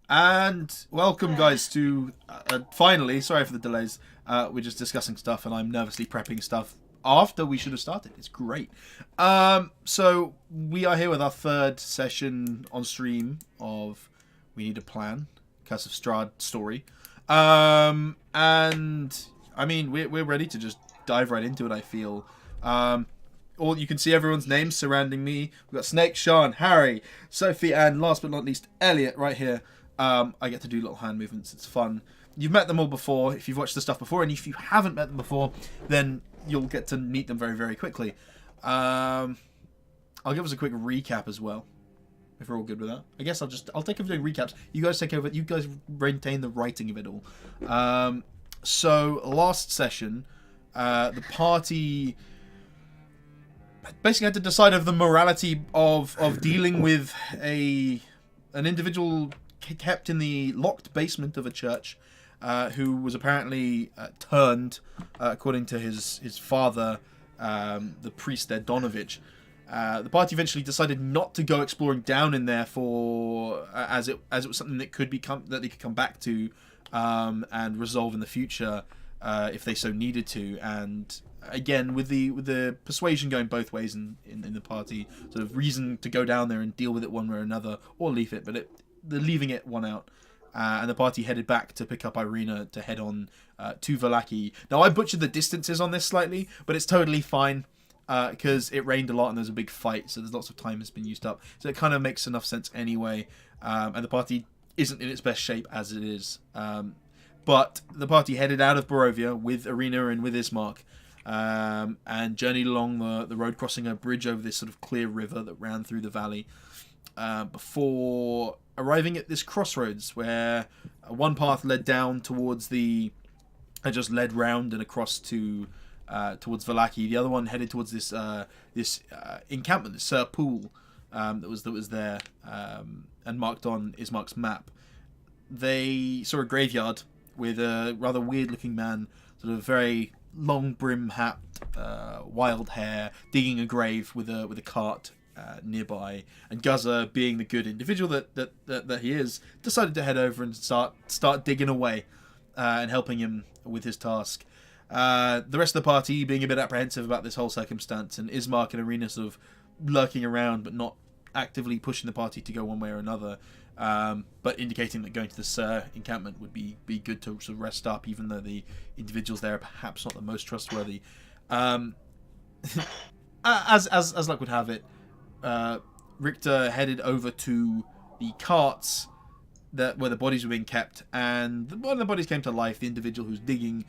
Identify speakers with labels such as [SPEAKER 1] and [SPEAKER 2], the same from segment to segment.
[SPEAKER 1] And welcome, guys, to finally. Sorry for the delays. We're just discussing stuff, and I'm nervously prepping stuff after we should have started. It's great. So we are here with our third session on stream of We Need a Plan, Curse of Strahd story. And I mean, we're ready to just dive right into it. I feel. All you can see everyone's names surrounding me. We've got Snake, Sean, Harry, Sophie, and last but not least, Elliot right here. I get to do little hand movements. It's fun. You've met them all before if you've watched the stuff before, and if you haven't met them before, then you'll get to meet them very, very quickly. I'll give us a quick recap as well, if we're all good with that. I guess I'll take over doing recaps. You guys take over. You guys maintain the writing of it all. So last session, the party basically had to decide over the morality of dealing with an individual kept in the locked basement of a church, who was apparently turned, according to his father, the priest there, Donovich. The party eventually decided not to go exploring down in there for as it was something that they could come back to and resolve in the future if they so needed to. And again, with the persuasion going both ways in the party, sort of reason to go down there and deal with it one way or another, or leave it, but they're leaving it one out. And the party headed back to pick up Irina to head on to Vallaki. Now, I butchered the distances on this slightly, but it's totally fine because it rained a lot and there's a big fight, so there's lots of time that's been used up. So it kind of makes enough sense anyway. And the party isn't in its best shape as it is. But the party headed out of Barovia with Irina and with Ismark, and journeyed along the road, crossing a bridge over this sort of clear river that ran through the valley, before arriving at this crossroads where one path led down towards just led round and across to towards Vallaki. The other one headed towards this encampment, this Tser Pool, that was there, and marked on Ismark's map. They saw a graveyard with a rather weird looking man, sort of very long brim hat, wild hair, digging a grave with a cart nearby. And Guzza, being the good individual that he is, decided to head over and start digging away and helping him with his task. The rest of the party being a bit apprehensive about this whole circumstance, and Ismark and Irina sort of lurking around but not actively pushing the party to go one way or another, but indicating that going to the Tser encampment would be good to sort of rest up, even though the individuals there are perhaps not the most trustworthy. As luck would have it, Richter headed over to the carts where the bodies were being kept, and when the bodies came to life, the individual who's digging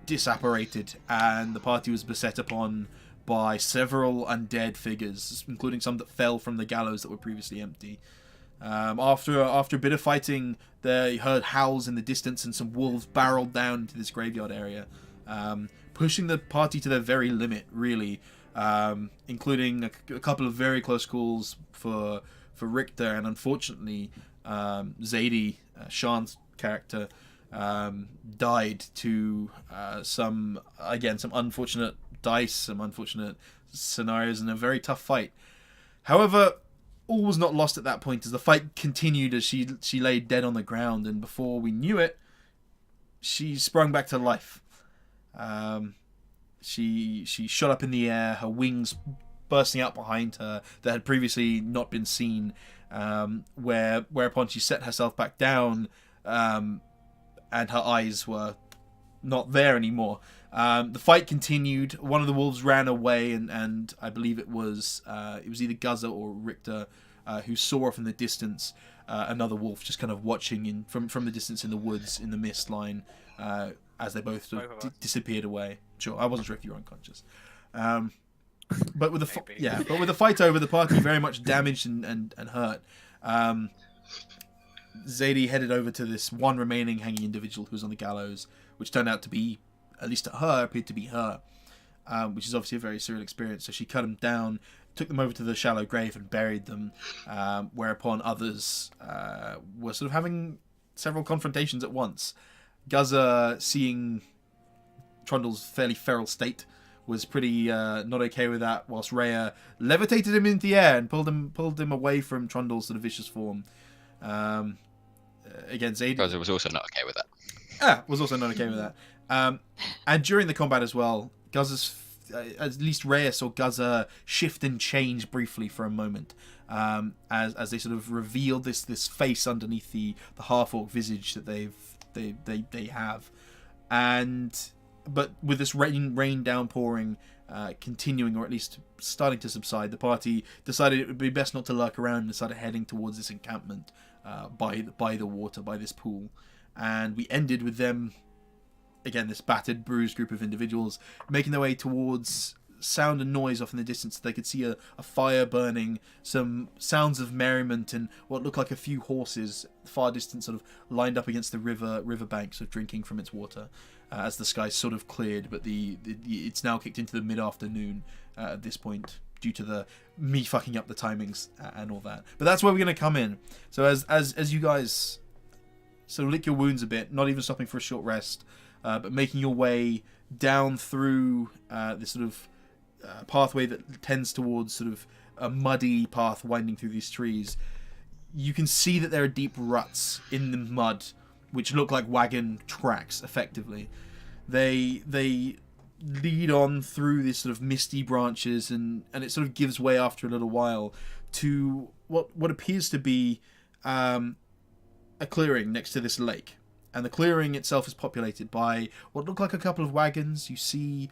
[SPEAKER 1] disapparated, and the party was beset upon by several undead figures, including some that fell from the gallows that were previously empty. After a bit of fighting, they heard howls in the distance, and some wolves barreled down into this graveyard area, pushing the party to their very limit, really, including a couple of very close calls for Richter, and unfortunately, Zadie, Sean's character, died to some unfortunate dice, some unfortunate scenarios, and a very tough fight. However, all was not lost at that point, as the fight continued, as she lay dead on the ground, and before we knew it, she sprung back to life. She shot up in the air, her wings bursting out behind her that had previously not been seen, whereupon she set herself back down, and her eyes were not there anymore. The fight continued. One of the wolves ran away, and I believe it was either Guzza or Richter who saw off in the distance another wolf just kind of watching from the distance in the woods in the mist line, as they both sort of disappeared away. Sure, I wasn't sure if you were unconscious. But with the fight over, the party very much damaged and hurt. Zadie headed over to this one remaining hanging individual who was on the gallows, which turned out to be, at least to her, appeared to be her, which is obviously a very surreal experience. So she cut them down, took them over to the shallow grave and buried them, whereupon others were sort of having several confrontations at once. Guzza, seeing Trundle's fairly feral state, was pretty not okay with that, whilst Rhea levitated him into the air and pulled him away from Trundle's sort of vicious form. again, Zayd
[SPEAKER 2] Because it was also not okay with that.
[SPEAKER 1] was also not okay with that. And during the combat as well, Guzza's, at least Rhea saw Guzza shift and change briefly for a moment, as they sort of revealed this face underneath the half-orc visage that they have, but with this rain downpouring continuing, or at least starting to subside, the party decided it would be best not to lurk around and started heading towards this encampment by the water, by this pool. And we ended with them, again, this battered, bruised group of individuals making their way towards sound and noise off in the distance. They could see a fire burning, some sounds of merriment, and what looked like a few horses far distant, sort of lined up against the riverbanks, of drinking from its water, as the sky sort of cleared. But it's now kicked into the mid-afternoon at this point, due to me fucking up the timings and all that. But that's where we're going to come in. So as you guys sort of lick your wounds a bit, not even stopping for a short rest, but making your way down through this sort of pathway that tends towards sort of a muddy path winding through these trees, you can see that there are deep ruts in the mud, which look like wagon tracks, effectively. They lead on through these sort of misty branches, and it sort of gives way after a little while to what appears to be a clearing next to this lake. And the clearing itself is populated by what look like a couple of wagons. You see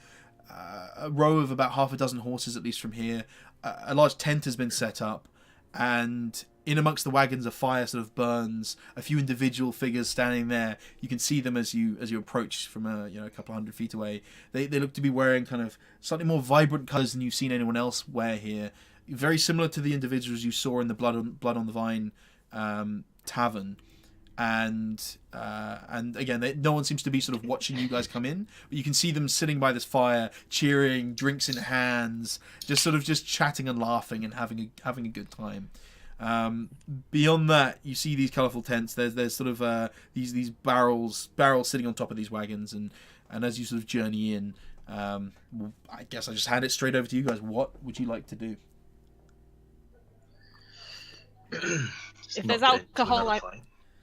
[SPEAKER 1] a row of about half a dozen horses, at least from here. A large tent has been set up, and in amongst the wagons a fire sort of burns. A few individual figures standing there. You can see them as you approach from a couple hundred feet away. They look to be wearing kind of slightly more vibrant colours than you've seen anyone else wear here. Very similar to the individuals you saw in the Blood on the Vine tavern. And again, no one seems to be sort of watching you guys come in, but you can see them sitting by this fire, cheering, drinks in hands, just chatting and laughing and having a good time. Beyond that, you see these colourful tents. There's sort of these barrels sitting on top of these wagons, and as you sort of journey in, I guess I just hand it straight over to you guys. What would you like to do?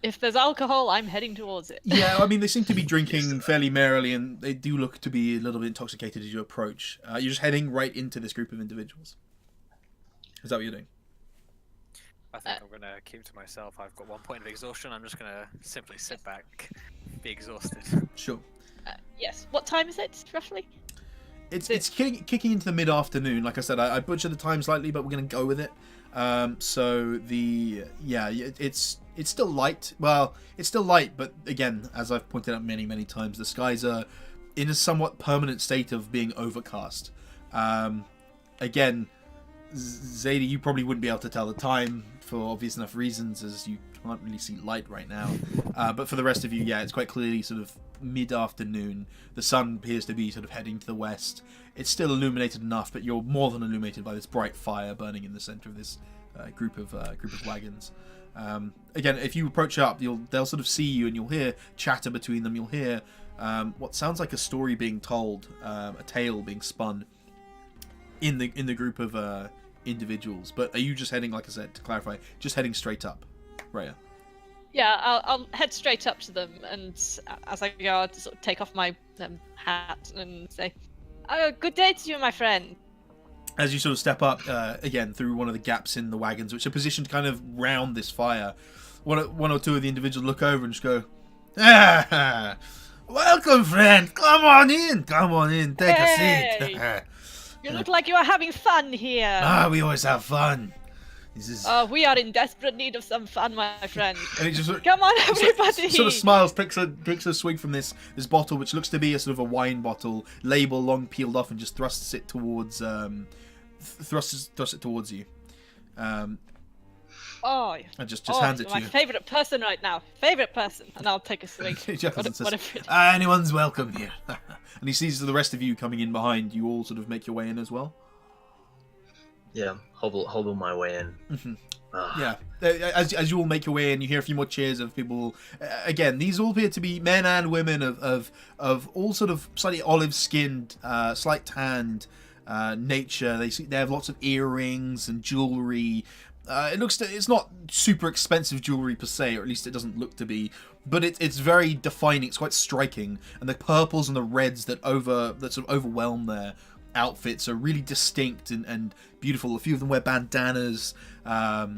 [SPEAKER 3] If there's alcohol, I'm heading towards it.
[SPEAKER 1] Yeah, I mean, they seem to be drinking fairly merrily, and they do look to be a little bit intoxicated as you approach. You're just heading right into this group of individuals. Is that what you're doing?
[SPEAKER 4] I think I'm going to keep to myself. I've got 1 point of exhaustion. I'm just going to simply sit back, be exhausted.
[SPEAKER 1] Sure.
[SPEAKER 3] Yes. What time is it, roughly?
[SPEAKER 1] It's kicking into the mid-afternoon. Like I said, I butchered the time slightly, but we're going to go with it. It's still light. Well, it's still light, but again, as I've pointed out many times, the skies are in a somewhat permanent state of being overcast. Again, Zadie, you probably wouldn't be able to tell the time for obvious enough reasons, as you can't really see light right now. But for the rest of you, yeah, it's quite clearly sort of mid-afternoon. The sun appears to be sort of heading to the west. It's still illuminated enough, but you're more than illuminated by this bright fire burning in the center of this group of wagons. Again, if you approach up, they'll sort of see you, and you'll hear chatter between them. You'll hear what sounds like a story being told, a tale being spun in the group of individuals. But are you just heading, like I said, to clarify, just heading straight up, Rhea?
[SPEAKER 3] Yeah, I'll head straight up to them, and as I go, I'll sort of take off my hat and say, "Oh, good day to you, my friend."
[SPEAKER 1] As you sort of step up again through one of the gaps in the wagons, which are positioned kind of round this fire, one or two of the individuals look over and just go, "Ah, welcome, friend. Come on in, take a seat."
[SPEAKER 3] You look like you are having fun here.
[SPEAKER 1] We always have fun.
[SPEAKER 3] We are in desperate need of some fun, my friend.
[SPEAKER 1] And it just,
[SPEAKER 3] come on, everybody.
[SPEAKER 1] Sort of smiles, picks a swig from this bottle, which looks to be a sort of a wine bottle, label long peeled off, and just thrusts it towards you. And just hands it to
[SPEAKER 3] my
[SPEAKER 1] you.
[SPEAKER 3] favourite person right now. Favourite person. And I'll take a swig. Whatever it is.
[SPEAKER 1] Anyone's welcome here. And he sees the rest of you coming in behind. You all sort of make your way in as well.
[SPEAKER 5] Yeah, hobble my way in.
[SPEAKER 1] Mm-hmm. Yeah, as you all make your way in, you hear a few more cheers of people. Again, these all appear to be men and women of all sort of slightly olive-skinned, slight tanned nature. They have lots of earrings and jewellery. It's not super expensive jewelry per se, or at least it doesn't look to be. But it's very defining. It's quite striking, and the purples and the reds that sort of overwhelm their outfits are really distinct and beautiful. A few of them wear bandanas. A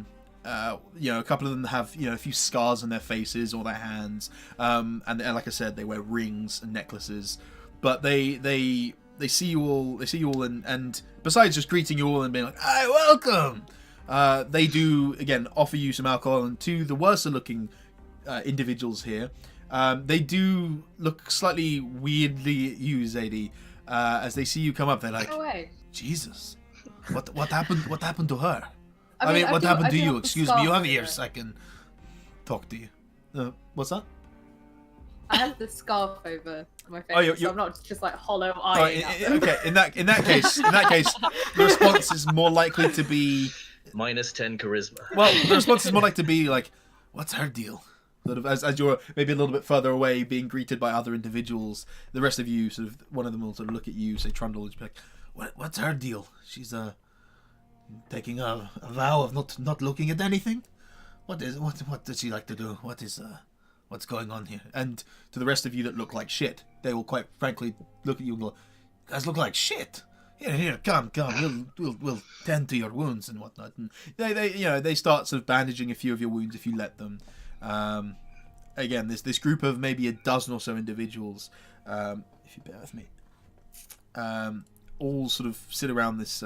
[SPEAKER 1] couple of them have a few scars on their faces or their hands. And like I said, they wear rings and necklaces. But they see you all. They see you all, and besides just greeting you all and being like, "Hi, welcome." They do again offer you some alcohol, and to the worser-looking individuals here, they do look slightly weirdly at you, Zadie, as they see you come up. They're like,
[SPEAKER 2] No way.
[SPEAKER 1] "Jesus, what happened? What happened to her?
[SPEAKER 2] I mean,
[SPEAKER 1] what happened to you?
[SPEAKER 2] have the
[SPEAKER 1] Excuse me,
[SPEAKER 2] scarf
[SPEAKER 1] you have
[SPEAKER 2] over.
[SPEAKER 1] ears. I can talk to you." What's that?
[SPEAKER 2] I have the scarf over my face,
[SPEAKER 1] Oh,
[SPEAKER 2] so I'm not just like hollow
[SPEAKER 1] Oh,
[SPEAKER 2] eyeing.
[SPEAKER 1] okay. In that case, the response is more likely to be.
[SPEAKER 5] -10 charisma.
[SPEAKER 1] Well, the response is more like to be like, "What's her deal?" Sort of as you're maybe a little bit further away, being greeted by other individuals. The rest of you, sort of, one of them will sort of look at you, say Trundle, and be like, "What's her deal? She's taking a vow of not looking at anything. What does she like to do? What's going on here?" And to the rest of you that look like shit, they will quite frankly look at you and go, "You guys look like shit. Here, come. We'll tend to your wounds and whatnot." And they start sort of bandaging a few of your wounds if you let them. Again, this group of maybe a dozen or so individuals, if you bear with me, all sort of sit around this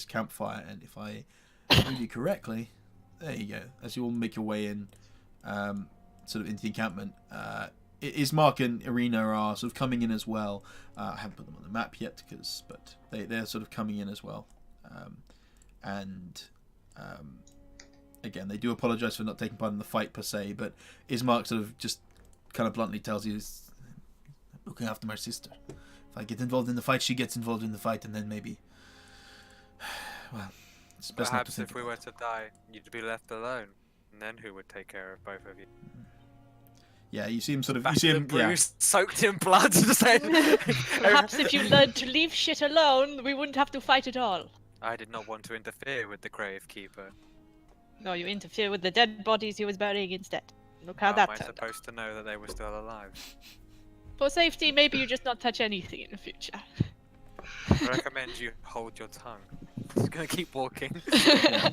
[SPEAKER 1] campfire. And if I read you correctly, there you go. As you all make your way in, sort of into the encampment, Ismark and Irina are sort of coming in as well. I haven't put them on the map yet, but they're sort of coming in as well. Again, they do apologise for not taking part in the fight per se, but Ismark sort of just kind of bluntly tells you, "I'm looking after my sister. If I get involved in the fight, she gets involved in the fight, and then maybe, well, it's best not to
[SPEAKER 4] Perhaps
[SPEAKER 1] think
[SPEAKER 4] if we
[SPEAKER 1] about
[SPEAKER 4] were to die, you'd be left alone. And then who would take care of both of you?
[SPEAKER 1] it." Yeah, you see him sort of. You
[SPEAKER 4] Battered
[SPEAKER 1] see him.
[SPEAKER 4] and
[SPEAKER 1] Yeah.
[SPEAKER 4] bruised, soaked in blood. Saying,
[SPEAKER 3] Perhaps if you learned to leave shit alone, we wouldn't have to fight at all.
[SPEAKER 4] I did not want to interfere with the Gravekeeper.
[SPEAKER 3] No, you interfere with the dead bodies he was burying instead. Look how
[SPEAKER 4] How
[SPEAKER 3] that
[SPEAKER 4] am I
[SPEAKER 3] turned out.
[SPEAKER 4] supposed to know that they were still alive?
[SPEAKER 3] For safety, maybe you just not touch anything in the future.
[SPEAKER 4] I recommend you hold your tongue. Just gonna keep walking.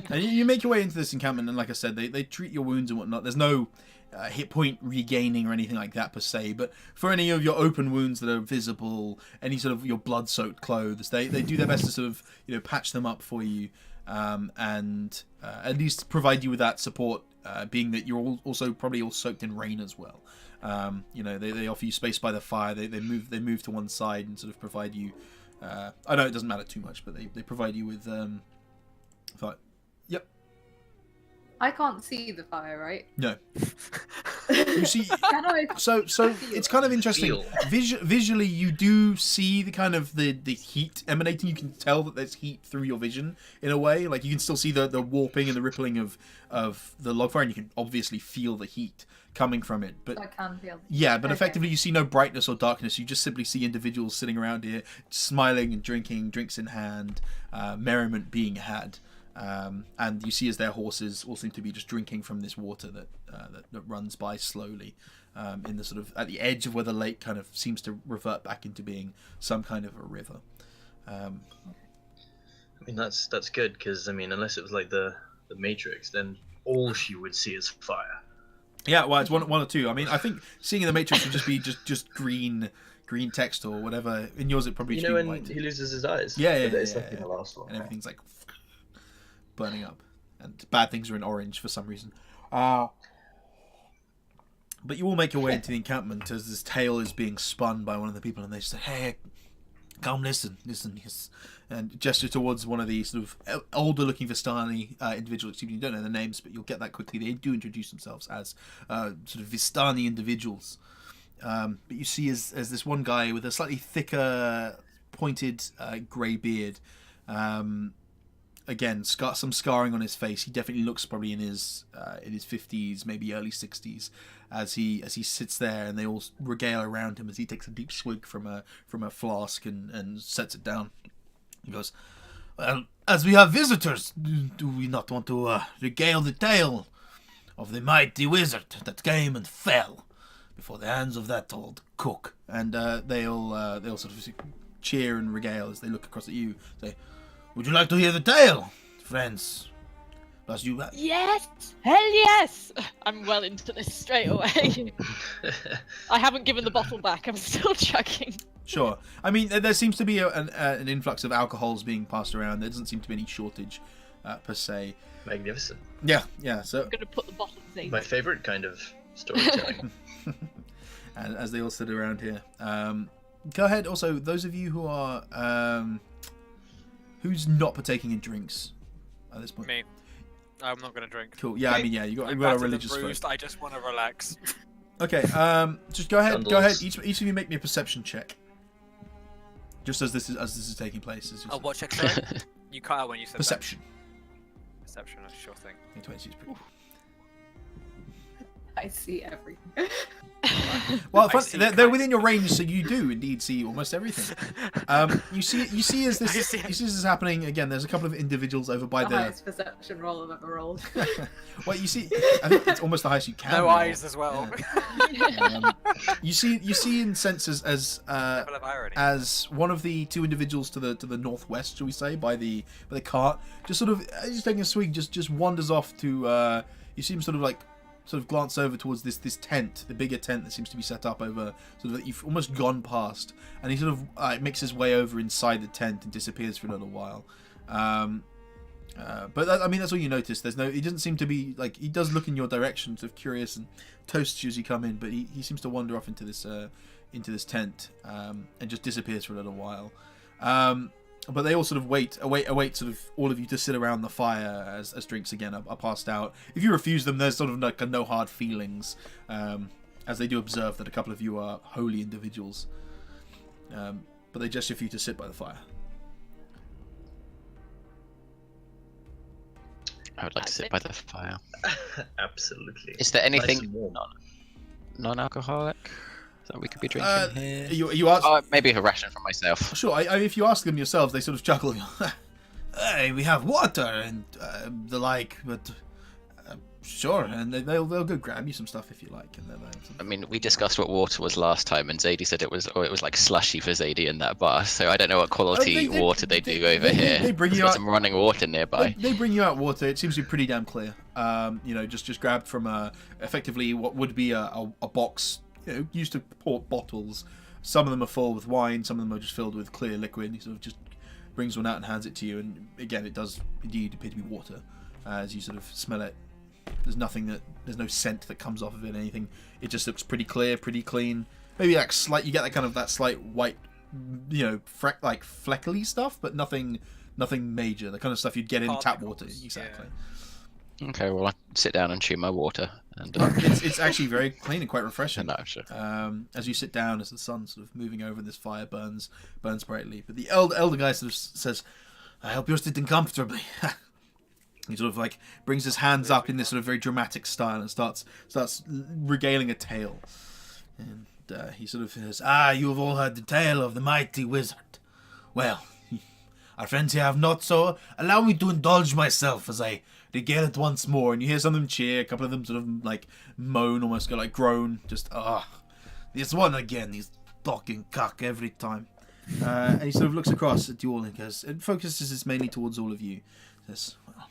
[SPEAKER 1] And you make your way into this encampment, and like I said, they treat your wounds and whatnot. There's no hit point regaining or anything like that per se, but for any of your open wounds that are visible, any sort of your blood-soaked clothes, they do their best to sort of patch them up for you, and at least provide you with that support, being that you're also probably all soaked in rain as well. They offer you space by the fire. They move to one side and sort of provide you. I know it doesn't matter too much, but they provide you with fire. Yep.
[SPEAKER 2] I can't see the fire, right?
[SPEAKER 1] No. You see,
[SPEAKER 2] Can I?
[SPEAKER 1] so it's kind of interesting.
[SPEAKER 5] Feel.
[SPEAKER 1] Visually, you do see the kind of the heat emanating. You can tell that there's heat through your vision in a way. Like you can still see the warping and the rippling of the log fire, and you can obviously feel the heat coming from it. But
[SPEAKER 2] I can feel.
[SPEAKER 1] yeah, but
[SPEAKER 2] Okay.
[SPEAKER 1] effectively you see no brightness or darkness. You just simply see individuals sitting around here, smiling and drinking, drinks in hand, merriment being had. And you see as their horses all seem to be just drinking from this water that runs by slowly, in the sort of at the edge of where the lake kind of seems to revert back into being some kind of a river.
[SPEAKER 5] I mean, that's good because I mean, unless it was like the Matrix, then all she would see is fire.
[SPEAKER 1] Yeah, well, it's one or two. I mean, I think seeing in the Matrix would just be just green text or whatever. In yours, it probably
[SPEAKER 5] You
[SPEAKER 1] just
[SPEAKER 5] know
[SPEAKER 1] be
[SPEAKER 5] when
[SPEAKER 1] white.
[SPEAKER 5] he loses his eyes.
[SPEAKER 1] Yeah,
[SPEAKER 5] But it's
[SPEAKER 1] yeah,
[SPEAKER 5] like in
[SPEAKER 1] yeah.
[SPEAKER 5] the last one.
[SPEAKER 1] And
[SPEAKER 5] right?
[SPEAKER 1] everything's like burning up, and bad things are in orange for some reason. But you all make your way into the encampment as this tale is being spun by one of the people, and they say, "Hey, come listen, yes," and gesture towards one of the sort of older-looking Vistani individuals. You don't know their names, but you'll get that quickly. They do introduce themselves as sort of Vistani individuals. But you see as this one guy with a slightly thicker, pointed grey beard. Again, some scarring on his face. He definitely looks probably in his 50s, maybe early 60s, as he sits there, and they all regale around him as he takes a deep swig from a flask and sets it down. He goes, Well, as we have visitors, do we not want to regale the tale of the mighty wizard that came and fell before the hands of that old cook? And they'll sort of cheer and regale as they look across at you. Say, would you like to hear the tale, friends? Plus you.
[SPEAKER 3] Yes! Hell yes! I'm well into this straight away. I haven't given the bottle back. I'm still chugging.
[SPEAKER 1] Sure. I mean, there seems to be an influx of alcohols being passed around. There doesn't seem to be any shortage, per se.
[SPEAKER 5] Magnificent.
[SPEAKER 1] Yeah. So
[SPEAKER 3] I'm gonna put the bottle in.
[SPEAKER 5] My favorite kind of storytelling.
[SPEAKER 1] and as they all sit around here, go ahead. Also, those of you who are who's not partaking in drinks at this point?
[SPEAKER 4] Me. I'm not gonna drink.
[SPEAKER 1] Cool. Yeah, I mean, yeah, you got
[SPEAKER 4] I'm
[SPEAKER 1] a
[SPEAKER 4] battered and
[SPEAKER 1] religious
[SPEAKER 4] bruised,
[SPEAKER 1] folk.
[SPEAKER 4] I just want to relax.
[SPEAKER 1] Okay. Just go ahead. Go ahead.
[SPEAKER 5] Candles.
[SPEAKER 1] Each of you make me a perception check. Just as this is taking place.
[SPEAKER 4] Oh, what check? Sorry? You cut out when you said
[SPEAKER 1] Perception.
[SPEAKER 4] that. Perception, a sure thing.
[SPEAKER 1] Yeah, 22 is pretty.
[SPEAKER 2] I see everything.
[SPEAKER 1] Well,
[SPEAKER 4] I see
[SPEAKER 1] they're
[SPEAKER 4] kind.
[SPEAKER 1] within your range, so you do indeed see almost everything. You see as this
[SPEAKER 4] I see.
[SPEAKER 1] you see this is happening again. There's a couple of individuals over by
[SPEAKER 2] the
[SPEAKER 1] the.
[SPEAKER 2] highest perception roll I've ever rolled.
[SPEAKER 1] Well, you see, I think it's almost the highest you can.
[SPEAKER 4] No
[SPEAKER 1] roll.
[SPEAKER 4] eyes as well.
[SPEAKER 1] You see and sense as
[SPEAKER 4] Level of irony.
[SPEAKER 1] as one of the two individuals to the northwest, shall we say, by the cart, just sort of just taking a swig, just wanders off to. You see him sort of glance over towards this tent, the bigger tent that seems to be set up over, sort of that you've almost gone past, and he sort of makes his way over inside the tent and disappears for a little while. But I mean, that's all you notice. He doesn't seem to be like, he does look in your direction, sort of curious, and toasts you as you come in, but he seems to wander off into this tent and just disappears for a little while. But they all sort of await sort of all of you to sit around the fire as drinks again are passed out. If you refuse them, there's sort of like no hard feelings, as they do observe that a couple of you are holy individuals. But they gesture for you to sit by the fire.
[SPEAKER 6] I would like to sit by the fire.
[SPEAKER 5] Absolutely.
[SPEAKER 6] Is there
[SPEAKER 5] Nice
[SPEAKER 6] anything
[SPEAKER 5] and warm.
[SPEAKER 6] non-alcoholic that we could be drinking here?
[SPEAKER 1] You ask.
[SPEAKER 6] Maybe a ration for myself.
[SPEAKER 1] Sure. If you ask them yourselves, they sort of chuckle. Hey, we have water and the like, but sure. And they'll go grab you some stuff if you like. And
[SPEAKER 6] I mean, we discussed what water was last time, and Zadie said it was like slushy for Zadie in that bar. So I don't know what quality water they do over here.
[SPEAKER 1] They bring
[SPEAKER 6] There's
[SPEAKER 1] you
[SPEAKER 6] got
[SPEAKER 1] out
[SPEAKER 6] some running water nearby.
[SPEAKER 1] They bring you out water. It seems to be pretty damn clear. Just grabbed from effectively what would be a box, used to port bottles. Some of them are full with wine. Some of them are just filled with clear liquid. He sort of just brings one out and hands it to you. And again, it does indeed appear to be water. As you sort of smell it, there's no scent that comes off of it. Anything. It just looks pretty clear, pretty clean. Maybe like you get that slight white, fleckly stuff, but nothing major. The kind of stuff you'd get in tap water.
[SPEAKER 4] Particles,
[SPEAKER 1] Exactly.
[SPEAKER 6] Okay, well, I sit down and chew my water. And
[SPEAKER 1] It's actually very clean and quite refreshing.
[SPEAKER 6] no, sure.
[SPEAKER 1] As you sit down, as the sun sort of moving over, this fire burns brightly. But the elder guy sort of says, "I hope you're sitting comfortably." He sort of like brings his hands up in this sort of very dramatic style and starts regaling a tale. And he sort of says, you have all heard the tale of the mighty wizard. Well, our friends here have not, so allow me to indulge myself as I regale it once more. And you hear some of them cheer, a couple of them sort of like moan, almost go like groan, just this one again, he's talking cock every time. And he sort of looks across at you all and goes, and focuses this mainly towards all of you. Says, well,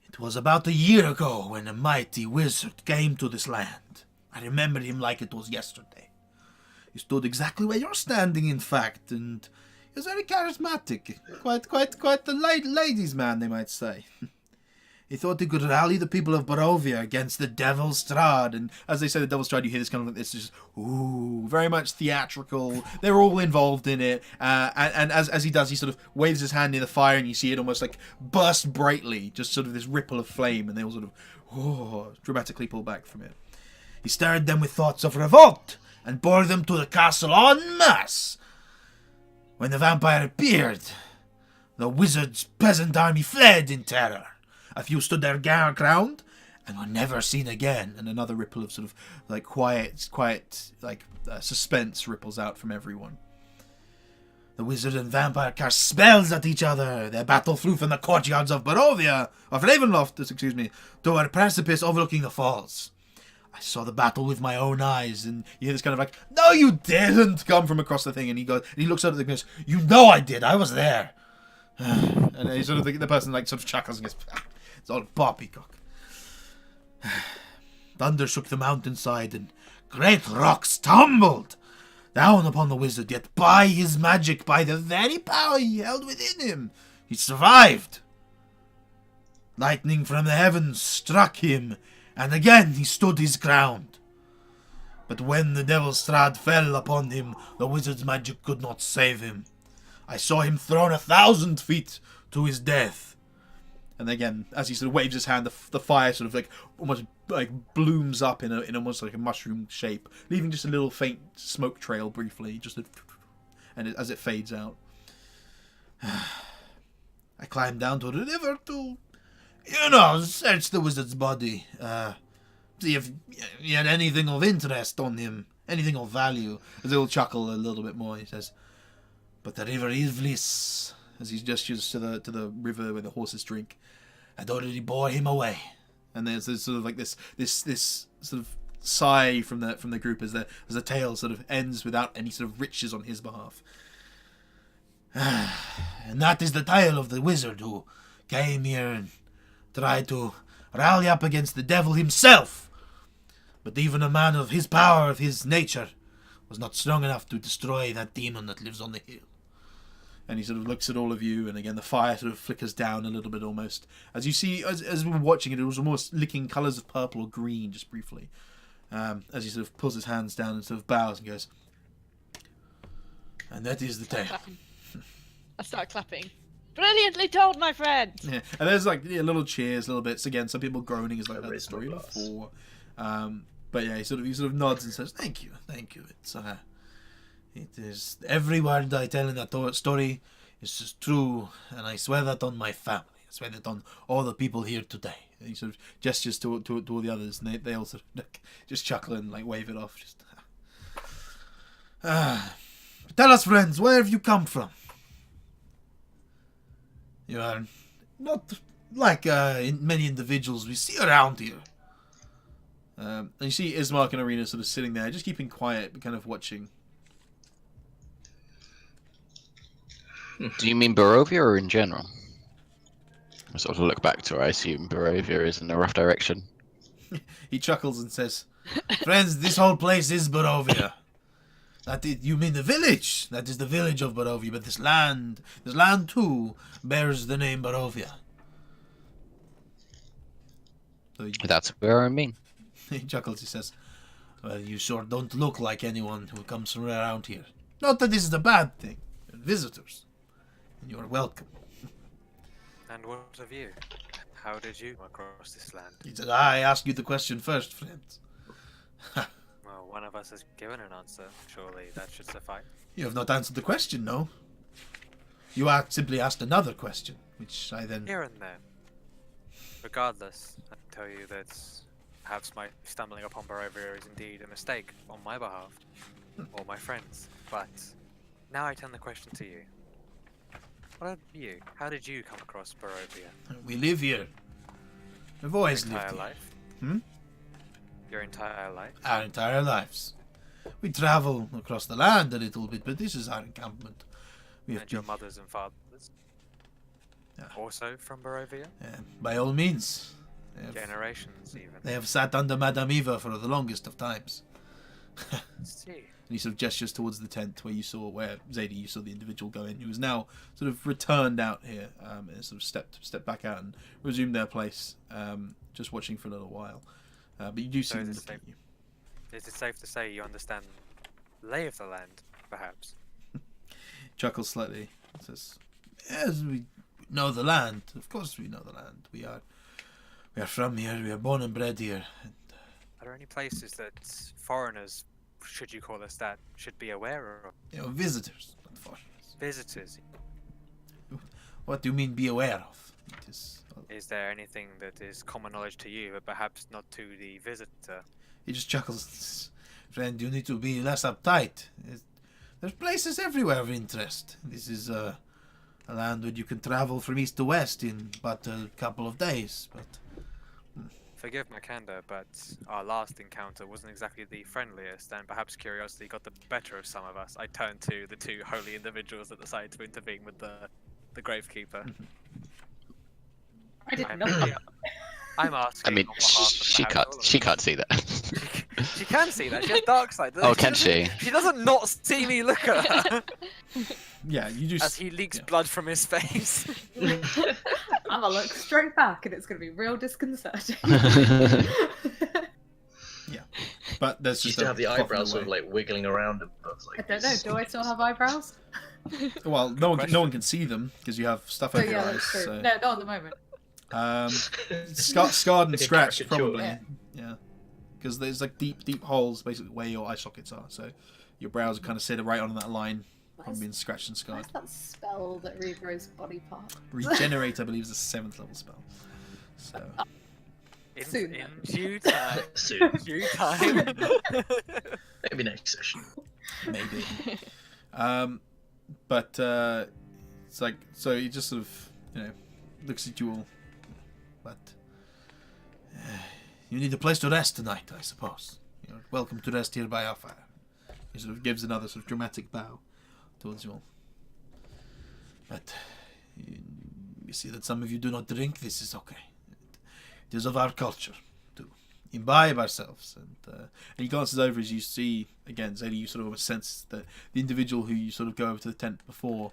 [SPEAKER 1] it was about a year ago when a mighty wizard came to this land. I remember him like it was yesterday. He stood exactly where you're standing, in fact, and he was very charismatic. Quite the ladies' man, they might say. He thought he could rally the people of Barovia against the Devil's Strahd. And as they say the Devil's Strahd, you hear this kind of like this, just very much theatrical. They're all involved in it. And as he does, he sort of waves his hand near the fire, and you see it almost like burst brightly, just sort of this ripple of flame, and they all sort of dramatically pull back from it. He stirred them with thoughts of revolt and bore them to the castle en masse. When the vampire appeared, the wizard's peasant army fled in terror. A few stood their ground and were never seen again. And another ripple of sort of like quiet suspense ripples out from everyone. The wizard and vampire cast spells at each other. They battle through from the courtyards of Barovia, of Ravenloft, excuse me, to a precipice overlooking the falls. I saw the battle with my own eyes, and you hear this kind of like, no, you didn't, come from across the thing, and he looks up at the goes, you know I did, I was there. And he sort of the person like sort of chuckles and goes, it's all poppycock. Thunder shook the mountainside, and great rocks tumbled down upon the wizard, yet by his magic, by the very power he held within him, he survived. Lightning from the heavens struck him, and again he stood his ground. But when the devil's strad fell upon him, the wizard's magic could not save him. I saw him thrown 1,000 feet to his death. And again, as he sort of waves his hand, the fire sort of like almost like blooms up in almost like a mushroom shape, leaving just a little faint smoke trail briefly, as it fades out. I climbed down to the river to, search the wizard's body, see if he had anything of interest on him, anything of value. As he'll chuckle a little bit more, he says, "But the river Ivlis," as he gestures to the river where the horses drink, "had already bore him away." And there's sort of like this sort of sigh from the group as the tale sort of ends without any sort of riches on his behalf. And that is the tale of the wizard who came here and tried to rally up against the devil himself. But even a man of his power, of his nature, was not strong enough to destroy that demon that lives on the hill. And he sort of looks at all of you, and again the fire sort of flickers down a little bit almost. As you see, as we were watching it, it was almost licking colours of purple or green just briefly. As he sort of pulls his hands down and sort of bows and goes, "And that is the tale."
[SPEAKER 3] I start clapping. Brilliantly told, my friend!
[SPEAKER 1] Yeah, and there's like little cheers, little bits. Again, some people groaning as like heard the story before. But yeah, he sort of nods and says, "Thank you. It is every word I tell in that story is just true, and I swear that on my family. I swear that on all the people here today." And he sort of gestures to all the others, and they all sort of like, just chuckle and like wave it off. Just tell us, friends, where have you come from? You are not like many individuals we see around here. And you see Ismark and Arena sort of sitting there, just keeping quiet, but kind of watching.
[SPEAKER 6] Do you mean Barovia or in general? I sort of look back to her. I assume Barovia is in the rough direction.
[SPEAKER 1] He chuckles and says, "Friends, this whole place is Barovia. You mean the village? That is the village of Barovia, but this land too bears the name Barovia." So
[SPEAKER 6] That's where I mean.
[SPEAKER 1] he chuckles, he says, "Well, you sure don't look like anyone who comes from around here. Not that this is a bad thing. You're visitors, and you are welcome."
[SPEAKER 4] And what of you? How did you come across this land?
[SPEAKER 1] He said, "I ask you the question first, friends."
[SPEAKER 4] Well, one of us has given an answer. Surely that should suffice.
[SPEAKER 1] You have not answered the question, no? You simply asked another question, which I then...
[SPEAKER 4] Here and there. Regardless, I tell you that perhaps my stumbling upon Barovia is indeed a mistake on my behalf, or my friends. But now I turn the question to you. What about you? How did you come across Barovia?
[SPEAKER 1] We live here. We've always
[SPEAKER 4] Your
[SPEAKER 1] lived
[SPEAKER 4] entire
[SPEAKER 1] here.
[SPEAKER 4] life? Your entire life?
[SPEAKER 1] Our entire lives. We travel across the land a little bit, but this is our encampment. We have
[SPEAKER 4] And your
[SPEAKER 1] been,
[SPEAKER 4] mothers and fathers?
[SPEAKER 1] Yeah.
[SPEAKER 4] Also from Barovia?
[SPEAKER 1] by all means.
[SPEAKER 4] Generations even.
[SPEAKER 1] They have sat under Madame Eva for the longest of times.
[SPEAKER 4] See.
[SPEAKER 1] And he sort of gestures towards the tent where Zadie, you saw the individual go in, who is now sort of returned out here, and sort of stepped back out and resumed their place, just watching for a little while. But you do see them looking at you.
[SPEAKER 4] Is it safe to say you understand the lay of the land, perhaps?
[SPEAKER 1] Chuckles slightly. Says, "Yes, we know the land. Of course we know the land. We are from here. We are born and bred here. And,
[SPEAKER 4] Are there any places that foreigners, should you call us that, should be aware of?
[SPEAKER 1] visitors, not foreigners.
[SPEAKER 4] Visitors?
[SPEAKER 1] What do you mean be aware of? It is,
[SPEAKER 4] Is there anything that is common knowledge to you, but perhaps not to the visitor?
[SPEAKER 1] he just chuckles. "Friend, you need to be less uptight. there's places everywhere of interest. This is a land where you can travel from east to west in but a couple of days. But
[SPEAKER 4] Forgive my candor, but our last encounter wasn't exactly the friendliest, and perhaps curiosity got the better of some of us. I turned to the two holy individuals that decided to intervene with the gravekeeper.
[SPEAKER 2] I didn't know.
[SPEAKER 4] I'm asking.
[SPEAKER 6] I mean,
[SPEAKER 4] on behalf of
[SPEAKER 6] she
[SPEAKER 4] perhaps
[SPEAKER 6] can't.
[SPEAKER 4] all of
[SPEAKER 6] She
[SPEAKER 4] us.
[SPEAKER 6] can't see that.
[SPEAKER 4] She can see that. She has dark sight.
[SPEAKER 6] Oh, can she?
[SPEAKER 4] She doesn't not see me look at her
[SPEAKER 1] yeah, you just
[SPEAKER 4] as he leaks blood from his face.
[SPEAKER 2] I'm gonna look straight back, and it's gonna be real disconcerting.
[SPEAKER 1] But there's
[SPEAKER 5] You
[SPEAKER 1] just
[SPEAKER 5] still
[SPEAKER 1] a
[SPEAKER 5] have the
[SPEAKER 1] coffin
[SPEAKER 5] eyebrows sort of
[SPEAKER 1] away.
[SPEAKER 5] like wiggling around above.
[SPEAKER 2] I
[SPEAKER 5] Like,
[SPEAKER 2] don't know. Do I still have eyebrows?
[SPEAKER 1] Well, no one can see them because you have stuff
[SPEAKER 2] Oh
[SPEAKER 1] over your
[SPEAKER 2] yeah,
[SPEAKER 1] eyes.
[SPEAKER 2] that's true.
[SPEAKER 1] So.
[SPEAKER 2] No, not at the moment.
[SPEAKER 1] Scarred and
[SPEAKER 5] Like a
[SPEAKER 1] scratched,
[SPEAKER 5] caricature.
[SPEAKER 1] probably. Yeah, because there's like deep holes basically where your eye sockets are. So your brows are kind of sit right on that line from
[SPEAKER 2] Where's,
[SPEAKER 1] being scratched and scarred.
[SPEAKER 2] where's that spell that regrows body parts?
[SPEAKER 1] Regenerate, I believe, is a 7th level spell. So
[SPEAKER 2] Soon,
[SPEAKER 4] In
[SPEAKER 2] then.
[SPEAKER 4] due time.
[SPEAKER 5] Soon.
[SPEAKER 4] Due time.
[SPEAKER 5] Maybe next session.
[SPEAKER 1] maybe. But it's like so he just sort of looks at you all. But you need a place to rest tonight, I suppose. You're welcome to rest here by our fire. He sort of gives another sort of dramatic bow towards you all. But you see that some of you do not drink. This is okay. It is of our culture to imbibe ourselves. And he glances over as you see again, Zadie. You sort of almost sense that the individual who you sort of go over to the tent before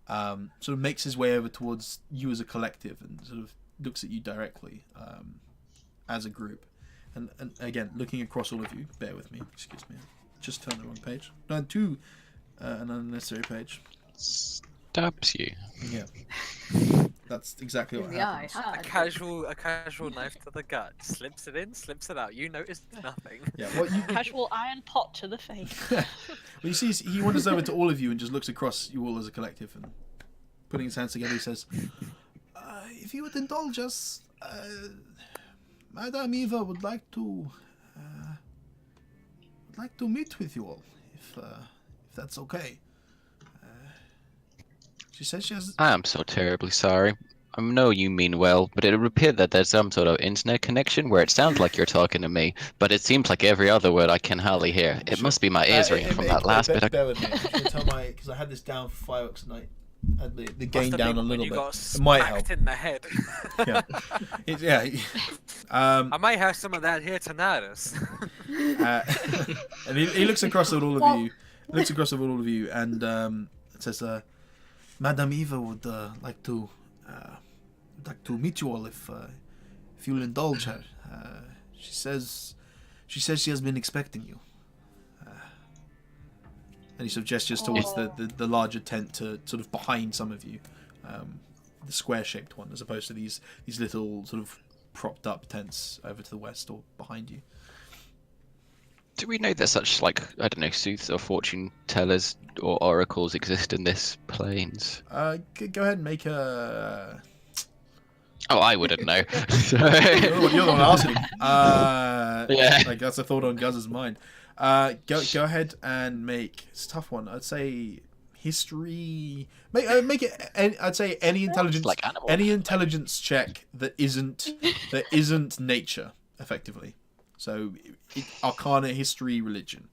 [SPEAKER 1] sort of makes his way over towards you as a collective and sort of looks at you directly as a group. And again, looking across all of you, bear with me, excuse me, just turned the wrong page. No, to an unnecessary page.
[SPEAKER 6] Stabs you.
[SPEAKER 1] Yeah. That's exactly
[SPEAKER 2] In
[SPEAKER 1] what
[SPEAKER 2] the eye.
[SPEAKER 1] happens.
[SPEAKER 4] A casual knife to the gut. Slips it in, slips it out. You notice nothing.
[SPEAKER 1] Yeah, what you
[SPEAKER 3] Casual iron pot to the face.
[SPEAKER 1] well, you see, he wanders over to all of you and just looks across you all as a collective and putting his hands together, he says, "If you would indulge us, Madame Eva would like to meet with you all, if that's okay." She says she has.
[SPEAKER 6] I am so terribly sorry. I know you mean well, but it would appear that there's some sort of internet connection where it sounds like you're talking to me, but it seems like every other word I can hardly hear. It must be my ears ringing from that last bit.
[SPEAKER 1] Bear with me. I'm going to tell because I had this down for fireworks tonight. I had the gain
[SPEAKER 4] Must have
[SPEAKER 1] down
[SPEAKER 4] been
[SPEAKER 1] a
[SPEAKER 4] when
[SPEAKER 1] little
[SPEAKER 4] you
[SPEAKER 1] bit.
[SPEAKER 4] got
[SPEAKER 1] It might help.
[SPEAKER 4] smacked in the head.
[SPEAKER 1] Yeah.
[SPEAKER 4] I might have some of that here tonight.
[SPEAKER 1] And he looks across at all of you. Looks across at all of you and says, "Madame Eva would like to meet you all if you'll indulge her. She says she has been expecting you." And he sort of gestures towards the larger tent to sort of behind some of you, the square-shaped one, as opposed to these little sort of propped up tents over to the west or behind you.
[SPEAKER 6] Do we know that such, like, I don't know, sooths or fortune tellers or oracles exist in this plains?
[SPEAKER 1] Go ahead and make a.
[SPEAKER 6] Oh, I wouldn't know.
[SPEAKER 1] You're the one asking.
[SPEAKER 6] Yeah.
[SPEAKER 1] Like that's a thought on Guz's mind. Go ahead and make. It's a tough one. I'd say history. Make it. I'd say any intelligence.
[SPEAKER 6] Like animal.
[SPEAKER 1] Any intelligence check that isn't nature, effectively. So, Arcana, history, religion.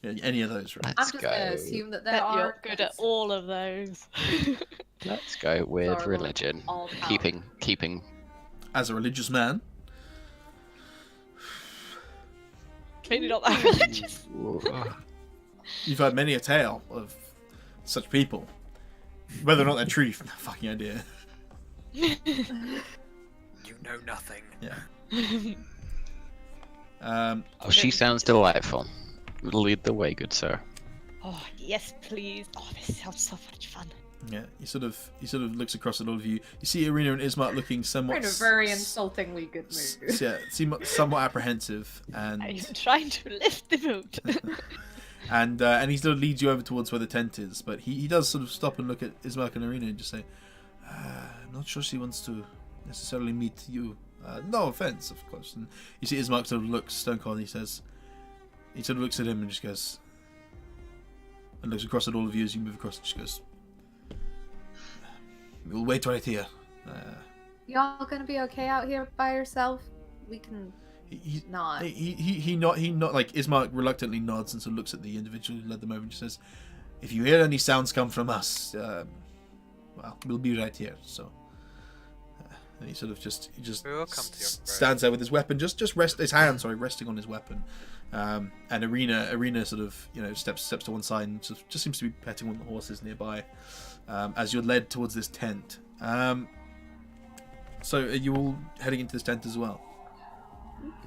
[SPEAKER 1] Any of those, right?
[SPEAKER 2] I'm
[SPEAKER 6] Let's
[SPEAKER 2] just
[SPEAKER 6] go.
[SPEAKER 2] gonna assume that there
[SPEAKER 3] Bet
[SPEAKER 2] are.
[SPEAKER 3] you're good at all of those.
[SPEAKER 6] Let's go with
[SPEAKER 2] Sorry,
[SPEAKER 6] religion.
[SPEAKER 2] all power.
[SPEAKER 6] Keeping.
[SPEAKER 1] As a religious man,
[SPEAKER 3] Clearly not that religious.
[SPEAKER 1] you've heard many a tale of such people. Whether or not they're true, you've no fucking idea.
[SPEAKER 4] You know nothing.
[SPEAKER 1] Yeah.
[SPEAKER 6] Oh, she sounds delightful. Lead the way, good sir.
[SPEAKER 3] Oh yes, please. Oh, this sounds so much fun.
[SPEAKER 1] Yeah, he sort of looks across at all of you. You see Irina and Ismark looking
[SPEAKER 2] We're
[SPEAKER 1] somewhat
[SPEAKER 2] in a very insultingly good mood.
[SPEAKER 1] yeah, somewhat apprehensive, and
[SPEAKER 3] I'm trying to lift the mood.
[SPEAKER 1] and he sort of leads you over towards where the tent is. But he does sort of stop and look at Ismark and Irina and just say, "I'm not sure she wants to necessarily meet you. No offense, of course." And you see Ismark sort of looks stone cold. And he sort of looks at him and just goes, and looks across at all of you as you move across. And she goes, "We'll wait right here."
[SPEAKER 2] Y'all gonna be okay out here by yourself? We can not.
[SPEAKER 1] He not like Ismark reluctantly nods and sort of looks at the individual who led them over and just says, "If you hear any sounds come from us, well, we'll be right here." So, and he sort of he just
[SPEAKER 4] We will come to your
[SPEAKER 1] stands there with his weapon, just resting on his weapon. And Arena sort of steps to one side and sort of just seems to be petting one of the horses nearby, as you're led towards this tent. So are you all heading into this tent as well?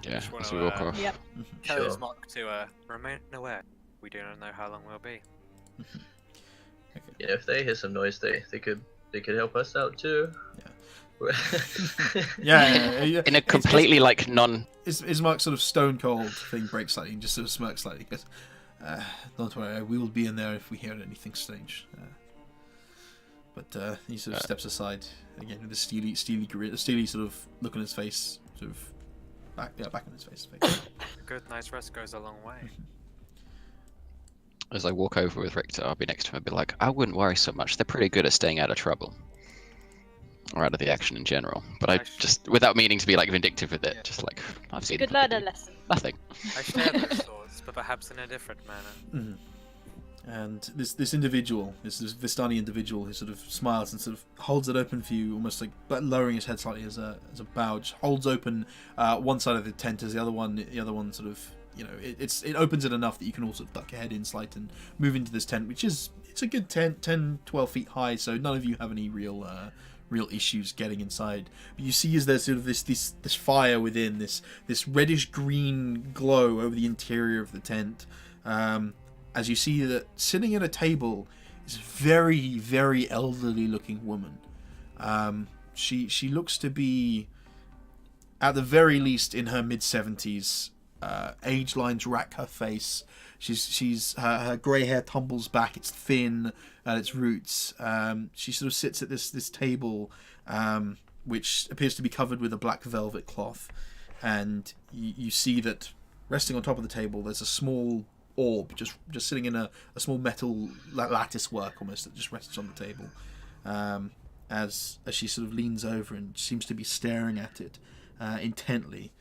[SPEAKER 6] Yeah,
[SPEAKER 4] Just wanna,
[SPEAKER 6] as we walk off.
[SPEAKER 3] Yep.
[SPEAKER 4] Tell
[SPEAKER 5] Sure.
[SPEAKER 4] Ismark to remain aware. We do not know how long we'll be.
[SPEAKER 5] Yeah, if they hear some noise, they could help us out too.
[SPEAKER 1] Yeah.
[SPEAKER 6] In a completely like non.
[SPEAKER 1] Ismark's sort of stone cold thing breaks slightly and just sort of smirks slightly. He goes, "Don't worry, we will be in there if we hear anything strange." But he sort of steps aside again with a steely sort of look on his face, sort of back on his face.
[SPEAKER 4] A good night's rest goes a long way.
[SPEAKER 6] As I walk over with Richter, I'll be next to him and be like, I wouldn't worry so much. They're pretty good at staying out of trouble. Or out of the action in general. But I just, without meaning to be like vindictive with it, just like, I've seen
[SPEAKER 3] Good
[SPEAKER 6] them
[SPEAKER 3] learner lesson.
[SPEAKER 6] nothing.
[SPEAKER 4] I share those thoughts, but perhaps in a different manner.
[SPEAKER 1] And this individual, this Vistani individual, who sort of smiles and sort of holds it open for you, almost like but lowering his head slightly as a bow, just holds open one side of the tent as the other one sort of, it opens it enough that you can also duck your head in slight and move into this tent, which it's a good 10, 12 feet high, so none of you have any real issues getting inside. But you see as there's sort of this fire within, this reddish green glow over the interior of the tent, as you see that sitting at a table is a very, very elderly looking woman. She looks to be at the very least in her mid-70s. Age lines rack her face. Her grey hair tumbles back. It's thin at its roots. She sort of sits at this table, which appears to be covered with a black velvet cloth, and you see that resting on top of the table there's a small orb just sitting in a small metal lattice work almost that just rests on the table, as she sort of leans over and seems to be staring at it intently.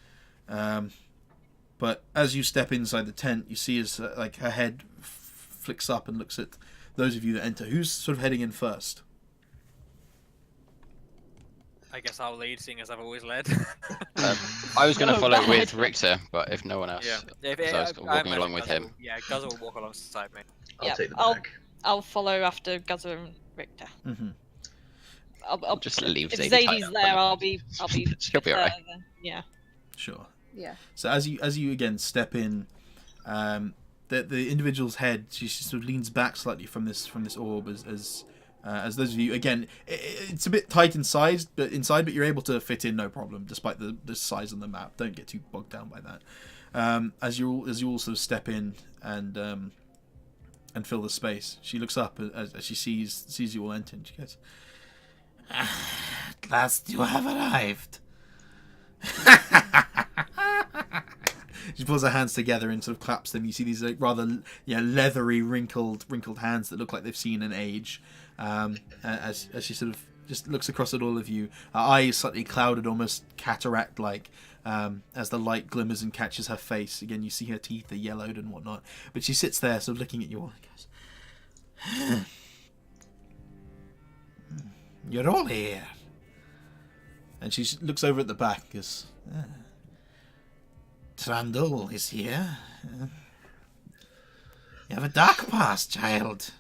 [SPEAKER 1] But as you step inside the tent, you see as like her head flicks up and looks at those of you that enter. Who's sort of heading in first?
[SPEAKER 4] I guess I'll lead, seeing as I've always led.
[SPEAKER 6] I was going to
[SPEAKER 3] Oh,
[SPEAKER 6] follow
[SPEAKER 3] God.
[SPEAKER 6] with Richter, but if no one else,
[SPEAKER 4] Yeah.
[SPEAKER 6] so I was walking along with him.
[SPEAKER 4] Yeah, Guz will walk alongside me.
[SPEAKER 5] I'll
[SPEAKER 3] Yeah,
[SPEAKER 5] take the
[SPEAKER 3] I'll-
[SPEAKER 5] back.
[SPEAKER 3] I'll follow after Guzza and Richter.
[SPEAKER 1] Mm-hmm.
[SPEAKER 3] I'll
[SPEAKER 6] Just leave
[SPEAKER 3] if
[SPEAKER 6] Zadie tied
[SPEAKER 3] Zadie's
[SPEAKER 6] up.
[SPEAKER 3] there, I'll be.
[SPEAKER 6] She'll be alright.
[SPEAKER 3] there then. Yeah.
[SPEAKER 1] Sure.
[SPEAKER 2] Yeah.
[SPEAKER 1] So as you again step in, the individual's head, she sort of leans back slightly from this orb as those of you, again, it's a bit tight inside, but you're able to fit in no problem despite the size on the map. Don't get too bogged down by that. As you all sort of step in and fill the space, she looks up as she sees you all enter, and she goes, "At last you have arrived." She pulls her hands together and sort of claps them. You see these like, rather leathery, wrinkled hands that look like they've seen an age. As she sort of just looks across at all of you, her eyes slightly clouded, almost cataract-like, as the light glimmers and catches her face. Again, you see her teeth are yellowed and whatnot. But she sits there, sort of looking at you all and goes, "You're all here." And she looks over at the back and goes, "Trandol is here. You have a dark past, child.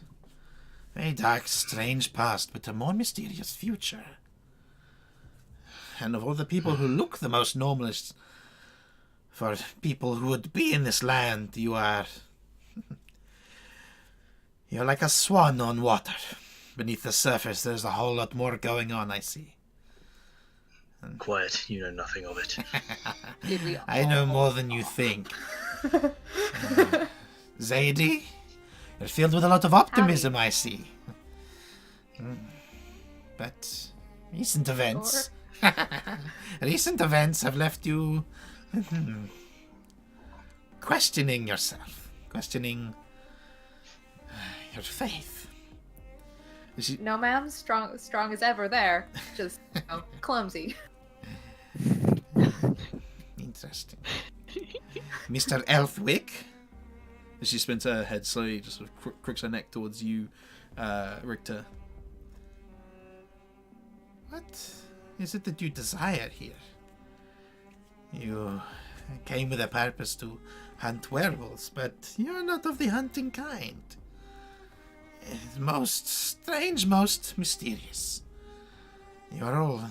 [SPEAKER 1] Very dark, strange past, but a more mysterious future. And of all the people who look the most normalist, for people who would be in this land, you're like a swan on water. Beneath the surface, there's a whole lot more going on, I see."
[SPEAKER 5] Quiet, you know nothing of it.
[SPEAKER 2] Did we
[SPEAKER 1] I know more than you think. Zadie, you're filled with a lot of optimism, I see. But recent events... recent events have left you... questioning yourself. Questioning Your faith. She...
[SPEAKER 2] No, ma'am. Strong as ever there. Just clumsy.
[SPEAKER 1] Interesting. Mr. Elthwick. She spins her head slowly, just sort of crooks her neck towards you, Richter. What is it that you desire here? You came with a purpose to hunt werewolves, but you're not of the hunting kind. It's most strange, most mysterious. You're all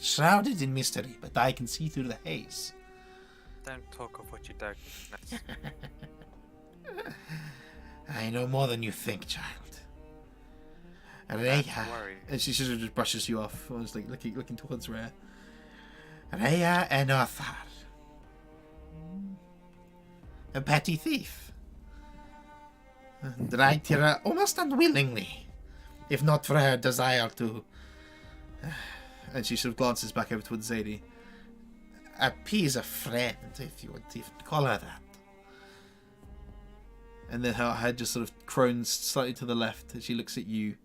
[SPEAKER 1] shrouded in mystery, but I can see through the haze.
[SPEAKER 4] Don't talk of what you don't know.
[SPEAKER 1] I know more than you think, child.
[SPEAKER 4] Don't
[SPEAKER 1] Rhea,
[SPEAKER 4] worry.
[SPEAKER 1] and she sort of just brushes you off. I was like looking towards Rhea. Rhea and Othar. A petty thief. Dragged here almost unwillingly, if not for her desire to. And she sort of glances back over towards Zadie. Appease a friend, if you would even call her that. And then her head just sort of crones slightly to the left as she looks at you.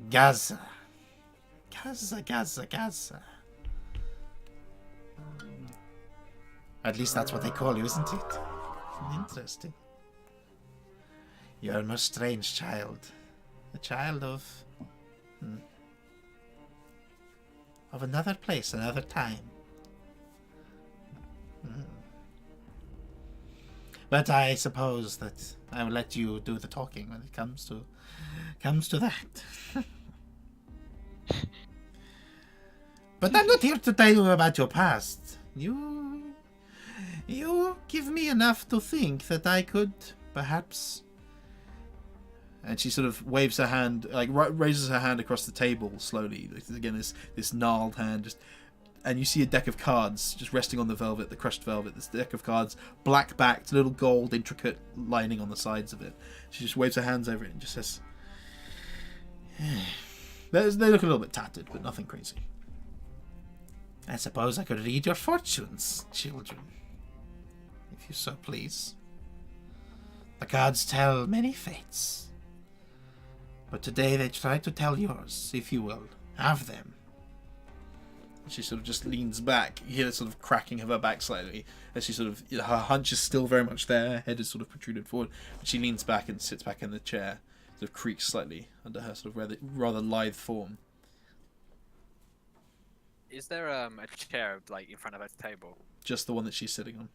[SPEAKER 1] Gaza. Gaza. At least that's what they call you, isn't it? Interesting. You're a most strange child. A child of another place, another time. But I suppose that I will let you do the talking when it comes to that. But I'm not here to tell you about your past. You give me enough to think that I could perhaps. And she sort of waves her hand, like raises her hand across the table slowly. Again, this gnarled hand, just, and you see a deck of cards just resting on the velvet, the crushed velvet. This deck of cards, black backed, little gold, intricate lining on the sides of it. She just waves her hands over it and just says, "They look a little bit tattered, but nothing crazy. I suppose I could read your fortunes, children, if you so please. The cards tell many fates. But today they try to tell yours, if you will have them." She sort of just leans back. You hear the sort of cracking of her back slightly as she sort of, her hunch is still very much there. Her head is sort of protruded forward. And she leans back and sits back in the chair, sort of creaks slightly under her sort of rather lithe form.
[SPEAKER 4] Is there a chair like in front of her table?
[SPEAKER 1] Just the one that she's sitting on.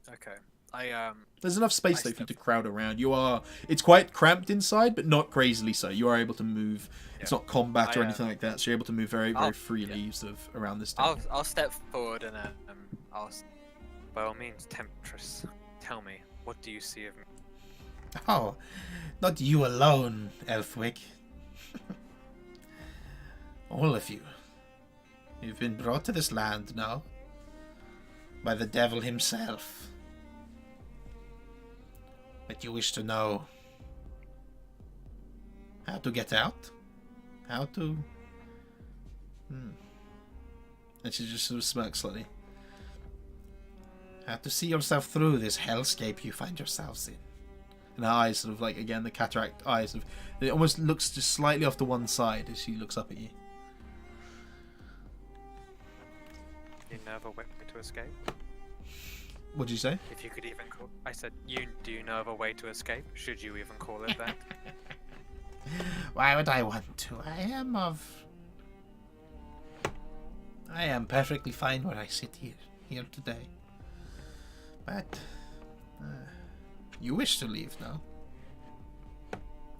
[SPEAKER 4] Okay.
[SPEAKER 1] There's enough space though for you to crowd around. It's quite cramped inside, but not crazily so. You are able to move. Yeah. It's not combat or anything like that, so you're able to move very, very freely sort of around this table.
[SPEAKER 4] I'll step forward and I'll, by all means, Temptress, tell me, what do you see of me?
[SPEAKER 1] Oh, not you alone, Elthwick. All of you. You've been brought to this land now by the devil himself. But you wish to know how to get out? How to... And she just sort of smirks slightly. How to see yourself through this hellscape you find yourselves in. And her eyes sort of like, again, the cataract eyes, it almost looks just slightly off to one side as she looks up at you.
[SPEAKER 4] You know of a way to escape?
[SPEAKER 1] What did you say?
[SPEAKER 4] If you could even call... I said, do you know of a way to escape? Should you even call it that?
[SPEAKER 1] Why would I want to? I am perfectly fine where I sit here today. But you wish to leave now.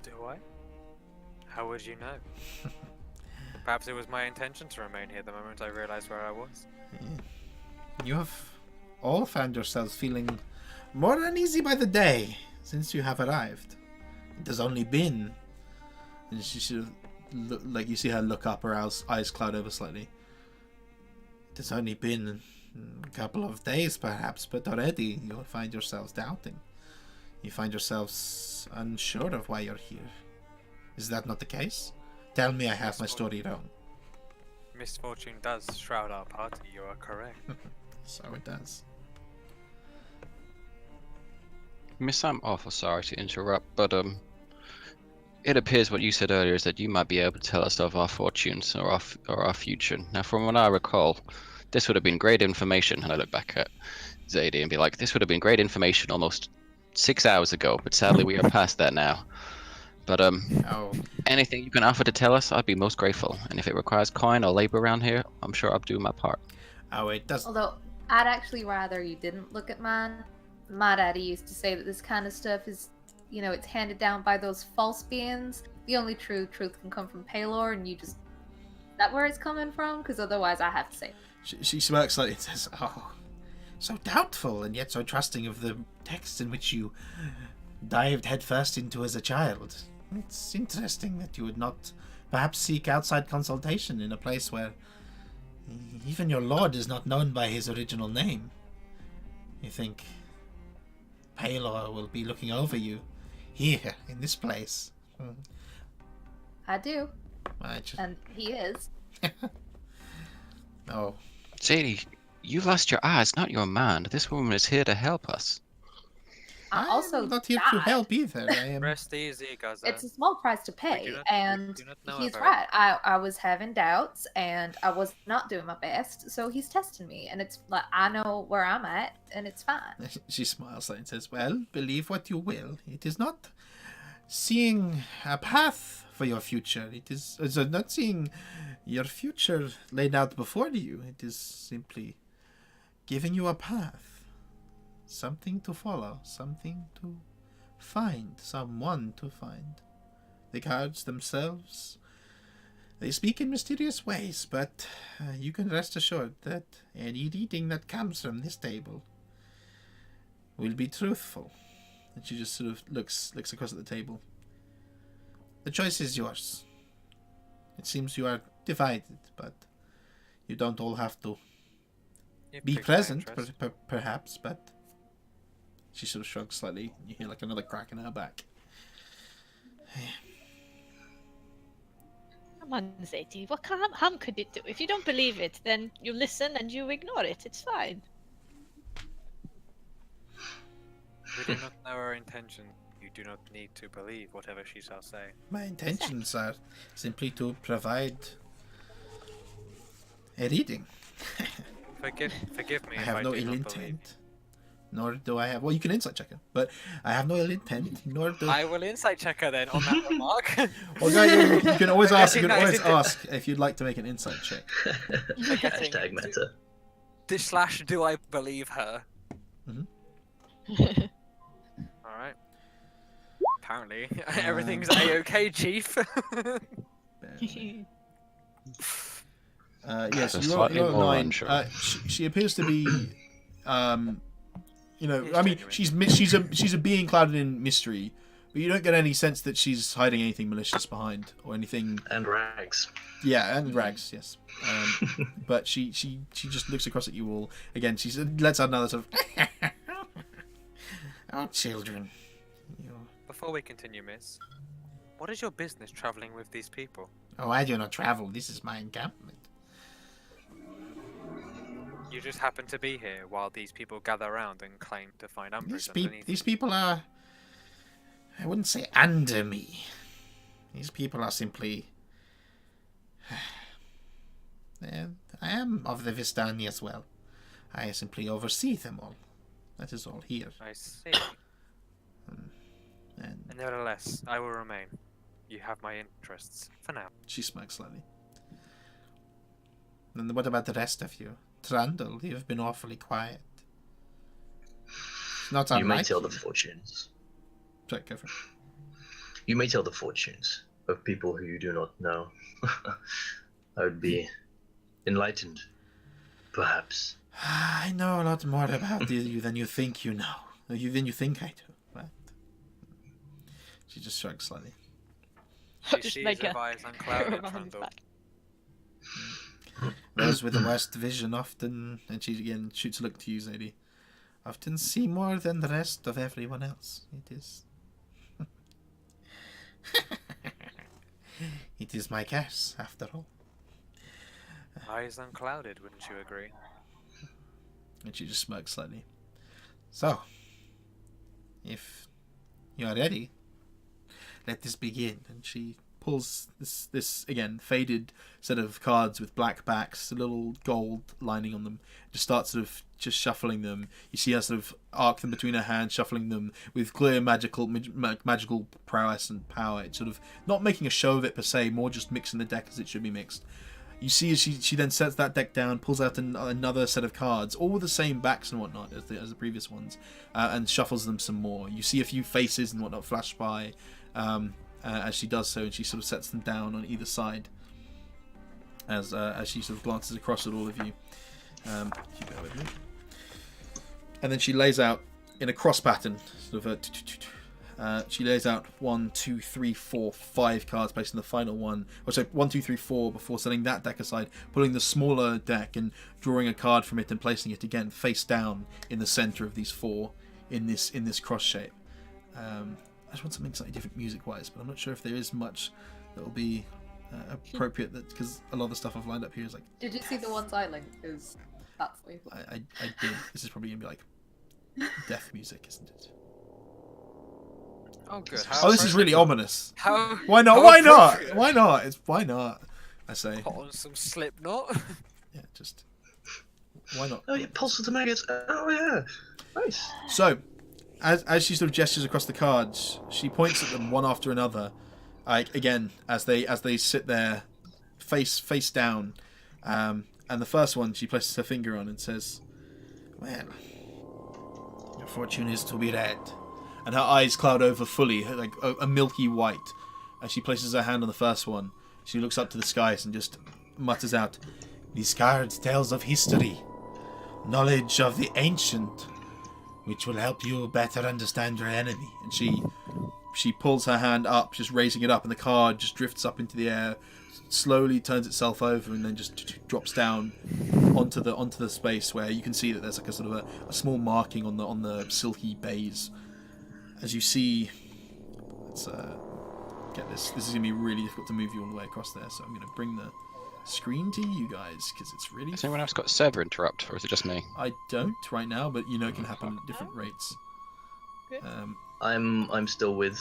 [SPEAKER 4] Do I? How would you know? Perhaps it was my intention to remain here the moment I realized where I was.
[SPEAKER 1] You have all found yourselves feeling more uneasy by the day since you have arrived. It has only been... And she sort of like you see her look up, her eyes cloud over slightly. It has only been a couple of days perhaps, but already you find yourselves doubting. You find yourselves unsure of why you're here. Is that not the case? Tell me I have my story wrong.
[SPEAKER 4] Misfortune does shroud our party, you are correct.
[SPEAKER 1] So it does.
[SPEAKER 6] Miss, I'm awful sorry to interrupt, but it appears what you said earlier is that you might be able to tell us of our fortunes or our future. Now, from what I recall, this would have been great information. And I look back at Zadie and be like, this would have been great information almost 6 hours ago, but sadly we are past that now. But
[SPEAKER 1] Oh,
[SPEAKER 6] anything you can offer to tell us, I'd be most grateful. And if it requires coin or labor around here, I'm sure I'll do my part.
[SPEAKER 1] oh, it does.
[SPEAKER 2] Although, I'd actually rather you didn't look at mine. My daddy used to say that this kind of stuff is, it's handed down by those false beings. The only true truth can come from Palor, and is that where it's coming from? Because otherwise I have to say.
[SPEAKER 1] She smirks slightly and says, "Oh, so doubtful and yet so trusting of the texts in which you dived headfirst into as a child. It's interesting that you would not perhaps seek outside consultation in a place where even your lord is not known by his original name. You think Palor will be looking over you here in this place?"
[SPEAKER 2] I do,
[SPEAKER 1] I just,
[SPEAKER 2] and he is.
[SPEAKER 1] oh,
[SPEAKER 6] Zadie, you lost your eyes, not your mind. This woman is here to help us.
[SPEAKER 2] I also
[SPEAKER 1] I'm not here to
[SPEAKER 2] died.
[SPEAKER 1] help either. I am.
[SPEAKER 4] Rest easy, Gaza.
[SPEAKER 2] It's a small price to
[SPEAKER 4] We
[SPEAKER 2] pay,
[SPEAKER 4] do not-
[SPEAKER 2] and
[SPEAKER 4] we do not know
[SPEAKER 2] he's
[SPEAKER 4] about
[SPEAKER 2] right. I was having doubts, and I was not doing my best, so he's testing me, and it's like I know where I'm at, and it's fine.
[SPEAKER 1] She smiles and says, "Well, believe what you will. It is not seeing a path for your future. It is not seeing your future laid out before you. It is simply giving you a path, something to follow, something to find, someone to find. The cards themselves, they speak in mysterious ways, but you can rest assured that any reading that comes from this table will be truthful." And she just sort of looks across at the table. "The choice is yours. It seems you are divided, but you don't all have to
[SPEAKER 4] You
[SPEAKER 1] be
[SPEAKER 4] piqued my
[SPEAKER 1] present,
[SPEAKER 4] interest.
[SPEAKER 1] perhaps, but..." She sort of shrugs slightly. You hear like another crack in her back.
[SPEAKER 3] Come on, Zadie. What harm could it do? If you don't believe it, then you listen and you ignore it. It's fine.
[SPEAKER 4] We do not know her intention. You do not need to believe whatever she shall say.
[SPEAKER 1] My intentions are simply to provide a reading.
[SPEAKER 4] Forgive me
[SPEAKER 1] I
[SPEAKER 4] if
[SPEAKER 1] have
[SPEAKER 4] I
[SPEAKER 1] no
[SPEAKER 4] do
[SPEAKER 1] ill
[SPEAKER 4] not believe.
[SPEAKER 1] intent. Nor do I have... Well, you can insight check her, but I have no ill intent, nor do...
[SPEAKER 4] I will insight check her then on that remark.
[SPEAKER 1] Well, you can always ask. You can always
[SPEAKER 4] Recognise
[SPEAKER 1] ask if you'd like to make an insight check.
[SPEAKER 4] Forgetting
[SPEAKER 5] Hashtag meta.
[SPEAKER 4] / do I believe her? Alright. Apparently, everything's a-okay, Chief.
[SPEAKER 1] Yes,
[SPEAKER 6] Just
[SPEAKER 1] you're
[SPEAKER 6] slightly
[SPEAKER 1] a
[SPEAKER 6] more
[SPEAKER 1] 9.
[SPEAKER 6] unsure.
[SPEAKER 1] She appears to be, I mean,
[SPEAKER 4] genuine.
[SPEAKER 1] she's a being clouded in mystery, but you don't get any sense that she's hiding anything malicious behind or anything.
[SPEAKER 5] And rags.
[SPEAKER 1] Yeah, and rags, yes. But she just looks across at you all again. She lets out another sort of, "Oh, children."
[SPEAKER 4] Before we continue, miss, what is your business travelling with these people?
[SPEAKER 1] "Oh, I do not travel. This is my encampment."
[SPEAKER 4] You just happen to be here while these people gather around and claim to find umbrage underneath.
[SPEAKER 1] These people are... I wouldn't say under me. These people are simply... I am of the Vistani as well. I simply oversee them all. That is all here.
[SPEAKER 4] I see.
[SPEAKER 1] And
[SPEAKER 4] And nevertheless, I will remain. You have my interests for now.
[SPEAKER 1] she smirks slightly. And what about the rest of you? Trundle, you've been awfully quiet. Not
[SPEAKER 5] You may
[SPEAKER 1] unlike
[SPEAKER 5] tell
[SPEAKER 1] you.
[SPEAKER 5] the fortunes.
[SPEAKER 1] Sorry, go for it.
[SPEAKER 5] You may tell the fortunes of people who you do not know. I would be enlightened, perhaps.
[SPEAKER 1] I know a lot more about you than you think you know. Than you think I do. But she just shrugs slightly.
[SPEAKER 4] She
[SPEAKER 3] Just
[SPEAKER 4] sees
[SPEAKER 3] make
[SPEAKER 4] her
[SPEAKER 3] a
[SPEAKER 4] eyes unclouded,
[SPEAKER 3] behind his
[SPEAKER 4] Trundle.
[SPEAKER 3] back.
[SPEAKER 1] Those with the worst vision often, and she again shoots a look to you, Zadie, often see more than the rest of everyone else. It is... It is my curse, after all.
[SPEAKER 4] Eyes unclouded, wouldn't you agree?
[SPEAKER 1] And she just smirks slightly. So, If you are ready, let this begin. And she pulls this again faded set of cards with black backs, a little gold lining on them. Just starts sort of just shuffling them. You see her sort of arc them between her hands, shuffling them with clear magical prowess and power. It's sort of not making a show of it per se, more just mixing the deck as it should be mixed. You see as she then sets that deck down, pulls out another set of cards, all with the same backs and whatnot as the previous ones, and shuffles them some more. You see a few faces and whatnot flash by as she does so, and she sort of sets them down on either side as she sort of glances across at all of you. If you bear with me. And then she lays out in a cross pattern, sort of she lays out 1, 2, 3, 4, 5 cards, placing the final one. Or so 1, 2, 3, 4 before setting that deck aside, pulling the smaller deck and drawing a card from it and placing it again face down in the center of these 4 in this cross shape. I just want something slightly different music-wise, but I'm not sure if there is much that will be appropriate. That because a lot of the stuff I've lined up here is like.
[SPEAKER 2] Did you see the ones I linked? Because that's what
[SPEAKER 1] I did. This is probably gonna be like death music, isn't it?
[SPEAKER 4] Oh, good.
[SPEAKER 1] Oh, this is really ominous.
[SPEAKER 4] How?
[SPEAKER 1] Why not?
[SPEAKER 4] how
[SPEAKER 1] Why not?
[SPEAKER 4] appropriate.
[SPEAKER 1] Why not? Why not? I say.
[SPEAKER 4] Put on some Slipknot.
[SPEAKER 1] Yeah, just why not?
[SPEAKER 5] Oh yeah, Pulse of the Maggots. Oh yeah, nice.
[SPEAKER 1] So, as she sort of gestures across the cards, she points at them one after another. Like again, as they sit there, face down, and the first one she places her finger on and says, "Well, your fortune is to be red." And her eyes cloud over fully, like a milky white. As she places her hand on the first one, she looks up to the skies and just mutters out, "These cards tells of history, knowledge of the ancient, which will help you better understand your enemy." And she pulls her hand up, just raising it up, and the card just drifts up into the air, slowly turns itself over, and then just drops down onto the space where you can see that there's like a sort of a small marking on the silky baize. As you see, let's get this. This is going to be really difficult to move you all the way across there, so I'm going to bring the screen to you guys, because it's really...
[SPEAKER 6] Has anyone else got server interrupt, or is it just me?
[SPEAKER 1] I don't right now, but you know it can happen at different rates.
[SPEAKER 5] I'm still with.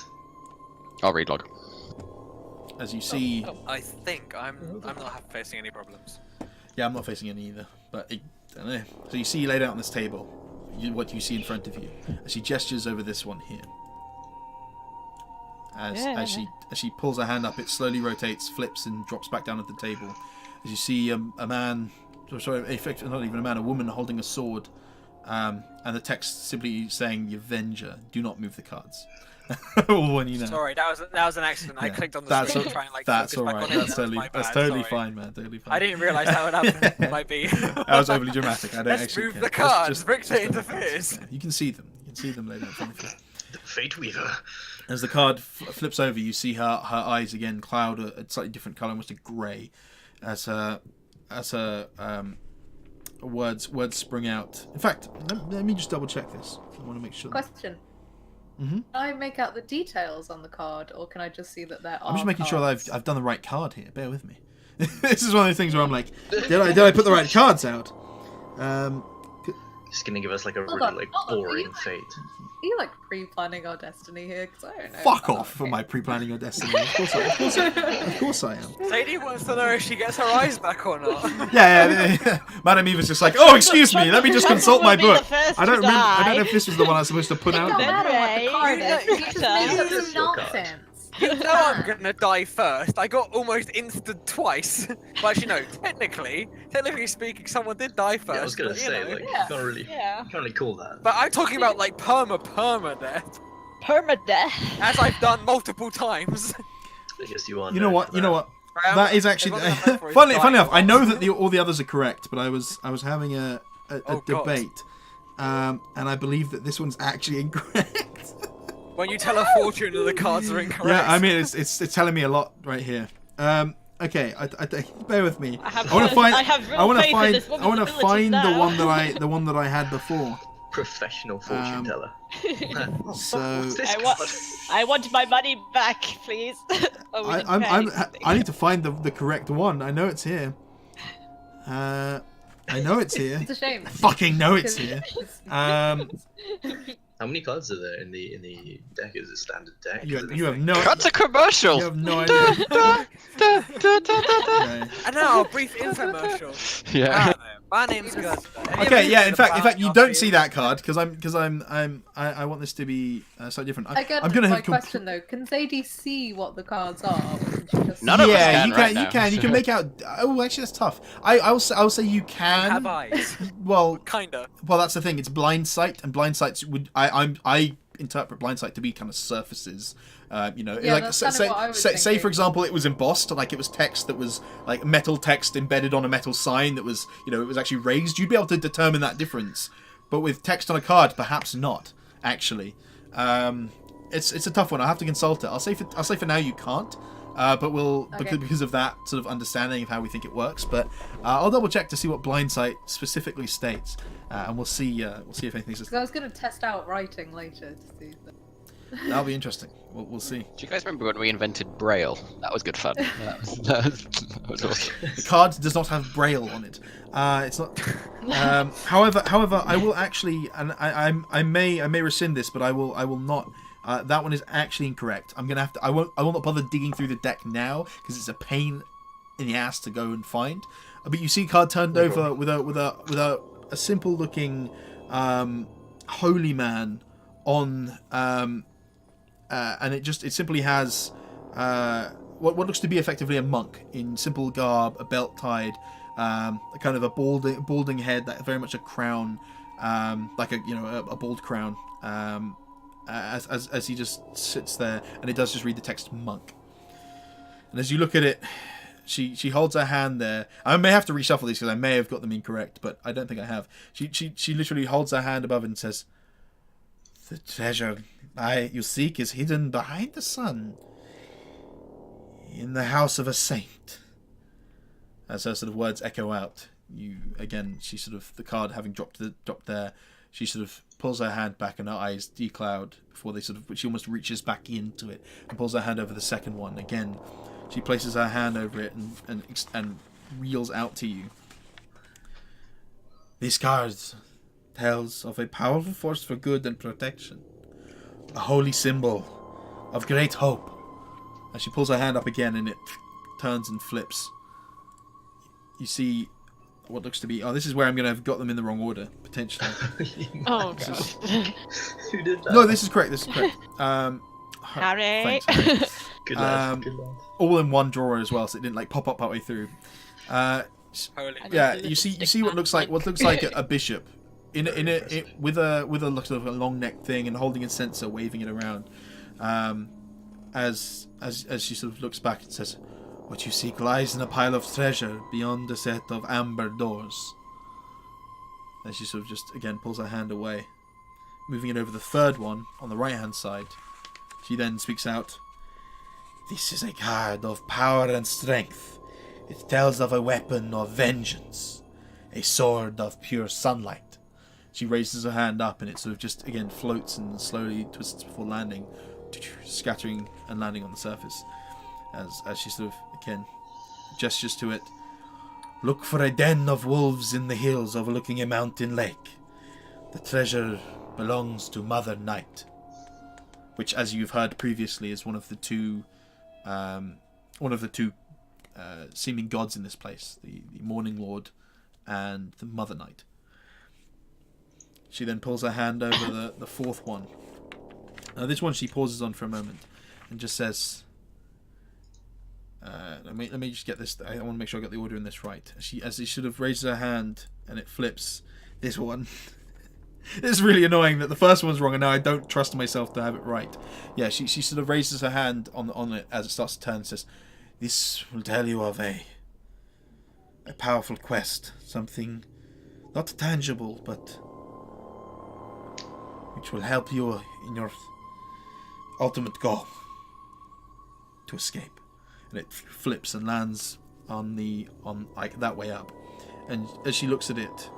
[SPEAKER 6] I'll read log.
[SPEAKER 1] As you see...
[SPEAKER 4] I think I'm not facing any problems.
[SPEAKER 1] Yeah, I'm not facing any either, but I don't know. So you see laid out on this table, what you see in front of you, as she gestures over this one here. As she pulls her hand up, it slowly rotates, flips, and drops back down at the table. As you see a man, sorry, not even a man, a woman holding a sword, and the text simply saying, "The Avenger, do not move the cards." When you know.
[SPEAKER 4] Sorry, that was an accident. I clicked on the
[SPEAKER 1] That's
[SPEAKER 4] screen to try and
[SPEAKER 1] that's
[SPEAKER 4] focus
[SPEAKER 1] all
[SPEAKER 4] back
[SPEAKER 1] right.
[SPEAKER 4] on it.
[SPEAKER 1] That's totally fine, man. Totally fine.
[SPEAKER 4] I didn't realise that would happen. It might be.
[SPEAKER 1] That was overly dramatic. I don't
[SPEAKER 4] Let's
[SPEAKER 1] actually
[SPEAKER 4] move
[SPEAKER 1] care.
[SPEAKER 4] the cards.
[SPEAKER 1] Just
[SPEAKER 4] Richter interferes.
[SPEAKER 1] You can see them. You can see them laid out in front of you.
[SPEAKER 5] The Fate Weaver.
[SPEAKER 1] As the card flips over, you see her eyes again cloud a slightly different colour, almost a grey, as her words spring out. In fact, let me just double check this. I want to make sure.
[SPEAKER 2] Question.
[SPEAKER 1] Mm-hmm.
[SPEAKER 2] Can I make out the details on the card, or can I just see that there are
[SPEAKER 1] I'm just making sure
[SPEAKER 2] cards?
[SPEAKER 1] that I've done the right card here. Bear with me. This is one of those things where I'm like, did I put the right cards out?
[SPEAKER 5] He's gonna give us like a
[SPEAKER 2] Hold
[SPEAKER 5] really
[SPEAKER 2] on,
[SPEAKER 5] like
[SPEAKER 2] hold on,
[SPEAKER 5] boring
[SPEAKER 2] are you-
[SPEAKER 5] fate.
[SPEAKER 2] Are you like pre-planning our destiny here? Because I don't know.
[SPEAKER 1] Fuck
[SPEAKER 2] Oh,
[SPEAKER 1] off for
[SPEAKER 2] okay.
[SPEAKER 1] my pre-planning your destiny. Of course I am.
[SPEAKER 4] Sadie wants to know if she gets her eyes back or not.
[SPEAKER 1] Yeah. Madam Eva's just like, oh, excuse me, let me just consult my book. I don't remember. I don't know if this was the one I was supposed to put
[SPEAKER 2] It
[SPEAKER 1] out.
[SPEAKER 2] don't
[SPEAKER 1] there.
[SPEAKER 2] matter what the card is. You just make up
[SPEAKER 5] It's
[SPEAKER 2] some
[SPEAKER 5] your card.
[SPEAKER 2] nonsense.
[SPEAKER 4] You know I'm gonna die first. I got almost instant twice. But actually, no. Technically speaking, someone did die first.
[SPEAKER 5] Yeah, I was gonna
[SPEAKER 4] but, you
[SPEAKER 5] say
[SPEAKER 4] know.
[SPEAKER 5] like
[SPEAKER 2] Yeah.
[SPEAKER 5] you can't really call that.
[SPEAKER 4] But I'm talking about like perma death,
[SPEAKER 3] Permadeath.
[SPEAKER 4] as I've done multiple times.
[SPEAKER 5] I guess you are.
[SPEAKER 1] You know what? You know what?
[SPEAKER 4] Right,
[SPEAKER 1] That is actually
[SPEAKER 4] everyone's gonna vote for his
[SPEAKER 1] funny
[SPEAKER 4] dying
[SPEAKER 1] enough. I know
[SPEAKER 4] once.
[SPEAKER 1] that all the others are correct, but I was having a
[SPEAKER 4] Oh, God.
[SPEAKER 1] debate, and I believe that this one's actually incorrect.
[SPEAKER 4] When you tell a fortune that the cards are incorrect.
[SPEAKER 1] Yeah, I mean it's telling me a lot right here. Okay, I bear with me.
[SPEAKER 3] I have
[SPEAKER 1] want to
[SPEAKER 3] real-
[SPEAKER 1] find.
[SPEAKER 3] I have real
[SPEAKER 1] I want to
[SPEAKER 3] faith in
[SPEAKER 1] find.
[SPEAKER 3] this
[SPEAKER 1] I
[SPEAKER 3] woman's
[SPEAKER 1] want to
[SPEAKER 3] abilities
[SPEAKER 1] find the
[SPEAKER 3] now.
[SPEAKER 1] one that I had before.
[SPEAKER 5] Professional fortune teller.
[SPEAKER 1] So
[SPEAKER 5] This
[SPEAKER 3] I want-
[SPEAKER 5] card.
[SPEAKER 3] I want my money back, please. Oh, we didn't pay
[SPEAKER 1] I need to find the correct one. I know it's here. I know it's here.
[SPEAKER 2] It's a shame.
[SPEAKER 1] Fucking know it's here.
[SPEAKER 5] How many cards are there in the deck? Is it standard deck?
[SPEAKER 1] You,
[SPEAKER 5] Is it-
[SPEAKER 1] you have no.
[SPEAKER 6] Cut to commercial.
[SPEAKER 1] You have no idea. No.
[SPEAKER 4] And now a brief infomercial.
[SPEAKER 6] Yeah.
[SPEAKER 4] Hi there, my name's Gus.
[SPEAKER 1] Okay, yeah. In fact, you don't see that card because I want this to be slightly different.
[SPEAKER 2] Again,
[SPEAKER 1] I'm gonna
[SPEAKER 2] my
[SPEAKER 1] have
[SPEAKER 2] question though, can Zadie see what the cards are? Or can she just...
[SPEAKER 6] None of us
[SPEAKER 1] yeah,
[SPEAKER 6] can
[SPEAKER 1] you
[SPEAKER 6] right
[SPEAKER 1] can.
[SPEAKER 6] now.
[SPEAKER 1] You can. You can make out. Oh, actually, that's tough. I'll say you can.
[SPEAKER 4] Have eyes.
[SPEAKER 1] Well,
[SPEAKER 4] Kinda.
[SPEAKER 1] well, that's the thing. It's blind sight, and blind sights would I interpret blind sight to be kind of surfaces.
[SPEAKER 2] Yeah,
[SPEAKER 1] like
[SPEAKER 2] that's
[SPEAKER 1] say,
[SPEAKER 2] kind of what I was
[SPEAKER 1] say
[SPEAKER 2] thinking.
[SPEAKER 1] for example, it was embossed, like it was text that was like metal text embedded on a metal sign that was, it was actually raised. You'd be able to determine that difference, but with text on a card, perhaps not. Actually, it's a tough one. I have to consult it. I'll say for now you can't. But we'll
[SPEAKER 2] Okay.
[SPEAKER 1] because of that sort of understanding of how we think it works. But I'll double check to see what blind sight specifically states, and we'll see if anything's.
[SPEAKER 2] 'Cause I was going to test out writing later to see.
[SPEAKER 1] That'll be interesting. We'll see.
[SPEAKER 6] Do you guys remember when we invented Braille? That was good fun. That was awesome.
[SPEAKER 1] The card does not have Braille on it. It's not. However, I will actually, and I may rescind this, but I will not. That one is actually incorrect. I'm gonna have to. I will not bother digging through the deck now because it's a pain in the ass to go and find. But you see, card turned over with a simple looking holy man on, and it simply has what looks to be effectively a monk in simple garb, a belt tied, a kind of a balding head, that very much a crown, like a bald crown. As he just sits there, and it does just read the text monk. And as you look at it, she holds her hand there. I may have to reshuffle these because I may have got them incorrect, but I don't think I have. She literally holds her hand above it and says, "The treasure you seek is hidden behind the sun, in the house of a saint." As her sort of words echo out, she sort of, the card having dropped there, she sort of pulls her hand back and her eyes decloud before she almost reaches back into it and pulls her hand over the second one. Again, she places her hand over it and reels out to you. "This card tells of a powerful force for good and protection, a holy symbol of great hope." As she pulls her hand up again and it turns and flips, you see what looks to be... Oh, this is where I'm going to have got them in the wrong order, potentially.
[SPEAKER 3] Oh god.
[SPEAKER 5] Who did that?
[SPEAKER 1] No, this is correct.
[SPEAKER 3] Harry.
[SPEAKER 1] Thanks, Harry.
[SPEAKER 5] Good lad. Good lad.
[SPEAKER 1] All in one drawer as well, so it didn't like pop up partway through.
[SPEAKER 4] Holy.
[SPEAKER 1] Yeah, you see what looks like a bishop with a sort of a long neck thing and holding a censer, waving it around. As she sort of looks back and says, "What you seek lies in a pile of treasure beyond a set of amber doors." And she sort of just again pulls her hand away, moving it over the third one on the right hand side. She then speaks out, "This is a card of power and strength. It tells of a weapon of vengeance, a sword of pure sunlight." She raises her hand up and it sort of just again floats and slowly twists before landing, scattering and landing on the surface. As she sort of again gestures to it, "Look for a den of wolves in the hills overlooking a mountain lake. The treasure belongs to Mother Night," which, as you've heard previously, is one of the two seeming gods in this place, the Morning Lord and the Mother Night. She then pulls her hand over the fourth one. This one she pauses on for a moment and just says, let me just get this. I want to make sure I got the order in this right. As she sort of raises her hand and it flips. This one. It's really annoying that the first one's wrong and now I don't trust myself to have it right. Yeah, she sort of raises her hand on it as it starts to turn and says, "This will tell you of a powerful quest, something not tangible, but which will help you in your ultimate goal, to escape." And it flips and lands on like that way up. And as she looks at it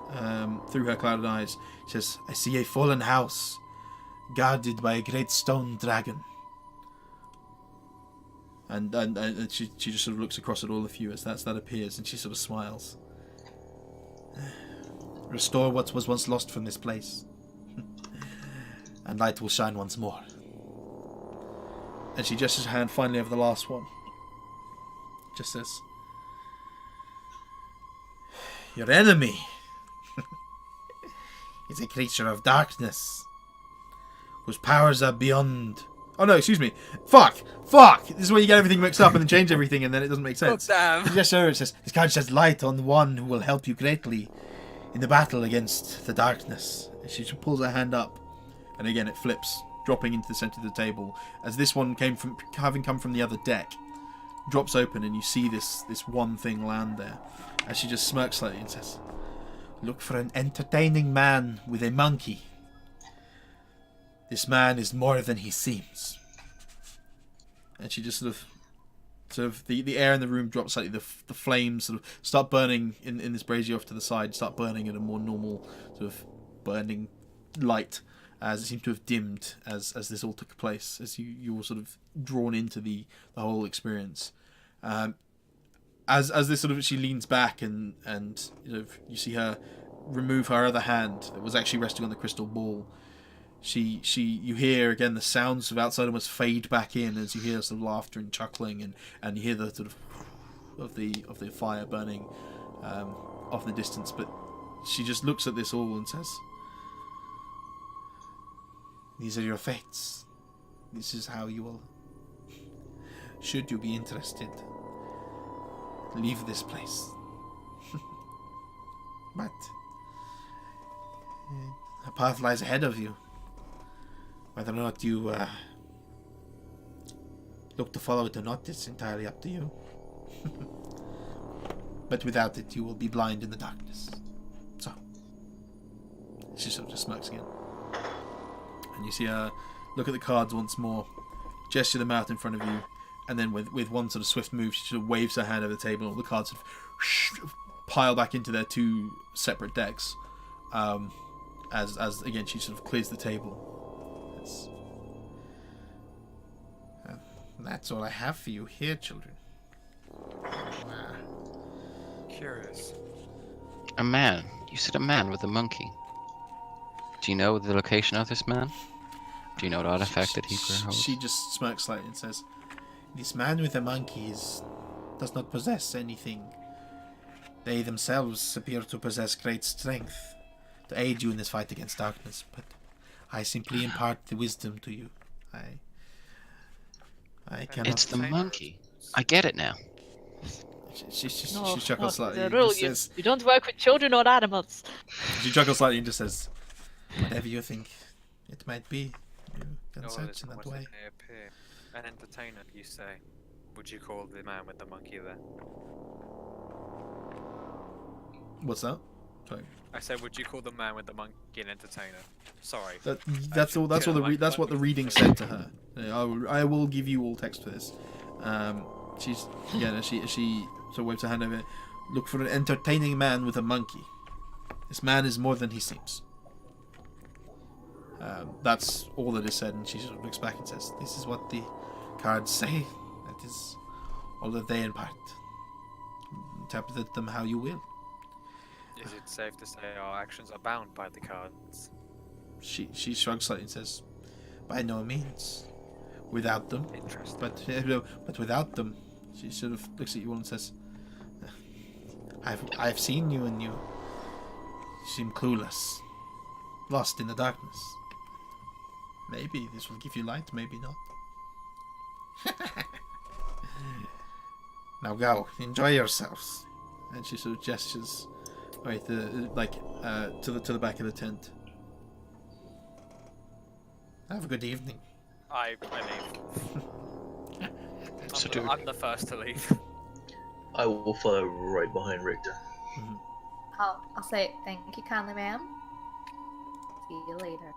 [SPEAKER 1] through her clouded eyes, she says, "I see a fallen house, guarded by a great stone dragon." And she just sort of looks across at all of you as that appears, and she sort of smiles. "Restore what was once lost from this place." and light will shine once more. And she gestures her hand finally over the last one. Just says, your enemy is a creature of darkness, whose powers are beyond... Oh no, excuse me. Fuck! This is where you get everything mixed up and then change everything and then it doesn't make sense.
[SPEAKER 4] Oh, damn.
[SPEAKER 1] Yes, sir, it says, this card sheds light on the one who will help you greatly in the battle against the darkness. And she pulls her hand up, and again it flips, dropping into the centre of the table, as this one came from, having come from the other deck, drops open, and you see this one thing land there. As she just smirks slightly and says, look for an entertaining man with a monkey. This man is more than he seems. And she just sort of the air in the room drops slightly. The flames sort of start burning in this brazier off to the side, start burning at a more normal sort of burning light, as it seemed to have dimmed as this all took place, as you were sort of drawn into the whole experience. As this sort of, she leans back and you see her remove her other hand that was actually resting on the crystal ball. You hear again the sounds of outside almost fade back in as you hear some laughter and chuckling, and you hear the sort of the fire burning off in the distance. But she just looks at this all and says, these are your fates. This is how you will, should you be interested, leave this place. But a path lies ahead of you. Whether or not you look to follow it or not, it's entirely up to you. But without it, you will be blind in the darkness. So, she sort of just smirks again. And you see her look at the cards once more, gesture them out in front of you, and then with one sort of swift move, she sort of waves her hand over the table, and all the cards sort of pile back into their two separate decks. As again, she sort of clears the table. That's all I have for you here, children.
[SPEAKER 4] Curious.
[SPEAKER 6] A man. You said a man with a monkey. Do you know the location of this man? Do you know what artifact that he holds?
[SPEAKER 1] She just smirks slightly and says, this man with the monkey does not possess anything. They themselves appear to possess great strength to aid you in this fight against darkness, but I simply impart the wisdom to you. I cannot...
[SPEAKER 6] It's the monkey. I get it now.
[SPEAKER 1] She chuckles slightly.
[SPEAKER 3] The rule, you don't work with children or animals.
[SPEAKER 1] She chuckles slightly and just says, whatever you think it might be, you can search in that way.
[SPEAKER 4] An entertainer, you say. Would you call the man with the monkey there?
[SPEAKER 1] What's that? Sorry.
[SPEAKER 4] I said, would you call the man with the monkey an entertainer? Sorry.
[SPEAKER 1] That's what the reading said to her. I will give you all text for this. She's again as she sort of waves her hand over. Look for an entertaining man with a monkey. This man is more than he seems. That's all that is said, and she sort of looks back and says, "This is what the cards say. That is all that they impart. Interpret them how you will."
[SPEAKER 4] Is it safe to say our actions are bound by the cards?
[SPEAKER 1] She shrugs slightly and says, "By no means. Without them."
[SPEAKER 4] Interesting.
[SPEAKER 1] But without them, she sort of looks at you all and says, "I've seen you, and you seem clueless, lost in the darkness. Maybe this will give you light, maybe not. Now go, enjoy yourselves." And she sort of gestures to the back of the tent. Have a good evening.
[SPEAKER 4] I leave.
[SPEAKER 6] So
[SPEAKER 4] I'm the first to leave.
[SPEAKER 5] I will follow right behind Richter.
[SPEAKER 1] Mm-hmm.
[SPEAKER 2] I'll say thank you kindly, ma'am. See you later.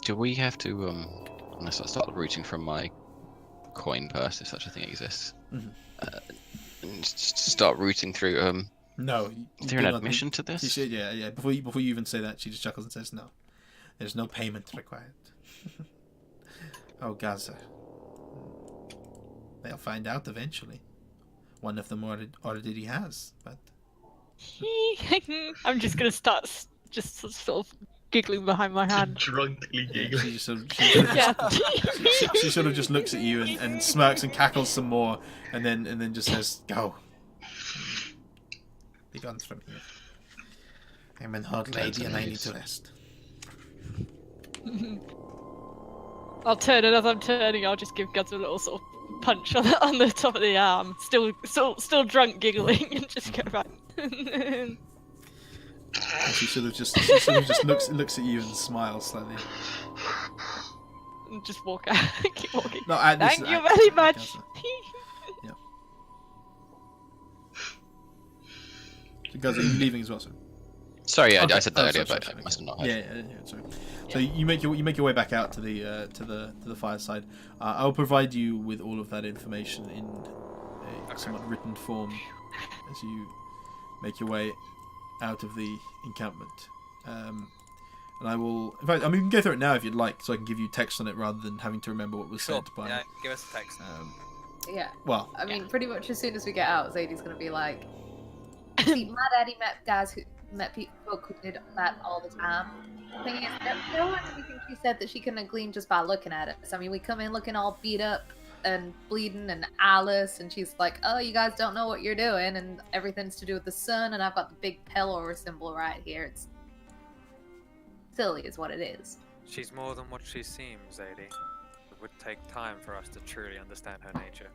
[SPEAKER 6] Do we have to, unless I start rooting from my coin purse, if such a thing exists,
[SPEAKER 1] Mm-hmm.
[SPEAKER 6] and start rooting through,
[SPEAKER 1] No.
[SPEAKER 6] is there an admission to this?
[SPEAKER 1] She said, yeah. Before you even say that, she just chuckles and says, "No, there's no payment required." Oh, Gaza. They'll find out eventually. One of them already has, but...
[SPEAKER 3] I'm just gonna start just sort of giggling behind my hand.
[SPEAKER 5] Drunkenly
[SPEAKER 1] Yeah,
[SPEAKER 5] giggling.
[SPEAKER 1] she sort of,
[SPEAKER 3] Yeah.
[SPEAKER 1] she sort of just looks at you and smirks and cackles some more, and then just says, "Go, be gone from here. I'm an old lady and I need to rest."
[SPEAKER 3] I'll turn, and as I'm turning, I'll just give Guds a little sort of punch on the top of the arm. Still drunk, giggling, and just go right.
[SPEAKER 1] And she sort of just looks at you and smiles slightly.
[SPEAKER 3] And just walk out. Keep walking.
[SPEAKER 1] No,
[SPEAKER 3] Thank you very much.
[SPEAKER 1] Yeah. So, guys, are you leaving as well, sir?
[SPEAKER 6] Sorry,
[SPEAKER 1] Okay.
[SPEAKER 6] I said that
[SPEAKER 1] Oh,
[SPEAKER 6] earlier,
[SPEAKER 1] sorry,
[SPEAKER 6] but
[SPEAKER 1] sorry,
[SPEAKER 6] I must have not
[SPEAKER 1] Yeah,
[SPEAKER 6] heard.
[SPEAKER 1] sorry. So you make your way back out to the fireside. I'll provide you with all of that information in a somewhat written form as you make your way out of the encampment. And I will. In fact, I mean, we can go through it now if you'd like, so I can give you text on it rather than having to remember what was
[SPEAKER 4] Sure.
[SPEAKER 1] said by.
[SPEAKER 4] Yeah, give us a text.
[SPEAKER 2] Yeah.
[SPEAKER 1] Well,
[SPEAKER 2] I mean, pretty much as soon as we get out, Zadie's gonna be like, "See, my daddy met guys who met people who did that all the time. The thing is, there wasn't anything she said that she couldn't have gleaned just by looking at us. I mean, we come in looking all beat up and bleeding and Alice, and she's like, "Oh, you guys don't know what you're doing, and everything's to do with the sun, and I've got the big Pelor symbol right here. It's silly, is what it is."
[SPEAKER 4] She's more than what she seems, Zadie. It would take time for us to truly understand her nature.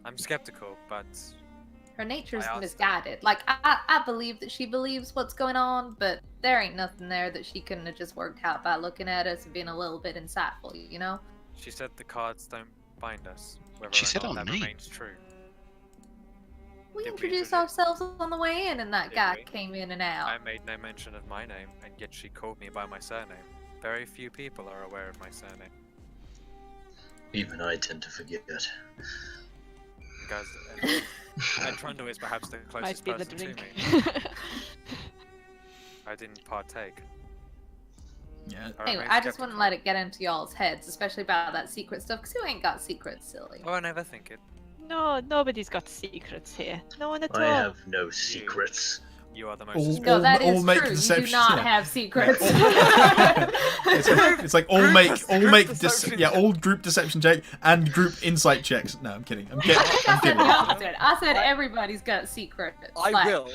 [SPEAKER 4] I'm skeptical, but
[SPEAKER 2] Her nature's
[SPEAKER 4] I asked her.
[SPEAKER 2] misguided. Like, I believe that she believes what's going on, but there ain't nothing there that she couldn't have just worked out by looking at us and being a little bit insightful, you know?
[SPEAKER 4] she said the cards don't bind us. Whether
[SPEAKER 6] She
[SPEAKER 4] or
[SPEAKER 6] said
[SPEAKER 4] not
[SPEAKER 6] our
[SPEAKER 4] that
[SPEAKER 6] name.
[SPEAKER 4] remains true.
[SPEAKER 2] We
[SPEAKER 4] Did we
[SPEAKER 2] introduced
[SPEAKER 4] introduce-
[SPEAKER 2] ourselves on the way in, and that
[SPEAKER 4] Did
[SPEAKER 2] guy
[SPEAKER 4] we?
[SPEAKER 2] came in and out.
[SPEAKER 4] I made no mention of my name, and yet she called me by my surname. Very few people are aware of my surname.
[SPEAKER 5] Even I tend to forget.
[SPEAKER 4] Guys, and Trundle is perhaps the
[SPEAKER 3] Might
[SPEAKER 4] closest
[SPEAKER 3] be the
[SPEAKER 4] person to
[SPEAKER 3] drink.
[SPEAKER 4] me. I didn't partake.
[SPEAKER 1] yeah.
[SPEAKER 2] Anyway,
[SPEAKER 4] remain
[SPEAKER 2] I just
[SPEAKER 4] skeptical.
[SPEAKER 2] wouldn't let it get into y'all's heads, especially about that secret stuff, because who ain't got secrets, silly?
[SPEAKER 4] Oh, I never think it.
[SPEAKER 3] No, nobody's got secrets here. No one at all.
[SPEAKER 5] I have no secrets.
[SPEAKER 4] You are the most.
[SPEAKER 1] All-
[SPEAKER 4] suspicious.
[SPEAKER 2] No, that
[SPEAKER 1] all
[SPEAKER 2] is
[SPEAKER 1] make
[SPEAKER 2] true. You do
[SPEAKER 1] deception-
[SPEAKER 2] not
[SPEAKER 1] yeah.
[SPEAKER 2] have secrets.
[SPEAKER 1] It's like all
[SPEAKER 4] Group
[SPEAKER 1] make
[SPEAKER 4] deception check.
[SPEAKER 1] all group deception check and group insight checks. No, I'm kidding. I'm kidding.
[SPEAKER 2] I
[SPEAKER 1] I'm
[SPEAKER 2] said
[SPEAKER 1] kidding.
[SPEAKER 2] the opposite. I said everybody's got secrets.
[SPEAKER 4] I
[SPEAKER 2] Like-
[SPEAKER 4] will.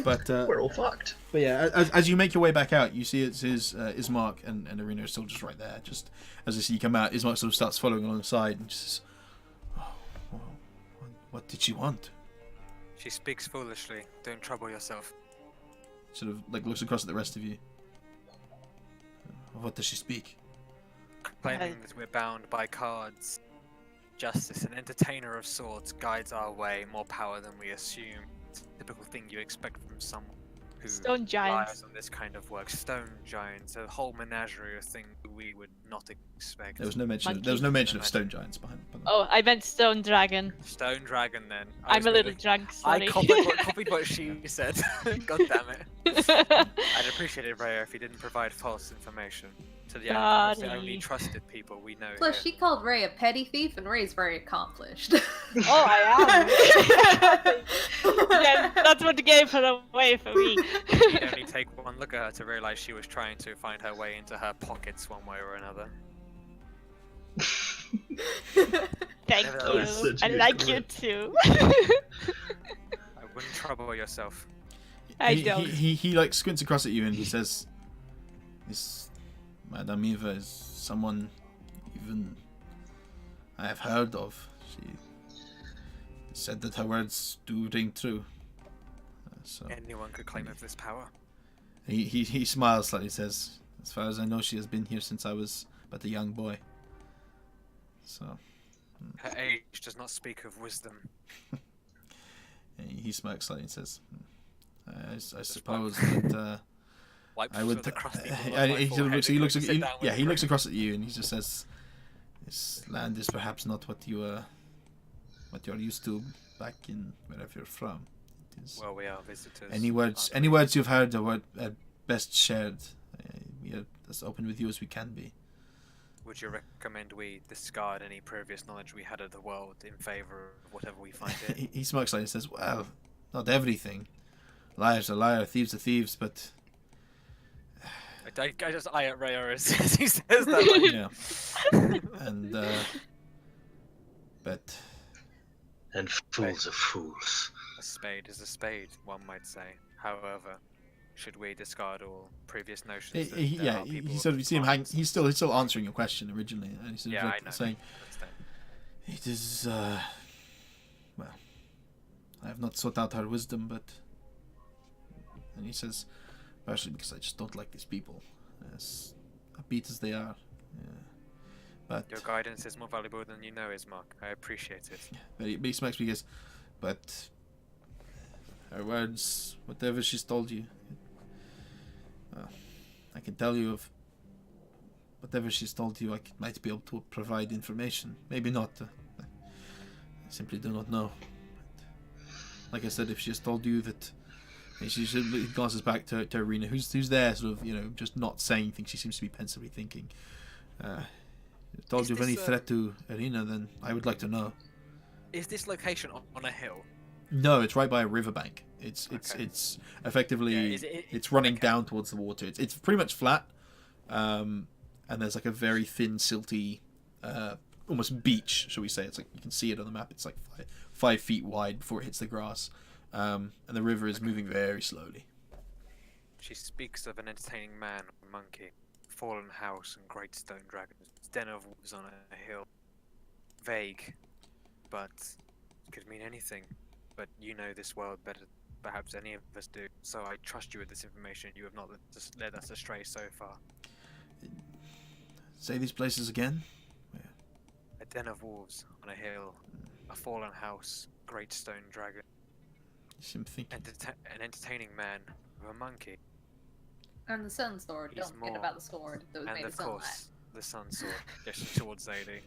[SPEAKER 1] But
[SPEAKER 5] We're all fucked.
[SPEAKER 1] But yeah, as you make your way back out, you see it's Ismark and Arena are still just right there. Just as you see you come out, Ismark sort of starts following alongside and just says, "Oh, well, what did she want?"
[SPEAKER 4] She speaks foolishly. Don't trouble yourself.
[SPEAKER 1] Sort of like looks across at the rest of you. What does she speak?
[SPEAKER 4] Claiming that we're bound by cards. Justice, an entertainer of sorts, guides our way. More power than we assume. It's a typical thing you expect from someone who
[SPEAKER 3] Stone giants.
[SPEAKER 4] relies on this kind of work. Stone giants, a whole menagerie of things we would not expect.
[SPEAKER 1] There was no mention.
[SPEAKER 3] Monkey.
[SPEAKER 1] There was no mention of stone giants behind.
[SPEAKER 3] Oh, I meant stone dragon.
[SPEAKER 4] Stone dragon, then.
[SPEAKER 3] I'm a little drunk,
[SPEAKER 4] I
[SPEAKER 3] sorry.
[SPEAKER 4] copied what she said. God damn it. I'd appreciate it, Raya, if you didn't provide false information to the
[SPEAKER 3] Sorry.
[SPEAKER 4] only trusted people we know.
[SPEAKER 2] Plus,
[SPEAKER 4] here.
[SPEAKER 2] she called Ray a petty thief, and Ray's very accomplished.
[SPEAKER 3] Oh, I am. Yeah, that's what gave her away for me.
[SPEAKER 4] You'd only take one look at her to realize she was trying to find her way into her pockets one way or another.
[SPEAKER 3] Thank
[SPEAKER 4] That was
[SPEAKER 3] you.
[SPEAKER 5] such
[SPEAKER 3] I
[SPEAKER 5] a good
[SPEAKER 3] like you
[SPEAKER 5] comment.
[SPEAKER 3] too.
[SPEAKER 4] I wouldn't trouble yourself.
[SPEAKER 3] I
[SPEAKER 1] he,
[SPEAKER 3] don't.
[SPEAKER 1] he like squints across at you and he says, "This Madame Eva is someone even I have heard of. She said that her words do ring true." So
[SPEAKER 4] Anyone could claim of this power.
[SPEAKER 1] he smiles slightly. Says, "As far as I know, she has been here since I was but a young boy." So
[SPEAKER 4] Her age does not speak of wisdom.
[SPEAKER 1] he smirks slightly and says, "I suppose that."
[SPEAKER 4] Wipes
[SPEAKER 1] I would.
[SPEAKER 4] the crusty
[SPEAKER 1] He looks across at you, and he just says, "This land is perhaps not what you're used to back in wherever you're from. It is
[SPEAKER 4] Well, we are visitors.
[SPEAKER 1] any words
[SPEAKER 4] aren't we?
[SPEAKER 1] you've heard are best shared. We are as open with you as we can be."
[SPEAKER 4] Would you recommend we discard any previous knowledge we had of the world in favor of whatever we find here?
[SPEAKER 1] He smirks slightly and says, "Well, not everything. Liars are liars, thieves are thieves, but
[SPEAKER 4] I just eye at Raya as he says that.
[SPEAKER 1] yeah. And but
[SPEAKER 5] And fools are fools.
[SPEAKER 4] A spade is a spade, one might say. However, should we discard all previous notions? That there are people
[SPEAKER 1] he sort of you see him hang.
[SPEAKER 4] with
[SPEAKER 1] He's still answering your question originally, and he's sort of
[SPEAKER 4] Yeah,
[SPEAKER 1] like
[SPEAKER 4] I know.
[SPEAKER 1] saying,
[SPEAKER 4] understand.
[SPEAKER 1] "It is well, I have not sought out her wisdom, but." And he says, "Partially because I just don't like these people, as upbeat as they are. Yeah. But
[SPEAKER 4] Your guidance is more valuable than you know is, Mark. I appreciate it.
[SPEAKER 1] but he smacks me because, but her words, whatever she's told you, I can tell you of whatever she's told you. I might be able to provide information. Maybe not. I simply do not know. But like I said, if she has told you that." She glances back to Arena, who's there, sort of, just not saying anything. She seems to be pensively thinking. Told
[SPEAKER 4] Is
[SPEAKER 1] you of any
[SPEAKER 4] this,
[SPEAKER 1] threat to Arena, then I would like to know.
[SPEAKER 4] Is this location on a hill?
[SPEAKER 1] No, it's right by a riverbank. It's
[SPEAKER 4] Okay.
[SPEAKER 1] it's effectively
[SPEAKER 4] Yeah,
[SPEAKER 1] it's running
[SPEAKER 4] okay.
[SPEAKER 1] down towards the water. It's pretty much flat, and there's like a very thin, silty, almost beach, shall we say? It's like you can see it on the map. It's like 5 feet wide before it hits the grass. And the river is moving very slowly.
[SPEAKER 4] She speaks of an entertaining man, or monkey, fallen house and great stone dragons, den of wolves on a hill. Vague, but could mean anything. But you know this world better, perhaps any of us do. So I trust you with this information. You have not led us astray so far.
[SPEAKER 1] Say these places again.
[SPEAKER 4] A den of wolves on a hill, a fallen house, great stone dragon,
[SPEAKER 1] You seem thinking.
[SPEAKER 4] an entertaining man with a monkey,
[SPEAKER 2] And the sun sword.
[SPEAKER 4] He's
[SPEAKER 2] Don't forget
[SPEAKER 4] more.
[SPEAKER 2] about the sword that was
[SPEAKER 4] and
[SPEAKER 2] made
[SPEAKER 4] of
[SPEAKER 2] of sunlight.
[SPEAKER 4] course the sun sword. Gesturing towards Zadie.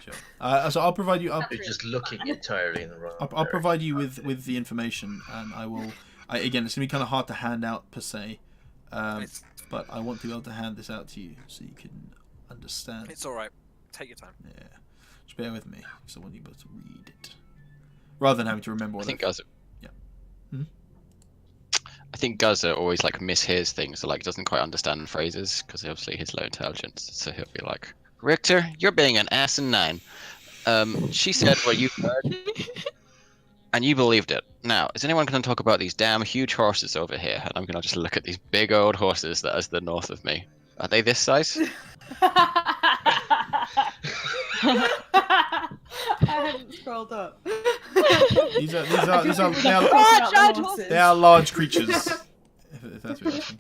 [SPEAKER 1] Sure. So I'll provide you. I'll,
[SPEAKER 5] You're just looking entirely in the wrong
[SPEAKER 1] I'll
[SPEAKER 5] direction.
[SPEAKER 1] provide you with the information, and I will. Again, it's gonna be kind of hard to hand out per se,
[SPEAKER 4] It's-
[SPEAKER 1] but I want to be able to hand this out to you so you can understand.
[SPEAKER 4] It's all right. Take your time.
[SPEAKER 1] Yeah, just bear with me, because I want you both to read it, rather than having to remember
[SPEAKER 6] I
[SPEAKER 1] what.
[SPEAKER 6] think Guz.
[SPEAKER 1] Yeah. Hmm?
[SPEAKER 6] I think Guzza always like mishears things, or like doesn't quite understand phrases because obviously he's low intelligence. So he'll be like, "Richter, you're being an asinine. She said what you heard, and you believed it. Now, is anyone going to talk about these damn huge horses over here?" And I'm going to just look at these big old horses that are to the north of me. Are they this size?
[SPEAKER 2] I haven't scrolled up.
[SPEAKER 1] These are they
[SPEAKER 2] Large
[SPEAKER 1] are large creatures. If that's what you're asking.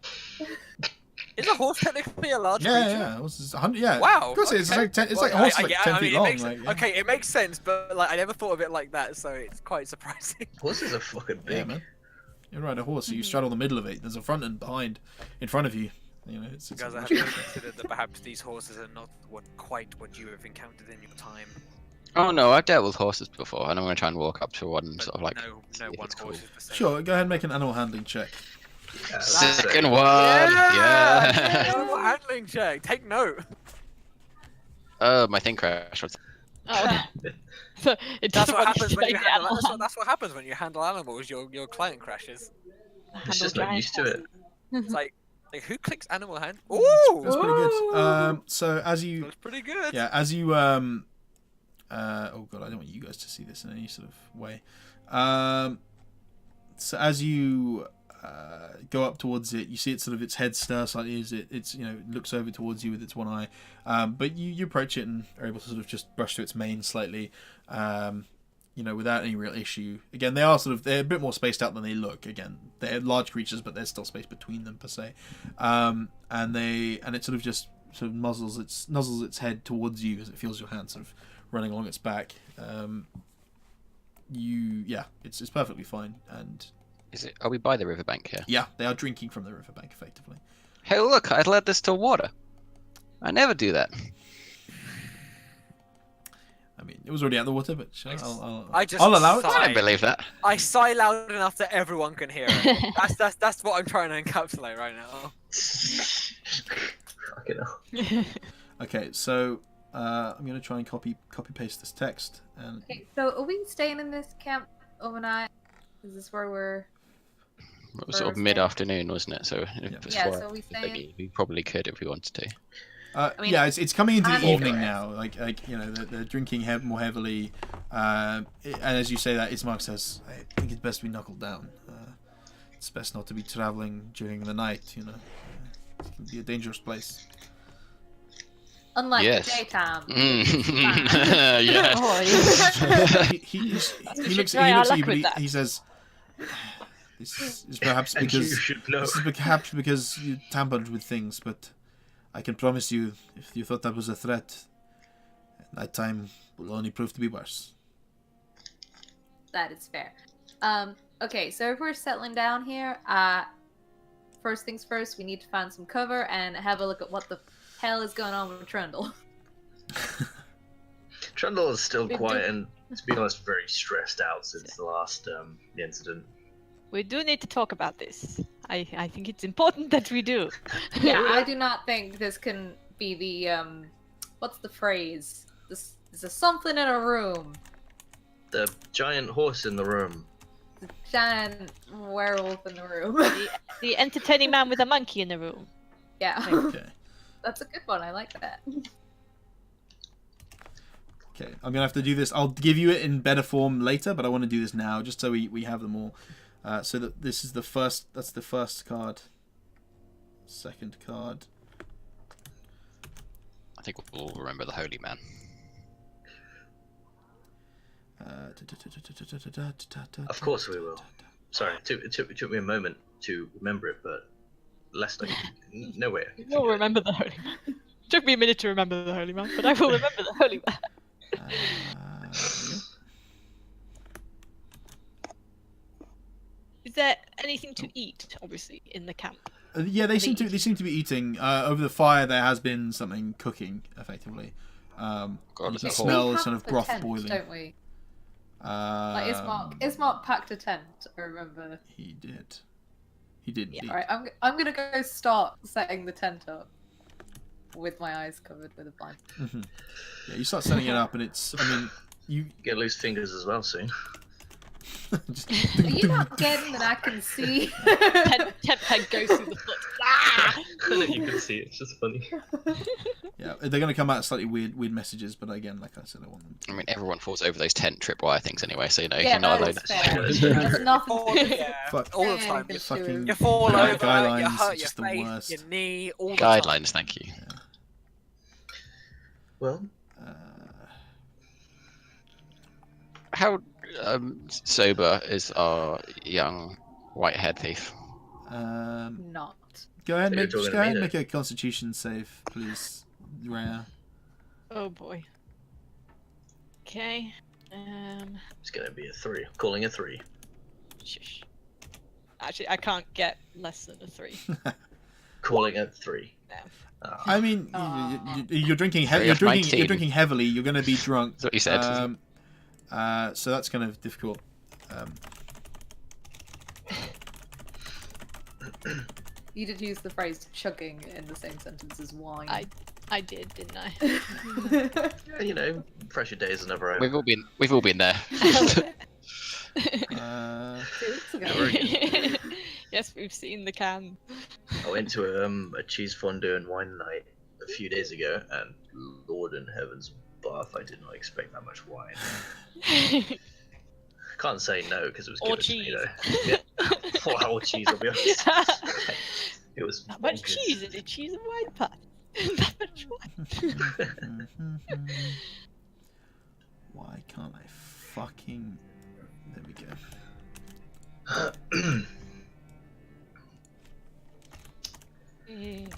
[SPEAKER 4] Is a horse technically a large
[SPEAKER 1] Yeah,
[SPEAKER 4] creature?
[SPEAKER 1] yeah, it's 100. Yeah.
[SPEAKER 4] Wow.
[SPEAKER 1] Of course it is. It's
[SPEAKER 4] okay.
[SPEAKER 1] like 10, it's
[SPEAKER 4] Well,
[SPEAKER 1] like a horse is
[SPEAKER 4] I
[SPEAKER 1] like
[SPEAKER 4] get-
[SPEAKER 1] 10
[SPEAKER 4] I mean,
[SPEAKER 1] feet
[SPEAKER 4] it
[SPEAKER 1] long.
[SPEAKER 4] makes-
[SPEAKER 1] Like, yeah.
[SPEAKER 4] Okay, it makes sense, but like I never thought of it like that, so it's quite surprising.
[SPEAKER 5] Horses are fucking
[SPEAKER 1] Yeah,
[SPEAKER 5] big.
[SPEAKER 1] man. You ride a horse, so you straddle the middle of it. There's a front and behind, in front of you. You know, it's
[SPEAKER 4] Guys, I have to consider that perhaps these horses are not quite what you have encountered in your time.
[SPEAKER 6] Oh no, I've dealt with horses before, and I'm going to try and walk up to one and
[SPEAKER 4] But
[SPEAKER 6] sort of like.
[SPEAKER 4] no
[SPEAKER 6] see if
[SPEAKER 4] one
[SPEAKER 6] it's
[SPEAKER 4] horse
[SPEAKER 6] cool.
[SPEAKER 4] is the same.
[SPEAKER 1] Sure, go ahead and make an animal handling check.
[SPEAKER 6] Second one.
[SPEAKER 4] Yeah!
[SPEAKER 6] Yeah.
[SPEAKER 4] Animal handling check. Take note.
[SPEAKER 6] My thing crashed.
[SPEAKER 3] Oh. So it
[SPEAKER 4] That's
[SPEAKER 3] doesn't
[SPEAKER 4] what
[SPEAKER 3] want
[SPEAKER 4] happens when you
[SPEAKER 3] to
[SPEAKER 4] handle. That's what happens when you handle animals. Your client crashes.
[SPEAKER 5] It's just not used to it.
[SPEAKER 4] It's like who clicks animal hand?
[SPEAKER 1] That's
[SPEAKER 4] Ooh,
[SPEAKER 1] pretty good.
[SPEAKER 2] Ooh.
[SPEAKER 1] So as you,
[SPEAKER 4] that's pretty good.
[SPEAKER 1] yeah, as you, oh god, I don't want you guys to see this in any sort of way. So as you go up towards it, you see it sort of its head stir slightly as it's looks over towards you with its one eye. But you approach it and are able to sort of just brush through its mane slightly, without any real issue. Again, they're a bit more spaced out than they look. Again, they're large creatures, but there's still space between them per se. And it sort of nuzzles its head towards you as it feels your hand sort of running along its back. It's perfectly fine, and
[SPEAKER 6] Is it? Are we by the riverbank here?
[SPEAKER 1] yeah, they are drinking from the riverbank effectively.
[SPEAKER 6] Hey, look! I led this to water. I never do that.
[SPEAKER 1] I mean, it was already out of the water, but sure, I'll
[SPEAKER 4] I'll
[SPEAKER 1] allow it.
[SPEAKER 6] I
[SPEAKER 4] sigh.
[SPEAKER 6] don't believe that.
[SPEAKER 4] I sigh loud enough that everyone can hear it. That's what I'm trying to encapsulate right now.
[SPEAKER 5] Fucking hell.
[SPEAKER 1] Okay, so I'm gonna try and copy paste this text, and
[SPEAKER 2] Okay, so are we staying in this camp overnight? Is this where we're?
[SPEAKER 6] It was sort of
[SPEAKER 2] Thursday.
[SPEAKER 6] mid-afternoon, wasn't it? So if it's
[SPEAKER 2] Yeah.
[SPEAKER 6] 4
[SPEAKER 2] So we
[SPEAKER 6] hours,
[SPEAKER 2] saying.
[SPEAKER 6] we probably could if we wanted to.
[SPEAKER 2] I mean,
[SPEAKER 1] yeah, it's coming into the
[SPEAKER 2] I'm
[SPEAKER 1] evening
[SPEAKER 2] over it.
[SPEAKER 1] now. Like you know, they're drinking more heavily, and as you say that, Ismark says, "I think it's best we knuckle down. It's best not to be traveling during the night. You know, it can be a dangerous place."
[SPEAKER 2] Unlike
[SPEAKER 6] Yes.
[SPEAKER 2] the daytime.
[SPEAKER 6] Yes.
[SPEAKER 3] Oh,
[SPEAKER 1] He looks
[SPEAKER 3] try our
[SPEAKER 1] at
[SPEAKER 3] luck
[SPEAKER 1] you, but
[SPEAKER 3] with that.
[SPEAKER 1] he says, "This is perhaps
[SPEAKER 5] And you
[SPEAKER 1] because
[SPEAKER 5] should know.
[SPEAKER 1] this is perhaps because you tampered with things, but I can promise you, if you thought that was a threat, that time will only prove to be worse."
[SPEAKER 2] That is fair. Okay, so if we're settling down here, first things first, we need to find some cover and have a look at what the hell is going on with Trundle.
[SPEAKER 5] Trundle is still
[SPEAKER 3] We
[SPEAKER 5] quiet
[SPEAKER 3] do-
[SPEAKER 5] and, to be honest, very stressed out since the last incident.
[SPEAKER 3] We do need to talk about this. I think it's important that we do.
[SPEAKER 2] Yeah, I do not think this can be the what's the phrase? This is a something in a room.
[SPEAKER 5] The giant horse in the room.
[SPEAKER 2] The giant werewolf in the room.
[SPEAKER 3] The entertaining man with a monkey in the room.
[SPEAKER 2] Yeah.
[SPEAKER 1] Okay.
[SPEAKER 2] That's a good one. I like that.
[SPEAKER 1] Okay, I'm gonna have to do this. I'll give you it in better form later, but I want to do this now, just so we have them all. So that this is the first. That's the first card. Second card.
[SPEAKER 6] I think we'll all remember the Holy Man.
[SPEAKER 5] Of course we will. Sorry, it took me a moment to remember it, but Lester, nowhere.
[SPEAKER 3] You'll remember the Holy Man. Took me a minute to remember the Holy Man, but I will remember the Holy Man.
[SPEAKER 1] There we go.
[SPEAKER 3] Is there anything to eat, obviously, in the camp?
[SPEAKER 1] Yeah, they seem to be eating. Over the fire, there has been something cooking, effectively.
[SPEAKER 6] God,
[SPEAKER 1] You
[SPEAKER 6] it's
[SPEAKER 1] can
[SPEAKER 6] a
[SPEAKER 2] We
[SPEAKER 6] whole-
[SPEAKER 1] smell
[SPEAKER 2] have
[SPEAKER 1] sort of
[SPEAKER 2] a
[SPEAKER 1] broth
[SPEAKER 2] tent,
[SPEAKER 1] boiling.
[SPEAKER 2] don't we? Like Ismark packed a tent. I remember.
[SPEAKER 1] He did. He did.
[SPEAKER 2] Yeah.
[SPEAKER 1] indeed.
[SPEAKER 2] All right. I'm gonna go start setting the tent up with my eyes covered with a blind.
[SPEAKER 1] Mhm. Yeah, you start setting it up, and it's. I mean, you.
[SPEAKER 5] Get loose fingers as well soon.
[SPEAKER 1] just,
[SPEAKER 2] Are you not getting that I can see?
[SPEAKER 3] Tent peg goes through the foot. Ah!
[SPEAKER 5] You can see it's just funny.
[SPEAKER 1] yeah, they're gonna come out slightly weird messages, but again, like I said, I want them.
[SPEAKER 6] I mean, everyone falls over those tent tripwire things anyway, so you know,
[SPEAKER 2] Yeah,
[SPEAKER 6] you're not
[SPEAKER 2] that
[SPEAKER 6] alone.
[SPEAKER 2] is fair. There's nothing.
[SPEAKER 4] Oh, yeah.
[SPEAKER 1] Fuck.
[SPEAKER 4] All the time.
[SPEAKER 2] Anything
[SPEAKER 4] You,
[SPEAKER 2] to
[SPEAKER 1] fucking-
[SPEAKER 2] do.
[SPEAKER 4] fall
[SPEAKER 1] Yeah,
[SPEAKER 4] over,
[SPEAKER 1] guidelines
[SPEAKER 4] you
[SPEAKER 1] are
[SPEAKER 4] hurt your
[SPEAKER 1] just the
[SPEAKER 4] face,
[SPEAKER 1] worst.
[SPEAKER 4] your knee, all the time.
[SPEAKER 6] Guidelines, thank you.
[SPEAKER 5] Well,
[SPEAKER 6] How sober is our young white-haired thief?
[SPEAKER 2] Not.
[SPEAKER 1] Go ahead,
[SPEAKER 5] So you're
[SPEAKER 1] just
[SPEAKER 5] talking
[SPEAKER 1] go
[SPEAKER 5] to
[SPEAKER 1] ahead
[SPEAKER 5] me
[SPEAKER 1] and make a Constitution save, please, Rhea.
[SPEAKER 3] Oh boy. Okay.
[SPEAKER 5] it's gonna be a 3. Calling a 3.
[SPEAKER 3] Shush. Actually, I can't get less than a 3.
[SPEAKER 5] Calling a 3.
[SPEAKER 3] No.
[SPEAKER 1] I mean, you're drinking.
[SPEAKER 6] Three
[SPEAKER 1] You're
[SPEAKER 6] of
[SPEAKER 1] drinking.
[SPEAKER 6] 19.
[SPEAKER 1] You're drinking heavily. You're going to be drunk.
[SPEAKER 6] That's what you said.
[SPEAKER 1] So that's kind of difficult.
[SPEAKER 2] You did use the phrase chugging in the same sentence as wine.
[SPEAKER 3] I did, didn't I?
[SPEAKER 5] Yeah, you know, fresher days are never over.
[SPEAKER 6] We've all been there.
[SPEAKER 2] 2 weeks ago.
[SPEAKER 5] Very
[SPEAKER 3] Yes, we've seen the can.
[SPEAKER 5] I went to a cheese fondue and wine night a few days ago, and Lord in heaven's bath, I did not expect that much wine. Can't say no because it was
[SPEAKER 3] Or
[SPEAKER 5] given to me
[SPEAKER 3] cheese.
[SPEAKER 5] though. Yeah. Wow, cheese, I'll be honest. It was
[SPEAKER 3] That much
[SPEAKER 5] bonkers.
[SPEAKER 3] cheese in a cheese and wine pot. That much wine.
[SPEAKER 1] Why can't I fucking? There we go.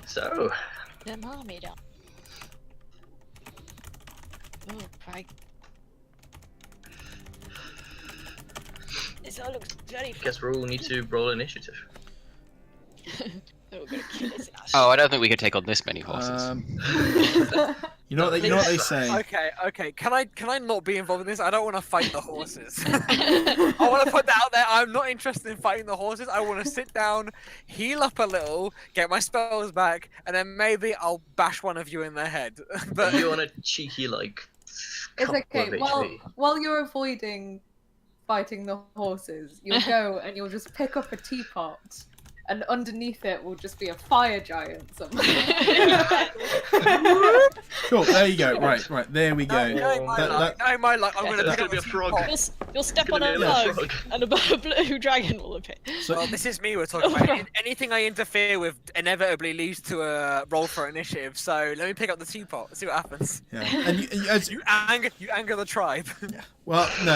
[SPEAKER 5] So,
[SPEAKER 3] The marmite. Oh, Craig. This all looks very fun.
[SPEAKER 5] guess we all need to roll initiative.
[SPEAKER 3] We're gonna kill us.
[SPEAKER 6] Oh, I don't think we could take on this many horses.
[SPEAKER 1] You know what they say.
[SPEAKER 4] Okay. Can I not be involved in this? I don't want to fight the horses. I want to put that out there. I'm not interested in fighting the horses. I want to sit down, heal up a little, get my spells back, and then maybe I'll bash one of you in the head. But
[SPEAKER 5] You want a cheeky, like,
[SPEAKER 2] It's
[SPEAKER 5] couple
[SPEAKER 2] okay.
[SPEAKER 5] of
[SPEAKER 2] While
[SPEAKER 5] HP.
[SPEAKER 2] while you're avoiding fighting the horses, you'll go and you'll just pick up a teapot, and underneath it will just be a fire giant somewhere.
[SPEAKER 1] Cool. There you go. Right. There we go.
[SPEAKER 4] Knowing my luck, I'm
[SPEAKER 3] Yeah.
[SPEAKER 4] gonna
[SPEAKER 5] There's
[SPEAKER 4] pick
[SPEAKER 5] gonna
[SPEAKER 4] up
[SPEAKER 5] be
[SPEAKER 4] a
[SPEAKER 5] a frog.
[SPEAKER 4] teapot.
[SPEAKER 3] You'll step on
[SPEAKER 5] gonna
[SPEAKER 3] a
[SPEAKER 5] be a little
[SPEAKER 3] bug,
[SPEAKER 5] frog.
[SPEAKER 3] and a blue dragon will appear.
[SPEAKER 1] So,
[SPEAKER 4] Well, this is me we're talking about. Anything I interfere with inevitably leads to a roll for initiative. So let me pick up the teapot. See what happens.
[SPEAKER 1] yeah. And
[SPEAKER 4] You anger the tribe.
[SPEAKER 1] well, no.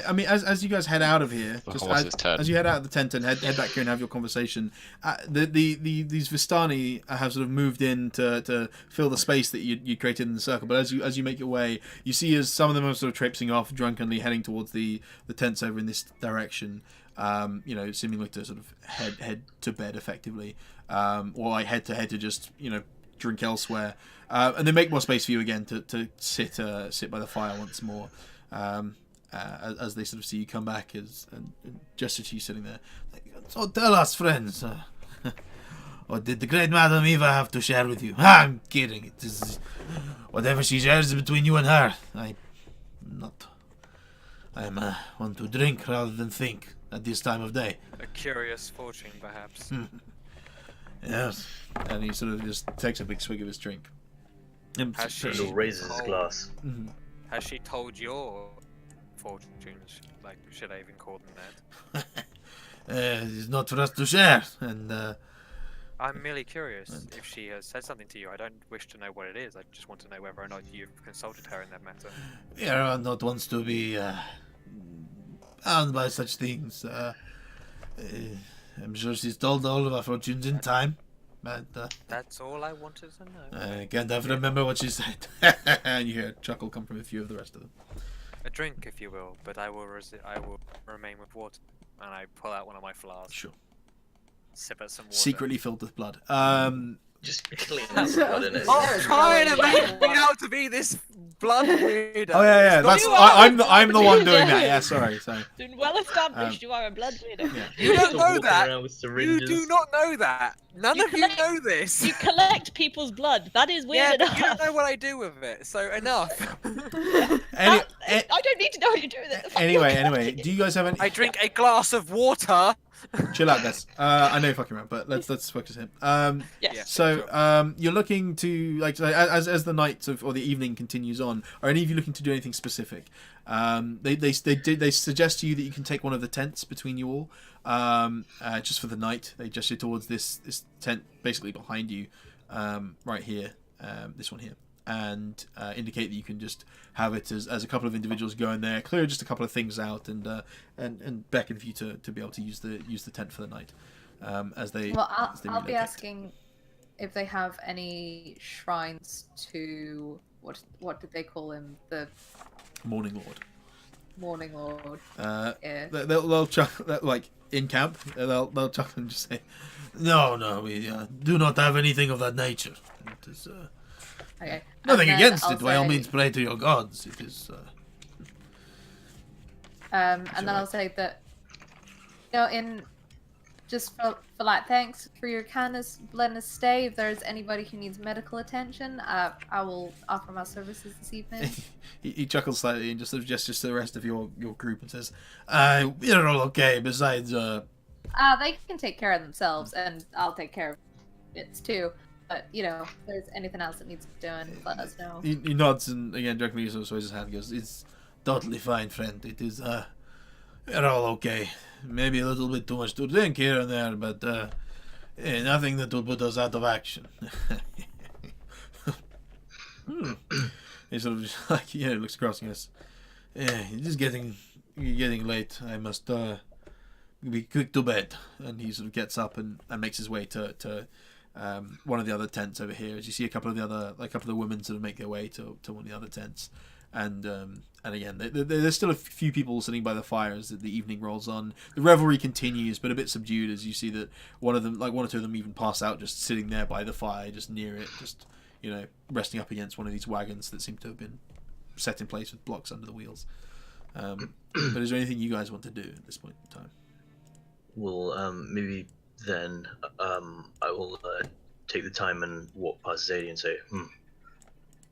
[SPEAKER 1] I mean, as you guys head out of here,
[SPEAKER 6] The
[SPEAKER 1] just
[SPEAKER 6] horse's turn.
[SPEAKER 1] as you head out of the tent and head back here and have your conversation, these Vistani have sort of moved in to fill the space that you created in the circle. But as you make your way, you see as some of them are sort of traipsing off drunkenly, heading towards the tents over in this direction. Seemingly to sort of head to bed effectively, or like head to just drink elsewhere. And they make more space for you again to sit by the fire once more. As they sort of see you come back and gesture to you sitting there. So tell us, friends, what did the great Madam Eva have to share with you? I'm kidding. It is whatever she shares between you and her. I'm one to drink rather than think at this time of day.
[SPEAKER 4] A curious fortune, perhaps.
[SPEAKER 1] Yes. And he sort of just takes a big swig of his drink. And
[SPEAKER 4] Has she
[SPEAKER 5] Little raises his glass.
[SPEAKER 1] Mhm.
[SPEAKER 4] Has she told your fortunes? Like, should I even call them that?
[SPEAKER 1] It's not for us to share, and
[SPEAKER 4] I'm merely curious if she has said something to you. I don't wish to know what it is. I just want to know whether or not you've consulted her in that matter.
[SPEAKER 1] we are not ones to be bound by such things. I'm sure she's told all of our fortunes in time, but
[SPEAKER 4] That's all I wanted to know.
[SPEAKER 1] I can't ever remember what she said. And you hear a chuckle come from a few of the rest of them.
[SPEAKER 4] A drink, if you will, but I will remain with water. And I pull out one of my flasks.
[SPEAKER 1] Sure.
[SPEAKER 4] Sip at some water.
[SPEAKER 1] Secretly filled with blood.
[SPEAKER 5] Just clean out the blood in it.
[SPEAKER 4] Oh, trying to make me out to be this blood weirdo.
[SPEAKER 1] Oh yeah. That's
[SPEAKER 3] You are
[SPEAKER 1] I'm the one doing that.
[SPEAKER 3] weirdo.
[SPEAKER 1] Yeah, sorry.
[SPEAKER 3] Been well established, you are a blood weirdo.
[SPEAKER 1] Yeah.
[SPEAKER 4] You don't
[SPEAKER 5] Still
[SPEAKER 4] know
[SPEAKER 5] walking
[SPEAKER 4] that.
[SPEAKER 5] around with
[SPEAKER 4] You
[SPEAKER 5] syringes.
[SPEAKER 4] do not know that. None
[SPEAKER 3] You
[SPEAKER 4] of you
[SPEAKER 3] collect-
[SPEAKER 4] know this.
[SPEAKER 3] You collect people's blood. That is weird
[SPEAKER 4] Yeah, but
[SPEAKER 3] enough.
[SPEAKER 4] you don't know what I do with it. So enough.
[SPEAKER 1] Any,
[SPEAKER 3] I don't need to know what you do with it.
[SPEAKER 1] anyway, do you guys have any?
[SPEAKER 4] I drink a glass of water.
[SPEAKER 1] Chill out, guys. I know you're fucking around, but let's focus here.
[SPEAKER 3] Yes.
[SPEAKER 4] Yeah.
[SPEAKER 1] So, you're looking to as the night or the evening continues on. Are any of you looking to do anything specific? They suggest to you that you can take one of the tents between you all, just for the night. They gesture towards this tent basically behind you, right here, this one here, and indicate that you can just have it as a couple of individuals go in there, clear just a couple of things out, and beckon for you to be able to use the tent for the night, as they.
[SPEAKER 2] Well,
[SPEAKER 1] as they
[SPEAKER 2] I'll be
[SPEAKER 1] relocate.
[SPEAKER 2] asking if they have any shrines to what did they call him? The
[SPEAKER 1] Morning Lord.
[SPEAKER 2] Morning Lord. Yeah.
[SPEAKER 1] They'll chuckle, like in camp. They'll chuckle and just say, "No, we do not have anything of that nature. It is
[SPEAKER 2] Okay.
[SPEAKER 1] nothing
[SPEAKER 2] And then
[SPEAKER 1] against
[SPEAKER 2] I'll
[SPEAKER 1] it. By all
[SPEAKER 2] say-
[SPEAKER 1] means, pray to your gods. It is."
[SPEAKER 2] And then I'll say that, in just for like thanks for your kindness, letting us stay. If there's anybody who needs medical attention, I will offer my services this evening.
[SPEAKER 1] He chuckles slightly and just sort of gestures to the rest of your group and says, "We're all okay. Besides,
[SPEAKER 2] They can take care of themselves, and I'll take care of bits too. But if there's anything else that needs doing, let us know.
[SPEAKER 1] he nods and again directly sort of sways his hand and goes, "It's totally fine, friend. It is we're all okay. Maybe a little bit too much to drink here and there, but nothing that will put us out of action." He sort of just looks across and goes, "It is getting late. I must be quick to bed." And he sort of gets up and makes his way to one of the other tents over here. As you see a couple of the women sort of make their way to one of the other tents, and again there's still a few people sitting by the fire as the evening rolls on. The revelry continues, but a bit subdued as you see that one or two of them even pass out just sitting there by the fire, just near it, just resting up against one of these wagons that seem to have been set in place with blocks under the wheels. But is there anything you guys want to do at this point in time?
[SPEAKER 5] Well, maybe then I will take the time and walk past Zadie and say,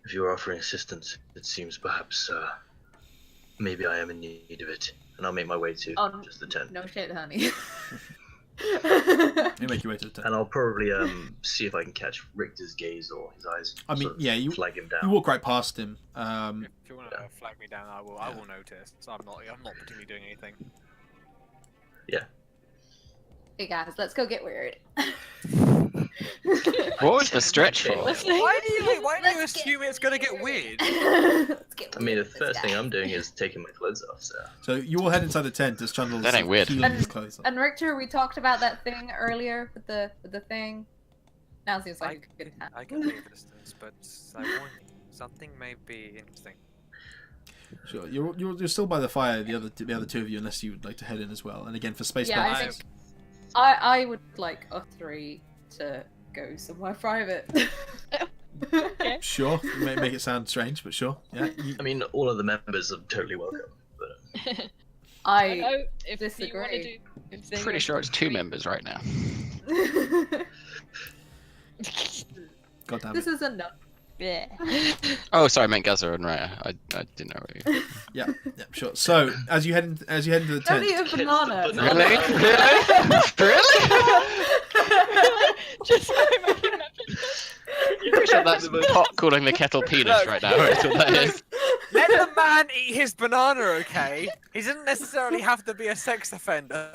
[SPEAKER 5] if you are offering assistance, it seems perhaps maybe I am in need of it. and I'll make my way to
[SPEAKER 2] Oh,
[SPEAKER 5] just the tent.
[SPEAKER 2] No shit, honey.
[SPEAKER 1] You make your way to the tent.
[SPEAKER 5] And I'll probably see if I can catch Richter's gaze or his eyes.
[SPEAKER 1] I mean,
[SPEAKER 5] sort of
[SPEAKER 1] yeah, you
[SPEAKER 5] flag him
[SPEAKER 1] you
[SPEAKER 5] down.
[SPEAKER 1] walk right past him.
[SPEAKER 4] If you want to
[SPEAKER 5] Yeah.
[SPEAKER 4] flag me down, I will notice. So I'm not particularly doing anything.
[SPEAKER 2] Hey guys, let's go get weird.
[SPEAKER 6] What was the stretch for?
[SPEAKER 3] Let's-
[SPEAKER 4] Why do you
[SPEAKER 2] Let's
[SPEAKER 4] assume
[SPEAKER 2] get
[SPEAKER 4] it's gonna get weird?
[SPEAKER 2] Let's get
[SPEAKER 5] I mean, the
[SPEAKER 2] weird with
[SPEAKER 5] first
[SPEAKER 2] this
[SPEAKER 5] thing
[SPEAKER 2] guy.
[SPEAKER 5] I'm doing is taking my clothes off. So
[SPEAKER 1] So you all head inside the tent as Chandler's
[SPEAKER 6] That ain't weird.
[SPEAKER 1] peeling his clothes off.
[SPEAKER 2] And Richter, we talked about that thing earlier with the thing. Now it seems
[SPEAKER 4] I
[SPEAKER 2] like a good time.
[SPEAKER 4] can leave distance, but I warn you, something may be interesting.
[SPEAKER 1] Sure, you're still by the fire. The other two of you, unless you would like to head in as well. And again, for space
[SPEAKER 2] Yeah, I
[SPEAKER 1] purposes,
[SPEAKER 2] think I would like us three to go somewhere private.
[SPEAKER 1] sure, make it sound strange, but sure. Yeah,
[SPEAKER 5] I mean, all of the members are totally welcome. But
[SPEAKER 3] I
[SPEAKER 2] I
[SPEAKER 3] know if you want to
[SPEAKER 2] disagree.
[SPEAKER 3] do. If they
[SPEAKER 6] Pretty
[SPEAKER 3] want
[SPEAKER 6] sure
[SPEAKER 3] to
[SPEAKER 6] it's 2
[SPEAKER 3] do-
[SPEAKER 6] members right now.
[SPEAKER 1] God damn
[SPEAKER 2] This
[SPEAKER 1] it.
[SPEAKER 2] is enough.
[SPEAKER 3] Yeah.
[SPEAKER 6] Oh, sorry, I meant Gazza and Raya. I didn't know what you.
[SPEAKER 1] Yeah, sure. So as you head into the
[SPEAKER 2] Don't
[SPEAKER 1] tent,
[SPEAKER 2] eat a banana.
[SPEAKER 6] Really? Really?
[SPEAKER 3] Just so I'm making that picture.
[SPEAKER 6] You're pretty sure that's pot cooling the kettle penis right now. That's what that is.
[SPEAKER 4] Let the man eat his banana, okay? He doesn't necessarily have to be a sex offender.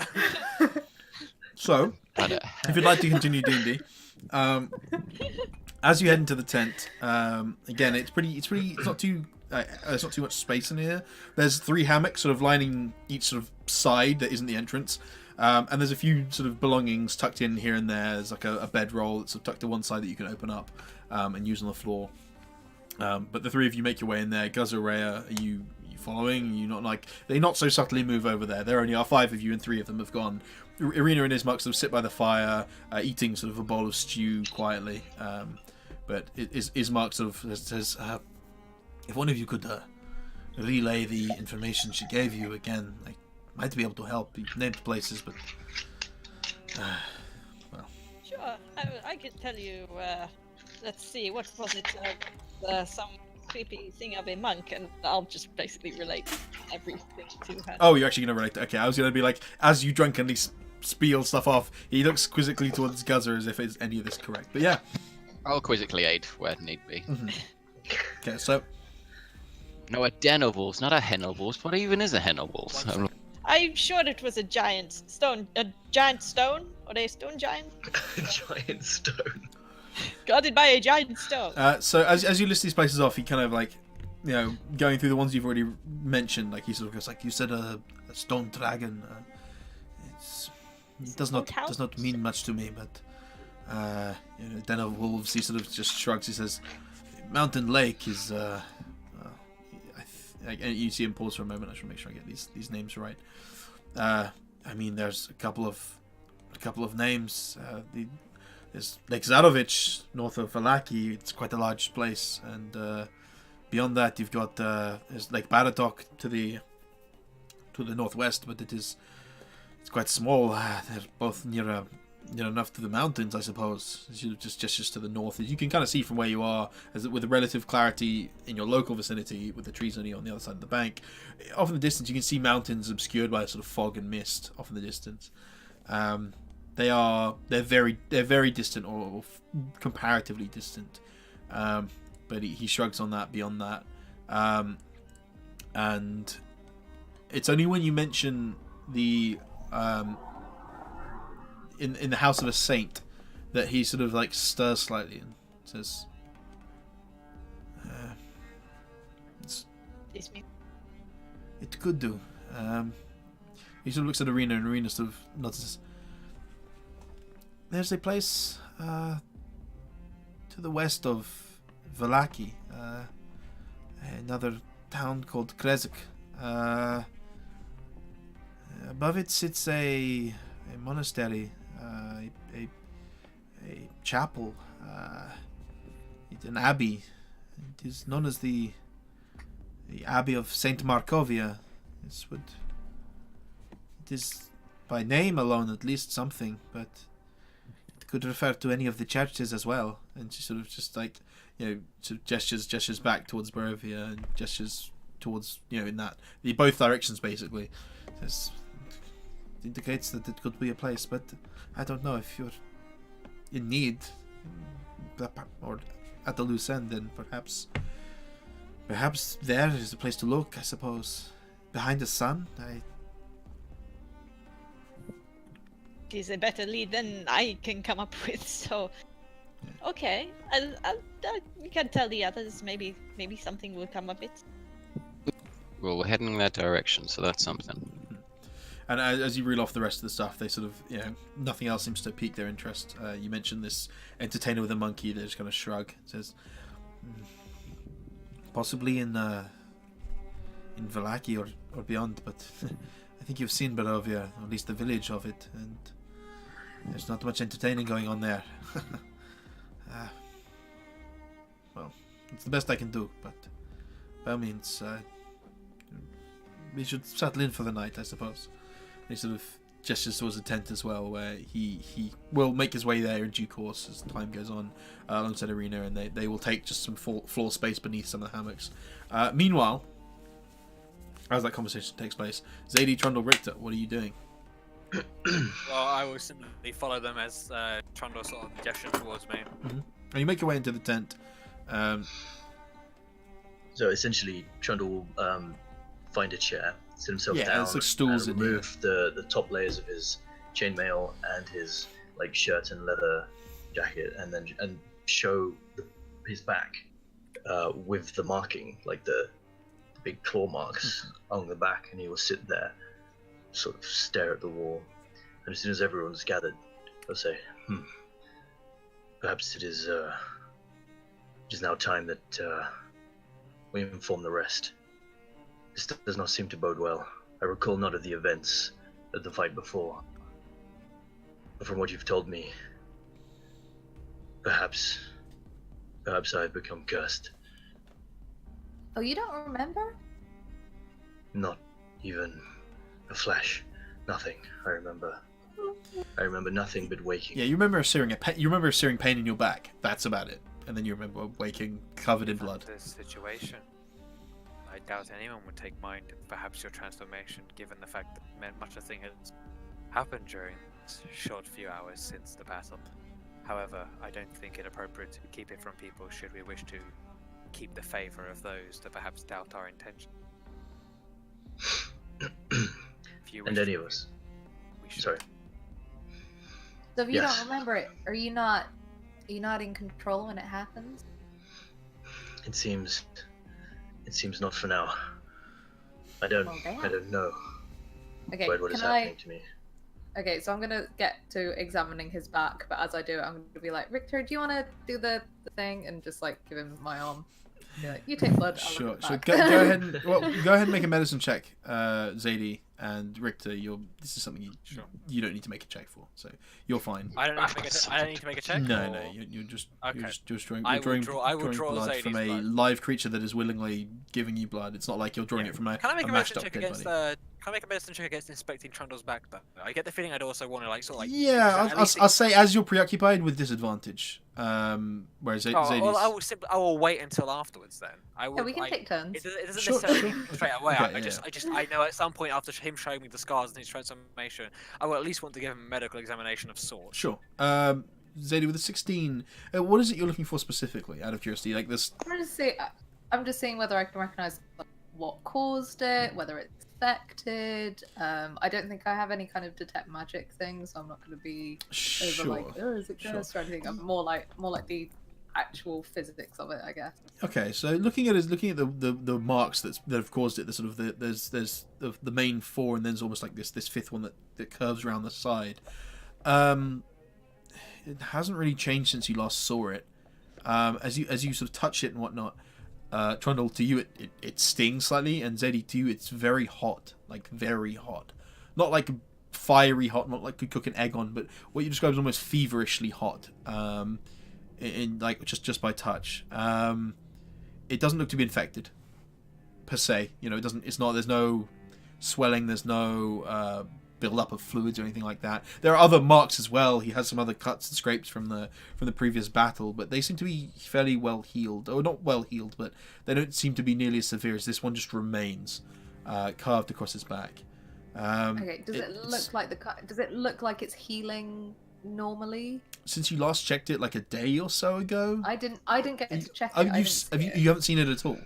[SPEAKER 1] so
[SPEAKER 6] I don't-
[SPEAKER 1] if you'd like to continue D&D, as you head into the tent, again, it's not too much space in here. There's 3 hammocks sort of lining each sort of side that isn't the entrance, and there's a few sort of belongings tucked in here and there. There's like a bedroll that's sort of tucked to one side that you can open up and use on the floor. But the 3 of you make your way in there. Guzza, Rhea, are you following? You not like they not so subtly move over there. There only are 5 of you, and 3 of them have gone. Irina and Ismark sort of sit by the fire, eating sort of a bowl of stew quietly. But Ismark sort of says, if one of you could relay the information she gave you again, I might be able to help. You've named places, but
[SPEAKER 3] Sure, I can tell you. Let's see, what was it? Some creepy thing of a monk, and I'll just basically relate everything to her.
[SPEAKER 1] oh, you're actually going to relate. Okay, I was going to be like, as you drunkenly spiel stuff off, he looks quizzically towards Guzzer as if it's any of this correct. But yeah.
[SPEAKER 6] I'll quizzically aid where need be.
[SPEAKER 1] Okay, so
[SPEAKER 6] No, a den of wolves, not a hen of wolves. What even is a hen of wolves?
[SPEAKER 3] I'm sure it was a giant stone. A giant stone? Or a stone giant?
[SPEAKER 5] giant stone.
[SPEAKER 3] Guarded by a giant stone.
[SPEAKER 1] so as you list these places off, he kind of like, you know, going through the ones you've already mentioned. Like he sort of goes like, you said a stone dragon. It does not mean much to me, but you know, den of wolves. He sort of just shrugs. He says, Mountain Lake is. And you see him pause for a moment. I should make sure I get these names right. I mean, there's a couple of names. There's Lake Zarovich, north of Valaki. It's quite a large place, and beyond that, you've got there's Lake Baratok to the northwest, but it's quite small. They're both near enough to the mountains, I suppose. Just to the north, as you can kind of see from where you are, as with relative clarity in your local vicinity, with the trees only on the other side of the bank. Off in the distance, you can see mountains obscured by a sort of fog and mist off in the distance. They're very distant or comparatively distant, but he shrugs on that. Beyond that, and it's only when you mention the in the house of a saint that he sort of like stirs slightly and says, "It could do." He sort of looks at Arena, and Arena sort of nods. There's a place to the west of Valaki, another town called Krezk. Above it sits a monastery, a chapel, an abbey. It is known as the Abbey of Saint Markovia. It is by name alone at least something, but it could refer to any of the churches as well. And she sort of just like, you know, sort of gestures back towards Barovia and gestures towards, in both directions basically. This indicates that it could be a place, but I don't know if you're in need or at the loose end. Then perhaps there is a place to look. I suppose behind the sun.
[SPEAKER 3] It is a better lead than I can come up with. So, okay, we can tell the others. Maybe something will come of it.
[SPEAKER 6] Well, we're heading in that direction, so that's something.
[SPEAKER 1] And as you reel off the rest of the stuff, they sort of, nothing else seems to pique their interest. You mentioned this entertainer with a monkey. They just kind of shrug. It says, possibly in Valaki or beyond, but I think you've seen Barovia, or at least the village of it, and there's not much entertaining going on there. Well, it's the best I can do, but by all means, we should settle in for the night, I suppose. And he sort of gestures towards the tent as well, where he will make his way there in due course as time goes on, alongside Arena, and they will take just some floor space beneath some of the hammocks. Meanwhile, as that conversation takes place, Zadie, Trundle, Richter, what are you doing?
[SPEAKER 4] Well, I will simply follow them as Trundle sort of gestures towards me.
[SPEAKER 1] Mm-hmm. And you make your way into the tent.
[SPEAKER 5] So essentially, Trundle will find a chair, sit himself down,
[SPEAKER 1] there's like stools
[SPEAKER 5] and remove the top layers of his chainmail and his shirt and leather jacket, and show his back with the marking, like the big claw marks along the back, and he will sit there, sort of stare at the wall. And as soon as everyone's gathered, he'll say, perhaps it is now time that we inform the rest. This does not seem to bode well. I recall none of the events of the fight before. But from what you've told me, perhaps I've become cursed.
[SPEAKER 2] Oh, you don't remember?
[SPEAKER 5] Not even a flash. Nothing. I remember nothing but waking.
[SPEAKER 1] Yeah, you remember a searing pain in your back. That's about it. And then you remember waking covered in blood.
[SPEAKER 4] This situation, I doubt anyone would take mind of perhaps your transformation, given the fact that much of the thing has happened during this short few hours since the battle. However, I don't think it appropriate to keep it from people should we wish to keep the favour of those that perhaps doubt our intention.
[SPEAKER 5] And any of us. Sorry.
[SPEAKER 2] So if you
[SPEAKER 5] Yes.
[SPEAKER 2] don't remember it, are you not in control when it happens?
[SPEAKER 5] It seems not for now. I don't know
[SPEAKER 2] Okay,
[SPEAKER 5] quite what is happening to me.
[SPEAKER 2] Okay, so I'm gonna get to examining his back, but as I do it, I'm gonna be like, Richter, do you want to do the thing, and just like give him my arm? Be like, you take blood. I'll
[SPEAKER 1] Sure.
[SPEAKER 2] look
[SPEAKER 1] So
[SPEAKER 2] at
[SPEAKER 1] go
[SPEAKER 2] back.
[SPEAKER 1] ahead and go ahead and make a medicine check, Zadie and Richter. This is something you don't need to make a check for, so you're fine.
[SPEAKER 4] I don't need to make a check.
[SPEAKER 1] No,
[SPEAKER 4] or-
[SPEAKER 1] you're just
[SPEAKER 4] Okay.
[SPEAKER 1] you're drawing,
[SPEAKER 4] I
[SPEAKER 1] you're
[SPEAKER 4] will
[SPEAKER 1] drawing,
[SPEAKER 4] draw- I will
[SPEAKER 1] drawing
[SPEAKER 4] draw
[SPEAKER 1] blood
[SPEAKER 4] Zadie's
[SPEAKER 1] from a
[SPEAKER 4] blood.
[SPEAKER 1] live creature that is willingly giving you blood. It's not like you're drawing it from a
[SPEAKER 4] Can I make a
[SPEAKER 1] mashed
[SPEAKER 4] medicine
[SPEAKER 1] up
[SPEAKER 4] check
[SPEAKER 1] dead
[SPEAKER 4] against
[SPEAKER 1] body.
[SPEAKER 4] Can I make a medicine check against inspecting Trundle's back though? I get the feeling I'd also want to like sort of like.
[SPEAKER 1] Yeah,
[SPEAKER 4] at least
[SPEAKER 1] I'll say as you're preoccupied with disadvantage. Whereas Zadie's...
[SPEAKER 4] Well, I will wait until afterwards then. I will.
[SPEAKER 2] Yeah, we can take turns.
[SPEAKER 4] It doesn't
[SPEAKER 1] Sure,
[SPEAKER 4] necessarily
[SPEAKER 1] sure.
[SPEAKER 4] mean straight away.
[SPEAKER 1] Okay,
[SPEAKER 4] I know at some point after him showing me the scars and his transformation, I will at least want to give him a medical examination of sorts.
[SPEAKER 1] Sure. Zadie, with a 16, what is it you're looking for specifically, out of curiosity? Like this...
[SPEAKER 2] I'm just seeing whether I can recognize what caused it, whether it's affected. I don't think I have any kind of detect magic thing, so I'm not going to be over like, oh, is it cursed or anything. I'm more like the actual physics of it, I guess.
[SPEAKER 1] Okay, so looking at the marks that have caused it, the sort of there's the main four, and then there's almost like this fifth one that curves around the side. It hasn't really changed since you last saw it. As you sort of touch it and whatnot, Trundle, to you it stings slightly, and Zadie, to you it's very hot, like very hot, not like fiery hot, not like you cook an egg on, but what you describe as almost feverishly hot. In like just by touch. It doesn't look to be infected per se. You know, it doesn't. It's not. There's no swelling. There's no build-up of fluids or anything like that. There are other marks as well. He has some other cuts and scrapes from the previous battle, but they seem to be fairly well healed, or not well healed, but they don't seem to be nearly as severe as this one. Just remains carved across his back.
[SPEAKER 2] Okay. Does it look like it's healing normally?
[SPEAKER 1] Since you last checked it like a day or so ago,
[SPEAKER 2] I didn't get to check
[SPEAKER 1] oh,
[SPEAKER 2] it.
[SPEAKER 1] you haven't seen it at all.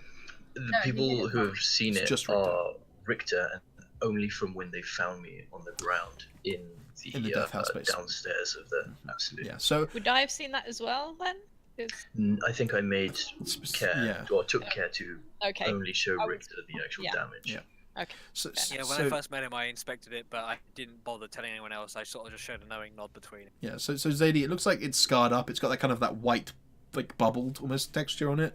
[SPEAKER 5] The
[SPEAKER 2] No,
[SPEAKER 5] people who have seen
[SPEAKER 1] It's
[SPEAKER 5] it
[SPEAKER 1] just Richter.
[SPEAKER 5] are Richter, and only from when they found me on the ground in
[SPEAKER 1] In the death house base.
[SPEAKER 5] downstairs of the Absolute.
[SPEAKER 1] Yeah. So
[SPEAKER 3] Would I have seen that as well then? 'Cause-
[SPEAKER 5] I think I made care,
[SPEAKER 1] yeah.
[SPEAKER 5] or took care to
[SPEAKER 3] Okay.
[SPEAKER 5] only show
[SPEAKER 3] I was-
[SPEAKER 5] Richter the actual
[SPEAKER 3] yeah.
[SPEAKER 5] damage.
[SPEAKER 1] Yeah.
[SPEAKER 3] Okay.
[SPEAKER 1] So,
[SPEAKER 4] Yeah, when
[SPEAKER 1] so
[SPEAKER 4] I first met him, I inspected it, but I didn't bother telling anyone else. I sort of just showed a knowing nod between.
[SPEAKER 1] yeah. So Zadie, it looks like it's scarred up. It's got that kind of that white, like bubbled almost texture on it.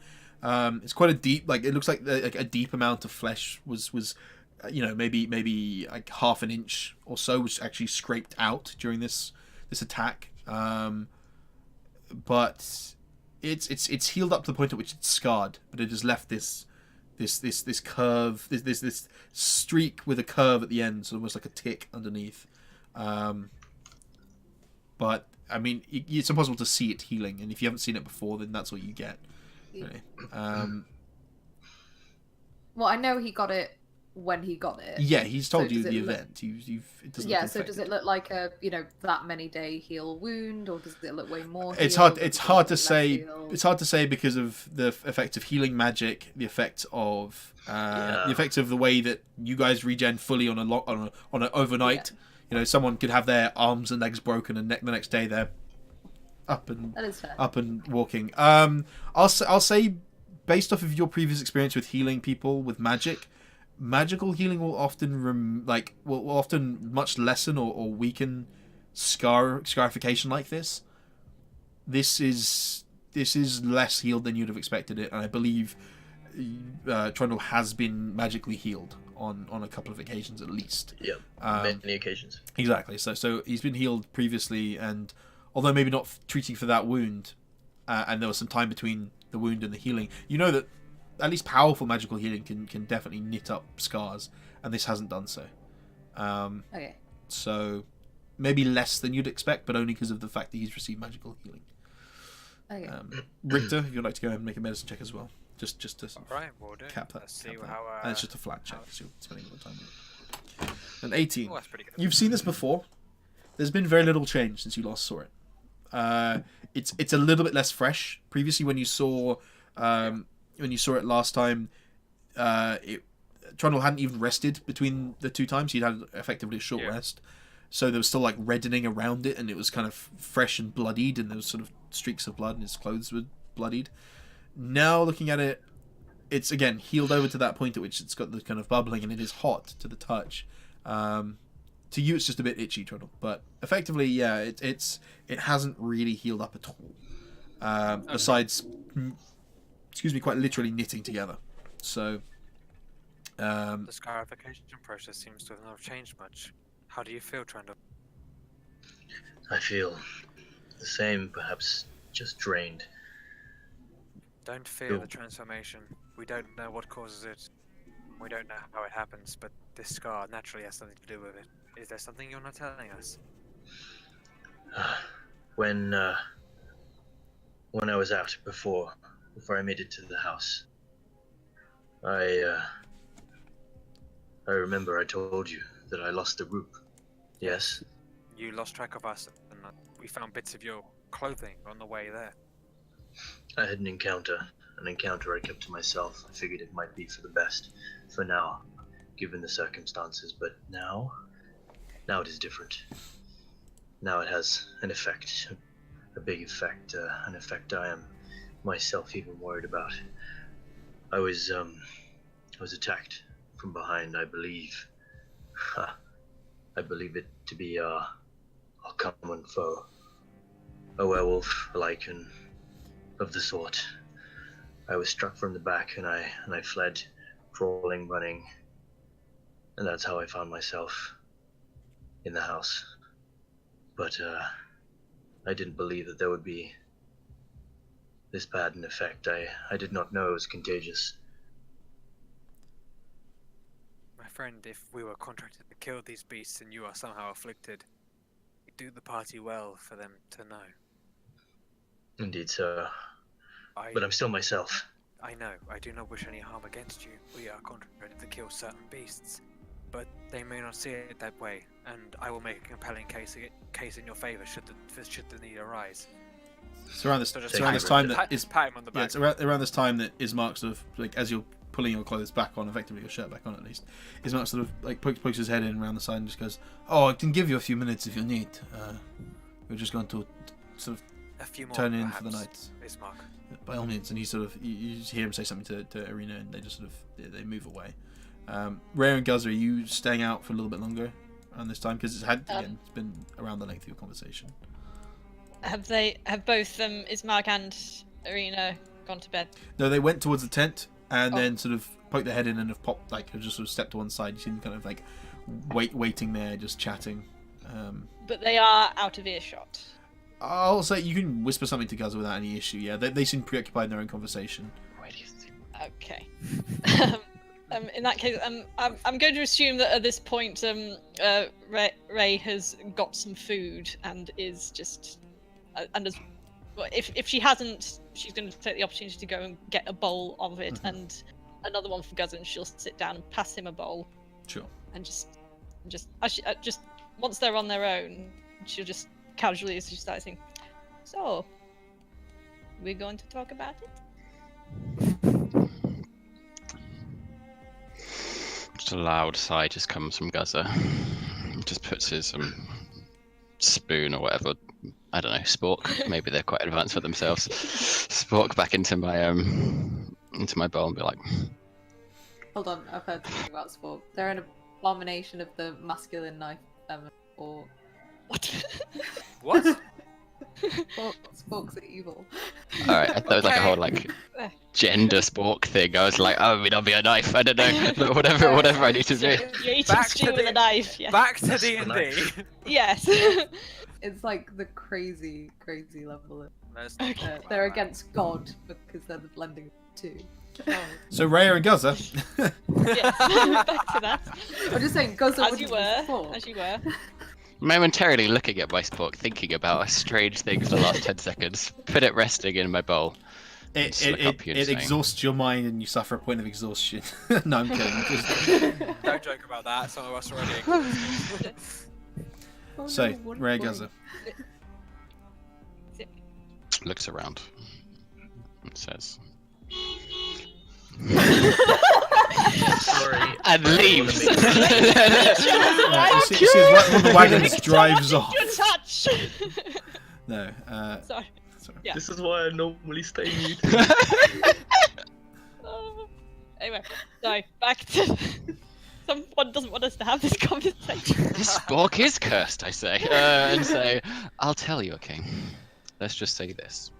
[SPEAKER 1] It's quite a deep, like it looks like a deep amount of flesh was maybe like half an inch or so was actually scraped out during this attack. But it's healed up to the point at which it's scarred, but it has left this curve, this streak with a curve at the end, so almost like a tick underneath. But I mean, it's impossible to see it healing, and if you haven't seen it before, then that's what you get. Really.
[SPEAKER 2] Well, I know he got it when he got it.
[SPEAKER 1] Yeah, he's told
[SPEAKER 2] So
[SPEAKER 1] you
[SPEAKER 2] does
[SPEAKER 1] the
[SPEAKER 2] it look-
[SPEAKER 1] event. It doesn't
[SPEAKER 2] Yeah,
[SPEAKER 1] look
[SPEAKER 2] so does it
[SPEAKER 1] infected.
[SPEAKER 2] look like a that many day heal wound, or does it look way more?
[SPEAKER 1] It's
[SPEAKER 2] healed,
[SPEAKER 1] hard.
[SPEAKER 2] or
[SPEAKER 1] It's
[SPEAKER 2] does it
[SPEAKER 1] hard
[SPEAKER 2] look
[SPEAKER 1] to
[SPEAKER 2] less
[SPEAKER 1] say.
[SPEAKER 2] healed?
[SPEAKER 1] It's hard to say because of the effect of healing magic, the effect of the effect of the way that you guys regen fully on an overnight. You know, someone could have their arms and legs broken, and the next day they're up and
[SPEAKER 2] That is fair.
[SPEAKER 1] walking. I'll say, based off of your previous experience with healing people with magic, magical healing will often will often much lessen or weaken scarification like this. This is less healed than you'd have expected it, and I believe Trundle has been magically healed on a couple of occasions at least.
[SPEAKER 5] Yeah, many occasions.
[SPEAKER 1] Exactly. So he's been healed previously, and although maybe not treating for that wound, and there was some time between the wound and the healing, you know that at least powerful magical healing can definitely knit up scars, and this hasn't done so.
[SPEAKER 2] Okay.
[SPEAKER 1] So maybe less than you'd expect, but only because of the fact that he's received magical healing.
[SPEAKER 2] Okay.
[SPEAKER 1] Richter, if you'd like to go ahead and make a medicine check as well, just to sort of
[SPEAKER 4] Right, we'll do.
[SPEAKER 1] cap that.
[SPEAKER 4] Let's see
[SPEAKER 1] cap that.
[SPEAKER 4] how.
[SPEAKER 1] And it's just a flat check, so you're spending a lot of time on it. An 18.
[SPEAKER 4] Oh, that's pretty good.
[SPEAKER 1] You've seen this before. There's been very little change since you last saw it. It's a little bit less fresh. Previously, when you saw it last time, Trundle hadn't even rested between the two times. He'd had effectively a short rest, so there was still like reddening around it, and it was kind of fresh and bloodied, and there was sort of streaks of blood, and his clothes were bloodied. Now looking at it, it's again healed over to that point at which it's got the kind of bubbling, and it is hot to the touch. To you, it's just a bit itchy, Trundle, but effectively, yeah, it hasn't really healed up at all. Besides, quite literally knitting together. So,
[SPEAKER 4] The scarification process seems to have not changed much. How do you feel, Trundle?
[SPEAKER 5] I feel the same, perhaps just drained.
[SPEAKER 4] Don't fear the transformation. We don't know what causes it. We don't know how it happens, but this scar naturally has something to do with it. Is there something you're not telling us?
[SPEAKER 5] When I was out before I made it to the house, I remember I told you that I lost the group. Yes?
[SPEAKER 4] You lost track of us, and we found bits of your clothing on the way there.
[SPEAKER 5] I had an encounter I kept to myself. I figured it might be for the best, for now, given the circumstances, but now it is different. Now it has an effect, a big effect, an effect I am myself even worried about. I was attacked from behind, I believe. I believe it to be our common foe. A werewolf, a lycan, of the sort. I was struck from the back, and I fled, crawling, running, and that's how I found myself in the house. But I didn't believe that there would be this bad an effect. I did not know it was contagious.
[SPEAKER 4] I friend, if we were contracted to kill these beasts and you are somehow afflicted, you do the party well for them to know.
[SPEAKER 5] Indeed, sir.
[SPEAKER 4] I,
[SPEAKER 5] But I'm still myself.
[SPEAKER 4] I know, I do not wish any harm against you. We are contracted to kill certain beasts, but they may not see it that way, and I will make a compelling case in your favour should the need arise.
[SPEAKER 1] It's around this,
[SPEAKER 4] So just
[SPEAKER 1] it's around this
[SPEAKER 4] pat-
[SPEAKER 1] time that
[SPEAKER 4] pat-
[SPEAKER 1] is
[SPEAKER 4] pat him on the
[SPEAKER 1] yeah,
[SPEAKER 4] back.
[SPEAKER 1] it's around this time that Ismark sort of like as you're pulling your clothes back on, effectively your shirt back on at least. Ismark sort of like pokes his head in around the side and just goes, "Oh, I can give you a few minutes if you need. We're just going to sort of
[SPEAKER 4] A few more,
[SPEAKER 1] turn in
[SPEAKER 4] perhaps,
[SPEAKER 1] for the night."
[SPEAKER 4] Ismark.
[SPEAKER 1] By all means, and he sort of you just hear him say something to Arena, and they just sort of they move away. Rhea and Guzza, are you staying out for a little bit longer around this time because it's been around the length of your conversation.
[SPEAKER 3] Have both Ismark and Arena gone to bed?
[SPEAKER 1] No, they went towards the tent and then sort of poked their head in and have popped have just sort of stepped to one side. You see them kind of like waiting there, just chatting.
[SPEAKER 3] But they are out of earshot.
[SPEAKER 1] I'll say you can whisper something to Guzza without any issue. Yeah, they seem preoccupied in their own conversation.
[SPEAKER 3] Okay. In that case, I'm going to assume that at this point, Ray has got some food and is just, well, if she hasn't, she's going to take the opportunity to go and get a bowl of it and another one for Guzza, and she'll sit down and pass him a bowl.
[SPEAKER 1] Sure.
[SPEAKER 3] And just once they're on their own, she'll just casually, as she starts saying, "So, we're going to talk about it."
[SPEAKER 6] Just a loud sigh just comes from Guzza. Just puts his spoon or whatever, I don't know, spork. Maybe they're quite advanced for themselves. Spork back into my bowl and be like,
[SPEAKER 2] Hold on, I've heard something about spork. They're an abomination of the masculine knife or
[SPEAKER 3] What?
[SPEAKER 4] What?
[SPEAKER 2] sporks are evil.
[SPEAKER 6] alright, I thought it was like a whole like gender spork thing. I was like, oh, it don't be a knife, I don't know. But whatever I need to do.
[SPEAKER 3] You're eating
[SPEAKER 4] Back
[SPEAKER 3] stew
[SPEAKER 4] to
[SPEAKER 3] with
[SPEAKER 4] the-
[SPEAKER 3] a knife. Yes.
[SPEAKER 4] Back to
[SPEAKER 5] That's the
[SPEAKER 4] D&D.
[SPEAKER 5] knife.
[SPEAKER 3] Yes.
[SPEAKER 2] It's like the crazy level.
[SPEAKER 4] That's not
[SPEAKER 2] They're against God because they're the blending of the two.
[SPEAKER 1] So Rhea and Guzza.
[SPEAKER 3] Yes. Back to that.
[SPEAKER 2] I'm just saying, Guzza
[SPEAKER 3] As
[SPEAKER 2] wouldn't
[SPEAKER 3] you
[SPEAKER 2] be
[SPEAKER 3] were.
[SPEAKER 2] spork.
[SPEAKER 3] As you were.
[SPEAKER 6] Momentarily looking at my spork, thinking about strange things for the last 10 seconds. Put it resting in my bowl.
[SPEAKER 1] It
[SPEAKER 6] Look up here and saying,
[SPEAKER 1] exhausts your mind and you suffer a point of exhaustion. No, I'm kidding. Just-
[SPEAKER 4] Don't joke about that. Some of us are already.
[SPEAKER 2] Oh,
[SPEAKER 1] So,
[SPEAKER 2] no, one
[SPEAKER 1] Rhea
[SPEAKER 2] point.
[SPEAKER 1] Guzza.
[SPEAKER 6] looks around and says,
[SPEAKER 5] Sorry.
[SPEAKER 6] and leaves.
[SPEAKER 1] Right, you see as one of the wagons drives off.
[SPEAKER 3] Good touch.
[SPEAKER 1] No,
[SPEAKER 3] Sorry.
[SPEAKER 1] sorry.
[SPEAKER 3] Yeah.
[SPEAKER 5] This is why I normally stay muted.
[SPEAKER 3] Anyway, sorry. Back to. Someone doesn't want us to have this conversation.
[SPEAKER 6] This spork is cursed, I say. And say, I'll tell you, okay. Let's just say this.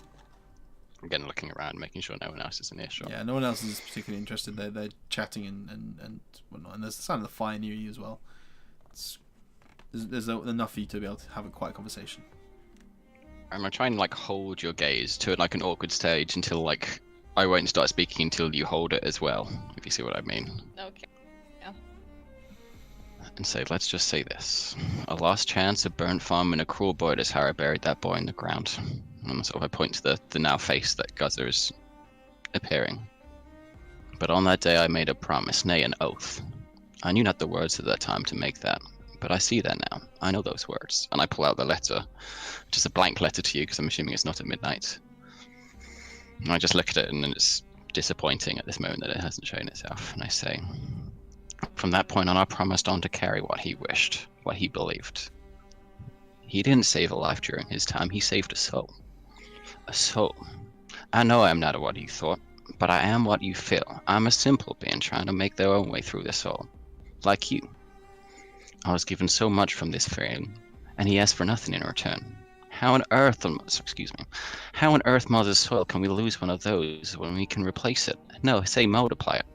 [SPEAKER 6] Again, looking around, making sure no one else is in earshot.
[SPEAKER 1] Yeah, no one else is particularly interested. They're chatting and whatnot, and there's the sound of the fire near you as well. There's enough for you to be able to have a quiet conversation.
[SPEAKER 6] I'm gonna try and like hold your gaze to like an awkward stage until like I won't start speaking until you hold it as well, if you see what I mean.
[SPEAKER 3] Okay.
[SPEAKER 6] And say, let's just say this. A last chance, a burnt farm, and a cruel boy is how I buried that boy in the ground. And sort of I point to the now face that Guzza is appearing. But on that day I made a promise, nay, an oath. I knew not the words at that time to make that, but I see that now. I know those words. And I pull out the letter. Just a blank letter to you, because I'm assuming it's not at midnight. And I just look at it, and it's disappointing at this moment that it hasn't shown itself. And I say, from that point on, I promised on to carry what he wished, what he believed. He didn't save a life during his time, he saved a soul. A soul. I know I am not what you thought, but I am what you feel. I'm a simple being trying to make their own way through this soul. Like you. I was given so much from this frame, and he asked for nothing in return. How on earth, Mother's soil, can we lose one of those when we can replace it? No, say multiply it.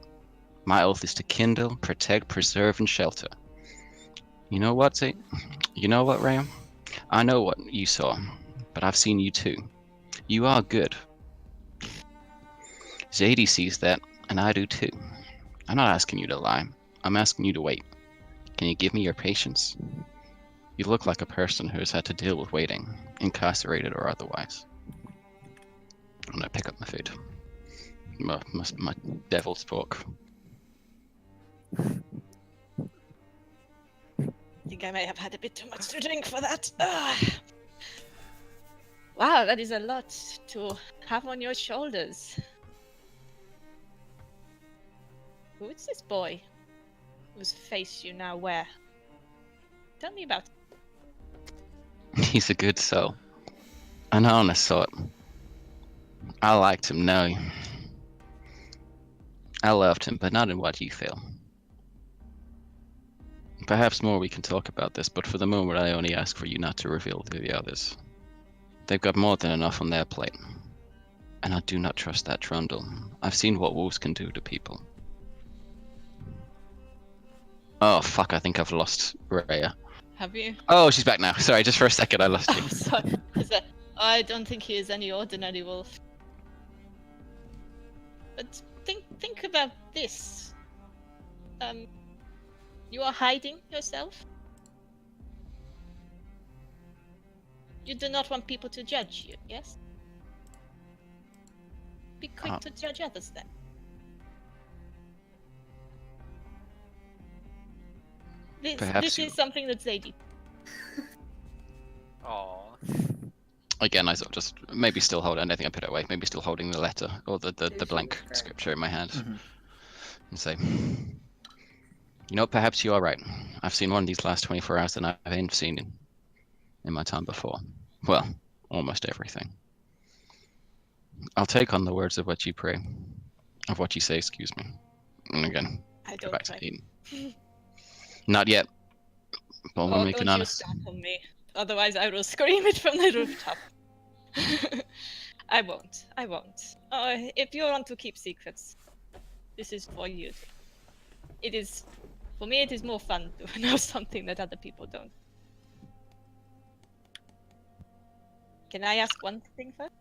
[SPEAKER 6] My oath is to kindle, protect, preserve, and shelter. You know what, Ray? I know what you saw, but I've seen you too. You are good. Zadie sees that, and I do too. I'm not asking you to lie. I'm asking you to wait. Can you give me your patience? You look like a person who has had to deal with waiting, incarcerated or otherwise. I'm gonna pick up my food. My devil's pork.
[SPEAKER 3] I think I may have had a bit too much to drink for that. Wow, that is a lot to have on your shoulders. Who is this boy whose face you now wear? Tell me about it.
[SPEAKER 6] He's a good soul. An honest sort. I liked him, no. I loved him, but not in what you feel. Perhaps more we can talk about this, but for the moment I only ask for you not to reveal to the others. They've got more than enough on their plate. And I do not trust that trundle. I've seen what wolves can do to people. Oh fuck, I think I've lost Rhea.
[SPEAKER 3] Have you?
[SPEAKER 6] Oh, she's back now. Sorry, just for a second I lost you.
[SPEAKER 3] Oh, sorry. I don't think he is any ordinary wolf. But think about this. You are hiding yourself. You do not want people to judge you, yes? Be quick to judge others then. This is something that Zadie.
[SPEAKER 4] Aww.
[SPEAKER 6] Again, I sort of just maybe still hold. I don't think I put it away. Maybe still holding the letter or the blank scripture in my hand, and say, you know, perhaps you are right. I've seen one of these last 24 hours that I've seen in my time before. Well, almost everything. I'll take on the words of what you pray, of what you say. Excuse me. And again,
[SPEAKER 3] I
[SPEAKER 6] go
[SPEAKER 3] don't
[SPEAKER 6] back to
[SPEAKER 3] pray.
[SPEAKER 6] Eden. Not yet. But we'll make an
[SPEAKER 3] Don't you
[SPEAKER 6] honest.
[SPEAKER 3] stamp on me. Otherwise I will scream it from the rooftop. I won't. If you want to keep secrets, this is for you. It is, for me, it is more fun to know something that other people don't. Can I ask one thing first?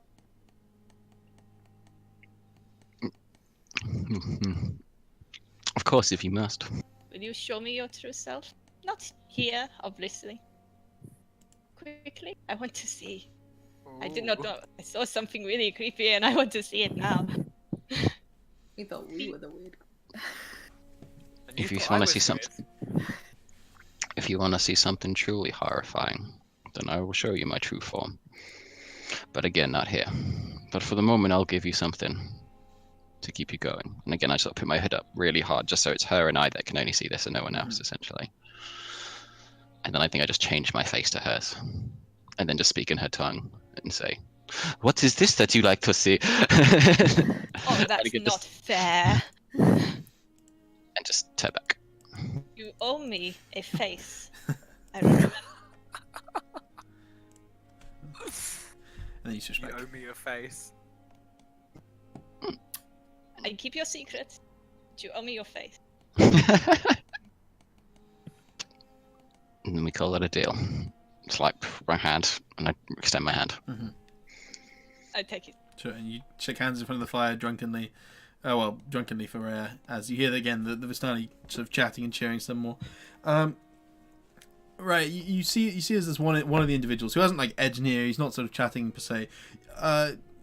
[SPEAKER 6] Of course, if you must.
[SPEAKER 3] Will you show me your true self? Not here, obviously. Quickly, I want to see. I did not know. I saw something really creepy and I want to see it now.
[SPEAKER 2] We thought we were the weird.
[SPEAKER 6] If you want to see something, if you want to see something truly horrifying, then I will show you my true form. But again, not here. But for the moment, I'll give you something to keep you going. And again, I just put my head up really hard, just so it's her and I that can only see this and no one else, essentially. And then I think I just change my face to hers, and then just speak in her tongue and say, "What is this that you like to see?"
[SPEAKER 3] Oh, that's not fair.
[SPEAKER 6] And just turn back.
[SPEAKER 3] You owe me a face. I remember.
[SPEAKER 1] And then you switch
[SPEAKER 4] You
[SPEAKER 1] back.
[SPEAKER 4] owe me a face.
[SPEAKER 3] I keep your secret. But you owe me your face.
[SPEAKER 6] And then we call it a deal. It's like my hand, and I extend my hand.
[SPEAKER 3] I take it.
[SPEAKER 1] Sure, and you shake hands in front of the fire drunkenly. Oh well, drunkenly for as you hear again the Vistani sort of chatting and cheering some more. Right, you see as there's one of the individuals who hasn't like edged near. He's not sort of chatting per se.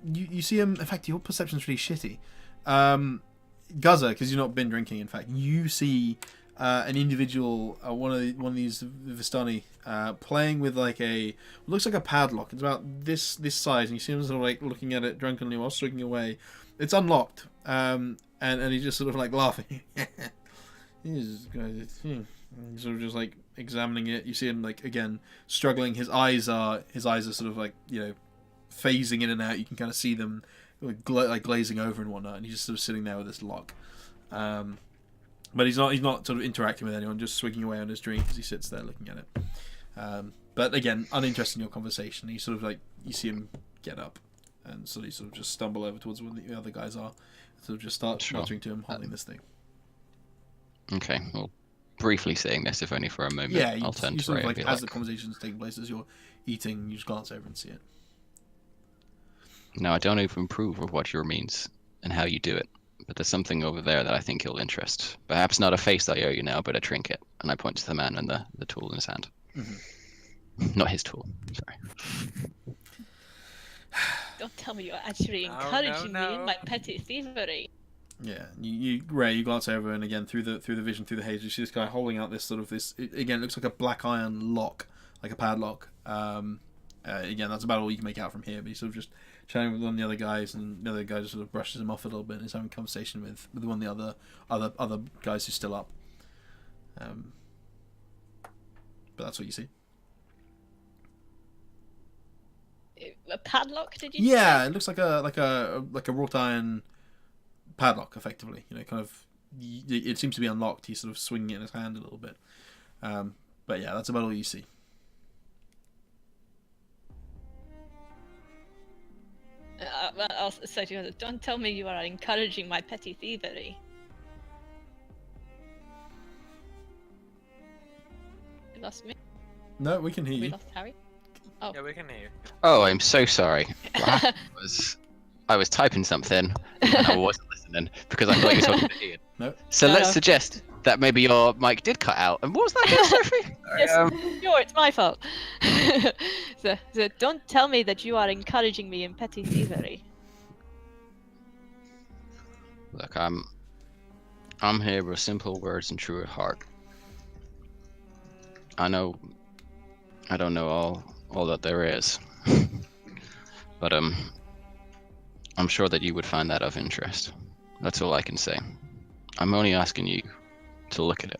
[SPEAKER 1] You see him. In fact, your perception's really shitty. Guzza, because you've not been drinking. In fact, you see an individual, one of these Vistani, playing with like looks like a padlock. It's about this size, and you see him sort of like looking at it drunkenly while striking away. It's unlocked, and he's just sort of like laughing. He's sort of just like examining it. You see him like again struggling. His eyes are sort of like, you know, phasing in and out. You can kind of see them like glazing over and whatnot. And he's just sort of sitting there with this lock. But he's not sort of interacting with anyone, just swigging away on his drink as he sits there looking at it. But again, uninterested in your conversation. He sort of like, you see him get up and sort of just stumble over towards where the other guys are. Sort of just start muttering to him, holding this thing.
[SPEAKER 6] Okay, well, briefly saying this, if only for a moment.
[SPEAKER 1] Yeah,
[SPEAKER 6] I'll turn
[SPEAKER 1] you
[SPEAKER 6] to
[SPEAKER 1] sort
[SPEAKER 6] Ray
[SPEAKER 1] of
[SPEAKER 6] and
[SPEAKER 1] like
[SPEAKER 6] be
[SPEAKER 1] as the conversation's taking place, as you're eating, you just glance over and see it.
[SPEAKER 6] No, I don't even approve of what your means and how you do it, but there's something over there that I think you'll interest. Perhaps not a face I owe you now, but a trinket. And I point to the man and the tool in his hand. Not his tool. Sorry.
[SPEAKER 3] Don't tell me you're actually
[SPEAKER 4] No,
[SPEAKER 3] encouraging
[SPEAKER 4] no,
[SPEAKER 3] me in
[SPEAKER 4] no.
[SPEAKER 3] my petty thievery.
[SPEAKER 1] Yeah, Ray, you glance over, and again through the vision, through the haze, you see this guy holding out this sort of again, it looks like a black iron lock, like a padlock. Again, that's about all you can make out from here. But he's sort of just chatting with one of the other guys, and the other guy just sort of brushes him off a little bit, and is having a conversation with one of the other guys who's still up. But that's what you see.
[SPEAKER 3] A padlock? Did you?
[SPEAKER 1] Yeah, it looks like a wrought iron padlock, effectively. Kind of. It seems to be unlocked. He's sort of swinging it in his hand a little bit. But yeah, that's about all you see.
[SPEAKER 3] Well, I'll say to you, don't tell me you are encouraging my petty thievery. You lost me?
[SPEAKER 1] No, we can hear
[SPEAKER 3] We
[SPEAKER 1] you.
[SPEAKER 3] lost Harry? Oh.
[SPEAKER 4] Yeah, we can hear you.
[SPEAKER 6] Oh, I'm so sorry. What happened was I was typing something and I wasn't listening because I thought you were talking to Ian.
[SPEAKER 1] No.
[SPEAKER 6] So
[SPEAKER 3] No,
[SPEAKER 6] let's
[SPEAKER 3] no.
[SPEAKER 6] suggest that maybe your mic did cut out. And what was that again, Sophie?
[SPEAKER 3] Yes, sure, it's my fault. so don't tell me that you are encouraging me in petty thievery.
[SPEAKER 6] Look, I'm here with simple words and true at heart. I don't know all that there is, but I'm sure that you would find that of interest. That's all I can say. I'm only asking you to look at it.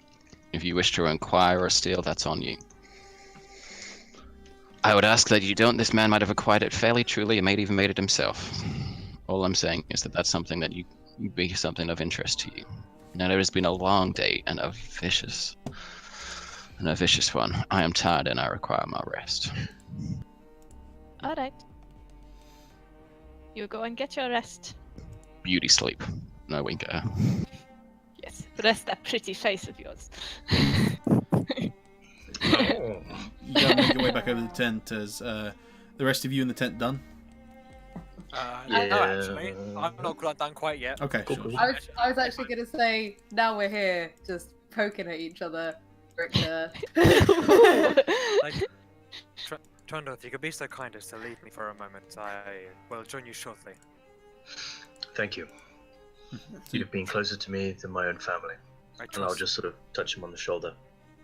[SPEAKER 6] If you wish to inquire or steal, that's on you. I would ask that you don't. This man might have acquired it fairly truly and may have even made it himself. All I'm saying is that that's something that you be something of interest to you. Now, it has been a long day and a vicious one. I am tired and I require my rest.
[SPEAKER 3] Alright. You go and get your rest.
[SPEAKER 6] Beauty sleep. No wink at her.
[SPEAKER 3] Yes, rest that pretty face of yours.
[SPEAKER 5] Oh.
[SPEAKER 1] You gotta make your way back over the tent as the rest of you in the tent done.
[SPEAKER 4] No,
[SPEAKER 5] Yeah.
[SPEAKER 4] actually, I'm not done quite yet.
[SPEAKER 1] Okay,
[SPEAKER 5] Cool,
[SPEAKER 1] sure.
[SPEAKER 5] cool.
[SPEAKER 2] I was actually gonna say now we're here just poking at each other. Richter.
[SPEAKER 4] Like, Trondo, if you could be so kind as to leave me for a moment, I will join you shortly.
[SPEAKER 5] Thank you. You've been closer to me than my own family.
[SPEAKER 4] I
[SPEAKER 5] And I'll
[SPEAKER 4] trust.
[SPEAKER 5] just sort of touch him on the shoulder.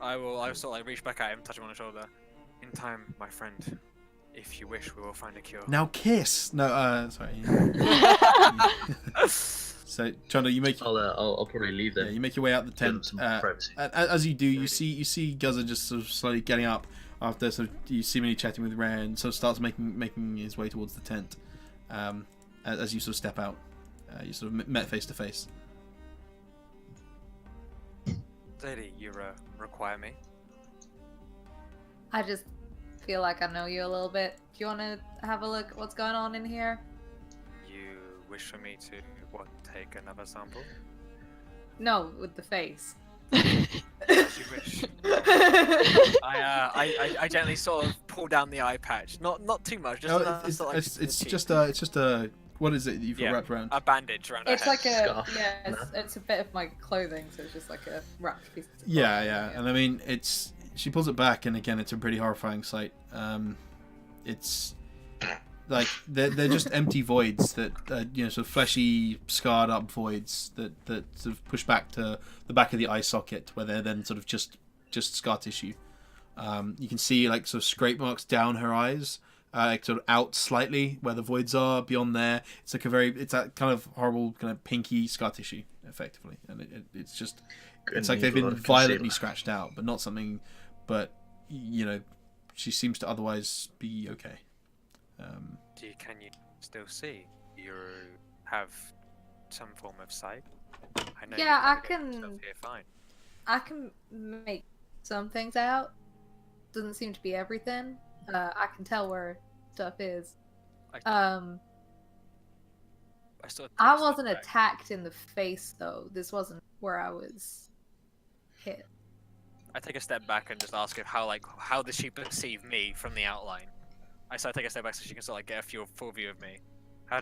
[SPEAKER 4] I will sort of like reach back at him, touch him on the shoulder. In time, my friend. If you wish, we will find a cure.
[SPEAKER 1] Now kiss. No, sorry. So, Chondo, you make
[SPEAKER 5] I'll probably leave them.
[SPEAKER 1] you make your way out the
[SPEAKER 5] Give them
[SPEAKER 1] tent.
[SPEAKER 5] some privacy.
[SPEAKER 1] As you do, you see Guzza just sort of slowly getting up after sort of you seemingly chatting with Ray, and sort of starts making his way towards the tent. As you sort of step out, you sort of met face to face.
[SPEAKER 4] Lady, you require me?
[SPEAKER 2] I just feel like I know you a little bit. Do you want to have a look at what's going on in here?
[SPEAKER 4] You wish for me to, what, take another sample?
[SPEAKER 2] No, with the face.
[SPEAKER 4] As you wish. I gently sort of pull down the eye patch. Not too much, just
[SPEAKER 1] No,
[SPEAKER 4] enough
[SPEAKER 1] it's
[SPEAKER 4] to, like,
[SPEAKER 1] it's
[SPEAKER 4] cheek.
[SPEAKER 1] just a what is it that you've got
[SPEAKER 4] Yeah.
[SPEAKER 1] wrapped around?
[SPEAKER 4] A bandage around
[SPEAKER 2] It's
[SPEAKER 4] her
[SPEAKER 2] like
[SPEAKER 4] head.
[SPEAKER 2] a
[SPEAKER 5] Scarf.
[SPEAKER 2] it's a bit of my clothing, so it's just like a wrapped piece. Of
[SPEAKER 1] Yeah,
[SPEAKER 2] clothing.
[SPEAKER 1] yeah, and I mean she pulls it back, and again, it's a pretty horrifying sight. It's like they're just empty voids that sort of fleshy, scarred up voids that sort of push back to the back of the eye socket, where they're then sort of just scar tissue. You can see like sort of scrape marks down her eyes, like sort of out slightly where the voids are. Beyond there, it's like it's that kind of horrible kind of pinky scar tissue, effectively, and it's just. It's like they've been violently scratched out, but not something. But she seems to otherwise be okay.
[SPEAKER 4] Can you still see? You have some form of sight? I know
[SPEAKER 2] Yeah,
[SPEAKER 4] you
[SPEAKER 2] I
[SPEAKER 4] can get yourself
[SPEAKER 2] can-
[SPEAKER 4] here fine.
[SPEAKER 2] I can make some things out. Doesn't seem to be everything. I can tell where stuff is.
[SPEAKER 4] I sort of take
[SPEAKER 2] I
[SPEAKER 4] a step
[SPEAKER 2] wasn't
[SPEAKER 4] back.
[SPEAKER 2] attacked in the face though. This wasn't where I was hit.
[SPEAKER 4] I take a step back and just ask if how does she perceive me from the outline? I sort of take a step back so she can sort of like get a full view of me. How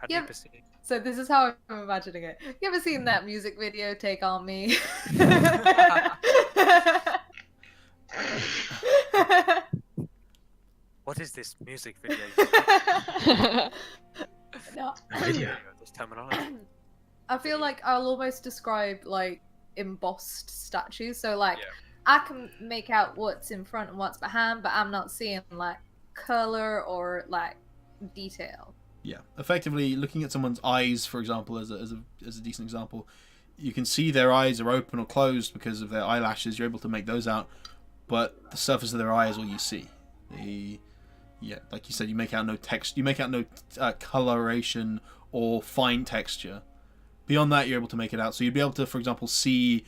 [SPEAKER 4] How do
[SPEAKER 2] Yeah.
[SPEAKER 4] you perceive?
[SPEAKER 2] So this is how I'm imagining it. You ever seen that music video, Take On Me?
[SPEAKER 4] What is this music video?
[SPEAKER 2] No.
[SPEAKER 5] A video.
[SPEAKER 4] This terminology.
[SPEAKER 2] I feel like I'll almost describe like embossed statues. So like
[SPEAKER 4] Yeah.
[SPEAKER 2] I can make out what's in front and what's behind, but I'm not seeing like color or like detail.
[SPEAKER 1] Yeah, effectively looking at someone's eyes, for example, as a decent example, you can see their eyes are open or closed because of their eyelashes. You're able to make those out, but the surface of their eye is all you see. Yeah, like you said, you make out no text, you make out no coloration or fine texture. Beyond that, you're able to make it out. So you'd be able to, for example, see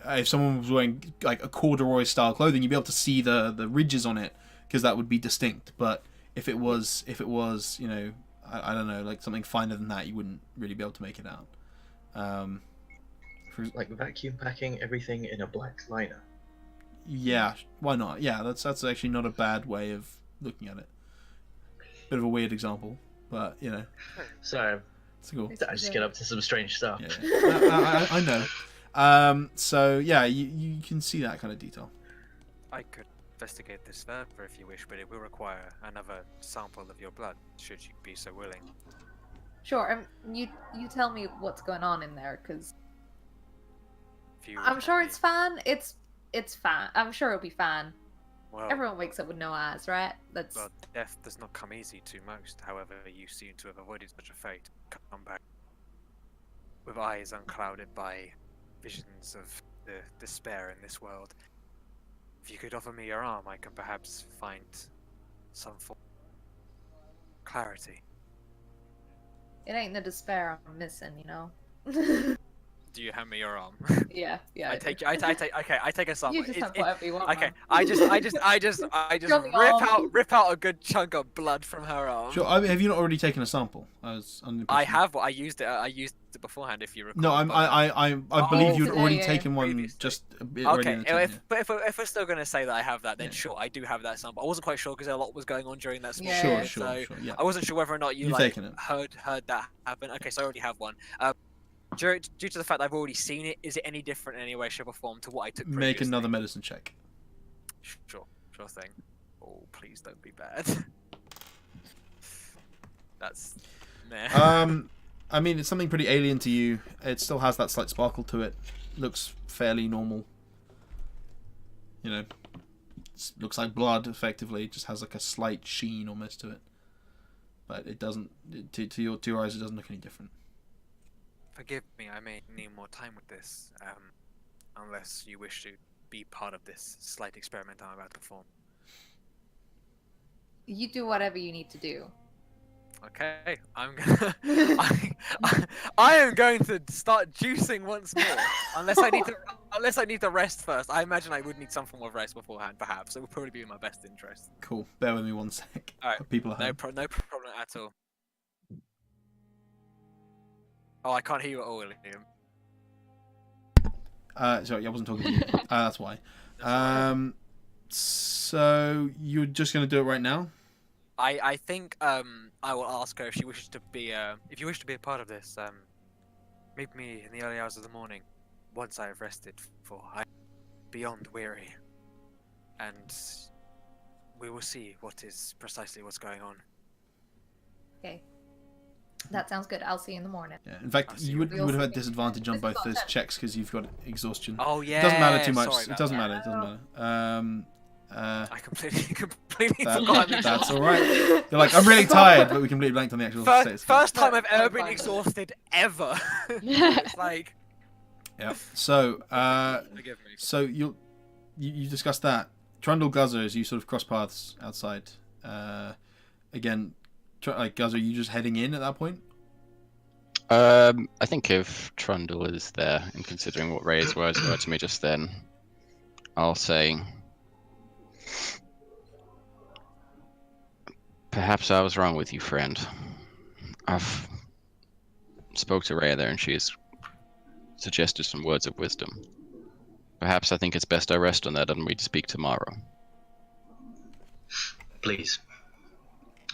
[SPEAKER 1] if someone was wearing like a corduroy style clothing, you'd be able to see the ridges on it because that would be distinct. But if it was, you know, I don't know, like something finer than that, you wouldn't really be able to make it out.
[SPEAKER 5] Like vacuum packing everything in a black liner.
[SPEAKER 1] Yeah, why not? Yeah, that's actually not a bad way of looking at it. Bit of a weird example, but you know,
[SPEAKER 5] So
[SPEAKER 1] it's cool.
[SPEAKER 5] I just get up to some strange stuff.
[SPEAKER 1] Yeah. I know. So yeah, you can see that kind of detail.
[SPEAKER 4] I could investigate this further if you wish, but it will require another sample of your blood, should you be so willing.
[SPEAKER 2] Sure, you tell me what's going on in there, because
[SPEAKER 4] If you
[SPEAKER 2] I'm
[SPEAKER 4] would
[SPEAKER 2] sure
[SPEAKER 4] let
[SPEAKER 2] it's
[SPEAKER 4] me-
[SPEAKER 2] fine. It's fine. I'm sure it'll be fine.
[SPEAKER 4] Well,
[SPEAKER 2] Everyone wakes up with no eyes, right? That's
[SPEAKER 4] well, death does not come easy to most. However, you seem to have avoided such a fate. Come back with eyes unclouded by visions of the despair in this world. If you could offer me your arm, I can perhaps find some form of clarity.
[SPEAKER 2] it ain't the despair I'm missing, you know.
[SPEAKER 4] Do you hand me your arm?
[SPEAKER 2] yeah.
[SPEAKER 4] I take a sample.
[SPEAKER 2] You just have whatever you want.
[SPEAKER 4] Okay,
[SPEAKER 2] man.
[SPEAKER 4] I just
[SPEAKER 2] You're the
[SPEAKER 4] rip out a good chunk of blood from her arm.
[SPEAKER 1] Sure. I mean, have you not already taken a sample? I was under the
[SPEAKER 4] I
[SPEAKER 1] impression-
[SPEAKER 4] have. I used it beforehand. If you recall.
[SPEAKER 1] No, I believe you'd
[SPEAKER 2] today,
[SPEAKER 1] already
[SPEAKER 2] yeah.
[SPEAKER 1] taken one
[SPEAKER 4] Previously.
[SPEAKER 1] just a bit already in
[SPEAKER 4] Okay,
[SPEAKER 1] the
[SPEAKER 4] if, but if we're still gonna say that I have that, then
[SPEAKER 1] Yeah.
[SPEAKER 4] sure, I do have that sample. I wasn't quite sure because a lot was going on during that small
[SPEAKER 2] Yeah.
[SPEAKER 1] Sure,
[SPEAKER 4] period,
[SPEAKER 1] sure,
[SPEAKER 4] so
[SPEAKER 1] sure. Yeah.
[SPEAKER 4] I wasn't sure whether or not you
[SPEAKER 1] You've
[SPEAKER 4] like
[SPEAKER 1] taken it.
[SPEAKER 4] heard that happen. Okay, so I already have one. Due to the fact that I've already seen it, is it any different in any way, shape, or form to what I took previously?
[SPEAKER 1] Make another medicine check.
[SPEAKER 4] Sure thing. Oh, please don't be bad. That's meh.
[SPEAKER 1] I mean, it's something pretty alien to you. It still has that slight sparkle to it. Looks fairly normal. You know, looks like blood. Effectively, it just has like a slight sheen almost to it. But it doesn't. To your eyes, it doesn't look any different.
[SPEAKER 4] Forgive me, I may need more time with this, unless you wish to be part of this slight experiment I'm about to perform.
[SPEAKER 2] You do whatever you need to do.
[SPEAKER 4] Okay, I'm gonna. I am going to start juicing once more, unless I need to rest first. I imagine I would need some form of rest beforehand, perhaps. It would probably be in my best interest.
[SPEAKER 1] Cool. Bear with me one sec.
[SPEAKER 4] Alright,
[SPEAKER 1] People at home.
[SPEAKER 4] No problem at all. Oh, I can't hear you at all, Liam.
[SPEAKER 1] Sorry, I wasn't talking to you. That's why. So you're just gonna do it right now?
[SPEAKER 4] I think I will ask her if she wishes to be if you wish to be a part of this. Meet me in the early hours of the morning, once I have rested, for I'm beyond weary, and we will see precisely what's going on.
[SPEAKER 2] Okay. That sounds good. I'll see you in the morning.
[SPEAKER 1] Yeah. In fact,
[SPEAKER 4] I'll see
[SPEAKER 1] you
[SPEAKER 4] you.
[SPEAKER 1] would have had disadvantage on both those checks because you've got exhaustion.
[SPEAKER 4] Oh yeah.
[SPEAKER 1] It doesn't matter too much.
[SPEAKER 4] Sorry
[SPEAKER 1] It
[SPEAKER 4] about
[SPEAKER 1] doesn't
[SPEAKER 4] that.
[SPEAKER 1] matter. It doesn't matter.
[SPEAKER 4] I completely forgot.
[SPEAKER 1] That's all right. You're like, I'm really tired, but we completely blanked on the actual status.
[SPEAKER 4] First time I've
[SPEAKER 2] That's
[SPEAKER 4] ever been
[SPEAKER 2] fine.
[SPEAKER 4] exhausted ever. It's like,
[SPEAKER 1] Yeah. So,
[SPEAKER 4] forgive me.
[SPEAKER 1] so you discussed that. Trundle Guzzer, as you sort of cross paths outside. Again, like Guzzer, you just heading in at that point?
[SPEAKER 6] I think if Trundle is there, and considering what Ray's words were to me just then, I'll say, perhaps I was wrong with you, friend. I've spoke to Ray there, and she has suggested some words of wisdom. Perhaps I think it's best I rest on that, and we speak tomorrow.
[SPEAKER 5] Please.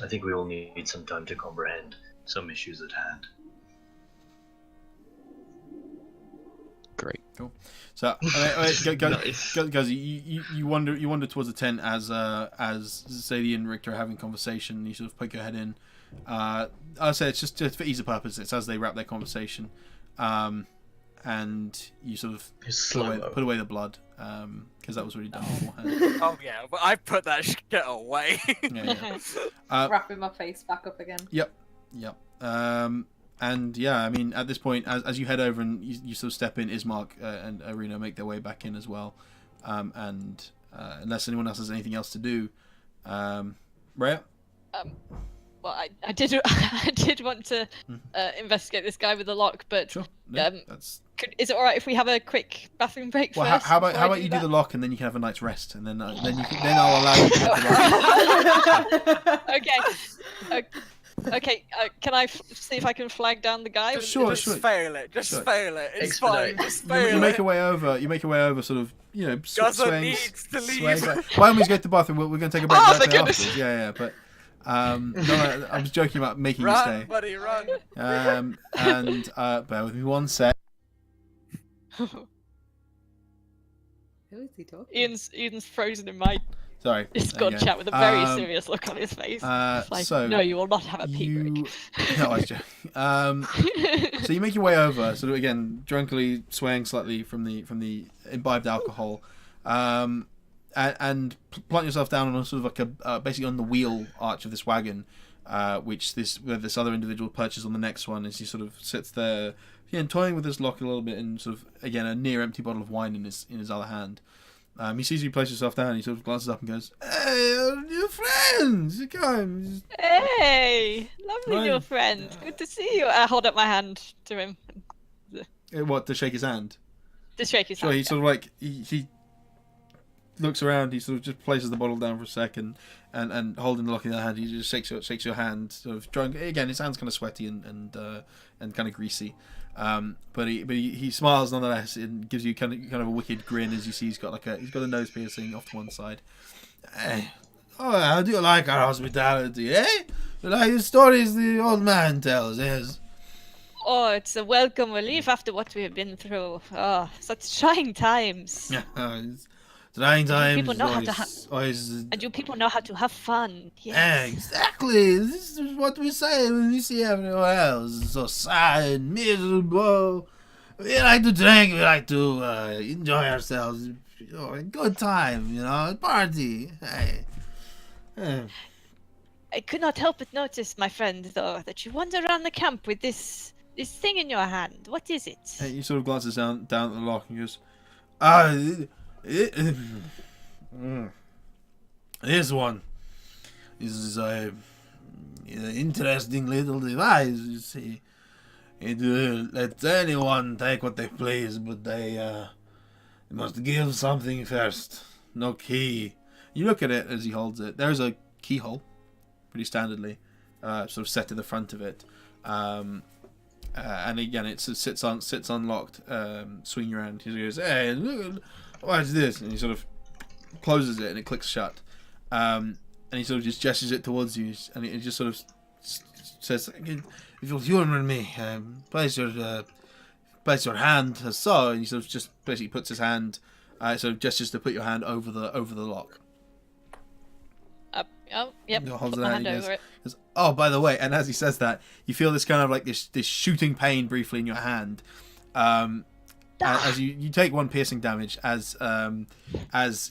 [SPEAKER 5] I think we all need some time to comprehend some issues at hand.
[SPEAKER 6] Great.
[SPEAKER 1] Cool. So go,
[SPEAKER 5] Nice.
[SPEAKER 1] guys, you wander towards the tent as Zadie and Richter are having conversation. You sort of poke your head in. I say it's just for ease of purpose. It's as they wrap their conversation, and you sort of put away the blood because that was already done beforehand.
[SPEAKER 4] Oh yeah, but I put that shit away.
[SPEAKER 1] Yeah.
[SPEAKER 2] Wrapping my face back up again.
[SPEAKER 1] Yep. And yeah, I mean, at this point, as you head over and you sort of step in, Ismark and Arena make their way back in as well. And unless anyone else has anything else to do, Rhea?
[SPEAKER 3] Well, I did want to investigate this guy with the lock, but
[SPEAKER 1] Sure. No,
[SPEAKER 3] is it all right if we have a quick bathroom break
[SPEAKER 1] well,
[SPEAKER 3] first?
[SPEAKER 1] how about you do the lock and then you can have a night's rest, and then I'll allow you to have the lock.
[SPEAKER 3] Okay. Okay, can I see if I can flag down the guy?
[SPEAKER 1] Sure.
[SPEAKER 4] Fail it. Just fail it. It's
[SPEAKER 5] Expedite.
[SPEAKER 4] fine. Just fail
[SPEAKER 1] You make
[SPEAKER 4] it.
[SPEAKER 1] your way over. You make your way over, sort of,
[SPEAKER 4] Gaza
[SPEAKER 1] swaying.
[SPEAKER 4] needs to leave.
[SPEAKER 1] Why don't we just go to the bathroom? We're going to take a break.
[SPEAKER 3] Oh,
[SPEAKER 1] right
[SPEAKER 3] thank
[SPEAKER 1] there
[SPEAKER 3] goodness.
[SPEAKER 1] afterwards. Yeah. But no, I was joking about making you
[SPEAKER 4] Run,
[SPEAKER 1] stay.
[SPEAKER 4] buddy, run.
[SPEAKER 1] And bear with me one sec.
[SPEAKER 2] Who is he talking?
[SPEAKER 3] Ian's frozen in my
[SPEAKER 1] Sorry.
[SPEAKER 3] Discord
[SPEAKER 1] There you
[SPEAKER 3] chat with a very
[SPEAKER 1] Um,
[SPEAKER 3] serious look on his face.
[SPEAKER 1] go.
[SPEAKER 3] It's like,
[SPEAKER 1] So
[SPEAKER 3] no, you will not have a pee break.
[SPEAKER 1] No, I was joking. So you make your way over, sort of again, drunkenly swaying slightly from the imbibed alcohol, and plant yourself down on a sort of like a basically on the wheel arch of this wagon, where this other individual perches on the next one as he sort of sits there, toying with his lock a little bit, and sort of again a near empty bottle of wine in his other hand. He sees you place yourself down. He sort of glances up and goes, "Hey, new friends, come."
[SPEAKER 3] Hey, lovely
[SPEAKER 1] Right.
[SPEAKER 3] new friend. Good to see you. I hold up my hand to him.
[SPEAKER 1] What, to shake his hand?
[SPEAKER 3] To shake his
[SPEAKER 1] Sure,
[SPEAKER 3] hand.
[SPEAKER 1] he sort of like he looks around. He sort of just places the bottle down for a second, and holding the lock in the hand, he just shakes your hand, sort of drunk. Again, his hand's kind of sweaty and kind of greasy, but he smiles nonetheless and gives you kind of a wicked grin as you see he's got a nose piercing off to one side. Hey, how do you like our hospitality? Eh? You like the stories the old man tells? Yes.
[SPEAKER 3] Oh, it's a welcome relief after what we have been through. Oh, such trying times.
[SPEAKER 1] It's trying times.
[SPEAKER 3] People know how to
[SPEAKER 1] always
[SPEAKER 3] And you people know how to have fun.
[SPEAKER 1] Yeah,
[SPEAKER 3] Yes.
[SPEAKER 1] exactly. This is what we say when we see everyone else so sad, miserable. We like to drink. We like to enjoy ourselves. A good time, a party. Hey.
[SPEAKER 3] I could not help but notice, my friend, though, that you wander around the camp with this thing in your hand. What is it?
[SPEAKER 1] Hey, he sort of glances down at the lock and goes, this one is an interesting little device, you see. It lets anyone take what they please, but they must give something first. No key. You look at it as he holds it. There's a keyhole, pretty standardly, sort of set to the front of it. And again, it sits unlocked, swinging around. He goes, "Hey, look, what's this?" And he sort of closes it, and it clicks shut. And he sort of just gestures it towards you, and it just sort of says, "If you'll humor me, place your hand so." And he sort of just basically puts his hand, sort of gestures to put your hand over the lock.
[SPEAKER 3] Oh, yep.
[SPEAKER 1] Holds
[SPEAKER 3] Put
[SPEAKER 1] it
[SPEAKER 3] my
[SPEAKER 1] out,
[SPEAKER 3] hand
[SPEAKER 1] he goes,
[SPEAKER 3] over it.
[SPEAKER 1] "Oh, by the way," and as he says that, you feel this kind of like this shooting pain briefly in your hand, as you take one piercing damage as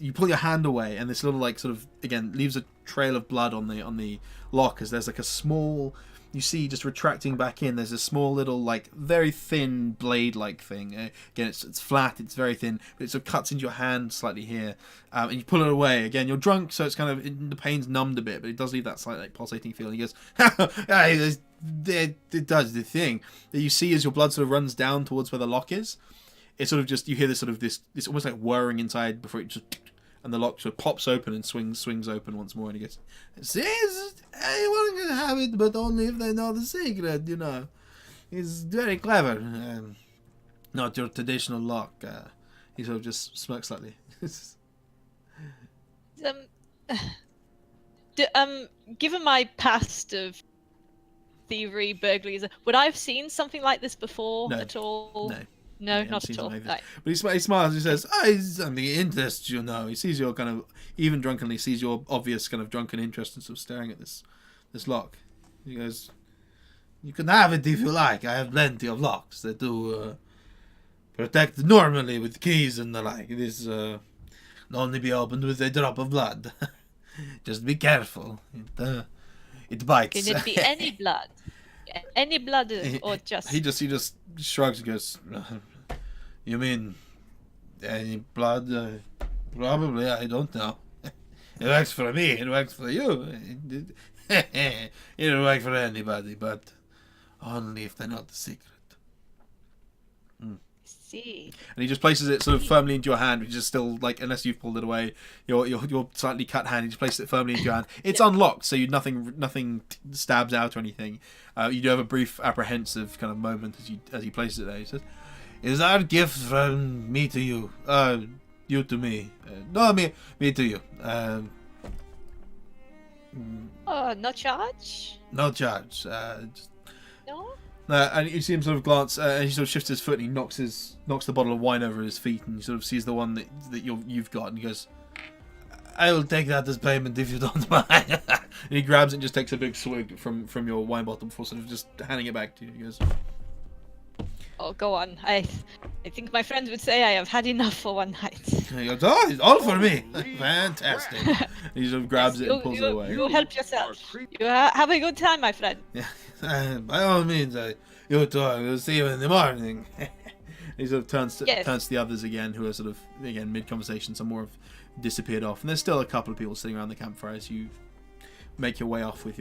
[SPEAKER 1] you pull your hand away, and this little like sort of again leaves a trail of blood on the lock, as there's like a small, you see just retracting back in, there's a small little like very thin blade like thing. Again, it's flat, it's very thin, but it sort of cuts into your hand slightly here, and you pull it away. Again, you're drunk, so it's kind of the pain's numbed a bit, but it does leave that slight like pulsating feel. And he goes, it does the thing that you see as your blood sort of runs down towards where the lock is. It sort of just, you hear this sort of this almost like whirring inside before it just, and the lock sort of pops open and swings open once more, and he goes, "See, anyone can have it, but only if they know the secret, It's very clever. Not your traditional lock." He sort of just smirks slightly.
[SPEAKER 3] Given my past of thievery, burglaries. Would I have seen something like this before
[SPEAKER 1] No.
[SPEAKER 3] at all?
[SPEAKER 1] No.
[SPEAKER 3] No,
[SPEAKER 1] Yeah,
[SPEAKER 3] not
[SPEAKER 1] haven't
[SPEAKER 3] at
[SPEAKER 1] seen
[SPEAKER 3] all.
[SPEAKER 1] something like
[SPEAKER 3] Right.
[SPEAKER 1] this. But he smiles. He says, something interests you now. He sees your kind of, even drunkenly, sees your obvious kind of drunken interest in sort of staring at this lock. He goes, you can have it if you like. I have plenty of locks that do protect normally with keys and the like. This can only be opened with a drop of blood. Just be careful. It bites.
[SPEAKER 3] Can it be any blood? Any blood or just...
[SPEAKER 1] He just shrugs and goes, you mean any blood? Probably, I don't know. It works for me, it works for you. It works for anybody, but only if they're not a secret.
[SPEAKER 3] See.
[SPEAKER 1] And he just places it sort of firmly into your hand, which is still like, unless you've pulled it away, your slightly cut hand. He just places it firmly into your hand. It's unlocked, so nothing stabs out or anything. You do have a brief apprehensive kind of moment as he places it there. He says, "Is our gift from me to you? You to me? No, me to you.
[SPEAKER 3] Oh, no charge?
[SPEAKER 1] No charge.
[SPEAKER 3] No?
[SPEAKER 1] And you see him sort of glance, and he sort of shifts his foot, and he knocks the bottle of wine over his feet, and you sort of sees the one that you've got, and he goes, "I will take that as payment if you don't mind." And he grabs it and just takes a big swig from your wine bottle before sort of just handing it back to you. He goes,
[SPEAKER 3] Oh, go on. I think my friend would say I have had enough for one night.
[SPEAKER 1] and he goes, "Oh, it's all for me. Fantastic." And he sort of grabs it and pulls it away.
[SPEAKER 3] You help yourself. You have a good time, my friend.
[SPEAKER 1] Yeah, by all means, you talk. We'll see you in the morning. He sort of turns to the others again, who are sort of again mid conversation. Some more have disappeared off, and there's still a couple of people sitting around the campfire as you make your way off with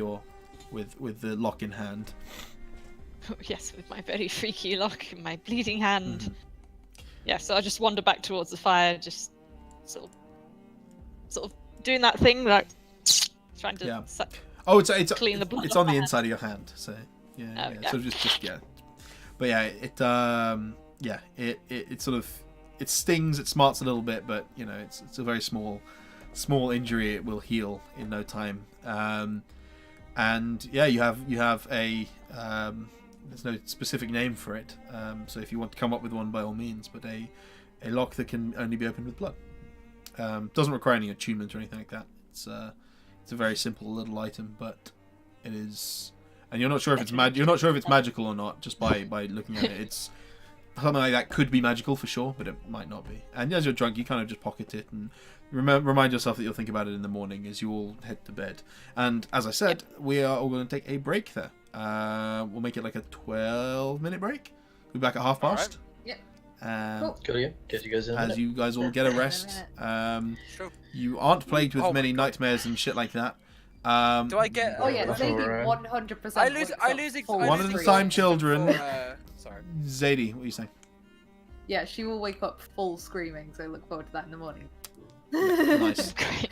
[SPEAKER 1] the lock in hand.
[SPEAKER 3] Yes, with my very freaky lock in my bleeding hand.
[SPEAKER 1] Mm-hmm.
[SPEAKER 3] Yeah, so I just wander back towards the fire, just sort of doing that thing, like trying to
[SPEAKER 1] Oh, it's
[SPEAKER 3] clean the blood.
[SPEAKER 1] It's
[SPEAKER 3] off
[SPEAKER 1] on the
[SPEAKER 3] my
[SPEAKER 1] inside of your hand, so yeah.
[SPEAKER 3] yeah.
[SPEAKER 1] So just yeah, but yeah, it sort of it stings, it smarts a little bit, but you know it's a very small injury. It will heal in no time. And yeah, you have a there's no specific name for it, so if you want to come up with one, by all means, but a lock that can only be opened with blood. Doesn't require any attunement or anything like that. It's a very simple little item, but it is, and you're not sure if it's magical or not just by looking at it. It's something like that could be magical for sure, but it might not be. And as you're drunk, you kind of just pocket it and remind yourself that you'll think about it in the morning as you all head to bed. And as I said, we are all going to take a break there. We'll make it like a 12-minute break. We'll be back at 5:30.
[SPEAKER 2] Right. Yep.
[SPEAKER 5] Cool. Get you guys in a minute.
[SPEAKER 1] As you guys all get a rest.
[SPEAKER 4] Sure.
[SPEAKER 1] You aren't plagued with
[SPEAKER 4] Oh my
[SPEAKER 1] many
[SPEAKER 4] God.
[SPEAKER 1] nightmares and shit like that.
[SPEAKER 4] Do I get?
[SPEAKER 2] Oh yeah,
[SPEAKER 5] That's
[SPEAKER 2] Zadie
[SPEAKER 5] alright.
[SPEAKER 2] 100%.
[SPEAKER 4] I lose.
[SPEAKER 1] One at a time, children.
[SPEAKER 4] Sorry.
[SPEAKER 1] Zadie, what are you saying?
[SPEAKER 2] Yeah, she will wake up full screaming, so look forward to that in the morning.
[SPEAKER 1] Nice.
[SPEAKER 3] Great.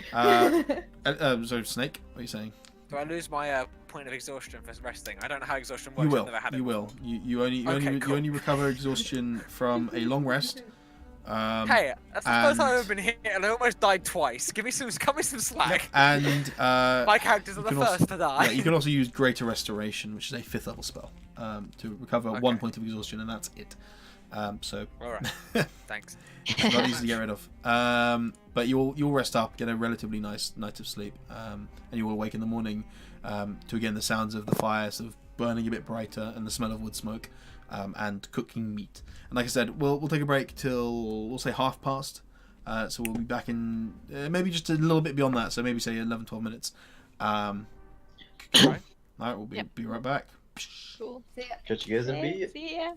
[SPEAKER 1] So Snake, what are you saying?
[SPEAKER 4] Do I lose my point of exhaustion for resting? I don't know how exhaustion works.
[SPEAKER 1] You will.
[SPEAKER 4] I've never had it
[SPEAKER 1] You
[SPEAKER 4] before.
[SPEAKER 1] will. You only
[SPEAKER 4] Cool.
[SPEAKER 1] you only recover exhaustion from a long rest.
[SPEAKER 4] Hey, that's the first time
[SPEAKER 1] and-
[SPEAKER 4] I've been hit, and I almost died twice. Cut me some slack.
[SPEAKER 1] And
[SPEAKER 4] My characters are the
[SPEAKER 1] you can also-
[SPEAKER 4] first to die.
[SPEAKER 1] yeah, you can also use Greater Restoration, which is a 5th level spell, to recover 1
[SPEAKER 4] Okay.
[SPEAKER 1] point of exhaustion, and that's it. So
[SPEAKER 4] All right. Thanks.
[SPEAKER 1] it's not easy to get rid of. But you'll rest up, get a relatively nice night of sleep, and you will awake in the morning to again the sounds of the fire sort of burning a bit brighter and the smell of wood smoke and cooking meat. And like I said, we'll take a break till we'll say 5:30. So we'll be back in maybe just a little bit beyond that. So maybe say 11-12 minutes. All
[SPEAKER 4] Right.
[SPEAKER 1] right, we'll be
[SPEAKER 3] Yep.
[SPEAKER 1] right back.
[SPEAKER 3] Cool.
[SPEAKER 2] See ya.
[SPEAKER 5] Catch you guys in a bit.
[SPEAKER 3] See ya.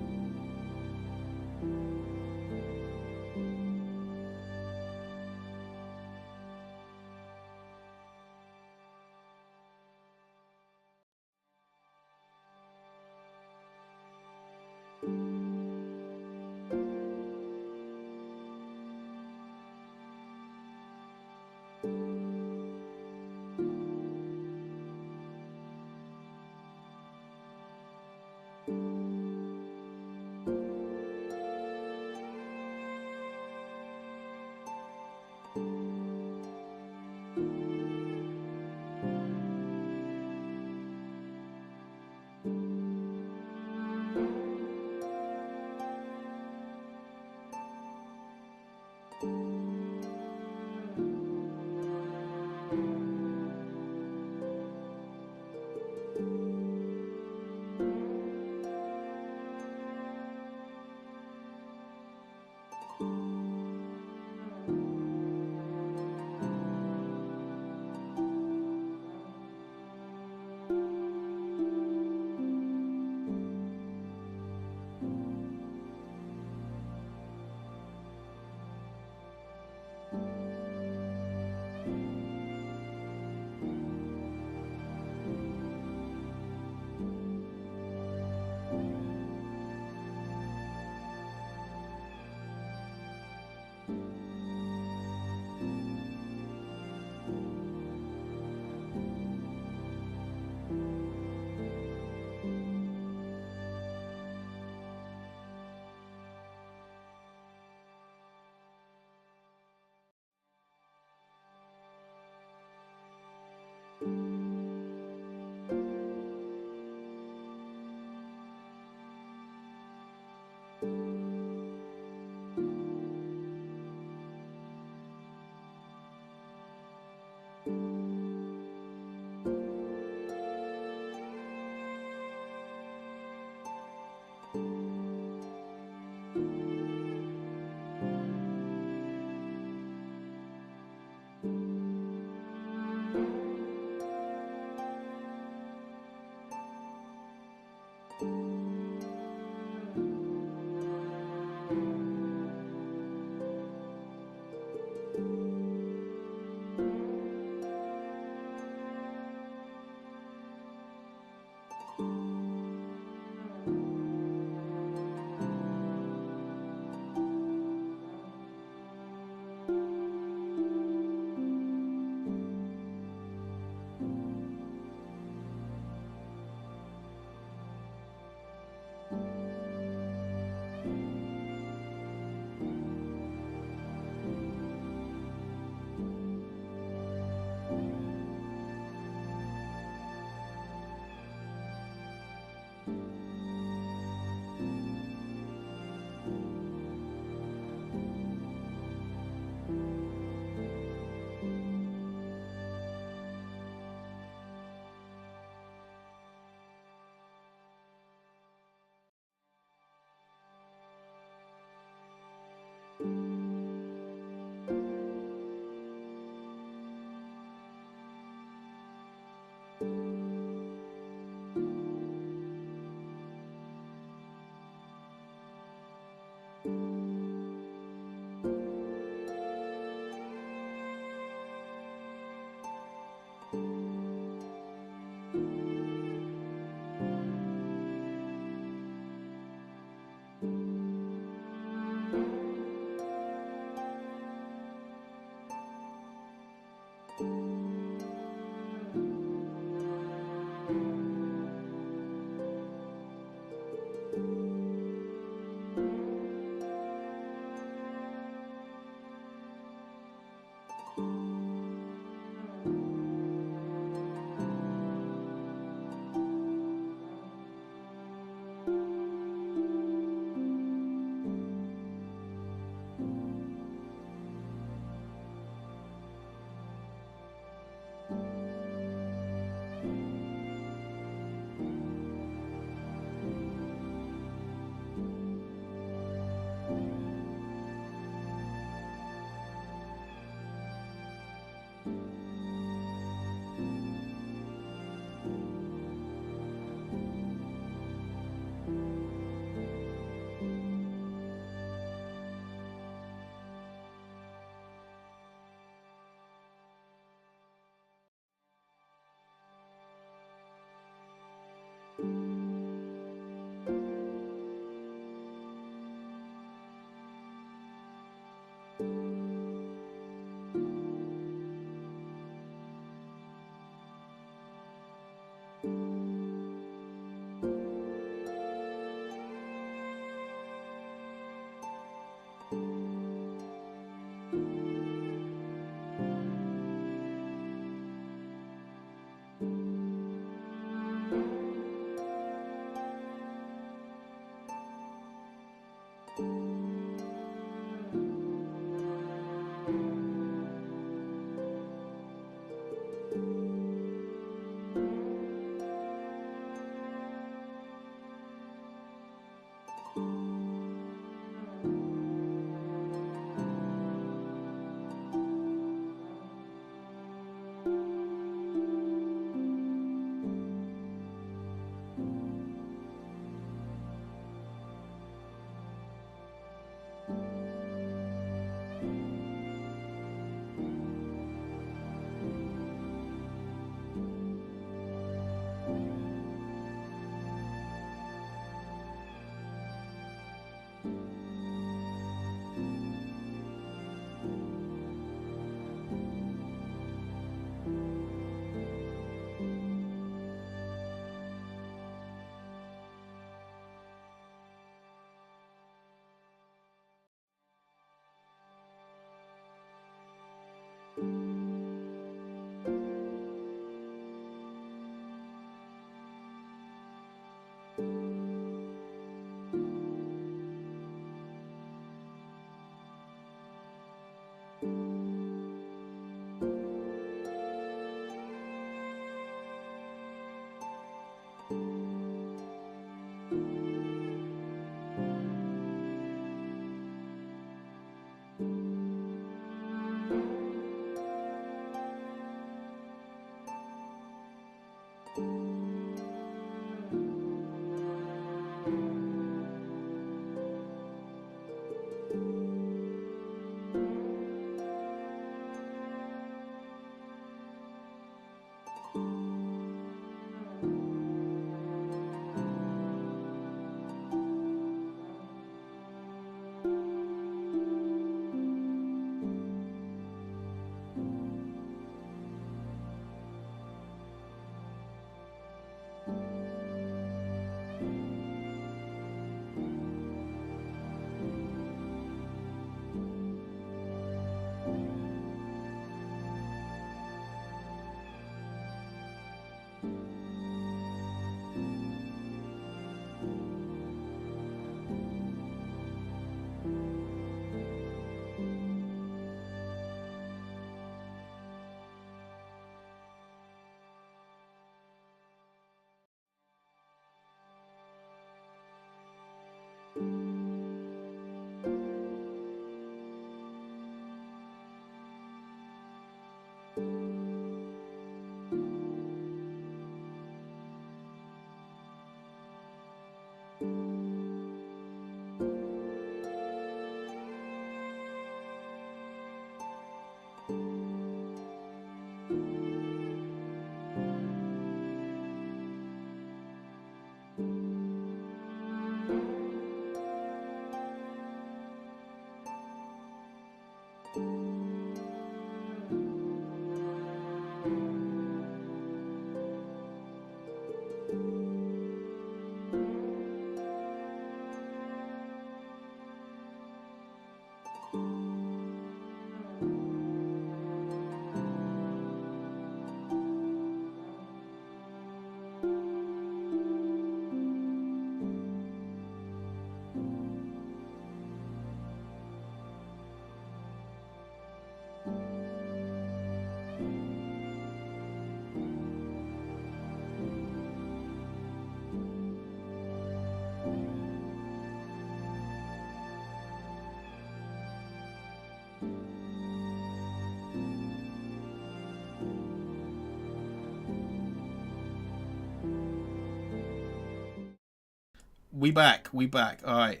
[SPEAKER 1] We back. All right.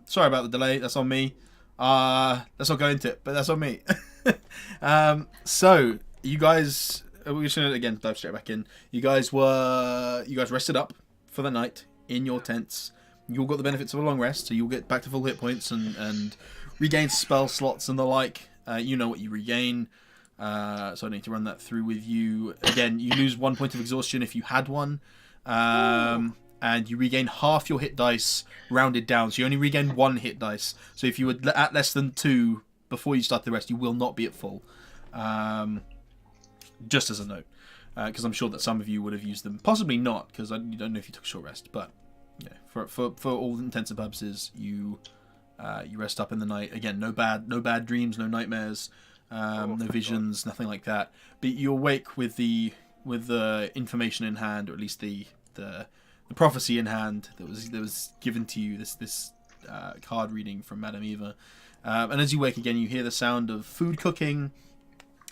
[SPEAKER 1] Sorry about the delay. That's on me. Let's not go into it, but that's on me. So you guys, we're just gonna again dive straight back in. You guys rested up for the night in your tents. You all got the benefits of a long rest, so you'll get back to full hit points and regain spell slots and the like. You know what you regain. So I need to run that through with you. Again, you lose 1 point of exhaustion if you had one. And you regain half your hit dice rounded down. So you only regain 1 hit dice. So if you were at less than 2 before you start the rest, you will not be at full. Just as a note. Because I'm sure that some of you would have used them. Possibly not, because you don't know if you took a short rest. But yeah, for all intents and purposes, you rest up in the night. Again, no bad dreams, no nightmares, no visions, nothing like that. But you awake with the information in hand, or at least the prophecy in hand that was given to you. This card reading from Madame Eva, and as you wake again, you hear the sound of food cooking.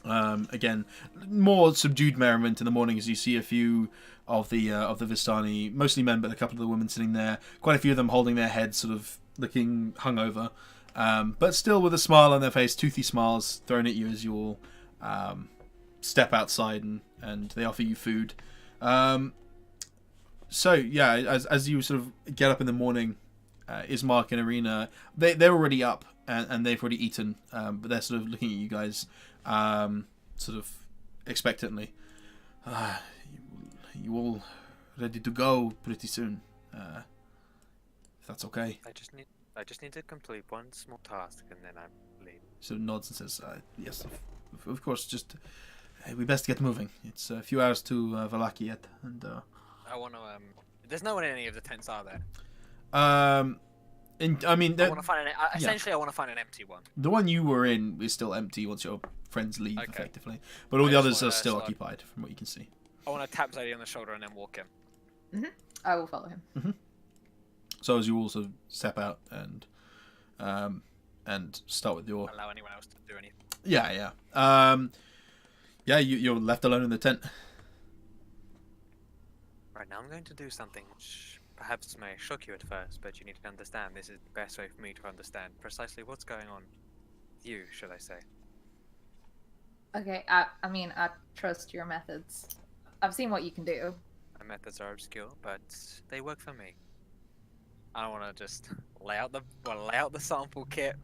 [SPEAKER 1] Again, more subdued merriment in the morning as you see a few of the Vistani, mostly men, but a couple of the women sitting there. Quite a few of them holding their heads, sort of looking hungover, but still with a smile on their face, toothy smiles thrown at you as you all step outside and they offer you food. So yeah, as you sort of get up in the morning, Ismark and Arena, they're already up and they've already eaten, but they're sort of looking at you guys, sort of expectantly. You all ready to go pretty soon? If that's okay.
[SPEAKER 4] I just need to complete one small task and then I'm leaving.
[SPEAKER 1] So nods and says, "Yes, of course. Just we best get moving. It's a few hours to Valaki yet, and."
[SPEAKER 4] I want to. There's no one in any of the tents, are there?
[SPEAKER 1] I
[SPEAKER 4] want to find essentially, I want to find an empty one.
[SPEAKER 1] The one you were in is still empty once your friends leave,
[SPEAKER 4] Okay.
[SPEAKER 1] effectively. But all
[SPEAKER 4] I
[SPEAKER 1] the
[SPEAKER 4] just
[SPEAKER 1] others are
[SPEAKER 4] wanna
[SPEAKER 1] still
[SPEAKER 4] sort of-
[SPEAKER 1] occupied, from what you can see.
[SPEAKER 4] I want to tap Zadie on the shoulder and then walk in.
[SPEAKER 2] I will follow him.
[SPEAKER 1] So as you also step out and start with your
[SPEAKER 4] Allow anyone else to do anything.
[SPEAKER 1] you're left alone in the tent.
[SPEAKER 4] Right now, I'm going to do something which perhaps may shock you at first, but you need to understand this is the best way for me to understand precisely what's going on with you, should I say.
[SPEAKER 2] Okay, I mean, I trust your methods. I've seen what you can do.
[SPEAKER 4] My methods are obscure, but they work for me. I want to just lay out the sample kit.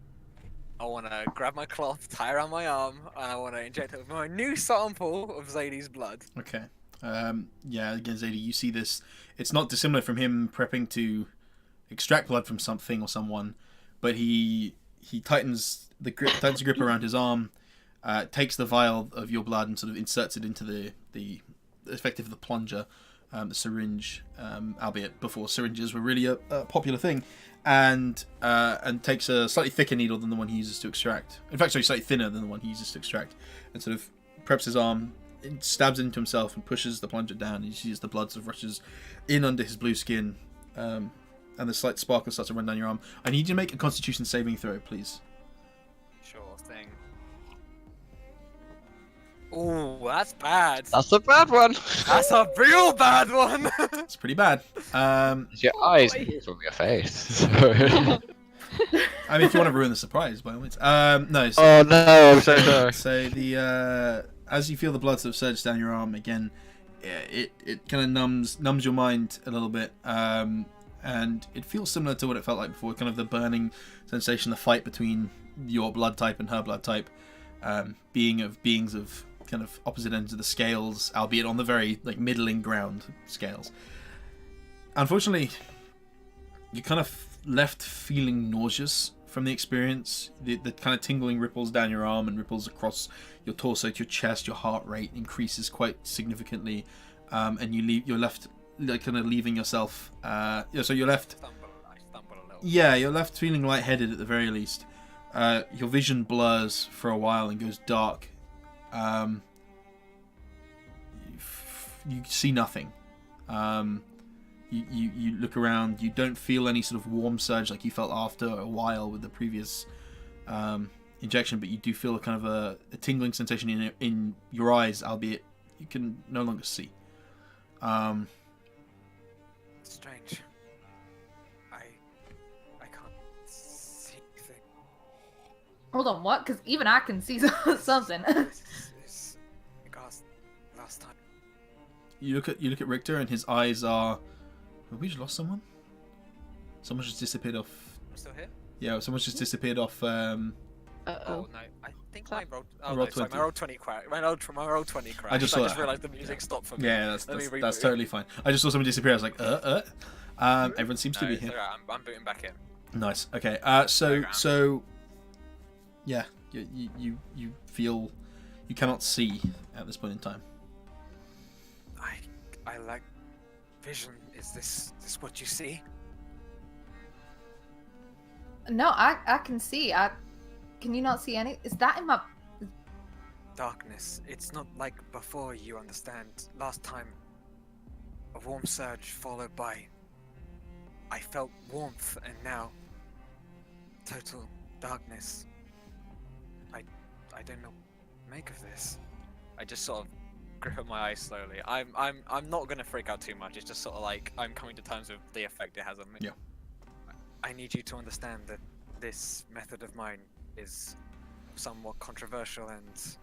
[SPEAKER 4] I want to grab my cloth, tie around my arm, and I want to inject it with my new sample of Zadie's blood.
[SPEAKER 1] Okay. Again, Zadie, you see this. It's not dissimilar from him prepping to extract blood from something or someone, but he tightens the grip around his arm, takes the vial of your blood and sort of inserts it into the effective the plunger, the syringe, albeit before syringes were really a popular thing, and takes a slightly thicker needle than the one he uses to extract. In fact, sorry, slightly thinner than the one he uses to extract, and sort of preps his arm, stabs it into himself and pushes the plunger down, and you see as the blood sort of rushes in under his blue skin, and the slight sparkle starts to run down your arm. I need you to make a Constitution saving throw, please.
[SPEAKER 4] Sure thing. Ooh, that's bad.
[SPEAKER 6] That's a bad one.
[SPEAKER 4] That's a real bad one.
[SPEAKER 1] It's pretty bad.
[SPEAKER 6] It's your eyes from your face. Sorry.
[SPEAKER 1] I mean, if you want to ruin the surprise, by all means. No. So,
[SPEAKER 6] Oh no, I'm so sorry.
[SPEAKER 1] so the as you feel the blood sort of surge down your arm again, it kind of numbs your mind a little bit, and it feels similar to what it felt like before. Kind of the burning sensation, the fight between your blood type and her blood type, beings of kind of opposite ends of the scales, albeit on the very like middling ground scales. Unfortunately, you kind of left feeling nauseous from the experience. The kind of tingling ripples down your arm and ripples across your torso to your chest. Your heart rate increases quite significantly, and you're left like kind of leaving yourself. So you're left.
[SPEAKER 4] I stumble a little.
[SPEAKER 1] Yeah, you're left feeling lightheaded at the very least. Your vision blurs for a while and goes dark. You see nothing. You look around. You don't feel any sort of warm surge like you felt after a while with the previous injection, but you do feel a kind of a tingling sensation in your eyes, albeit you can no longer see.
[SPEAKER 4] Strange. I can't see anything.
[SPEAKER 2] Hold on, what? Because even I can see something.
[SPEAKER 4] This last time.
[SPEAKER 1] You look at Richter, and his eyes are. Have we just lost someone? Someone just disappeared off.
[SPEAKER 4] I'm still here.
[SPEAKER 1] Yeah, someone's just disappeared off.
[SPEAKER 3] Uh-oh.
[SPEAKER 4] Oh no, I think my roll.
[SPEAKER 1] I
[SPEAKER 4] Oh no,
[SPEAKER 1] rolled
[SPEAKER 4] sorry,
[SPEAKER 1] 20.
[SPEAKER 4] my roll 20 cracked. My roll 20 crashed.
[SPEAKER 1] I just saw that.
[SPEAKER 4] realised the music stopped for me.
[SPEAKER 1] Yeah,
[SPEAKER 4] Let me
[SPEAKER 1] that's
[SPEAKER 4] reboot.
[SPEAKER 1] totally fine. I just saw someone disappear. I was like, Everyone seems to
[SPEAKER 4] No,
[SPEAKER 1] be
[SPEAKER 4] it's
[SPEAKER 1] here.
[SPEAKER 4] alright, I'm booting back in.
[SPEAKER 1] Nice. Okay.
[SPEAKER 4] Program.
[SPEAKER 1] So, yeah, you feel you cannot see at this point in time.
[SPEAKER 4] I lack vision. Is this what you see?
[SPEAKER 2] No, I can see. Can you not see any? Is that in my?
[SPEAKER 4] Darkness. It's not like before, you understand. Last time, a warm surge followed by. I felt warmth, and now total darkness. I don't know what to make of this. I just sort of grip at my eyes slowly. I'm not gonna freak out too much. It's just sort of like I'm coming to terms with the effect it has on me.
[SPEAKER 1] Yeah.
[SPEAKER 4] I need you to understand that this method of mine is somewhat controversial, and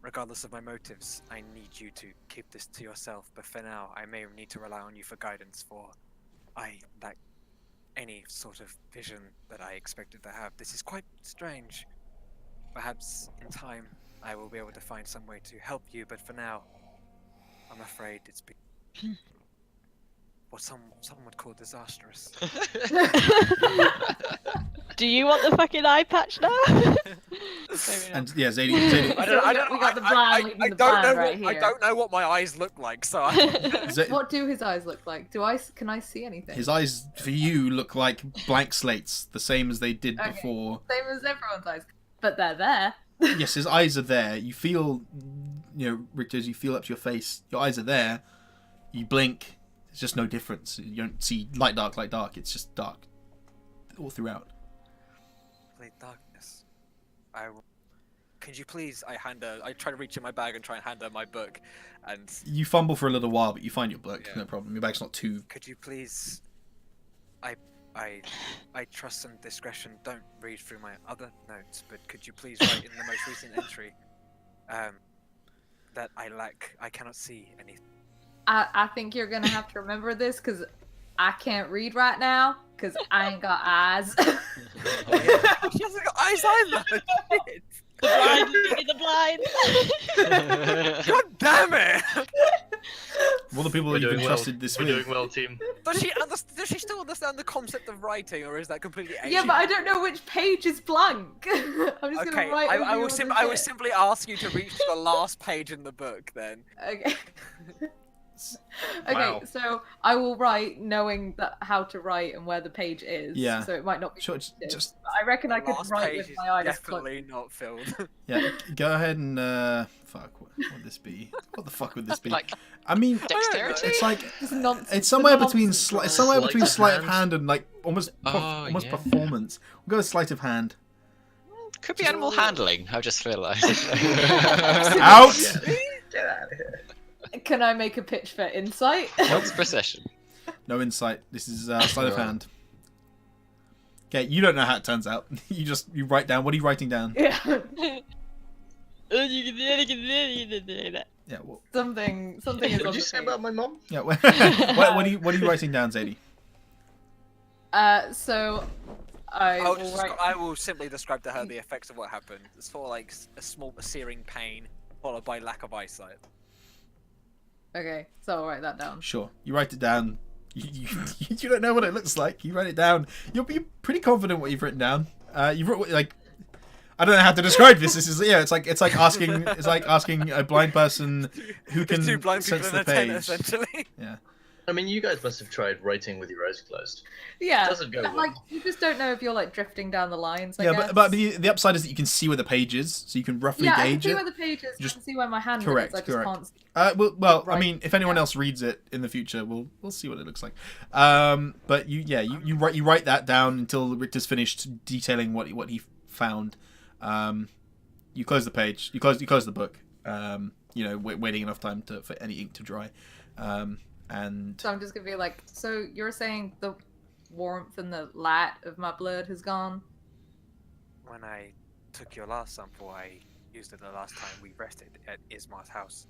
[SPEAKER 4] regardless of my motives, I need you to keep this to yourself. But for now, I may need to rely on you for guidance, for I lack any sort of vision that I expected to have. This is quite strange. Perhaps in time, I will be able to find some way to help you, but for now, I'm afraid it's been what some would call disastrous.
[SPEAKER 3] Do you want the fucking eye patch now? Maybe not.
[SPEAKER 1] And yeah, Zadie.
[SPEAKER 4] I don't.
[SPEAKER 2] We got the blind leading the blind right
[SPEAKER 4] I
[SPEAKER 2] here.
[SPEAKER 4] don't know what my eyes look like, so I,
[SPEAKER 2] What do his eyes look like? Can I see anything?
[SPEAKER 1] His eyes for you look like blank slates, the same as they did
[SPEAKER 2] Okay.
[SPEAKER 1] before.
[SPEAKER 2] Same as everyone's eyes, but they're there.
[SPEAKER 1] Yes, his eyes are there. You feel, Richter, as you feel up to your face, your eyes are there. You blink. There's just no difference. You don't see light, dark. It's just dark all throughout.
[SPEAKER 4] late darkness. Could you please? I try to reach in my bag and try and hand her my book, and
[SPEAKER 1] You fumble for a little while, but you find your book.
[SPEAKER 4] Yeah.
[SPEAKER 1] No problem. Your bag's not too.
[SPEAKER 4] could you please? I trust some discretion. Don't read through my other notes, but could you please write in the most recent entry, that I cannot see anything.
[SPEAKER 2] I think you're gonna have to remember this because I can't read right now because I ain't got eyes.
[SPEAKER 4] She hasn't got eyes either. Shit.
[SPEAKER 3] The blind leading the blind.
[SPEAKER 4] God damn it!
[SPEAKER 1] All the people
[SPEAKER 5] We're
[SPEAKER 1] that you've
[SPEAKER 5] doing well.
[SPEAKER 1] entrusted this
[SPEAKER 5] We're
[SPEAKER 1] with.
[SPEAKER 5] doing well, team.
[SPEAKER 4] Does she still understand the concept of writing, or is that completely alien?
[SPEAKER 2] Yeah, but I don't know which page is blank. I'm just
[SPEAKER 4] Okay,
[SPEAKER 2] gonna write.
[SPEAKER 4] I will simply ask you to reach the last page in the book then.
[SPEAKER 2] Okay. Okay,
[SPEAKER 1] Wow.
[SPEAKER 2] so I will write knowing how to write and where the page is.
[SPEAKER 1] Yeah.
[SPEAKER 2] So it might not be.
[SPEAKER 1] Sure,
[SPEAKER 2] effective,
[SPEAKER 1] just
[SPEAKER 2] but I reckon I
[SPEAKER 4] The
[SPEAKER 2] could
[SPEAKER 4] last
[SPEAKER 2] write
[SPEAKER 4] page
[SPEAKER 2] with
[SPEAKER 4] is
[SPEAKER 2] my eyes closed.
[SPEAKER 4] definitely not filled.
[SPEAKER 1] Yeah, go ahead and fuck. What would this be? What the fuck would this be?
[SPEAKER 6] Like
[SPEAKER 1] I mean,
[SPEAKER 6] dexterity?
[SPEAKER 1] it's like
[SPEAKER 2] It's nonsense.
[SPEAKER 1] it's somewhere
[SPEAKER 2] The
[SPEAKER 1] between
[SPEAKER 2] nonsense
[SPEAKER 1] it's
[SPEAKER 2] of it.
[SPEAKER 1] somewhere
[SPEAKER 5] Sleight
[SPEAKER 1] between
[SPEAKER 5] of
[SPEAKER 1] sleight of
[SPEAKER 5] hand.
[SPEAKER 1] hand and like almost
[SPEAKER 6] Oh, yeah.
[SPEAKER 1] performance. We'll go with sleight of hand.
[SPEAKER 6] Could be animal handling. I just feel like.
[SPEAKER 1] Out.
[SPEAKER 5] Get out of here.
[SPEAKER 2] Can I make a pitch for insight?
[SPEAKER 6] What's procession?
[SPEAKER 1] No insight. This is sleight of hand. Okay, you don't know how it turns out. You write down. What are you writing down?
[SPEAKER 2] Yeah.
[SPEAKER 1] Yeah. Well,
[SPEAKER 2] Something is
[SPEAKER 5] What
[SPEAKER 2] on
[SPEAKER 5] did
[SPEAKER 2] the
[SPEAKER 5] you say
[SPEAKER 2] page.
[SPEAKER 5] about my mom?
[SPEAKER 1] yeah. What are you writing down, Zadie?
[SPEAKER 2] So I will write.
[SPEAKER 4] I will simply describe to her the effects of what happened. It's for like a small searing pain followed by lack of eyesight.
[SPEAKER 2] Okay, so I'll write that down.
[SPEAKER 1] Sure. You write it down. You don't know what it looks like. You write it down. You're pretty confident what you've written down. You've wrote like. I don't know how to describe this. This is It's like asking a blind person who can
[SPEAKER 4] Two blind people
[SPEAKER 1] sense
[SPEAKER 4] in
[SPEAKER 1] the
[SPEAKER 4] a tent,
[SPEAKER 1] page.
[SPEAKER 4] essentially.
[SPEAKER 1] Yeah.
[SPEAKER 5] I mean, you guys must have tried writing with your eyes closed.
[SPEAKER 2] Yeah,
[SPEAKER 5] Doesn't go
[SPEAKER 2] but,
[SPEAKER 5] well.
[SPEAKER 2] like you just don't know if you're like drifting down the lines. I
[SPEAKER 1] Yeah,
[SPEAKER 2] guess.
[SPEAKER 1] but the upside is that you can see where the page is, so you can roughly
[SPEAKER 2] yeah, I can
[SPEAKER 1] gauge
[SPEAKER 2] see
[SPEAKER 1] it.
[SPEAKER 2] where the page is.
[SPEAKER 1] Just-
[SPEAKER 2] I can see where my hand
[SPEAKER 1] correct,
[SPEAKER 2] is. I just
[SPEAKER 1] correct.
[SPEAKER 2] can't. See.
[SPEAKER 1] Well, I
[SPEAKER 2] Right.
[SPEAKER 1] mean, if anyone else reads it in the future, we'll see what it looks like. But you write that down until Richter's finished detailing what he found. You close the page. You close the book. Waiting enough time for any ink to dry. And
[SPEAKER 2] So I'm just gonna be like, so you're saying the warmth and the light of my blood has gone?
[SPEAKER 4] When I took your last sample, I used it the last time we rested at Ismar's house,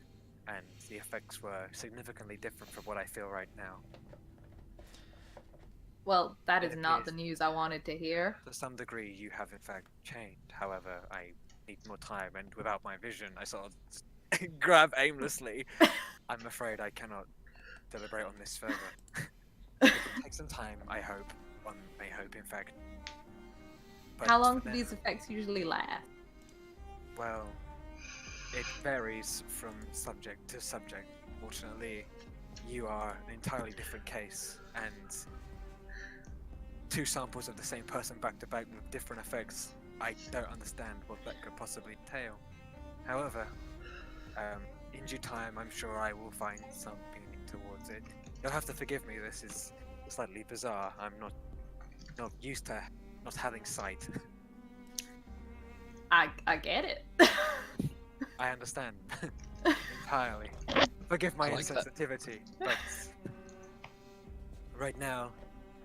[SPEAKER 4] and the effects were significantly different from what I feel right now.
[SPEAKER 2] Well, that is
[SPEAKER 4] It
[SPEAKER 2] not the
[SPEAKER 4] is.
[SPEAKER 2] news I wanted to hear.
[SPEAKER 4] To some degree, you have in fact changed. However, I need more time, and without my vision, I sort of grab aimlessly. I'm afraid I cannot deliberate on this further. It will take some time, I hope. In fact. But
[SPEAKER 2] How long
[SPEAKER 4] for
[SPEAKER 2] do these
[SPEAKER 4] now-
[SPEAKER 2] effects usually last?
[SPEAKER 4] Well, it varies from subject to subject. Fortunately, you are an entirely different case, and two samples of the same person back to back with different effects, I don't understand what that could possibly entail. However, in due time, I'm sure I will find something towards it. You'll have to forgive me, this is slightly bizarre. I'm not used to not having sight.
[SPEAKER 2] I get it.
[SPEAKER 4] I understand. Entirely. Forgive my
[SPEAKER 6] I like that.
[SPEAKER 4] insensitivity, but right now,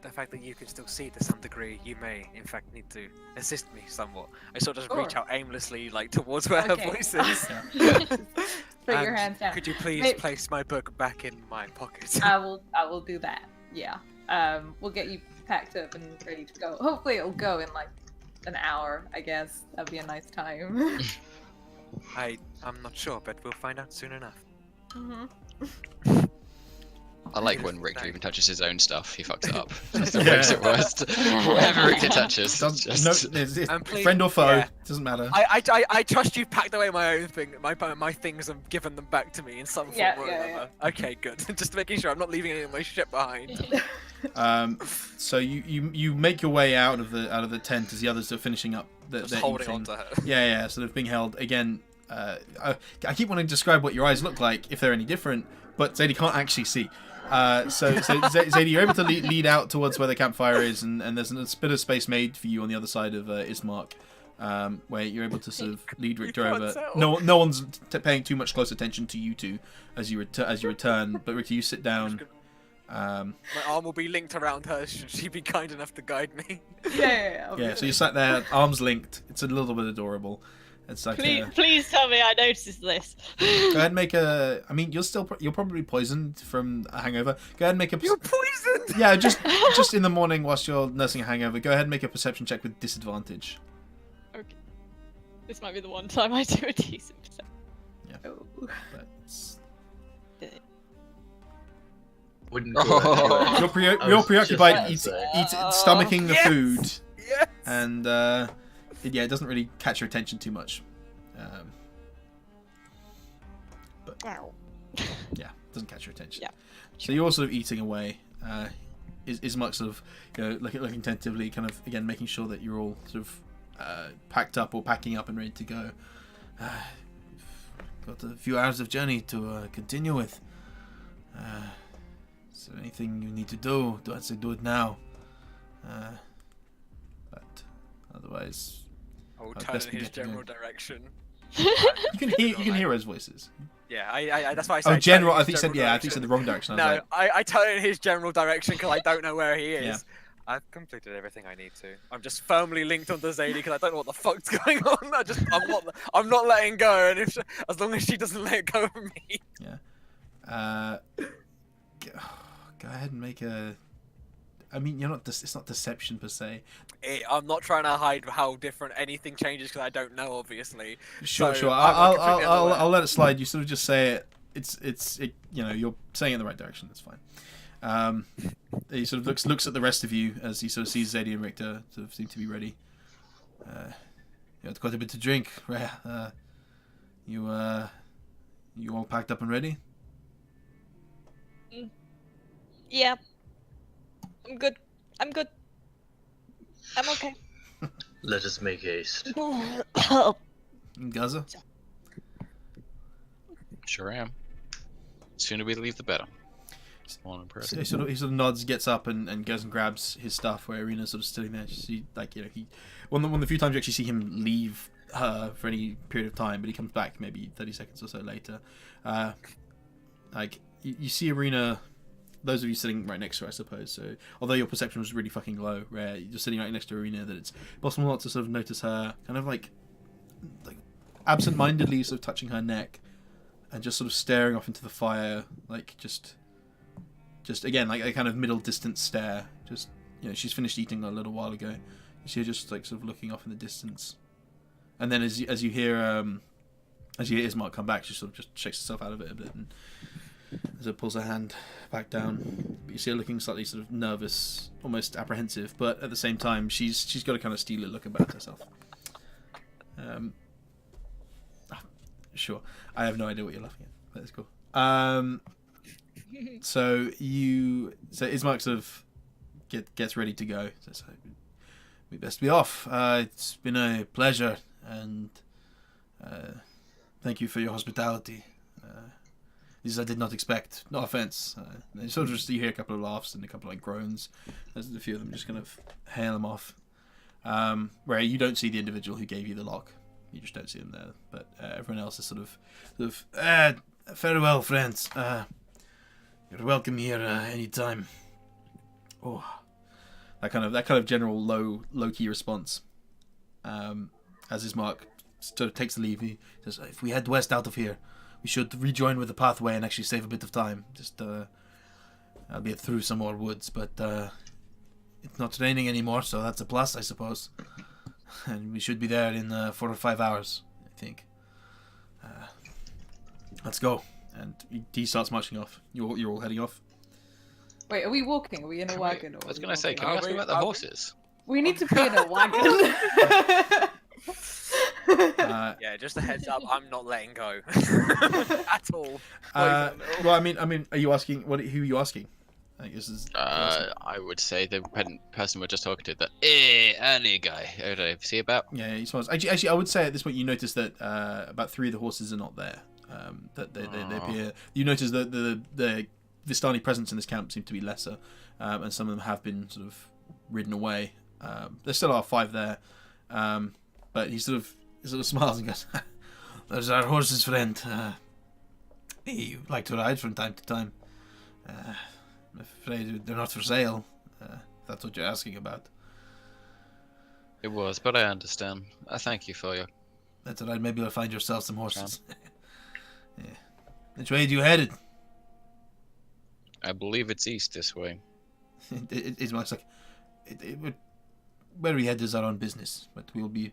[SPEAKER 4] the fact that you can still see to some degree, you may, in fact, need to assist me somewhat. I sort of just reach
[SPEAKER 2] Sure.
[SPEAKER 4] out aimlessly, like, towards where her
[SPEAKER 2] Okay.
[SPEAKER 4] voice is.
[SPEAKER 2] Put your
[SPEAKER 4] And
[SPEAKER 2] hands down.
[SPEAKER 4] Could you please
[SPEAKER 2] Wait.
[SPEAKER 4] place my book back in my pocket?
[SPEAKER 2] I will do that. Yeah. We'll get you packed up and ready to go. Hopefully it'll go in like an hour, I guess. That'd be a nice time.
[SPEAKER 4] I'm not sure, but we'll find out soon enough.
[SPEAKER 2] hmm
[SPEAKER 6] I like when Richter even touches his own stuff. He fucks it up. That's what
[SPEAKER 1] Yeah.
[SPEAKER 6] makes it worse. Whatever Richter touches, just...
[SPEAKER 1] it's
[SPEAKER 4] And please-
[SPEAKER 1] friend or foe,
[SPEAKER 4] yeah.
[SPEAKER 1] doesn't matter.
[SPEAKER 4] I trust you've packed away my own thing, my things, and given them back to me in some form
[SPEAKER 2] Yeah,
[SPEAKER 4] or
[SPEAKER 2] yeah,
[SPEAKER 4] another. Okay, good. Just making sure I'm not leaving any of my shit behind.
[SPEAKER 1] So you make your way out of the tent as the others are finishing up
[SPEAKER 4] Just
[SPEAKER 1] their
[SPEAKER 4] holding
[SPEAKER 1] eating.
[SPEAKER 4] on to her.
[SPEAKER 1] Yeah, sort of being held again. I keep wanting to describe what your eyes look like if they're any different, but Zadie can't actually see. So Zadie, you're able to lead out towards where the campfire is, and there's a bit of space made for you on the other side of Ismark, where you're able to sort of lead Richter
[SPEAKER 4] can't
[SPEAKER 1] over.
[SPEAKER 4] tell.
[SPEAKER 1] No one's paying too much close attention to you two as you return. But Richter, you sit down.
[SPEAKER 4] My arm will be linked around her should she be kind enough to guide me.
[SPEAKER 1] Yeah, so you sat there, arms linked. It's a little bit adorable. It's like
[SPEAKER 3] Please tell me I noticed this.
[SPEAKER 1] go ahead and make a. I mean, you're probably poisoned from a hangover. Go ahead and make a.
[SPEAKER 4] You're poisoned!
[SPEAKER 1] Yeah, just in the morning whilst you're nursing a hangover. Go ahead and make a perception check with disadvantage.
[SPEAKER 3] Okay. This might be the one time I do a decent percent.
[SPEAKER 2] Oh.
[SPEAKER 1] But it's,
[SPEAKER 5] Wouldn't call it anyway.
[SPEAKER 1] you're
[SPEAKER 5] I
[SPEAKER 1] you're
[SPEAKER 5] was
[SPEAKER 1] preoccupied
[SPEAKER 5] just
[SPEAKER 1] eating,
[SPEAKER 5] about to say.
[SPEAKER 1] stomaching the
[SPEAKER 4] Yes!
[SPEAKER 1] food,
[SPEAKER 4] Yes!
[SPEAKER 1] and it doesn't really catch your attention too much.
[SPEAKER 3] Wow.
[SPEAKER 1] Yeah, doesn't catch your attention.
[SPEAKER 3] Yeah.
[SPEAKER 1] So you're sort of eating away. Is much sort of looking tentatively, kind of again making sure that you're all sort of packed up or packing up and ready to go. Got a few hours of journey to continue with. Is there anything you need to do? I'd say do it now. But otherwise,
[SPEAKER 4] I will
[SPEAKER 1] I'd
[SPEAKER 4] turn
[SPEAKER 1] best
[SPEAKER 4] in
[SPEAKER 1] be
[SPEAKER 4] his
[SPEAKER 1] getting
[SPEAKER 4] general
[SPEAKER 1] going.
[SPEAKER 4] direction.
[SPEAKER 1] You can hear his voices.
[SPEAKER 4] Yeah, I that's why I said.
[SPEAKER 1] Oh,
[SPEAKER 4] I
[SPEAKER 1] general.
[SPEAKER 4] turn
[SPEAKER 1] I
[SPEAKER 4] in
[SPEAKER 1] think you
[SPEAKER 4] his
[SPEAKER 1] said
[SPEAKER 4] general
[SPEAKER 1] yeah. I think you said the wrong direction. I was
[SPEAKER 4] No, I turn in his general direction because I don't know where he is.
[SPEAKER 1] Yeah.
[SPEAKER 4] I've completed everything I need to. I'm just firmly linked onto Zadie because I don't know what the fuck's going on. I'm not letting go, and as long as she doesn't let go of me.
[SPEAKER 1] Yeah. Go ahead and make a. I mean, you're not. It's not deception per se.
[SPEAKER 4] I'm not trying to hide how different anything changes because I don't know, obviously.
[SPEAKER 1] Sure,
[SPEAKER 4] So,
[SPEAKER 1] sure.
[SPEAKER 4] I'm completely unaware.
[SPEAKER 1] I'll let it slide. You sort of just say it. You know, you're saying it in the right direction. That's fine. He sort of looks at the rest of you as he sort of sees Zadie and Richter sort of seem to be ready. You had quite a bit to drink. You all packed up and ready?
[SPEAKER 3] Yeah. I'm good. I'm okay.
[SPEAKER 5] Let us make haste.
[SPEAKER 1] Gaza?
[SPEAKER 6] Sure am. Sooner we leave, the better.
[SPEAKER 1] So he sort of nods, gets up, and goes and grabs his stuff. Where Irina's sort of sitting there. She one of the few times you actually see him leave her for any period of time, but he comes back maybe 30 seconds or so later. You see Irina. Those of you sitting right next to her, I suppose. So although your perception was really fucking low, where you're sitting right next to Irina, that it's possible not to sort of notice her kind of like absent-mindedly sort of touching her neck and just sort of staring off into the fire, like just again like a kind of middle distance stare. Just, you know, she's finished eating a little while ago. You see her just like sort of looking off in the distance, and then as you hear Ismark come back, she sort of just shakes herself out of it a bit, and as it pulls her hand back down, but you see her looking slightly sort of nervous, almost apprehensive, but at the same time she's got a kind of steely look about herself. Sure, I have no idea what you're laughing at. That's cool. So Ismark sort of gets ready to go. So we best be off. It's been a pleasure, and thank you for your hospitality. This I did not expect. No offense. Sort of just you hear a couple of laughs and a couple of like groans as a few of them just kind of hail them off. Where you don't see the individual who gave you the lock. You just don't see them there. But everyone else is sort of farewell, friends. You're welcome here anytime. Oh, that kind of general low key response. As Ismark sort of takes the leave, he says, "If we head west out of here, we should rejoin with the pathway and actually save a bit of time. Just, albeit through some more woods, but it's not raining anymore, so that's a plus, I suppose. And we should be there in 4 or 5 hours, I think. Let's go." And he starts marching off. You're all heading off.
[SPEAKER 7] Wait, are we walking? Are we in a wagon?
[SPEAKER 6] I was going to say, can we ask about the horses?
[SPEAKER 7] We need to be in a wagon.
[SPEAKER 4] Yeah, just a heads up, I'm not letting go at all.
[SPEAKER 1] Well, I mean, are you asking who are you asking? I think this is.
[SPEAKER 6] I would say the person we're just talking to, the early guy. Who did I see about?
[SPEAKER 1] Yeah, he smiles. Actually, I would say at this point you notice that about 3 of the horses are not there. That they appear. You notice that the Vistani presence in this camp seem to be lesser, and some of them have been sort of ridden away. There still are 5 there, but he sort of smiles and goes, "There's our horses, friend. You like to ride from time to time. I'm afraid they're not for sale. If that's what you're asking about."
[SPEAKER 6] It was, but I understand. I thank you for your.
[SPEAKER 1] That's alright. Maybe you'll find yourself some horses. Yeah. Which way are you headed?
[SPEAKER 6] I believe it's east this way.
[SPEAKER 1] It's much like where we head is our own business, but we'll be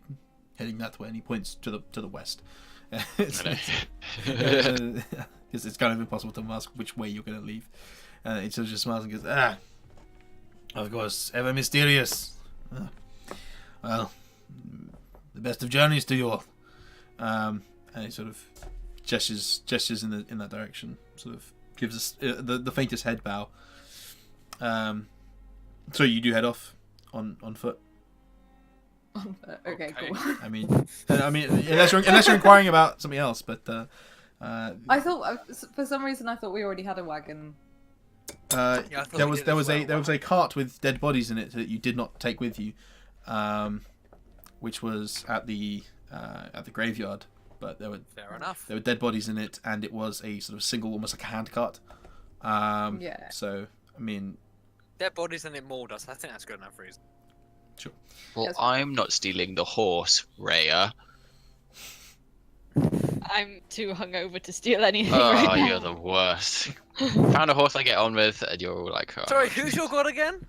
[SPEAKER 1] heading that way. And he points to the west. Because it's kind of impossible to ask which way you're going to leave. He sort of just smiles and goes, of course, ever mysterious. Well, the best of journeys to you all." And he sort of gestures in that direction, sort of gives us the faintest head bow. So you do head off on foot.
[SPEAKER 7] Okay, cool.
[SPEAKER 1] I mean, unless you're inquiring about something else, but
[SPEAKER 7] I thought for some reason I thought we already had a wagon.
[SPEAKER 4] I thought
[SPEAKER 1] there
[SPEAKER 4] we
[SPEAKER 1] was
[SPEAKER 4] did as well.
[SPEAKER 1] there was a cart with dead bodies in it that you did not take with you. which was at the graveyard. But there were
[SPEAKER 4] Fair enough.
[SPEAKER 1] There were dead bodies in it, and it was a sort of single, almost like a handcart.
[SPEAKER 7] Yeah.
[SPEAKER 1] So I mean,
[SPEAKER 4] Dead bodies and it mauled us. I think that's good enough reason.
[SPEAKER 1] sure.
[SPEAKER 6] Well,
[SPEAKER 7] Yes.
[SPEAKER 6] I'm not stealing the horse, Rhea.
[SPEAKER 3] I'm too hungover to steal anything
[SPEAKER 6] Oh,
[SPEAKER 3] right now.
[SPEAKER 6] you're the worst. Found a horse I get on with, and you're all like, oh,
[SPEAKER 4] Sorry, who's your god again?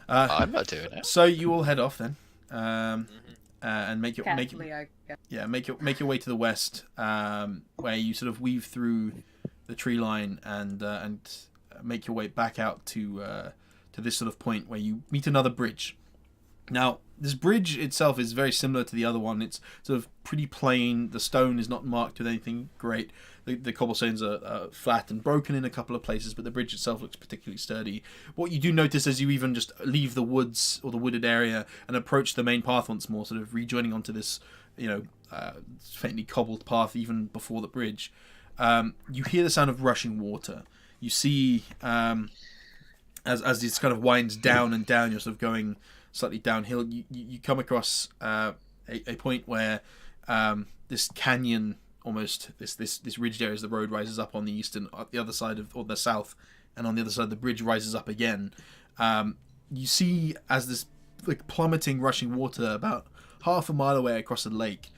[SPEAKER 6] I'm not doing it.
[SPEAKER 1] So you all head off then,
[SPEAKER 4] Mm-hmm.
[SPEAKER 1] and make your
[SPEAKER 7] Carefully, I guess.
[SPEAKER 1] make your way to the west, where you sort of weave through the tree line and make your way back out to this sort of point where you meet another bridge. Now, this bridge itself is very similar to the other one. It's sort of pretty plain. The stone is not marked with anything great. The cobblestones are flat and broken in a couple of places, but the bridge itself looks particularly sturdy. What you do notice as you even just leave the woods or the wooded area and approach the main path once more, sort of rejoining onto this, faintly cobbled path even before the bridge, you hear the sound of rushing water. You see, as this kind of winds down and down, you're sort of going slightly downhill. You come across a point where this canyon, almost this ridged area as the road rises up on the east and the other side or the south, and on the other side the bridge rises up again. You see as this like plummeting rushing water about half a mile away across the lake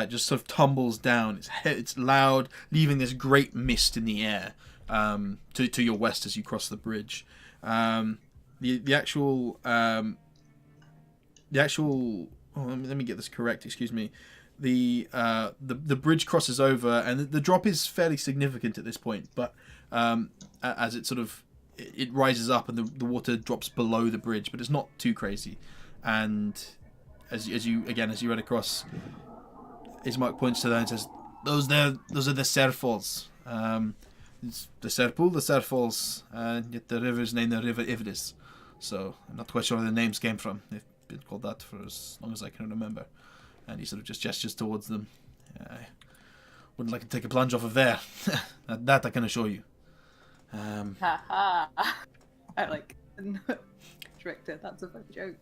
[SPEAKER 1] just sort of tumbles down. It's loud, leaving this great mist in the air to your west as you cross the bridge. The actual let me get this correct, excuse me. The bridge crosses over, and the drop is fairly significant at this point, but as it sort of it rises up and the water drops below the bridge, but it's not too crazy. And as you run across, Ismark points to that and says, those are the Tser Falls. It's the Tser Pool, the Tser Falls, yet the river's named the River Ivris. So I'm not quite sure where the names came from. They've been called that for as long as I can remember. And he sort of just gestures towards them. I wouldn't like to take a plunge off of there. that I can assure you.
[SPEAKER 7] Ha ha. I like Richter, that's a funny joke.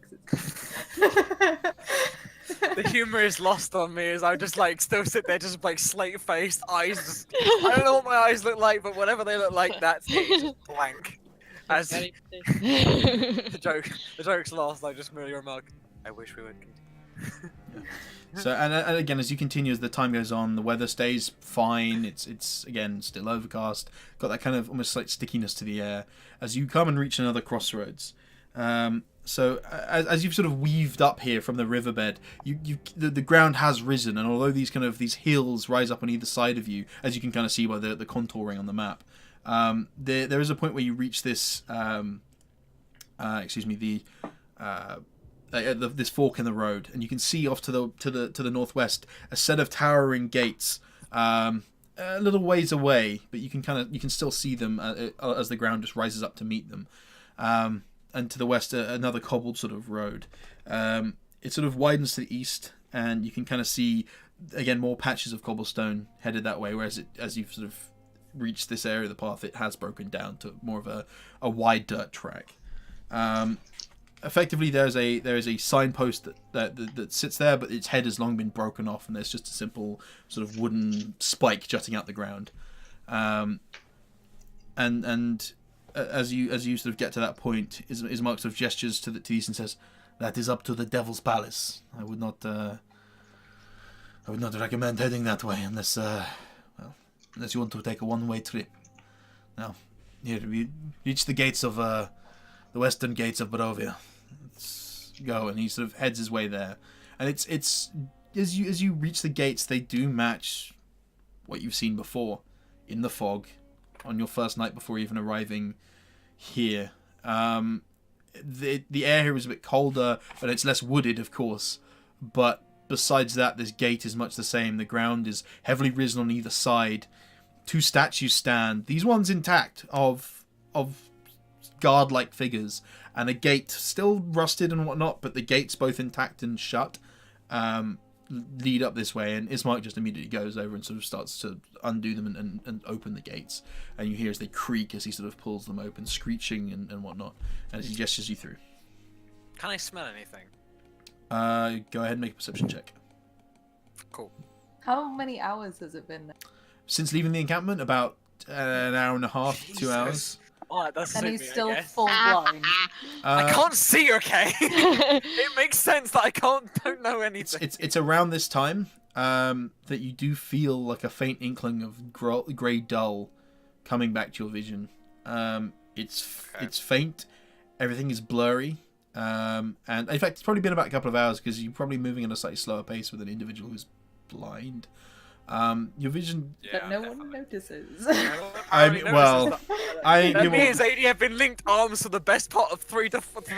[SPEAKER 4] The humour is lost on me as I just like still sit there, just like slate faced, eyes. I don't know what my eyes look like, but whatever they look like, that's just blank. As the joke's lost, I just merely remark, I wish we would continue.
[SPEAKER 1] So and again, as you continue, as the time goes on, the weather stays fine. It's again still overcast. Got that kind of almost slight stickiness to the air as you come and reach another crossroads. So as you've sort of weaved up here from the riverbed, the ground has risen, and although these hills rise up on either side of you, as you can kind of see by the contouring on the map, there is a point where you reach this this fork in the road, and you can see off to the northwest a set of towering gates a little ways away, but you can still see them as the ground just rises up to meet them. And to the west, another cobbled sort of road. It sort of widens to the east, and you can kind of see again more patches of cobblestone headed that way. Whereas as you've sort of reached this area of the path, it has broken down to more of a wide dirt track. Effectively, there is a signpost that sits there, but its head has long been broken off, and there's just a simple sort of wooden spike jutting out the ground. And as you sort of get to that point, Ismark sort of gestures to the east and says, "That is up to the Devil's Palace. I would not recommend heading that way unless you want to take a one-way trip. Now, here we reach the gates of the western gates of Barovia. Let's go." And he sort of heads his way there. And it's as you reach the gates, they do match what you've seen before in the fog on your first night before even arriving here. The air here is a bit colder, but it's less wooded, of course. But besides that, this gate is much the same. The ground is heavily risen on either side. Two statues stand. These ones intact of guard-like figures, and a gate still rusted and whatnot, but the gates both intact and shut. Lead up this way, and Ismark just immediately goes over and sort of starts to undo them and open the gates, and you hear as they creak as he sort of pulls them open, screeching and whatnot, and as he gestures you through.
[SPEAKER 4] Can I smell anything?
[SPEAKER 1] Go ahead and make a perception check.
[SPEAKER 4] Cool.
[SPEAKER 7] How many hours has it been?
[SPEAKER 1] Since leaving the encampment, about an hour and a half, 2
[SPEAKER 4] Jesus.
[SPEAKER 1] hours.
[SPEAKER 4] Oh, that does
[SPEAKER 7] And
[SPEAKER 4] suit
[SPEAKER 7] he's
[SPEAKER 4] me, I
[SPEAKER 7] still
[SPEAKER 4] guess.
[SPEAKER 7] full blind.
[SPEAKER 4] I can't see, okay? It makes sense that I don't know anything.
[SPEAKER 1] It's around this time that you do feel like a faint inkling of grey dull coming back to your vision. It's faint. Everything is blurry. And in fact, it's probably been about a couple of hours because you're probably moving at a slightly slower pace with an individual who's blind. Your vision.
[SPEAKER 7] But no one notices.
[SPEAKER 4] Me and Zadie have been linked arms for the best part of for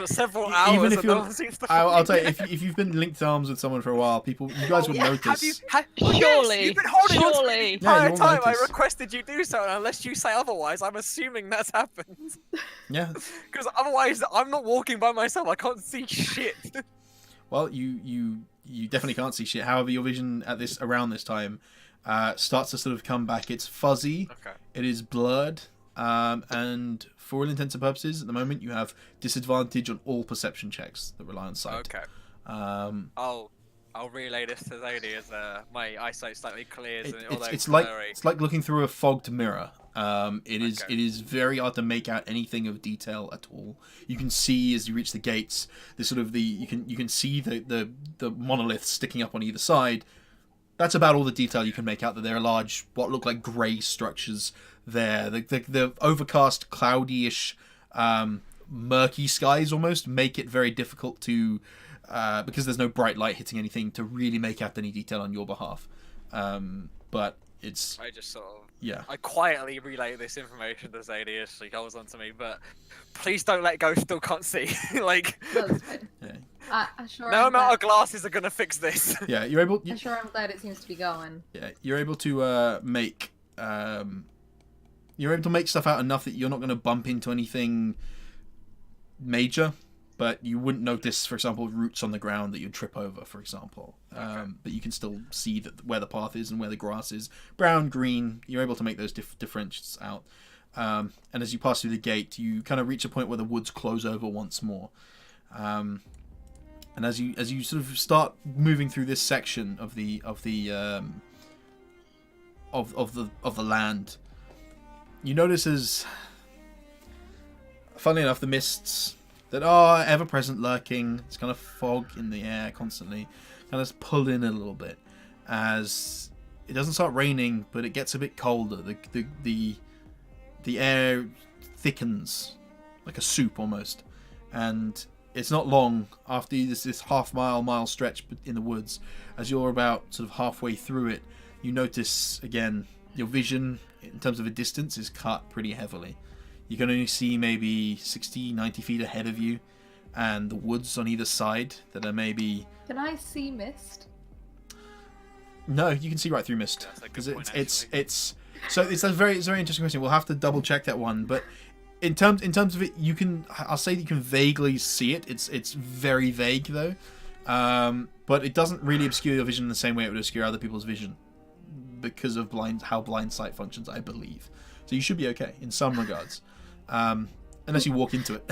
[SPEAKER 4] several hours.
[SPEAKER 1] Even if
[SPEAKER 4] and no
[SPEAKER 1] you're,
[SPEAKER 4] one seems to
[SPEAKER 1] I'll tell you, if you've been linked arms with someone for a while, you guys would notice.
[SPEAKER 3] Surely,
[SPEAKER 4] you've been holding on to me
[SPEAKER 3] surely.
[SPEAKER 4] the entire
[SPEAKER 1] you'll
[SPEAKER 4] time. I
[SPEAKER 1] notice.
[SPEAKER 4] requested you do so, and unless you say otherwise, I'm assuming that's happened.
[SPEAKER 1] Yeah.
[SPEAKER 4] Because otherwise, I'm not walking by myself. I can't see shit.
[SPEAKER 1] Well, you definitely can't see shit. However, your vision around this time starts to sort of come back. It's fuzzy.
[SPEAKER 4] Okay.
[SPEAKER 1] It is blurred. And for all intents and purposes, at the moment, you have disadvantage on all perception checks that rely on sight.
[SPEAKER 4] Okay. I'll relay this to Zadie as my eyesight slightly clears.
[SPEAKER 1] It's like looking through a fogged mirror. It is very hard to make out anything of detail at all. You can see as you reach the gates, you can see the monoliths sticking up on either side. That's about all the detail you can make out. That there are large, what look like grey structures there. The overcast, cloudy-ish, murky skies almost make it very difficult to, because there's no bright light hitting anything, to really make out any detail on your behalf. But it's...
[SPEAKER 4] I just sort of...
[SPEAKER 1] Yeah.
[SPEAKER 4] I quietly relay this information to Zadie as she holds on to me, but please don't let go, still can't see. Like...
[SPEAKER 2] That's fine.
[SPEAKER 1] Yeah.
[SPEAKER 4] No amount of glasses are gonna fix this.
[SPEAKER 1] Yeah, you're able...
[SPEAKER 2] I'm sure I'm glad it seems to be going.
[SPEAKER 1] Yeah, you're able to make... You're able to make stuff out enough that you're not going to bump into anything major, but you wouldn't notice, for example, roots on the ground that you'd trip over, for example.
[SPEAKER 4] Okay.
[SPEAKER 1] But you can still see where the path is and where the grass is. Brown, green, you're able to make those differentials out. And as you pass through the gate, you kind of reach a point where the woods close over once more. And as you sort of start moving through this section of the land, you notice as, funnily enough, the mists that are ever present, lurking, it's kind of fog in the air constantly, kind of pull in a little bit as it doesn't start raining, but it gets a bit colder. The air thickens like a soup almost, and it's not long after this mile stretch in the woods. As you're about sort of halfway through it, you notice again your vision in terms of a distance is cut pretty heavily. You can only see maybe 60, 90 feet ahead of you, and the woods on either side that are maybe...
[SPEAKER 2] Can I see mist?
[SPEAKER 1] No, you can see right through mist.
[SPEAKER 4] That's a good
[SPEAKER 1] Because
[SPEAKER 4] point,
[SPEAKER 1] so it's a very interesting question. We'll have to double check that one, but in terms of it, I'll say that you can vaguely see it. It's very vague though, but it doesn't really obscure your vision in the same way it would obscure other people's vision because of how blind sight functions, I believe. So you should be okay in some regards, unless you walk into it.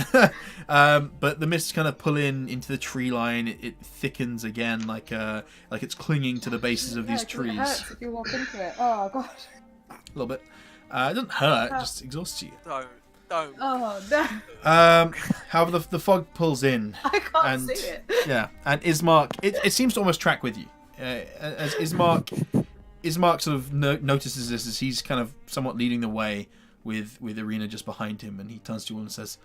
[SPEAKER 1] But the mists kind of pull into the tree line. It thickens again, like it's clinging to the bases of these trees.
[SPEAKER 7] It hurts if you walk into it. Oh god.
[SPEAKER 1] A little bit. It doesn't hurt, it just exhausts you.
[SPEAKER 4] Don't.
[SPEAKER 7] Oh no.
[SPEAKER 1] However, the fog pulls in.
[SPEAKER 7] I can't
[SPEAKER 1] and,
[SPEAKER 7] see it.
[SPEAKER 1] Yeah, and Ismark, it seems to almost track with you. As Ismark sort of notices this as he's kind of somewhat leading the way with Arena just behind him, and he turns to you and says,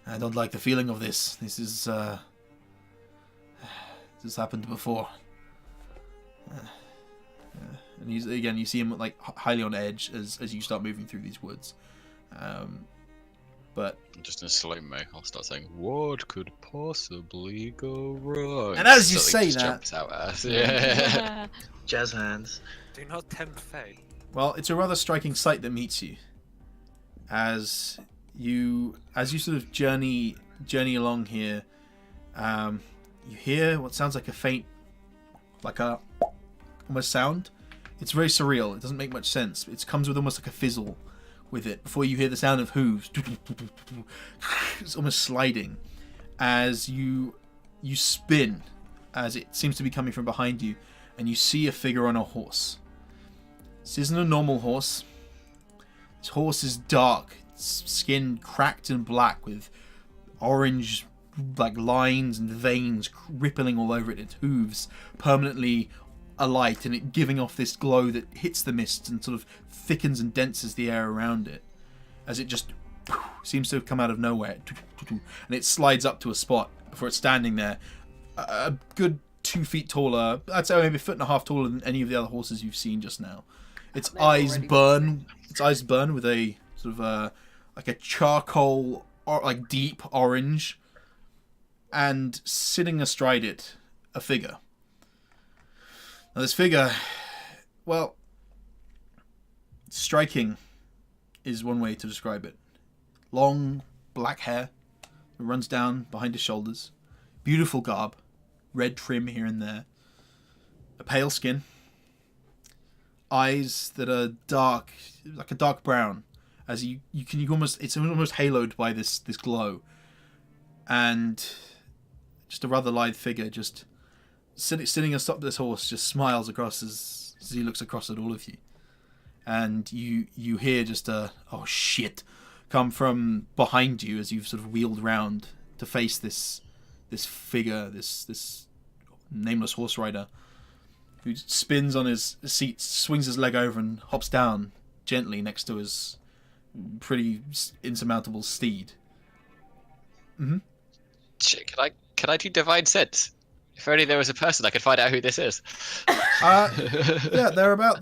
[SPEAKER 1] "I don't like the feeling of this. This is this has happened before." And you see him like highly on edge as you start moving through these woods. But
[SPEAKER 6] just in slow-mo, I'll start saying, "What could possibly go wrong?"
[SPEAKER 1] And as you
[SPEAKER 6] Something
[SPEAKER 1] say
[SPEAKER 6] just
[SPEAKER 1] that,
[SPEAKER 6] jumps out at us. Yeah.
[SPEAKER 5] Jazz hands.
[SPEAKER 4] Do not tempt fate.
[SPEAKER 1] well, it's a rather striking sight that meets you as you sort of journey along here. You hear what sounds like a faint, like a almost sound. It's very surreal. It doesn't make much sense. It comes with almost like a fizzle with it before you hear the sound of hooves. It's almost sliding as you spin as it seems to be coming from behind you, and you see a figure on a horse. This isn't a normal horse. This horse is dark, its skin cracked and black with orange like lines and veins rippling all over it. Its hooves permanently alight, and it giving off this glow that hits the mist and sort of thickens and denses the air around it, as it just seems to have come out of nowhere, and it slides up to a spot before it's standing there, a good 2 feet taller, I'd say maybe 1.5 feet taller than any of the other horses you've seen just now. Its eyes burn with a sort of like a charcoal or like deep orange, and sitting astride it, a figure. Now this figure, well, striking is one way to describe it. Long black hair that runs down behind his shoulders, beautiful garb, red trim here and there, a pale skin, eyes that are dark, like a dark brown, as it's almost haloed by this glow, and just a rather lithe figure just sitting atop this horse, just smiles across as he looks across at all of you, and you hear just a "oh shit" come from behind you as you've sort of wheeled round to face this figure, this nameless horse rider, who spins on his seat, swings his leg over, and hops down gently next to his pretty insurmountable steed. Mm-hmm.
[SPEAKER 6] Could I do divine sense? If only there was a person I could find out who this is.
[SPEAKER 1] Yeah, they're about.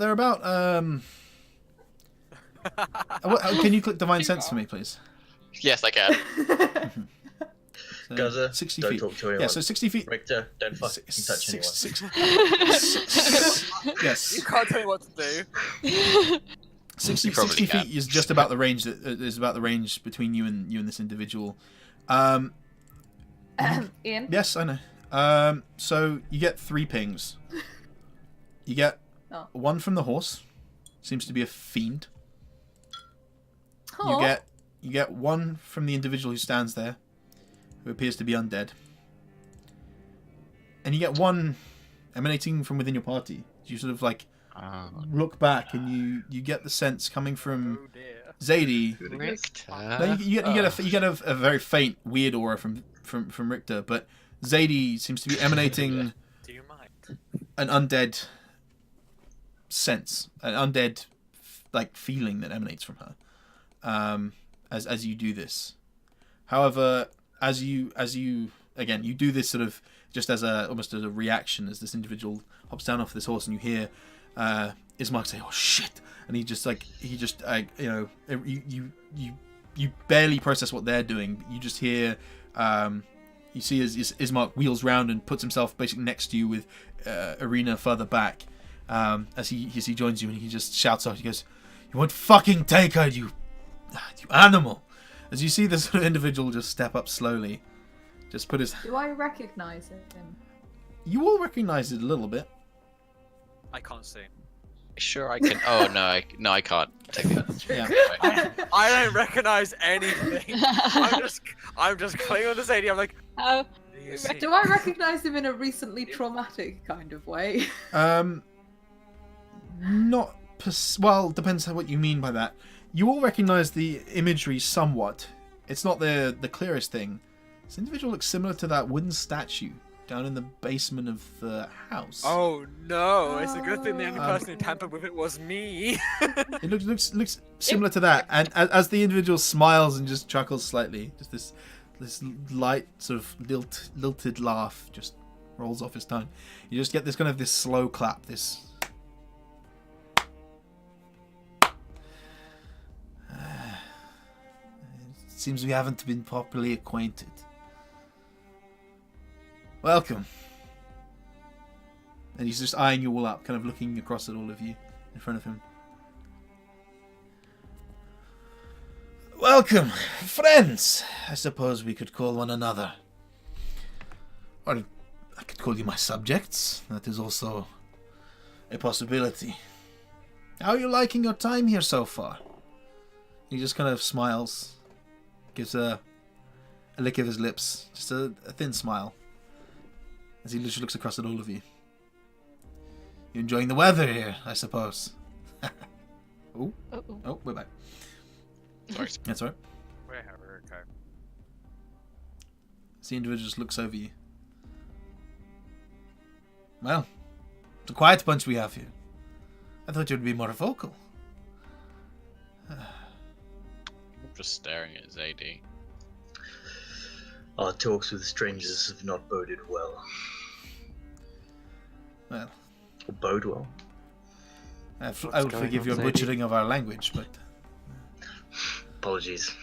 [SPEAKER 1] Can you click divine sense for me, please?
[SPEAKER 6] Yes, I can.
[SPEAKER 1] So,
[SPEAKER 5] Gaza,
[SPEAKER 1] 60
[SPEAKER 5] don't
[SPEAKER 1] feet.
[SPEAKER 5] talk to anyone.
[SPEAKER 1] Yeah, so 60 feet.
[SPEAKER 5] Richter, don't fucking touch anyone.
[SPEAKER 1] Yes.
[SPEAKER 4] You can't tell me what to do.
[SPEAKER 1] 60
[SPEAKER 6] probably
[SPEAKER 1] feet
[SPEAKER 6] can.
[SPEAKER 1] is just about the range that is about the range between you and this individual.
[SPEAKER 2] Ian?
[SPEAKER 1] Yes, I know. So you get 3 pings. You get one from the horse. Seems to be a fiend.
[SPEAKER 2] Oh.
[SPEAKER 1] You get one from the individual who stands there, who appears to be undead. And you get one emanating from within your party. You sort of like look back, and you get the sense coming from
[SPEAKER 4] Oh dear.
[SPEAKER 1] Zadie.
[SPEAKER 6] Richter.
[SPEAKER 1] No, you get a very faint, weird aura from Richter, but Zadie seems to be emanating
[SPEAKER 4] Do you mind?
[SPEAKER 1] an undead sense, an undead like feeling that emanates from her, as you do this. However, as you again, you do this sort of just almost as a reaction, as this individual hops down off this horse, and you hear Ismark say, "Oh shit!" and you barely process what they're doing. You just hear, you see as Ismark wheels round and puts himself basically next to you with Arena further back, as he joins you, and he just shouts out. He goes, "You won't fucking take her, you animal!" As you see this sort of individual just step up slowly, just put his.
[SPEAKER 2] Do I recognize him?
[SPEAKER 1] You all recognize it a little bit.
[SPEAKER 4] I can't see.
[SPEAKER 6] Sure, I can. Oh no, I can't. Take that.
[SPEAKER 1] Yeah.
[SPEAKER 4] I don't recognize anything. I'm just clinging on to Sadie. I'm like,
[SPEAKER 3] Oh,
[SPEAKER 4] do you see?
[SPEAKER 7] Do I recognise him in a recently traumatic kind of way?
[SPEAKER 1] Not well. Depends on what you mean by that. You all recognize the imagery somewhat. It's not the clearest thing. This individual looks similar to that wooden statue down in the basement of the house.
[SPEAKER 4] Oh no! It's a good thing the only person who tampered with it was me.
[SPEAKER 1] It looks similar to that, and as the individual smiles and just chuckles slightly, just this light sort of lilted laugh just rolls off his tongue. You just get this kind of this slow clap. This. It seems we haven't been properly acquainted. Welcome. And he's just eyeing you all up, kind of looking across at all of you in front of him. Welcome, friends. I suppose we could call one another. Or I could call you my subjects. That is also a possibility. How are you liking your time here so far? He just kind of smiles, gives a lick of his lips, just a thin smile. As he literally looks across at all of you. You're enjoying the weather here, I suppose. Oh,
[SPEAKER 3] Uh-oh.
[SPEAKER 1] oh, we're back.
[SPEAKER 6] Sorry.
[SPEAKER 1] That's all right.
[SPEAKER 4] We're okay.
[SPEAKER 1] As the individual just looks over you. Well, it's a quiet bunch we have here. I thought you'd be more vocal.
[SPEAKER 6] I'm just staring at Zadie.
[SPEAKER 5] Our talks with strangers have not boded well.
[SPEAKER 1] Well,
[SPEAKER 5] Or bode well.
[SPEAKER 1] I
[SPEAKER 4] What's
[SPEAKER 1] will
[SPEAKER 4] going
[SPEAKER 1] forgive
[SPEAKER 4] on,
[SPEAKER 1] your
[SPEAKER 4] Zadie?
[SPEAKER 1] butchering of our language, but
[SPEAKER 5] Apologies.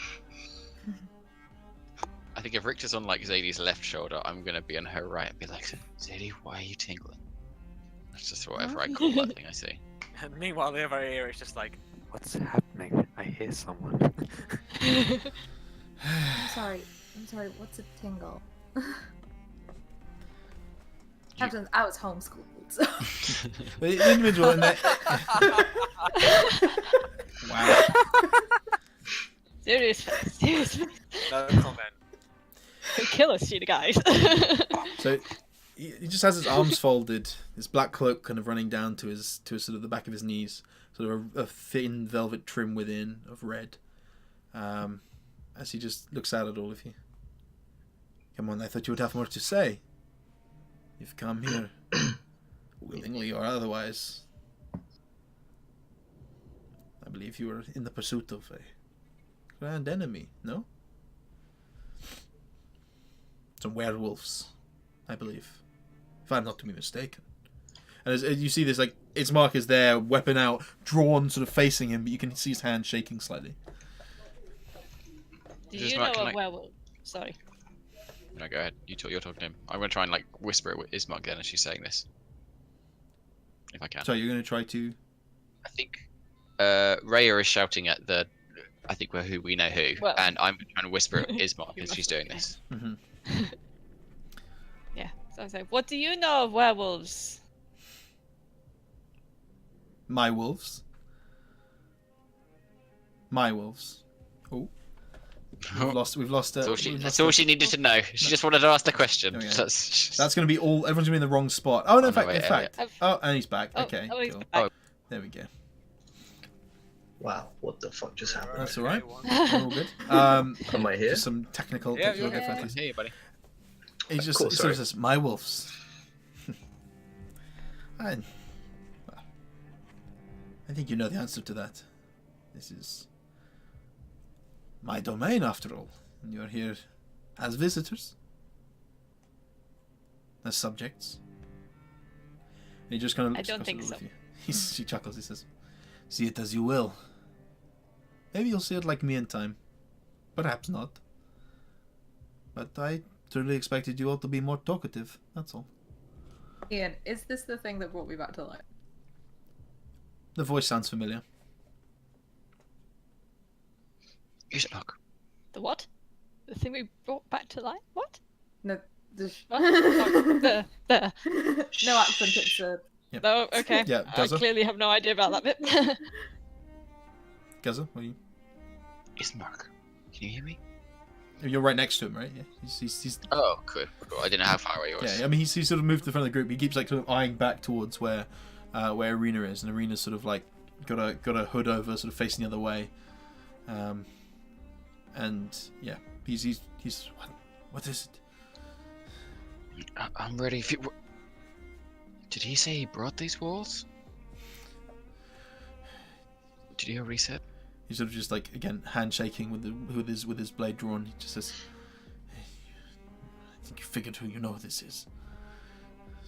[SPEAKER 6] I think if Richter's on like Zadie's left shoulder, I'm gonna be on her right and be like, Zadie, why are you tingling? That's just whatever I call that thing I see.
[SPEAKER 4] And meanwhile, the other ear is just like, what's happening? I hear someone.
[SPEAKER 2] I'm sorry. What's a tingle? Captain, I was homeschooled. So.
[SPEAKER 1] the individual in that. Wow.
[SPEAKER 3] Serious.
[SPEAKER 4] No comment.
[SPEAKER 3] He'll kill us, you guys.
[SPEAKER 1] So he just has his arms folded, his black cloak kind of running down to his sort of the back of his knees, sort of a thin velvet trim within of red. As he just looks out at all of you. Come on, I thought you would have more to say. You've come here, willingly or otherwise. I believe you were in the pursuit of a grand enemy, no? Some werewolves, I believe. If I'm not to be mistaken. And as you see this, like, Ismark is there, weapon out, drawn, sort of facing him, but you can see his hand shaking slightly.
[SPEAKER 3] Do
[SPEAKER 6] Just
[SPEAKER 3] you
[SPEAKER 6] not
[SPEAKER 3] know a
[SPEAKER 6] connect-
[SPEAKER 3] werewolf? Sorry.
[SPEAKER 6] No, go ahead. You're talking to him. I'm gonna try and like whisper it with Ismark then as she's saying this. If I can.
[SPEAKER 1] So you're going to try to...
[SPEAKER 6] I think Rhea is shouting at the I think we're who we know who,
[SPEAKER 3] Well-
[SPEAKER 6] and I'm trying to whisper at Ismark
[SPEAKER 3] You
[SPEAKER 6] as
[SPEAKER 3] must
[SPEAKER 6] she's
[SPEAKER 3] have,
[SPEAKER 6] doing
[SPEAKER 3] yeah.
[SPEAKER 6] this.
[SPEAKER 1] Mm-hmm.
[SPEAKER 3] Yeah. So I was like, what do you know of werewolves?
[SPEAKER 1] My wolves. My wolves. Oh. We've lost
[SPEAKER 6] That's all
[SPEAKER 1] we've
[SPEAKER 6] that's
[SPEAKER 1] lost
[SPEAKER 6] all
[SPEAKER 1] a-
[SPEAKER 6] she needed to know. She just wanted to ask the question.
[SPEAKER 1] Okay.
[SPEAKER 6] That's
[SPEAKER 1] That's going to be all. Everyone's going to be in the wrong spot. Oh no!
[SPEAKER 6] Oh,
[SPEAKER 1] In fact,
[SPEAKER 6] no, wait,
[SPEAKER 1] in fact.
[SPEAKER 3] I've-
[SPEAKER 1] Oh, and he's back.
[SPEAKER 3] Oh,
[SPEAKER 1] Okay.
[SPEAKER 3] oh, he's
[SPEAKER 1] Cool.
[SPEAKER 3] back.
[SPEAKER 1] There we go.
[SPEAKER 5] Wow, what the fuck just happened?
[SPEAKER 1] That's all right.
[SPEAKER 4] Okay,
[SPEAKER 1] All good.
[SPEAKER 5] Am I here?
[SPEAKER 1] Just some technical
[SPEAKER 4] Yeah,
[SPEAKER 1] technical
[SPEAKER 4] yeah.
[SPEAKER 1] difficulties.
[SPEAKER 6] Hey, buddy.
[SPEAKER 1] He just
[SPEAKER 5] Cool,
[SPEAKER 1] he sort
[SPEAKER 5] sorry.
[SPEAKER 1] of says, "My wolves." I think you know the answer to that. This is my domain, after all. And you're here as visitors, as subjects. And he just kind of
[SPEAKER 3] I
[SPEAKER 1] looks
[SPEAKER 3] don't
[SPEAKER 1] across
[SPEAKER 3] think
[SPEAKER 1] at all
[SPEAKER 3] so.
[SPEAKER 1] of you. He chuckles. He says, "See it as you will. Maybe you'll see it like me in time. Perhaps not. But I truly expected you all to be more talkative. That's all."
[SPEAKER 7] Ian, is this the thing that brought me back to life?
[SPEAKER 1] The voice sounds familiar.
[SPEAKER 6] Ismark.
[SPEAKER 3] The what? The thing we brought back to life? What?
[SPEAKER 7] No, the
[SPEAKER 3] What? Oh, the.
[SPEAKER 7] no accent. It's a
[SPEAKER 3] No, okay.
[SPEAKER 1] Yeah,
[SPEAKER 3] I
[SPEAKER 1] Gaza?
[SPEAKER 3] clearly have no idea about that bit.
[SPEAKER 1] Gaza, what are you?
[SPEAKER 6] Ismark. Can you hear me?
[SPEAKER 1] You're right next to him, right? Yeah. He's
[SPEAKER 6] Oh, cool. I didn't know how far away you was.
[SPEAKER 1] yeah. I mean, he's sort of moved to the front of the group. He keeps like sort of eyeing back towards where Arena is, and Arena's sort of like got a hood over, sort of facing the other way. And yeah, he's what is it?
[SPEAKER 6] I'm ready. If you... Did he say he brought these walls? Did he already said?
[SPEAKER 1] He's sort of just like again handshaking with his blade drawn. He just says, "I think you figured who you know this is.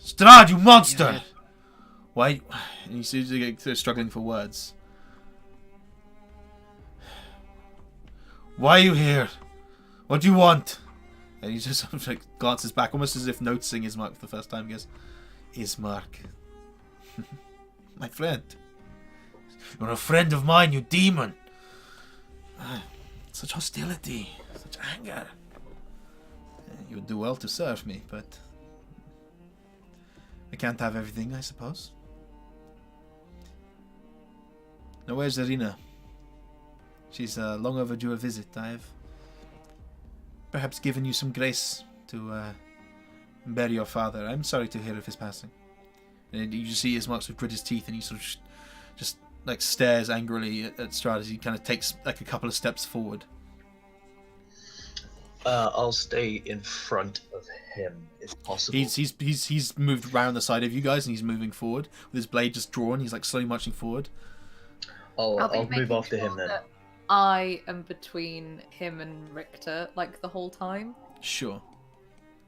[SPEAKER 1] Strahd, you monster!
[SPEAKER 6] Yeah.
[SPEAKER 1] Why?" And he's sort of struggling for words. Why are you here? What do you want? And he just sort of like glances back, almost as if noticing Ismark for the first time. He goes, "Ismark, my friend. You're a friend of mine, you demon. Such hostility, such anger. You would do well to serve me, but I can't have everything, I suppose. Now, where's Arena? She's long overdue a visit. I've perhaps given you some grace to bury your father. I'm sorry to hear of his passing. And you just see Ismark sort of grit his teeth, and he sort of just like stares angrily at Strahd as he kind of takes like a couple of steps forward.
[SPEAKER 5] I'll stay in front of him if possible.
[SPEAKER 1] He's moved round the side of you guys, and he's moving forward with his blade just drawn. He's like slowly marching forward.
[SPEAKER 5] I'll
[SPEAKER 2] be
[SPEAKER 5] move
[SPEAKER 2] making
[SPEAKER 5] after him
[SPEAKER 2] sure
[SPEAKER 5] then.
[SPEAKER 2] that I am between him and Richter like the whole time,
[SPEAKER 1] Sure.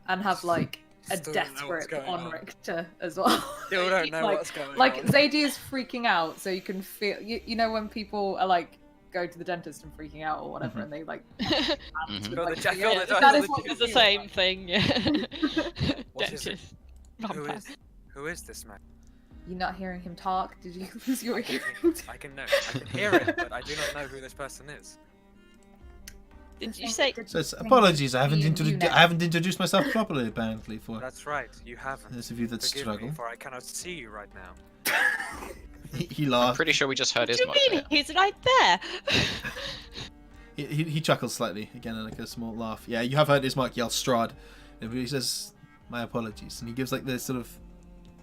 [SPEAKER 2] and have like a
[SPEAKER 4] Still
[SPEAKER 2] death
[SPEAKER 4] don't know what's
[SPEAKER 2] grip
[SPEAKER 4] going
[SPEAKER 2] on
[SPEAKER 4] on.
[SPEAKER 2] Richter as well.
[SPEAKER 4] Still don't know
[SPEAKER 2] like,
[SPEAKER 4] what's going
[SPEAKER 2] like
[SPEAKER 4] on.
[SPEAKER 2] Zadie is freaking out, so you can feel. You know when people are like go to the dentist and freaking out or whatever,
[SPEAKER 1] Mhm.
[SPEAKER 2] and they like.
[SPEAKER 6] Mhm.
[SPEAKER 4] Feel the
[SPEAKER 2] like,
[SPEAKER 4] jack-
[SPEAKER 2] yeah,
[SPEAKER 4] feel the
[SPEAKER 2] that
[SPEAKER 4] jack-
[SPEAKER 2] is
[SPEAKER 4] feel
[SPEAKER 2] what
[SPEAKER 4] the
[SPEAKER 2] you
[SPEAKER 3] It's the
[SPEAKER 2] feel
[SPEAKER 3] same
[SPEAKER 2] like.
[SPEAKER 3] thing. Yeah.
[SPEAKER 4] What is it?
[SPEAKER 3] Dentist.
[SPEAKER 4] Who
[SPEAKER 3] Vampire.
[SPEAKER 4] who is this man?
[SPEAKER 2] You're not hearing him talk. Did you lose your
[SPEAKER 4] I can,
[SPEAKER 2] hearing?
[SPEAKER 4] I can know. I can hear it, but I do not know who this person is.
[SPEAKER 3] Did you say?
[SPEAKER 1] So it's, apologies, I haven't
[SPEAKER 2] Me and you now.
[SPEAKER 1] introduced myself properly apparently for
[SPEAKER 4] That's right. You haven't.
[SPEAKER 1] those of you that
[SPEAKER 4] Forgive
[SPEAKER 1] struggle.
[SPEAKER 4] me, for I cannot see you right now.
[SPEAKER 1] He
[SPEAKER 6] I'm
[SPEAKER 1] laughs.
[SPEAKER 6] pretty sure we just heard
[SPEAKER 3] What do you
[SPEAKER 6] Ismark say
[SPEAKER 3] mean?
[SPEAKER 6] it.
[SPEAKER 3] He's right there.
[SPEAKER 1] He chuckles slightly again, like a small laugh. Yeah, you have heard Ismark yell Strahd, and he says, "My apologies," and he gives like this sort of,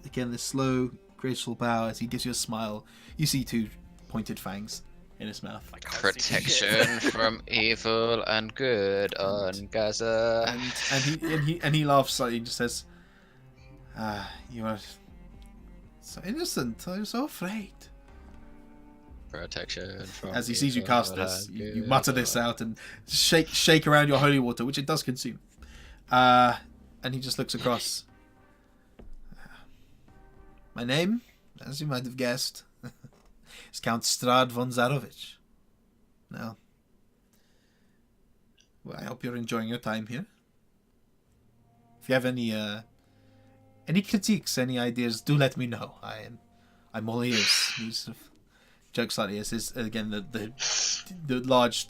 [SPEAKER 1] again, this slow, graceful bow as he gives you a smile. You see two pointed fangs in his mouth,
[SPEAKER 4] I can't see shit.
[SPEAKER 6] Protection from evil and good on Gaza.
[SPEAKER 1] and he laughs slightly and just says, "Ah, you are so innocent. I'm so afraid."
[SPEAKER 6] Protection from
[SPEAKER 1] As he sees you
[SPEAKER 6] evil
[SPEAKER 1] cast this,
[SPEAKER 6] and
[SPEAKER 1] you
[SPEAKER 6] good
[SPEAKER 1] mutter this
[SPEAKER 6] on-
[SPEAKER 1] out and shake around your holy water, which it does consume. And he just looks across. My name, as you might have guessed, is Count Strahd von Zarovich. Now, well, I hope you're enjoying your time here. If you have any critiques, any ideas, do let me know. I'm all ears. He sort of jokes slightly as his, again the large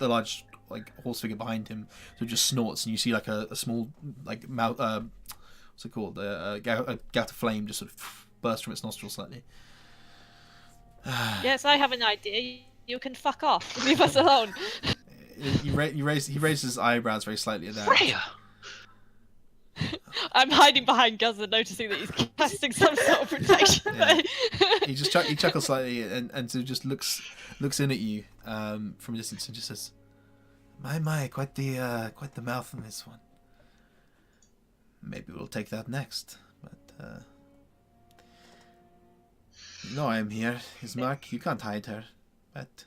[SPEAKER 1] like horse figure behind him sort of just snorts, and you see like a small like mouth what's it called, a gout of flame just sort of burst from its nostril slightly.
[SPEAKER 3] Yes, I have an idea. You can fuck off. Leave us alone.
[SPEAKER 1] He raises his eyebrows very slightly at that.
[SPEAKER 6] Freya!
[SPEAKER 3] I'm hiding behind Guzza, noticing that he's casting some sort of protection.
[SPEAKER 1] Yeah. He just he chuckles slightly and sort of just looks in at you from a distance and just says, "My, quite the mouth on this one. Maybe we'll take that next, but no, I am here. Ismark, you can't hide her, but."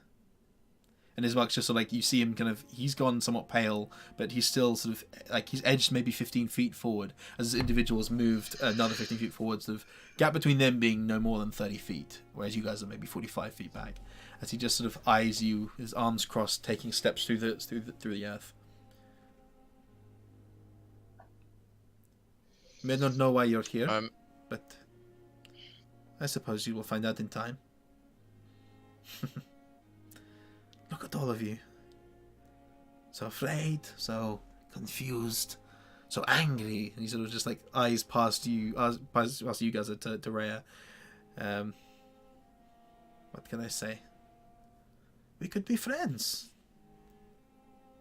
[SPEAKER 1] And Ismark's just sort of like, you see him kind of, he's gone somewhat pale, but he's still sort of, like, he's edged maybe 15 feet forward, as this individual has moved another 15 feet forward, sort of gap between them being no more than 30 feet, whereas you guys are maybe 45 feet back, as he just sort of eyes you, his arms crossed, taking steps through the earth. May not know why you're here, but I suppose you will find out in time. Look at all of you. So afraid, so confused, so angry. And he sort of just like eyes past you guys to Rhea. What can I say? We could be friends.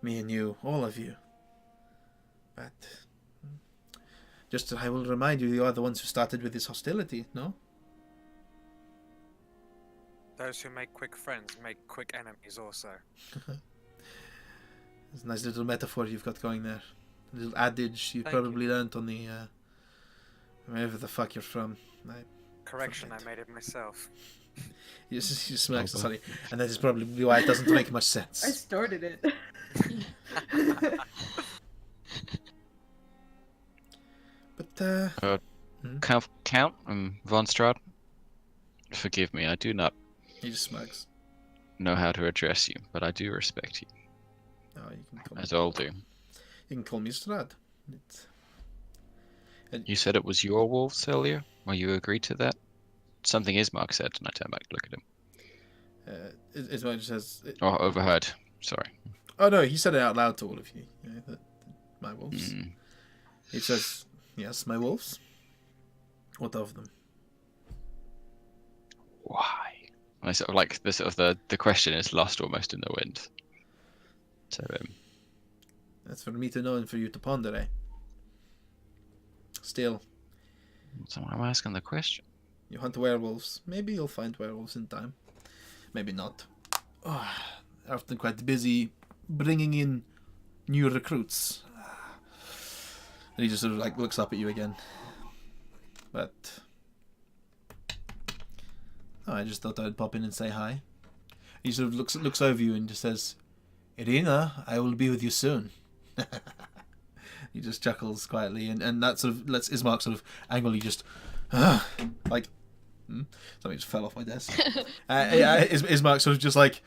[SPEAKER 1] Me and you, all of you. But just I will remind you are the ones who started with this hostility, no?
[SPEAKER 4] Those who make quick friends make quick enemies also.
[SPEAKER 1] It's a nice little metaphor you've got going there. A little adage you
[SPEAKER 4] Thank
[SPEAKER 1] probably learnt on the wherever the fuck you're from.
[SPEAKER 4] Correction, I
[SPEAKER 1] Forget.
[SPEAKER 4] made it myself.
[SPEAKER 1] He just smirks sorry, and that is probably why it doesn't make much
[SPEAKER 7] I
[SPEAKER 1] sense.
[SPEAKER 7] started it.
[SPEAKER 1] But
[SPEAKER 6] Count von Strahd, forgive me, I do not
[SPEAKER 1] he just smirks.
[SPEAKER 6] know how to address you, but I do respect you,
[SPEAKER 1] Oh, you can call me.
[SPEAKER 6] as all do.
[SPEAKER 1] You can call me Strahd.
[SPEAKER 6] You said it was your wolves earlier? Well, you agreed to that? Something Ismark said, and I turned back to look at him.
[SPEAKER 1] Ismail just says.
[SPEAKER 6] Or overheard, sorry.
[SPEAKER 1] Oh no, he said it out loud to all of you. My wolves.
[SPEAKER 6] Mm.
[SPEAKER 1] He says, "Yes, my wolves. What of them?"
[SPEAKER 6] Why? I sort of like the question is lost almost in the wind. So
[SPEAKER 1] That's for me to know and for you to ponder, eh? still.
[SPEAKER 6] So I'm asking the question.
[SPEAKER 1] You hunt werewolves. Maybe you'll find werewolves in time. Maybe not. Oh, they're often quite busy bringing in new recruits. And he just sort of like looks up at you again. But I just thought I'd pop in and say hi. He sort of looks over you and just says, "Irina, I will be with you soon." He just chuckles quietly, and that sort of lets Ismark sort of angrily just like something just fell off my desk. Ismark sort of just like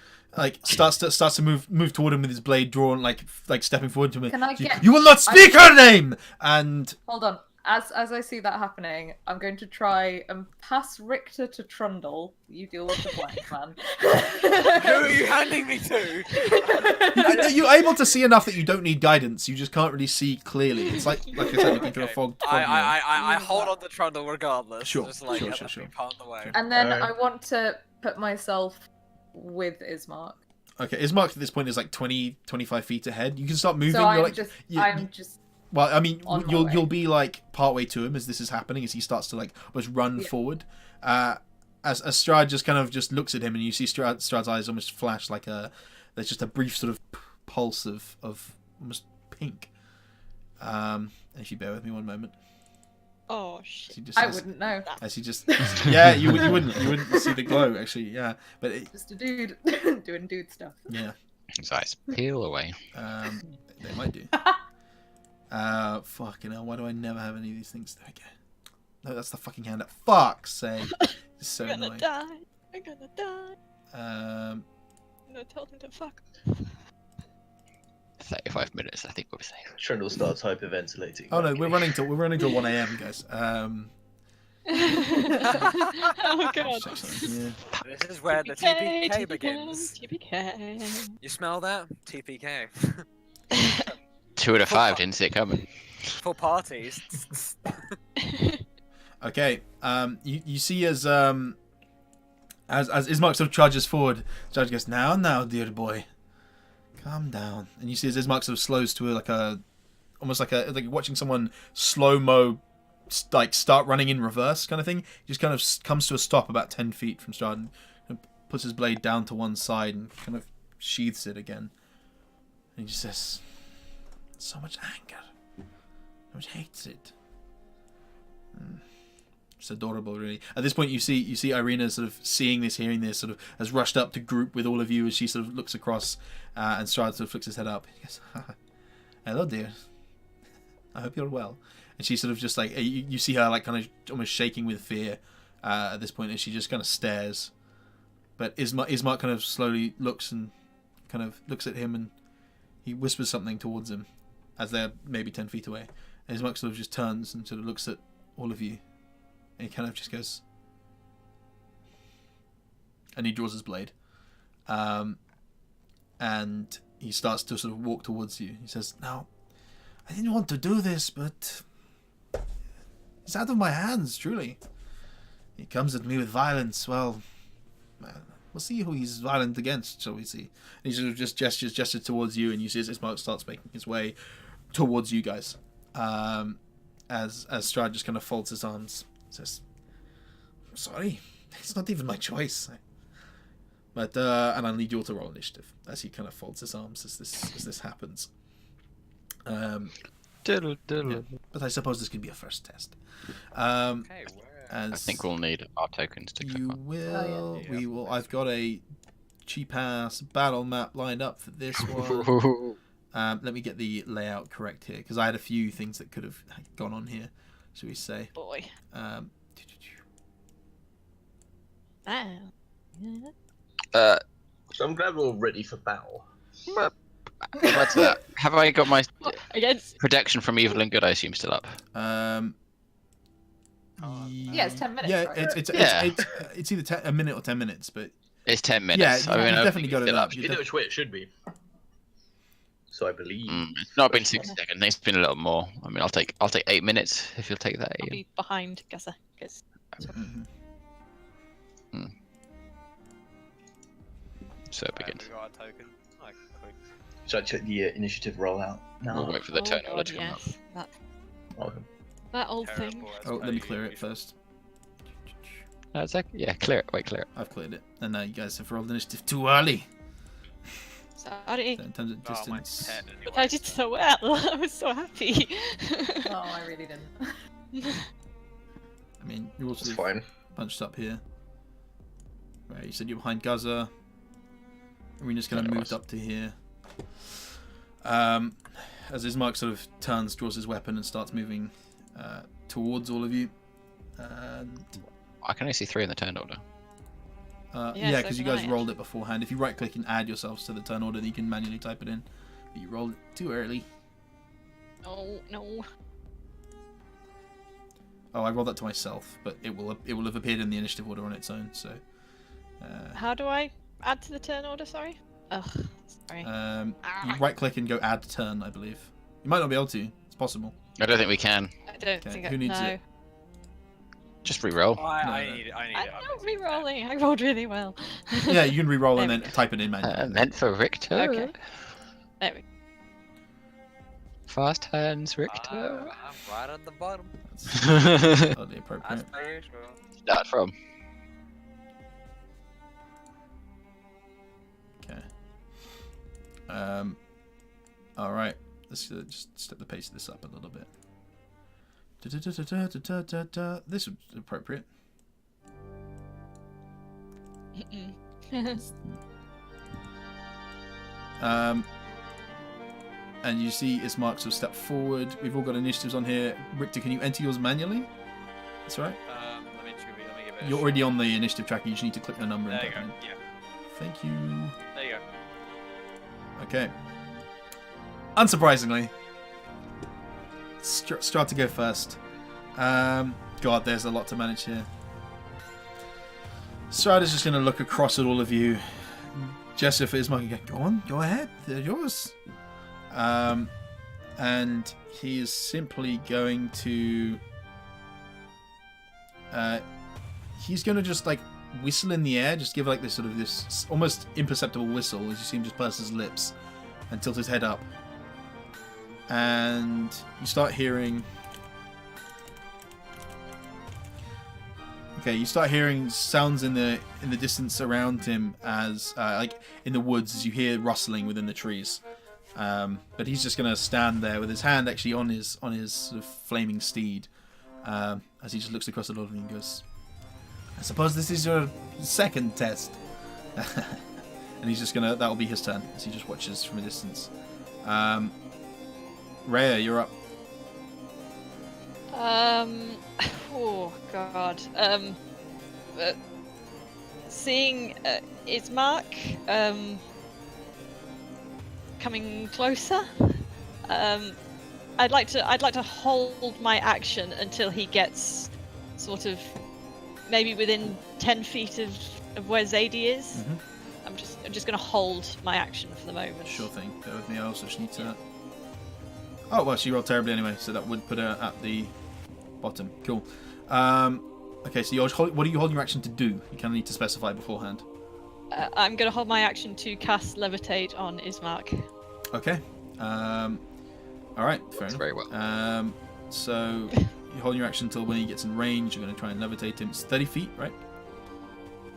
[SPEAKER 1] starts to move toward him with his blade drawn, like stepping forward to him.
[SPEAKER 2] Can I get...
[SPEAKER 1] You will not speak her name. And
[SPEAKER 2] hold on. As I see that happening, I'm going to try and pass Richter to Trundle. You deal with the blank, man.
[SPEAKER 4] Who are you handing me to?
[SPEAKER 1] You're able to see enough that you don't need guidance. You just can't really see clearly. It's like I said, looking through a fog.
[SPEAKER 4] I hold on to Trundle regardless.
[SPEAKER 1] Sure,
[SPEAKER 4] just like,
[SPEAKER 1] sure.
[SPEAKER 4] Pound the way.
[SPEAKER 2] And then I want to put myself with Ismark.
[SPEAKER 1] Okay, Ismark at this point is like 20-25 feet ahead. You can start moving.
[SPEAKER 2] So I'm
[SPEAKER 1] like,
[SPEAKER 2] just.
[SPEAKER 1] Well, I mean, you'll be like partway to him as this is happening, as he starts to like almost run forward. As Strahd just kind of just looks at him, and you see Strahd's eyes almost flash like there's just a brief sort of pulse of almost pink. If you bear with me one moment.
[SPEAKER 3] Oh shit!
[SPEAKER 2] I wouldn't know.
[SPEAKER 1] As he just yeah, you wouldn't see the glow actually. Yeah, but
[SPEAKER 2] just a dude doing dude stuff.
[SPEAKER 1] Yeah.
[SPEAKER 6] His eyes peel away.
[SPEAKER 1] They might do. Fucking hell, why do I never have any of these things? There we go. No, that's the fucking hand. Fuck's sake. It's so
[SPEAKER 3] I'm gonna
[SPEAKER 1] annoying.
[SPEAKER 3] die. I'm gonna die. No, tell him to fuck.
[SPEAKER 6] 35 minutes, I think we're safe.
[SPEAKER 5] Trundle starts hyperventilating.
[SPEAKER 1] Oh no, we're running till 1 a.m. guys.
[SPEAKER 3] Oh god.
[SPEAKER 1] Yeah.
[SPEAKER 4] This is where the TPK begins.
[SPEAKER 3] TPK.
[SPEAKER 4] You smell that? TPK.
[SPEAKER 6] 2 out of 5 didn't see it coming.
[SPEAKER 4] For parties.
[SPEAKER 1] Okay. You see as Ismark sort of charges forward, Judge goes, now, dear boy, calm down. And you see as Ismark sort of slows to almost like watching someone slow mo, like start running in reverse kind of thing. He just kind of comes to a stop about 10 feet from Strahd and puts his blade down to one side and kind of sheaths it again. And he just says, so much anger, so much hatred. It's adorable, really. At this point, you see Irina sort of seeing this, hearing this, sort of has rushed up to group with all of you as she sort of looks across, and Strahd sort of flicks his head up. He goes, hello, dear. I hope you're well. And she sort of just like you see her like kind of almost shaking with fear at this point, and she just kind of stares. But Ismark kind of slowly looks at him, and he whispers something towards him as they're maybe 10 feet away. And Ismark sort of just turns and sort of looks at all of you. And he kind of just goes... And he draws his blade. And he starts to sort of walk towards you. He says, now, I didn't want to do this, but... It's out of my hands, truly. He comes at me with violence. Well, we'll see who he's violent against, shall we see. And he sort of just gestures towards you, and you see as Ismark starts making his way towards you guys. As Strahd just kind of folds his arms. Says, I'm sorry, it's not even my choice. But and I need you all to roll initiative as he kind of folds his arms as this happens. Yeah. But I suppose this could be a first test.
[SPEAKER 4] Okay,
[SPEAKER 6] I think we'll need our tokens to click
[SPEAKER 1] you
[SPEAKER 6] on.
[SPEAKER 1] will.
[SPEAKER 2] Oh, yeah.
[SPEAKER 1] We will. I've got a cheap ass battle map lined up for this one. Let me get the layout correct here because I had a few things that could have gone on here. Should we say?
[SPEAKER 3] Boy.
[SPEAKER 5] So I'm glad we're all ready for battle.
[SPEAKER 6] What's that? Have I got my
[SPEAKER 3] Against.
[SPEAKER 6] protection from evil and good, I assume, still up?
[SPEAKER 2] Yeah, it's 10 minutes.
[SPEAKER 1] Yeah,
[SPEAKER 2] right?
[SPEAKER 1] it's either a minute or 10 minutes, but
[SPEAKER 6] It's 10 minutes.
[SPEAKER 1] yeah,
[SPEAKER 6] I mean,
[SPEAKER 1] you
[SPEAKER 6] I
[SPEAKER 1] definitely
[SPEAKER 6] think
[SPEAKER 1] got
[SPEAKER 6] it's
[SPEAKER 1] it
[SPEAKER 6] still
[SPEAKER 1] up.
[SPEAKER 5] You know which way it should be. So I believe.
[SPEAKER 6] It's not been 6 seconds. It's been a little more. I mean, I'll take 8 minutes if you'll take that.
[SPEAKER 3] I'll
[SPEAKER 6] Ian.
[SPEAKER 3] be behind Gessa.
[SPEAKER 6] So it begins.
[SPEAKER 4] We got a token. Like, quick.
[SPEAKER 5] So I took the initiative rollout.
[SPEAKER 6] We'll
[SPEAKER 5] No.
[SPEAKER 6] wait for the terminology to come up.
[SPEAKER 3] Yes. That...
[SPEAKER 5] Welcome.
[SPEAKER 3] That old thing.
[SPEAKER 4] terrible as
[SPEAKER 1] Oh,
[SPEAKER 4] per
[SPEAKER 1] let me clear it
[SPEAKER 4] usual.
[SPEAKER 1] first.
[SPEAKER 6] It's like, yeah, clear it. Wait, clear it.
[SPEAKER 1] I've cleared it. And now you guys have rolled initiative too early.
[SPEAKER 3] Sorry.
[SPEAKER 1] So in terms of
[SPEAKER 4] Oh, my
[SPEAKER 1] distance,
[SPEAKER 4] pet,
[SPEAKER 3] But
[SPEAKER 4] anyway.
[SPEAKER 3] I did so well. I was so happy.
[SPEAKER 7] Oh, I really didn't.
[SPEAKER 1] I mean, you're also
[SPEAKER 5] It's fine.
[SPEAKER 1] bunched up here. Right, you said you're behind Gaza. Arena's kind
[SPEAKER 6] Yeah,
[SPEAKER 1] of
[SPEAKER 6] it
[SPEAKER 1] moved
[SPEAKER 6] was.
[SPEAKER 1] up to here. As Ismark sort of turns, draws his weapon, and starts moving towards all of you. And
[SPEAKER 6] I can only see 3 in the turn order.
[SPEAKER 3] Yeah,
[SPEAKER 1] yeah,
[SPEAKER 3] so
[SPEAKER 1] because you
[SPEAKER 3] can
[SPEAKER 1] guys
[SPEAKER 3] I,
[SPEAKER 1] rolled it beforehand. If you right click and add yourselves to the turn order, then you can manually type it in. But you rolled it too early.
[SPEAKER 3] Oh no.
[SPEAKER 1] Oh, I rolled that to myself, but it will have appeared in the initiative order on its own. So,
[SPEAKER 3] How do I add to the turn order? Sorry. Ugh. Sorry.
[SPEAKER 1] you right click and go add turn, I believe. You might not be able to. It's possible.
[SPEAKER 6] I don't think we can.
[SPEAKER 3] I don't
[SPEAKER 1] Okay,
[SPEAKER 3] think
[SPEAKER 1] who needs
[SPEAKER 3] no.
[SPEAKER 1] it?
[SPEAKER 6] Just re-roll.
[SPEAKER 4] I
[SPEAKER 1] No.
[SPEAKER 4] need it.
[SPEAKER 3] I'm
[SPEAKER 4] I'm
[SPEAKER 3] not re-rolling. I rolled really well.
[SPEAKER 1] Yeah, you can re-roll and
[SPEAKER 3] There we
[SPEAKER 1] then
[SPEAKER 3] go.
[SPEAKER 1] type it in manually.
[SPEAKER 6] Meant for Richter.
[SPEAKER 3] Okay. There we go.
[SPEAKER 6] Fast hands, Richter.
[SPEAKER 4] I'm right at the bottom.
[SPEAKER 1] That's oddly
[SPEAKER 4] As
[SPEAKER 1] appropriate.
[SPEAKER 4] per usual.
[SPEAKER 6] Start from.
[SPEAKER 1] Okay. All right. Let's just step the pace of this up a little bit. This is appropriate. And you see Ismark sort of step forward. We've all got initiatives on here. Richter, can you enter yours manually? That's right.
[SPEAKER 4] Let me give it.
[SPEAKER 1] You're already on the initiative tracker. You just need to click the number and
[SPEAKER 4] There you
[SPEAKER 1] type
[SPEAKER 4] go.
[SPEAKER 1] it in.
[SPEAKER 4] Yeah.
[SPEAKER 1] Thank you.
[SPEAKER 4] There you go.
[SPEAKER 1] Okay. Unsurprisingly, Strahd to go first. God, there's a lot to manage here. Strahd is just going to look across at all of you, gesture for Ismark and go, "Go on, go ahead, they're yours." And he is simply going to. He's going to just like whistle in the air, just give like this sort of this almost imperceptible whistle as you see him just purse his lips and tilt his head up. And you start hearing. Okay, you start hearing sounds in the distance around him as like in the woods as you hear rustling within the trees. But he's just gonna stand there with his hand actually on his sort of flaming steed, as he just looks across the lot of you and goes, "I suppose this is your second test." And he's just gonna, that'll be his turn as he just watches from a distance. Rhea, you're up.
[SPEAKER 3] Oh god. Seeing Ismark coming closer. I'd like to hold my action until he gets sort of maybe within 10 feet of where Zadie is.
[SPEAKER 1] Mhm.
[SPEAKER 3] I'm just gonna hold my action for the moment.
[SPEAKER 1] Sure thing. Bear with me. I also just need to. Oh well, she rolled terribly anyway, so that would put her at the bottom. Cool. Okay, so what are you holding your action to do? You kind of need to specify beforehand.
[SPEAKER 3] I'm gonna hold my action to cast Levitate on Ismark.
[SPEAKER 1] Okay. All right. Fair
[SPEAKER 6] Works
[SPEAKER 1] enough.
[SPEAKER 6] very well.
[SPEAKER 1] So you hold your action until when he gets in range. You're going to try and levitate him. It's 30 feet, right?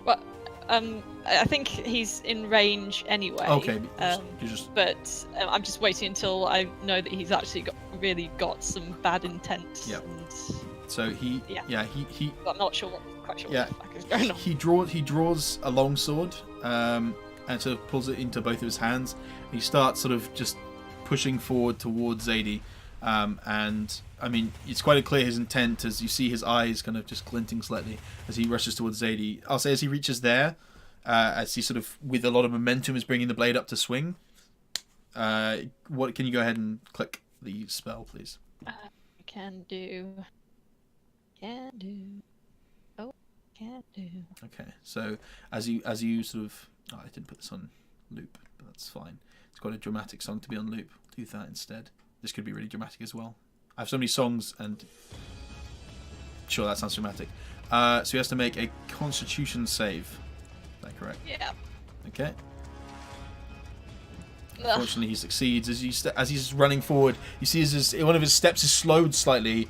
[SPEAKER 3] Well, I think he's in range anyway.
[SPEAKER 1] Okay. You just.
[SPEAKER 3] But I'm just waiting until I know that he's actually really got some bad intent.
[SPEAKER 1] Yep.
[SPEAKER 3] And
[SPEAKER 1] So he.
[SPEAKER 3] Yeah.
[SPEAKER 1] Yeah. He.
[SPEAKER 3] I'm not sure, quite sure
[SPEAKER 1] Yeah.
[SPEAKER 3] what the fuck is going on.
[SPEAKER 1] He draws a long sword, and sort of pulls it into both of his hands. He starts sort of just pushing forward towards Zadie, and I mean it's quite clear his intent as you see his eyes kind of just glinting slightly as he rushes towards Zadie. I'll say as he reaches there, as he sort of with a lot of momentum is bringing the blade up to swing. What can you go ahead and click the spell, please?
[SPEAKER 3] Can do. Oh, can do.
[SPEAKER 1] Okay, so as you sort of, I didn't put this on loop, but that's fine. It's quite a dramatic song to be on loop. Do that instead. This could be really dramatic as well. I have so many songs, and sure, that sounds dramatic. So he has to make a Constitution save. Is that correct?
[SPEAKER 3] Yeah.
[SPEAKER 1] Okay.
[SPEAKER 3] Ugh.
[SPEAKER 1] Unfortunately, he succeeds. As he's running forward, you see one of his steps is slowed slightly,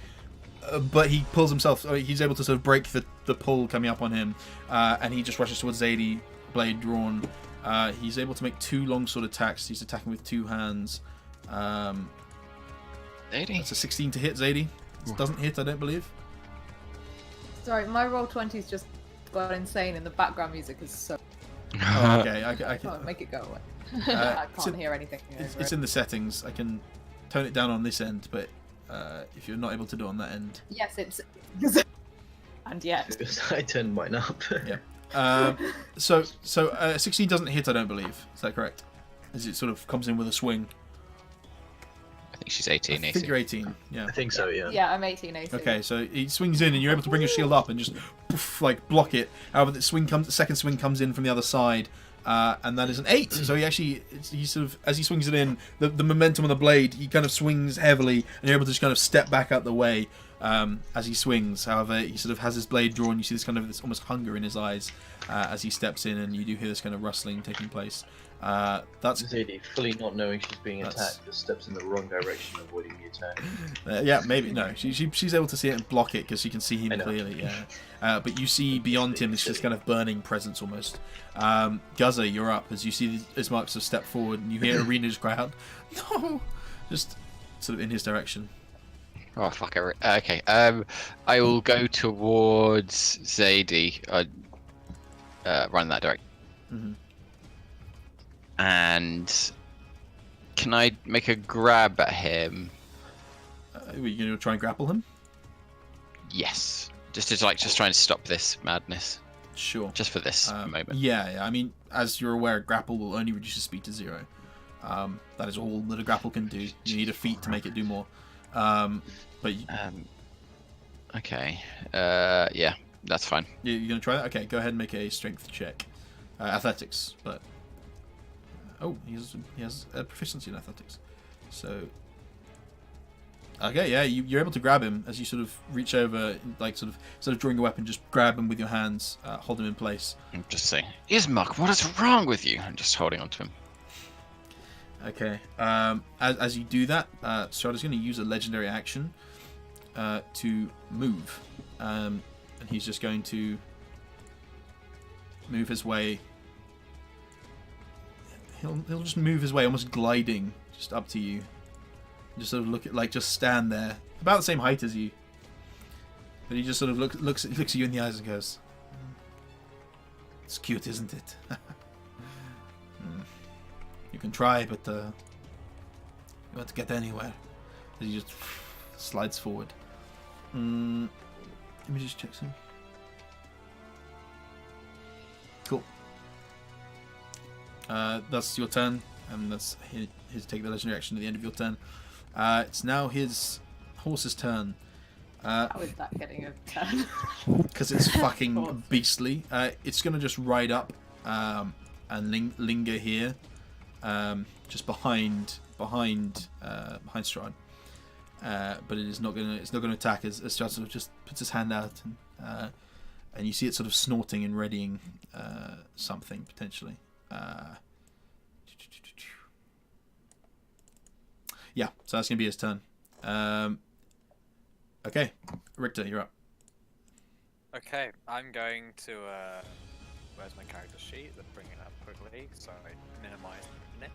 [SPEAKER 1] but he pulls himself. He's able to sort of break the pull coming up on him, and he just rushes towards Zadie, blade drawn. He's able to make 2 longsword attacks. He's attacking with 2 hands.
[SPEAKER 6] Zadie?
[SPEAKER 1] That's a 16 to hit, Zadie. It doesn't hit, I don't believe.
[SPEAKER 2] Sorry, my roll 20's just got insane, and the background music is so.
[SPEAKER 1] Oh, okay, I
[SPEAKER 2] Oh,
[SPEAKER 1] can.
[SPEAKER 2] make it go away. I can't hear anything.
[SPEAKER 1] It's in the settings. I can tone it down on this end, but if you're not able to do it on that end,
[SPEAKER 2] Yes, it's. And yet.
[SPEAKER 5] Because I turned mine up.
[SPEAKER 1] yeah. So 16 doesn't hit, I don't believe. Is that correct? As it sort of comes in with a swing.
[SPEAKER 6] I think she's 18,
[SPEAKER 1] I think you're 18. Yeah.
[SPEAKER 5] I think so, yeah.
[SPEAKER 2] Yeah, I'm 18.
[SPEAKER 1] Okay, so he swings in, and you're able to bring your shield up and just poof, like block it. However, the second swing comes in from the other side, and that is an 8. So he sort of, as he swings it in, the momentum on the blade, he kind of swings heavily, and you're able to just kind of step back out the way as he swings. However, he sort of has his blade drawn. You see this almost hunger in his eyes as he steps in, and you do hear this kind of rustling taking place. That's
[SPEAKER 5] Zadie, fully not knowing she's being attacked, just steps in the wrong direction, avoiding the attack.
[SPEAKER 1] yeah, maybe no. She's able to see it and block it because she can see him clearly. Yeah, but you see beyond him this just kind of burning presence almost. Guzza, you're up as you see Ismarks have stepped forward, and you hear Arena's cry out, "No!" Just sort of in his direction.
[SPEAKER 6] Oh fuck! Okay. I will go towards Zadie. Run that direction.
[SPEAKER 1] Mm-hmm.
[SPEAKER 6] And can I make a grab at him?
[SPEAKER 1] Are you going to try and grapple him?
[SPEAKER 6] Yes. Just trying to stop this madness.
[SPEAKER 1] Sure.
[SPEAKER 6] Just for this moment.
[SPEAKER 1] Yeah. I mean, as you're aware, grapple will only reduce your speed to 0. That is all that a grapple can do. You need a feat to make it do more.
[SPEAKER 6] Okay. Yeah, that's fine.
[SPEAKER 1] You're going to try that? Okay, go ahead and make a strength check. Athletics, but... Oh, he has a proficiency in athletics. So... Okay, yeah, you're able to grab him as you sort of reach over, like sort of drawing a weapon, just grab him with your hands, hold him in place.
[SPEAKER 6] I'm just saying, Ismark, what is wrong with you? I'm just holding on to him.
[SPEAKER 1] Okay, as you do that, Strada's going to use a legendary action to move. And he's just going to move his way. He'll just move his way, almost gliding, just up to you. Just sort of just stand there, about the same height as you. But he just sort of looks at you in the eyes and goes, "It's cute, isn't it?" You can try, but you won't get anywhere. As he just slides forward. Let me just check some. Cool. That's your turn, and that's his take the legendary action at the end of your turn. It's now his horse's turn.
[SPEAKER 7] How is that getting a turn?
[SPEAKER 1] Because it's fucking beastly. It's gonna just ride up and linger here, just behind Strahd. But it's not gonna attack as Strahd sort of just puts his hand out and you see it sort of snorting and readying something potentially. Yeah, so that's going to be his turn. Okay, Richter, you're up.
[SPEAKER 4] Okay, I'm going to... where's my character sheet? Let's bring it up quickly, so I minimize it.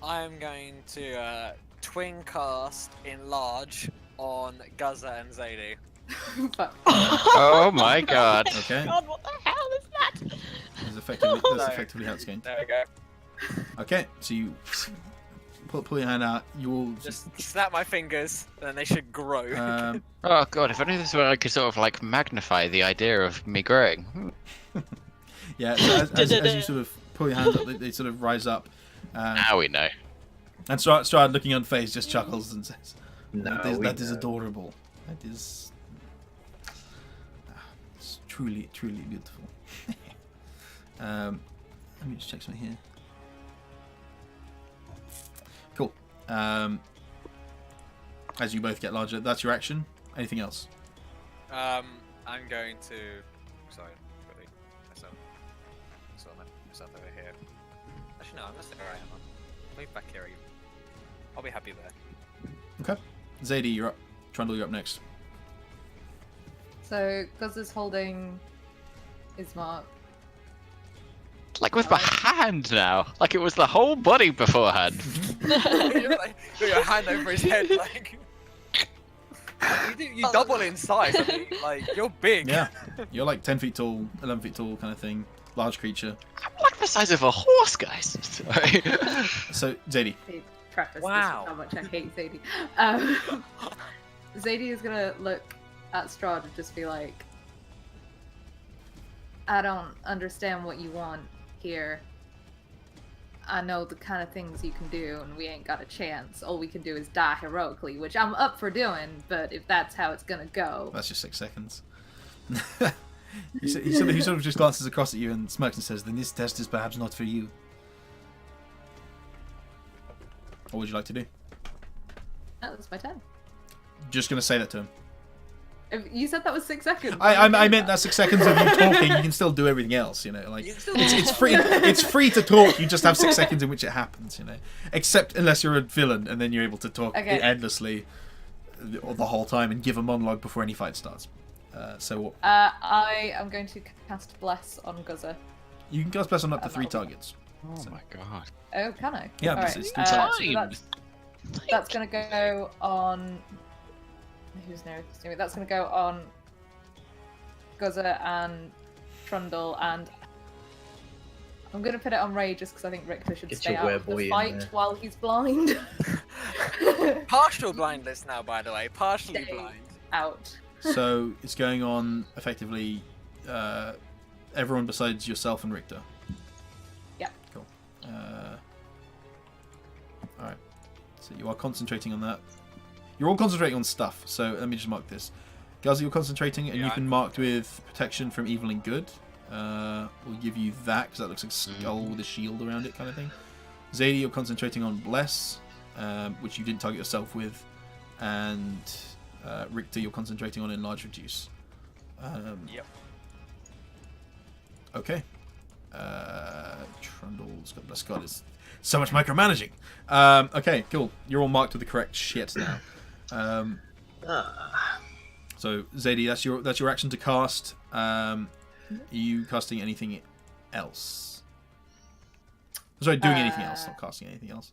[SPEAKER 4] I'm going to twin cast Enlarge on Guzza and Zadie.
[SPEAKER 6] Oh my god.
[SPEAKER 1] Okay.
[SPEAKER 3] God, what the hell is that?
[SPEAKER 1] That's effectively how it's going.
[SPEAKER 4] There we go.
[SPEAKER 1] Okay, so you pull your hand out. You will
[SPEAKER 4] Just snap my fingers, and then they should grow.
[SPEAKER 6] Oh god, if only this were I could sort of like magnify the idea of me growing.
[SPEAKER 1] Yeah, so as you sort of pull your hands up, they sort of rise up.
[SPEAKER 6] Now we know.
[SPEAKER 1] And Strahd, looking unfazed, just chuckles and says,
[SPEAKER 5] No,
[SPEAKER 1] that is adorable. That is... It's truly, truly beautiful. Let me just check something here. Cool. As you both get larger, that's your action. Anything else?
[SPEAKER 4] I'm going to... Sorry, really. Myself over here. Actually, no, I'm gonna stay where I am. I'll move back here. I'll be happy there.
[SPEAKER 1] Okay. Zadie, you're up. Trundle, you're up next.
[SPEAKER 2] So Guz is holding Ismark.
[SPEAKER 6] Like with my hand now. Like it was the whole body beforehand.
[SPEAKER 4] You're like, got your hand over his head, like. You double in size. I mean, like you're big.
[SPEAKER 1] Yeah, you're like 10 feet tall, 11 feet tall, kind of thing. Large creature.
[SPEAKER 6] I'm like the size of a horse, guys. Sorry.
[SPEAKER 1] So Zadie.
[SPEAKER 2] Preface
[SPEAKER 4] Wow.
[SPEAKER 2] this with how much I hate Zadie. Zadie is gonna look at Strahd and just be like, I don't understand what you want here. I know the kind of things you can do, and we ain't got a chance. All we can do is die heroically, which I'm up for doing, but if that's how it's gonna go...
[SPEAKER 1] That's just 6 seconds. he sort of just glances across at you and smirks and says, then this test is perhaps not for you. What would you like to do?
[SPEAKER 2] That was my turn.
[SPEAKER 1] Just going to say that to him.
[SPEAKER 2] If you said that was 6 seconds.
[SPEAKER 1] I meant that 6 seconds of you talking. You can still do everything else, you know. Like it's free. It's free to talk. You just have 6 seconds in which it happens, you know. Except unless you're a villain, and then you're able to talk endlessly the whole time and give a monologue before any fight starts. So what?
[SPEAKER 2] I am going to cast Bless on Guzza.
[SPEAKER 1] You can cast Bless on up to 3 targets.
[SPEAKER 6] Oh my god.
[SPEAKER 2] Oh, can I?
[SPEAKER 1] Yeah,
[SPEAKER 2] All right.
[SPEAKER 1] it's 3 targets.
[SPEAKER 2] So that's going to go on. Who's nearest to me? That's going to go on Guzza and Trundle, and I'm going to put it on Ray just because I think Richter should stay out of the fight while he's blind.
[SPEAKER 4] Partial blindness now, by the way. Partially
[SPEAKER 2] Stay
[SPEAKER 4] blind.
[SPEAKER 2] out.
[SPEAKER 1] So it's going on effectively everyone besides yourself and Richter.
[SPEAKER 2] Yeah.
[SPEAKER 1] Cool. Alright. So you are concentrating on that. You're all concentrating on stuff, so let me just mark this. Guzzy, you're concentrating, and you've been marked with protection from evil and good. We'll give you that, because that looks like a skull with a shield around it, kind of thing. Zadie, you're concentrating on Bless, which you didn't target yourself with. And Richter, you're concentrating on Enlarge Reduce.
[SPEAKER 4] Yep.
[SPEAKER 1] Okay. Trundle's got Bless. God, it's so much micromanaging. Okay, cool. You're all marked with the correct shit now. So Zadie, that's your action to cast. Are you casting anything else? Sorry, doing anything else, not casting anything else.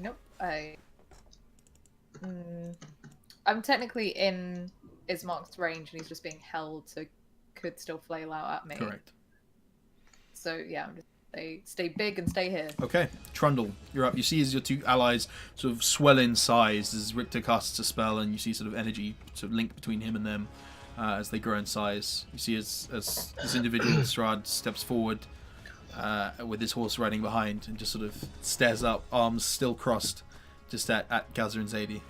[SPEAKER 2] Nope. I'm technically in Ismark's range, and he's just being held, so could still flail out at me.
[SPEAKER 1] Correct.
[SPEAKER 2] So yeah, I'm just stay big and stay here.
[SPEAKER 1] Okay, Trundle, you're up. You see as your 2 allies sort of swell in size as Richter casts a spell, and you see sort of energy sort of link between him and them as they grow in size. You see as this individual, Strahd, steps forward with his horse riding behind and just sort of stares up, arms still crossed, just at Gazza and Zadie.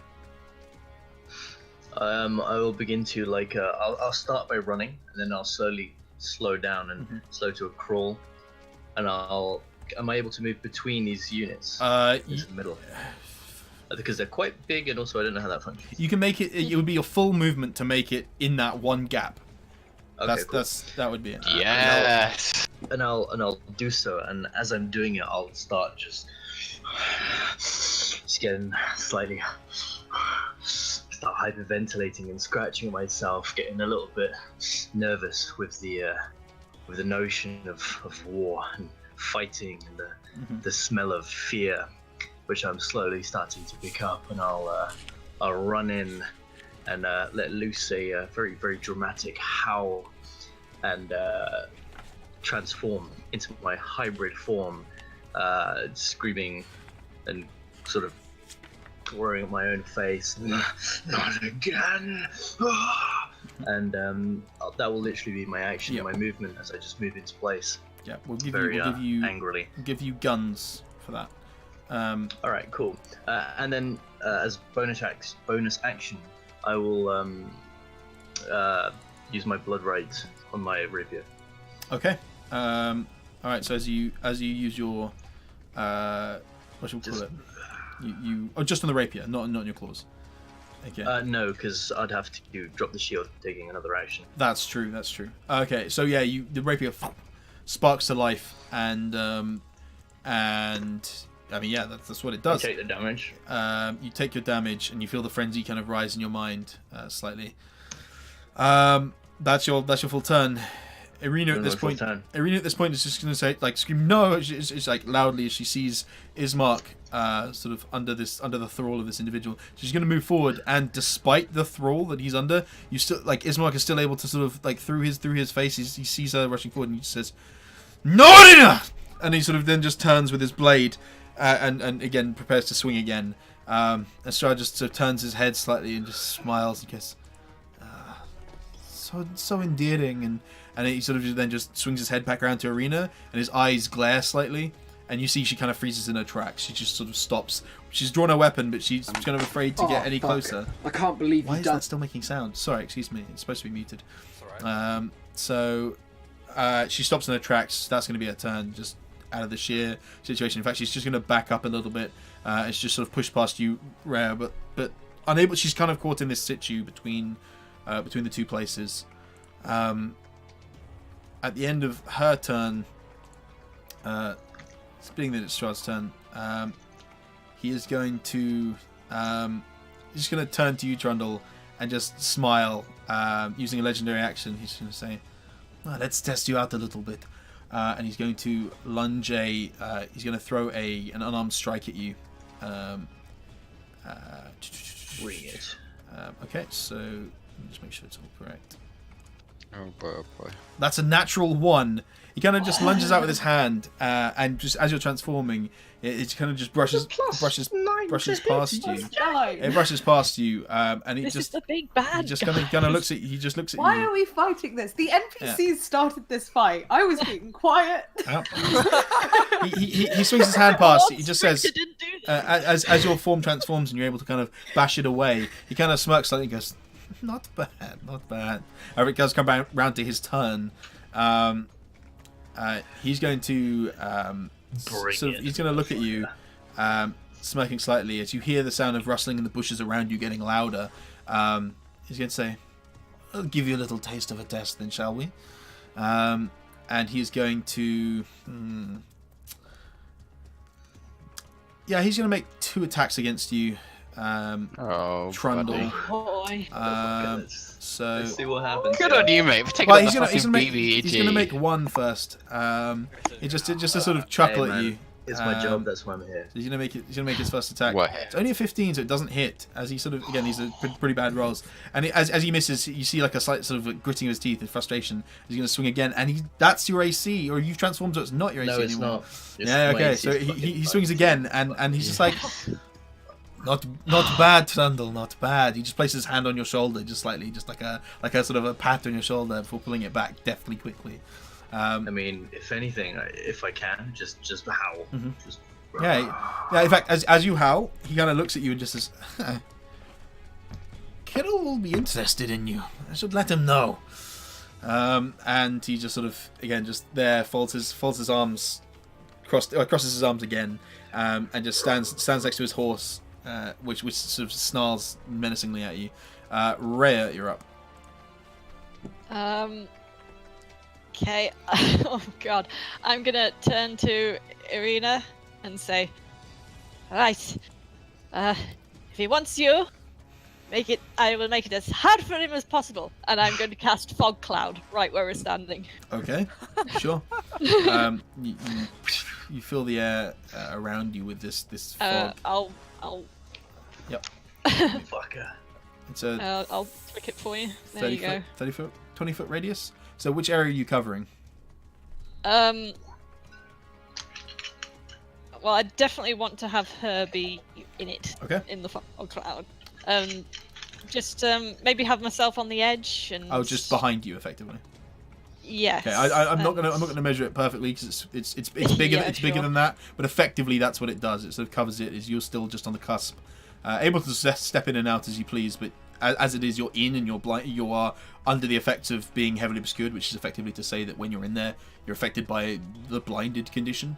[SPEAKER 5] I will begin to I'll start by running, and then I'll slowly slow down and slow to a crawl. And am I able to move between these units? In the middle. Because they're quite big, and also I don't know how that functions.
[SPEAKER 1] You can make it. It would be your full movement to make it in that one gap.
[SPEAKER 5] Okay, cool.
[SPEAKER 1] That would be it.
[SPEAKER 6] Yes.
[SPEAKER 5] And I'll do so. And as I'm doing it, I'll start just getting slightly start hyperventilating and scratching myself, getting a little bit nervous with the notion of war and fighting and the smell of fear, which I'm slowly starting to pick up. And I'll run in and let loose a very, very dramatic howl and transform into my hybrid form, screaming and sort of worrying at my own face. Not again! And that will literally be my action, my movement as I just move into place.
[SPEAKER 1] Yeah, we'll give you
[SPEAKER 5] angrily.
[SPEAKER 1] Give you guns for that.
[SPEAKER 5] All right, cool. And then as bonus action, I will use my blood rite on my rapier.
[SPEAKER 1] Okay. All right. So as you use your what should we call it? You just on the rapier, not on your claws. Okay.
[SPEAKER 5] No, because I'd have to drop the shield, taking another action.
[SPEAKER 1] That's true. Okay, so yeah, the rapier sparks to life, and I mean, yeah, that's what it does.
[SPEAKER 5] You take the damage.
[SPEAKER 1] You take your damage, and you feel the frenzy kind of rise in your mind slightly. That's your full turn. Irina at this point. Irina at this point is just going to say, like, scream no. It's like loudly as she sees Ismark sort of under the thrall of this individual. She's going to move forward, and despite the thrall that he's under, you still like Ismark is still able to sort of like through his face. He sees her rushing forward, and he just says, "No, Irina!" And he sort of then just turns with his blade, and again prepares to swing again. Estrada just sort of turns his head slightly and just smiles and goes, so endearing, and he sort of then just swings his head back around to Irina, and his eyes glare slightly, and you see she kind of freezes in her tracks. She just sort of stops. She's drawn her weapon, but she's kind of afraid to get any closer.
[SPEAKER 8] I can't believe
[SPEAKER 1] Why is that still making sound? Sorry, excuse me. It's supposed to be muted.
[SPEAKER 4] It's alright.
[SPEAKER 1] So she stops in her tracks. That's going to be her turn, just out of the sheer situation. In fact, she's just going to back up a little bit. And she just sort of push past you, Rhea, but unable. She's kind of caught in this situ between the two places. At the end of her turn, being that it's Strahd's turn, he is going to he's going to turn to you, Trundle, and just smile using a legendary action. He's going to say, "Let's test you out a little bit," and he's going to lunge he's going to throw an unarmed strike at you.
[SPEAKER 5] Bring it.
[SPEAKER 1] Okay, so let me just make sure it's all correct.
[SPEAKER 6] Oh boy, oh boy.
[SPEAKER 1] That's a natural 1. He kind of just lunges out with his hand, and just as you're transforming, it kind of just brushes past you. It brushes past you, and he
[SPEAKER 3] This
[SPEAKER 1] just
[SPEAKER 3] is the big bad.
[SPEAKER 1] he just kind of looks at he just looks at
[SPEAKER 7] Why
[SPEAKER 1] you.
[SPEAKER 7] are we fighting this? The NPCs started this fight. I was being quiet.
[SPEAKER 1] He swings his hand past you. He just says,
[SPEAKER 3] Didn't do that.
[SPEAKER 1] as your form transforms and you're able to kind of bash it away, he kind of smirks slightly and goes, "Not bad, not bad." It does come round to his turn. He's going to he's going to look at you, smirking slightly as you hear the sound of rustling in the bushes around you getting louder. He's going to say, "I'll give you a little taste of a test, then, shall we?" And he's going to, he's going to make 2 attacks against you. Trundle.
[SPEAKER 6] buddy.
[SPEAKER 3] Boy.
[SPEAKER 1] So
[SPEAKER 5] Let's see what happens.
[SPEAKER 6] Good on you, mate, for taking
[SPEAKER 1] well,
[SPEAKER 6] out
[SPEAKER 1] he's
[SPEAKER 6] the
[SPEAKER 1] gonna
[SPEAKER 6] fucking BBEG.
[SPEAKER 1] he's gonna make 1 first. He just to sort of chuckle
[SPEAKER 5] Hey,
[SPEAKER 1] at
[SPEAKER 5] man,
[SPEAKER 1] you.
[SPEAKER 5] It's my job. That's why I'm here.
[SPEAKER 1] He's gonna make his first attack.
[SPEAKER 6] What?
[SPEAKER 1] It's only a 15, so it doesn't hit. As he sort of again, these are pretty bad rolls. And as he misses, you see like a slight sort of gritting of his teeth in frustration. He's gonna swing again, and that's your AC, or you've transformed, so it's not your AC
[SPEAKER 5] No, it's
[SPEAKER 1] anymore.
[SPEAKER 5] not. It's
[SPEAKER 1] Yeah,
[SPEAKER 5] my
[SPEAKER 1] okay.
[SPEAKER 5] AC
[SPEAKER 1] So
[SPEAKER 5] is
[SPEAKER 1] he swings again, and he's just like, not bad, Trundle, not bad. He just places his hand on your shoulder, just slightly, just like a sort of a pat on your shoulder before pulling it back deftly, quickly.
[SPEAKER 5] I mean, if anything, if I can, just howl.
[SPEAKER 1] Mhm.
[SPEAKER 5] Just.
[SPEAKER 1] Yeah. In fact, as you howl, he kind of looks at you and just says, "Kittle will be interested in you. I should let him know." And he just sort of again just there folds his arms, crosses his arms again, and just stands next to his horse, which sort of snarls menacingly at you. Rhea, you're up.
[SPEAKER 3] Okay. Oh god. I'm gonna turn to Irina and say, "Right. If he wants you, I will make it as hard for him as possible." And I'm going to cast Fog Cloud right where we're standing.
[SPEAKER 1] Okay, sure. You fill the air around you with this fog.
[SPEAKER 3] I'll
[SPEAKER 1] Yep.
[SPEAKER 5] Fucker.
[SPEAKER 1] It's a
[SPEAKER 3] I'll trick it for you. There
[SPEAKER 1] 30
[SPEAKER 3] you go.
[SPEAKER 1] foot, 30 foot, 20 foot radius. So which area are you covering?
[SPEAKER 3] Well, I definitely want to have her be in it.
[SPEAKER 1] Okay.
[SPEAKER 3] In the fog cloud. Just maybe have myself on the edge and.
[SPEAKER 1] Oh, just behind you, effectively.
[SPEAKER 3] Yes.
[SPEAKER 1] Okay, I'm not gonna measure it perfectly because it's bigger
[SPEAKER 3] Yeah,
[SPEAKER 1] bigger
[SPEAKER 3] sure.
[SPEAKER 1] than that, but effectively that's what it does. It sort of covers it. Is you're still just on the cusp, able to step in and out as you please, but as it is, you're in and you're blind. You are under the effects of being heavily obscured, which is effectively to say that when you're in there, you're affected by the blinded condition.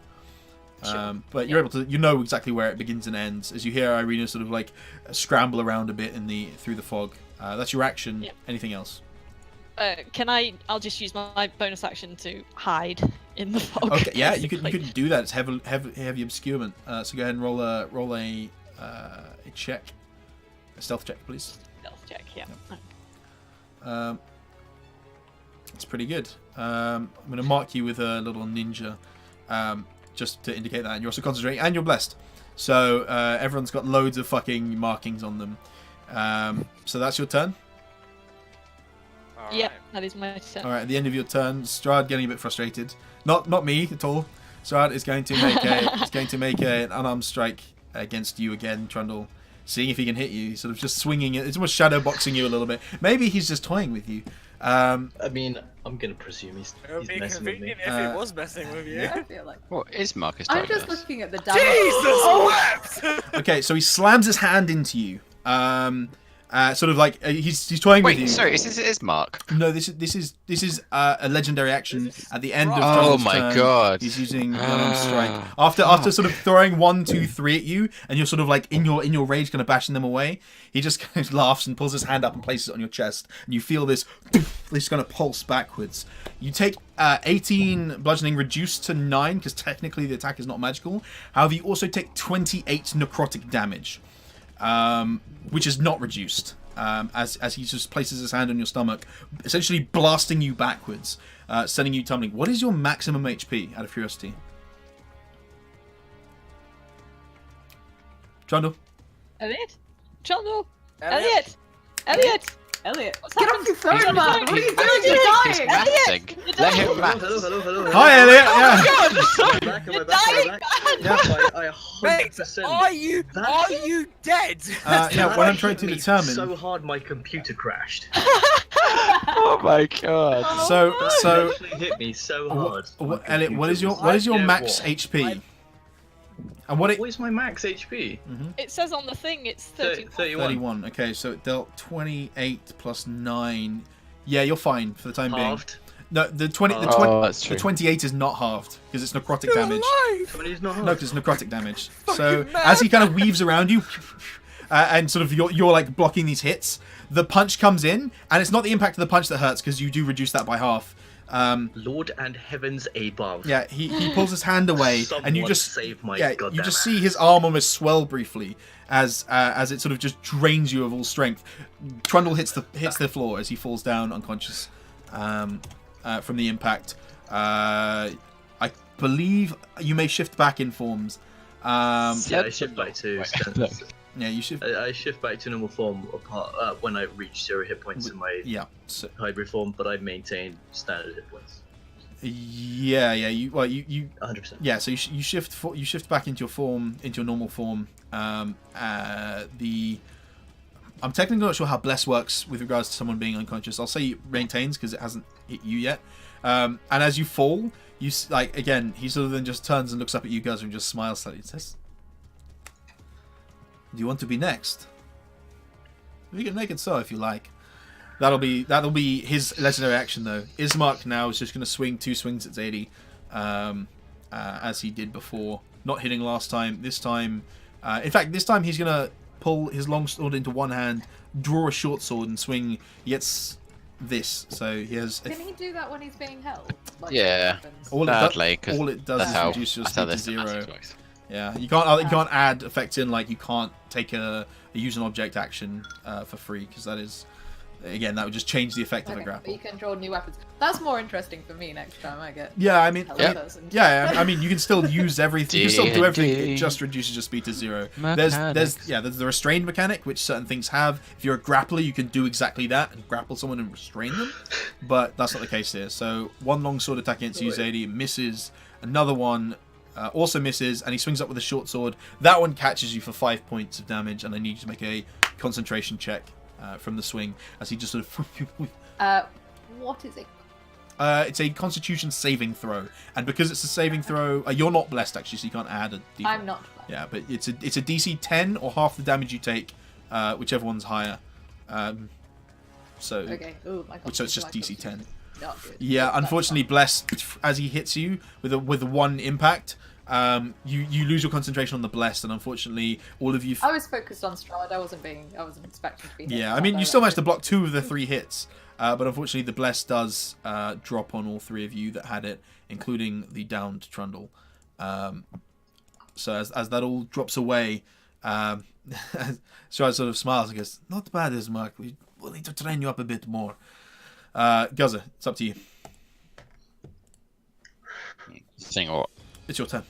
[SPEAKER 3] Sure.
[SPEAKER 1] But you're able to, you know exactly where it begins and ends. As you hear Irina sort of like scramble around a bit through the fog. That's your action.
[SPEAKER 3] Yep.
[SPEAKER 1] Anything else?
[SPEAKER 3] I'll just use my bonus action to hide in the fog.
[SPEAKER 1] Okay, yeah, you
[SPEAKER 3] basically.
[SPEAKER 1] could do that. It's heavy obscurement. So go ahead and roll a check, a stealth check, please.
[SPEAKER 3] Stealth check, yeah.
[SPEAKER 1] It's pretty good. I'm going to mark you with a little ninja, just to indicate that. And you're also concentrating, and you're blessed. So everyone's got loads of fucking markings on them. So that's your turn.
[SPEAKER 3] Yep, that is my turn.
[SPEAKER 1] All right, at the end of your turn, Strahd getting a bit frustrated. Not me at all. Strahd is going to make an unarmed strike against you again, Trundle. Seeing if he can hit you. He's sort of just swinging it. It's almost shadow boxing you a little bit. Maybe he's just toying with you.
[SPEAKER 5] I mean, I'm gonna presume he's
[SPEAKER 4] It would be
[SPEAKER 5] messing with me.
[SPEAKER 4] convenient if it was messing with you.
[SPEAKER 7] I feel like.
[SPEAKER 6] What is Marcus
[SPEAKER 7] I'm
[SPEAKER 6] telling
[SPEAKER 7] just
[SPEAKER 6] us?
[SPEAKER 7] looking at the damage.
[SPEAKER 4] Jesus wept!
[SPEAKER 1] Okay, so he slams his hand into you. Sort of like he's toying with you.
[SPEAKER 6] Wait, sorry, is this Mark?
[SPEAKER 1] No, this is a legendary action at the end of
[SPEAKER 6] Oh
[SPEAKER 1] Trundle's
[SPEAKER 6] my
[SPEAKER 1] turn.
[SPEAKER 6] god.
[SPEAKER 1] He's using the unarmed strike after sort of throwing 1, 2, 3 at you, and you're sort of like in your rage, kind of bashing them away. He just kind of laughs and pulls his hand up and places it on your chest, and you feel this kind of pulse backwards. You take 18 bludgeoning reduced to 9 because technically the attack is not magical. However, you also take 28 necrotic damage. Which is not reduced, as he just places his hand on your stomach, essentially blasting you backwards, sending you tumbling. What is your maximum HP, out of curiosity? Trundle?
[SPEAKER 3] Elliot? Trundle? Elliot? Elliot?
[SPEAKER 7] Elliot,
[SPEAKER 3] What's
[SPEAKER 7] get off
[SPEAKER 3] happened?
[SPEAKER 7] your phone,
[SPEAKER 3] You're
[SPEAKER 7] man!
[SPEAKER 3] dying.
[SPEAKER 7] What are you
[SPEAKER 6] He's
[SPEAKER 7] doing? You're
[SPEAKER 6] He's
[SPEAKER 7] dying!
[SPEAKER 6] mathing. Let him
[SPEAKER 5] Hello,
[SPEAKER 6] math.
[SPEAKER 5] hello.
[SPEAKER 1] Hi, Elliot! Yeah.
[SPEAKER 5] Back,
[SPEAKER 3] You're
[SPEAKER 5] am I back?
[SPEAKER 3] dying,
[SPEAKER 5] I
[SPEAKER 4] Mate,
[SPEAKER 5] 100%.
[SPEAKER 4] are you dead?
[SPEAKER 1] Yeah, what I'm trying to
[SPEAKER 5] hit me
[SPEAKER 1] determine.
[SPEAKER 5] so hard my computer crashed.
[SPEAKER 6] Oh my god.
[SPEAKER 1] So,
[SPEAKER 5] It actually hit me so hard. my
[SPEAKER 1] Elliot, what is your
[SPEAKER 5] computer
[SPEAKER 1] max
[SPEAKER 5] what?
[SPEAKER 1] HP? And what
[SPEAKER 5] What is my max HP?
[SPEAKER 3] It says on the thing it's 30.
[SPEAKER 5] 31.
[SPEAKER 1] 31. Okay, so it dealt 28 plus 9. Yeah, you're fine for the time being.
[SPEAKER 5] Halved.
[SPEAKER 1] No, the 20, the,
[SPEAKER 5] Oh,
[SPEAKER 1] 20
[SPEAKER 6] that's
[SPEAKER 1] the
[SPEAKER 6] true.
[SPEAKER 1] 28 is not halved because it's necrotic damage.
[SPEAKER 5] But it's not halved.
[SPEAKER 1] No, because it's necrotic damage. So
[SPEAKER 4] Fucking mad.
[SPEAKER 1] as he kind of weaves around you, and sort of you're like blocking these hits, the punch comes in, and it's not the impact of the punch that hurts because you do reduce that by half.
[SPEAKER 5] Lord and heavens above.
[SPEAKER 1] Yeah, he pulls his hand away, and you
[SPEAKER 5] Someone
[SPEAKER 1] just
[SPEAKER 5] save my
[SPEAKER 1] you
[SPEAKER 5] goddamn
[SPEAKER 1] just
[SPEAKER 5] ass.
[SPEAKER 1] see his arm almost swell briefly as it sort of just drains you of all strength. Trundle hits the floor as he falls down unconscious from the impact. I believe you may shift back in forms.
[SPEAKER 5] Yeah, I shift back to
[SPEAKER 6] Look.
[SPEAKER 1] Yeah, you shift.
[SPEAKER 5] I shift back to normal form apart when I reach 0 hit points in my
[SPEAKER 1] Yeah. So,
[SPEAKER 5] hybrid form, but I maintain standard hit points.
[SPEAKER 1] yeah. You
[SPEAKER 5] 100%.
[SPEAKER 1] yeah. So you shift back into your form, into your normal form. I'm technically not sure how bless works with regards to someone being unconscious. I'll say it maintains because it hasn't hit you yet. And as you fall, again, he sort of then just turns and looks up at you guys and just smiles slightly and says, "Do you want to be next? We can make it so if you like." That'll be his legendary action though. Ismark now is just going to swing 2 swings at Zadie, as he did before, not hitting last time. This time, in fact, this time he's going to pull his long sword into one hand, draw a short sword, and swing. He gets this, so he has.
[SPEAKER 2] Can he do that when he's being held? Like,
[SPEAKER 6] Yeah.
[SPEAKER 2] what happens?
[SPEAKER 6] Sadly, 'cause
[SPEAKER 1] all it does
[SPEAKER 6] That's
[SPEAKER 1] is
[SPEAKER 6] how,
[SPEAKER 1] reduce your
[SPEAKER 6] that's how
[SPEAKER 1] speed to
[SPEAKER 6] this
[SPEAKER 1] 0.
[SPEAKER 6] thematic works.
[SPEAKER 1] Yeah, you can't add effects in, like you can't take a use an object action for free, because that is, again, that would just change the effect of a
[SPEAKER 2] Okay, but
[SPEAKER 1] grapple.
[SPEAKER 2] you can draw new weapons. That's more interesting for me next time I get
[SPEAKER 1] Yeah, I mean,
[SPEAKER 2] held
[SPEAKER 6] Yep.
[SPEAKER 2] person.
[SPEAKER 1] yeah, I mean, you can still use everything. You can still do everything. It
[SPEAKER 6] D&D.
[SPEAKER 1] just reduces your speed to 0.
[SPEAKER 6] Mechanics.
[SPEAKER 1] There's the restrained mechanic, which certain things have. If you're a grappler, you can do exactly that and grapple someone and restrain them. But that's not the case here. So one long sword attack against you, Zadie, misses. Another one also misses, and he swings up with a short sword. That one catches you for 5 points of damage, and I need you to make a concentration check from the swing as he just sort of.
[SPEAKER 2] What is it?
[SPEAKER 1] It's a Constitution saving throw, and because it's a saving throw, you're not blessed actually, so you can't add a D4.
[SPEAKER 2] I'm not.
[SPEAKER 1] Yeah, but it's a DC 10 or half the damage you take, whichever one's higher. So
[SPEAKER 2] Okay. Ooh, my
[SPEAKER 1] so it's just
[SPEAKER 2] constitution,
[SPEAKER 1] DC 10.
[SPEAKER 2] Not good.
[SPEAKER 1] Yeah,
[SPEAKER 2] That's
[SPEAKER 1] unfortunately, blessed as he hits you with one impact. You lose your concentration on the blessed, and unfortunately, all of you.
[SPEAKER 2] I was focused on Strahd. I wasn't expecting to be. hit
[SPEAKER 1] Yeah,
[SPEAKER 2] in
[SPEAKER 1] I mean,
[SPEAKER 2] that
[SPEAKER 1] you still managed to
[SPEAKER 2] direction.
[SPEAKER 1] block 2 of the 3 hits, but unfortunately, the bless does drop on all 3 of you that had it, including the downed Trundle. So as that all drops away, Strahd sort of smiles and goes, "Not bad, Ismark. we'll need to train you up a bit more. Guzza, it's up to you.
[SPEAKER 6] Seeing what
[SPEAKER 1] It's your turn.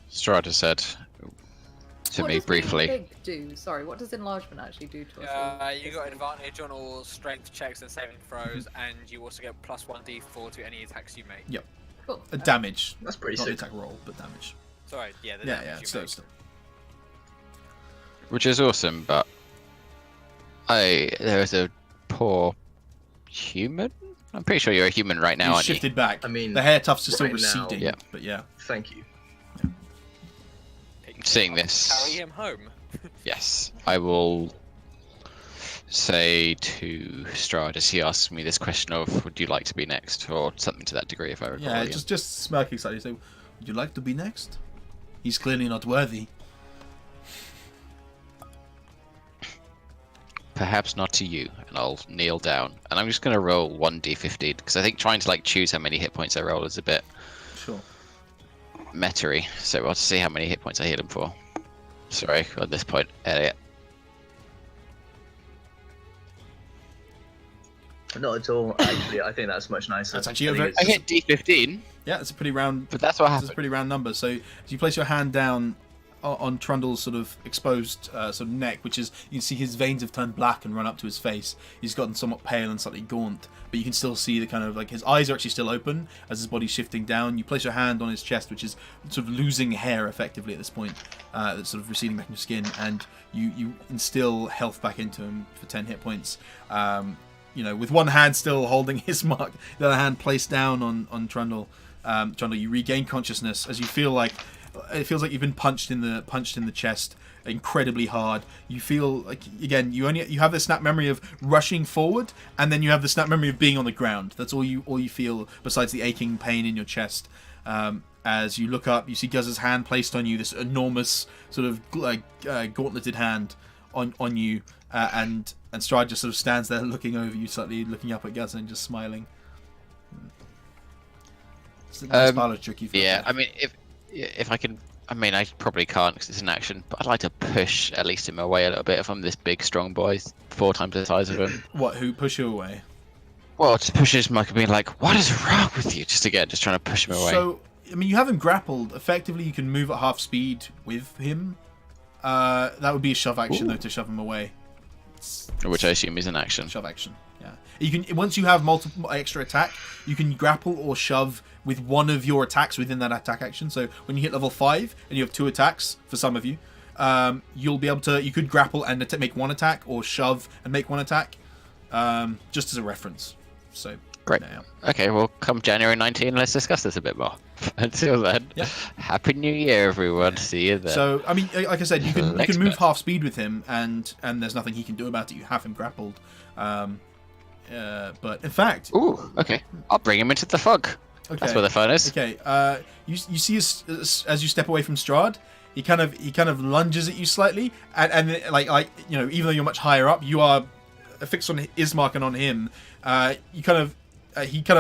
[SPEAKER 6] Strata said to
[SPEAKER 7] What
[SPEAKER 6] me
[SPEAKER 7] does being
[SPEAKER 6] briefly.
[SPEAKER 7] big do? Sorry, what does enlargement actually do to us?
[SPEAKER 4] You got advantage on all strength checks and saving throws, and you also get plus 1d4 to any attacks you make.
[SPEAKER 1] Yep.
[SPEAKER 7] Cool.
[SPEAKER 1] Damage.
[SPEAKER 5] That's pretty
[SPEAKER 1] Not the
[SPEAKER 5] sick.
[SPEAKER 1] attack roll, but damage.
[SPEAKER 4] Sorry, yeah, the
[SPEAKER 1] Yeah,
[SPEAKER 4] damage
[SPEAKER 1] yeah,
[SPEAKER 4] you
[SPEAKER 1] so
[SPEAKER 4] make.
[SPEAKER 1] still.
[SPEAKER 6] Which is awesome, but there is a poor human. I'm pretty sure you're a human right now,
[SPEAKER 1] You
[SPEAKER 6] aren't you?
[SPEAKER 1] shifted back.
[SPEAKER 5] I mean,
[SPEAKER 1] the hair tufts are still
[SPEAKER 5] right now-
[SPEAKER 1] receding.
[SPEAKER 6] Yeah.
[SPEAKER 1] But yeah.
[SPEAKER 5] Thank you.
[SPEAKER 4] Pick him
[SPEAKER 6] Seeing
[SPEAKER 4] up,
[SPEAKER 6] this.
[SPEAKER 4] Carry him home.
[SPEAKER 6] Yes, I will say to Strahd as he asks me this question of, would you like to be next, or something to that degree, if I recall.
[SPEAKER 1] Yeah,
[SPEAKER 6] again.
[SPEAKER 1] just smirking slightly. Say, would you like to be next? He's clearly not worthy.
[SPEAKER 6] Perhaps not to you, and I'll kneel down, and I'm just gonna roll 1d15 because I think trying to like choose how many hit points I roll is a bit
[SPEAKER 1] Sure.
[SPEAKER 6] meta-y. So I'll see how many hit points I heal him for. Sorry, at this point, Elliot.
[SPEAKER 5] Not at all. Actually, I think that's much nicer.
[SPEAKER 1] That's actually
[SPEAKER 5] I
[SPEAKER 1] a
[SPEAKER 5] think
[SPEAKER 1] very-
[SPEAKER 6] I
[SPEAKER 5] it's
[SPEAKER 6] hit d15,
[SPEAKER 1] Yeah, it's a pretty round.
[SPEAKER 6] but that's what
[SPEAKER 1] It's
[SPEAKER 6] happened.
[SPEAKER 1] a pretty round number. So as you place your hand down on Trundle's sort of exposed sort of neck, which is, you can see his veins have turned black and run up to his face. He's gotten somewhat pale and slightly gaunt, but you can still see the kind of like his eyes are actually still open as his body's shifting down. You place your hand on his chest, which is sort of losing hair effectively at this point, that's sort of receding back in your skin, and you instill health back into him for 10 hit points. With one hand still holding his mark, the other hand placed down on Trundle. Trundle, you regain consciousness as you feel like it feels like you've been punched in the chest incredibly hard. You feel like, again, you have the snap memory of rushing forward, and then you have the snap memory of being on the ground. That's all you feel besides the aching pain in your chest. As you look up, you see Guz's hand placed on you, this enormous sort of gauntleted hand on you, and Strahd just sort of stands there looking over you slightly, looking up at Guz and just smiling. This part is tricky for
[SPEAKER 6] Yeah,
[SPEAKER 1] you.
[SPEAKER 6] I mean, if I can, I mean, I probably can't because it's an action, but I'd like to push at least him away a little bit if I'm this big, strong boy, 4 times the size of him.
[SPEAKER 1] What? Who push you away?
[SPEAKER 6] Well, to push his mic and being like, what is wrong with you? Just trying to push him away.
[SPEAKER 1] So, I mean, you have him grappled. Effectively, you can move at half speed with him. That would be a shove action, though, to shove him away.
[SPEAKER 6] Which I assume is an action.
[SPEAKER 1] Shove action. Yeah. You can, once you have multiple extra attack, you can grapple or shove with one of your attacks within that attack action. So when you hit level 5 and you have 2 attacks for some of you, you'll be able to. You could grapple and make 1 attack, or shove and make 1 attack, just as a reference. So
[SPEAKER 6] Great.
[SPEAKER 1] yeah.
[SPEAKER 6] Okay, well, come January 19, let's discuss this a bit more. Until then,
[SPEAKER 1] Yeah.
[SPEAKER 6] Happy New Year, everyone. See you then.
[SPEAKER 1] So I mean, like I said, you can
[SPEAKER 6] Next
[SPEAKER 1] move
[SPEAKER 6] bit.
[SPEAKER 1] half speed with him, and there's nothing he can do about it. You have him grappled. But in fact,
[SPEAKER 6] Ooh, okay. I'll bring him into the fog.
[SPEAKER 1] okay,
[SPEAKER 6] That's where the fun is.
[SPEAKER 1] okay. You see as you step away from Strahd, he kind of lunges at you slightly, and like even though you're much higher up, you are fixed on Ismark and on him. He kind of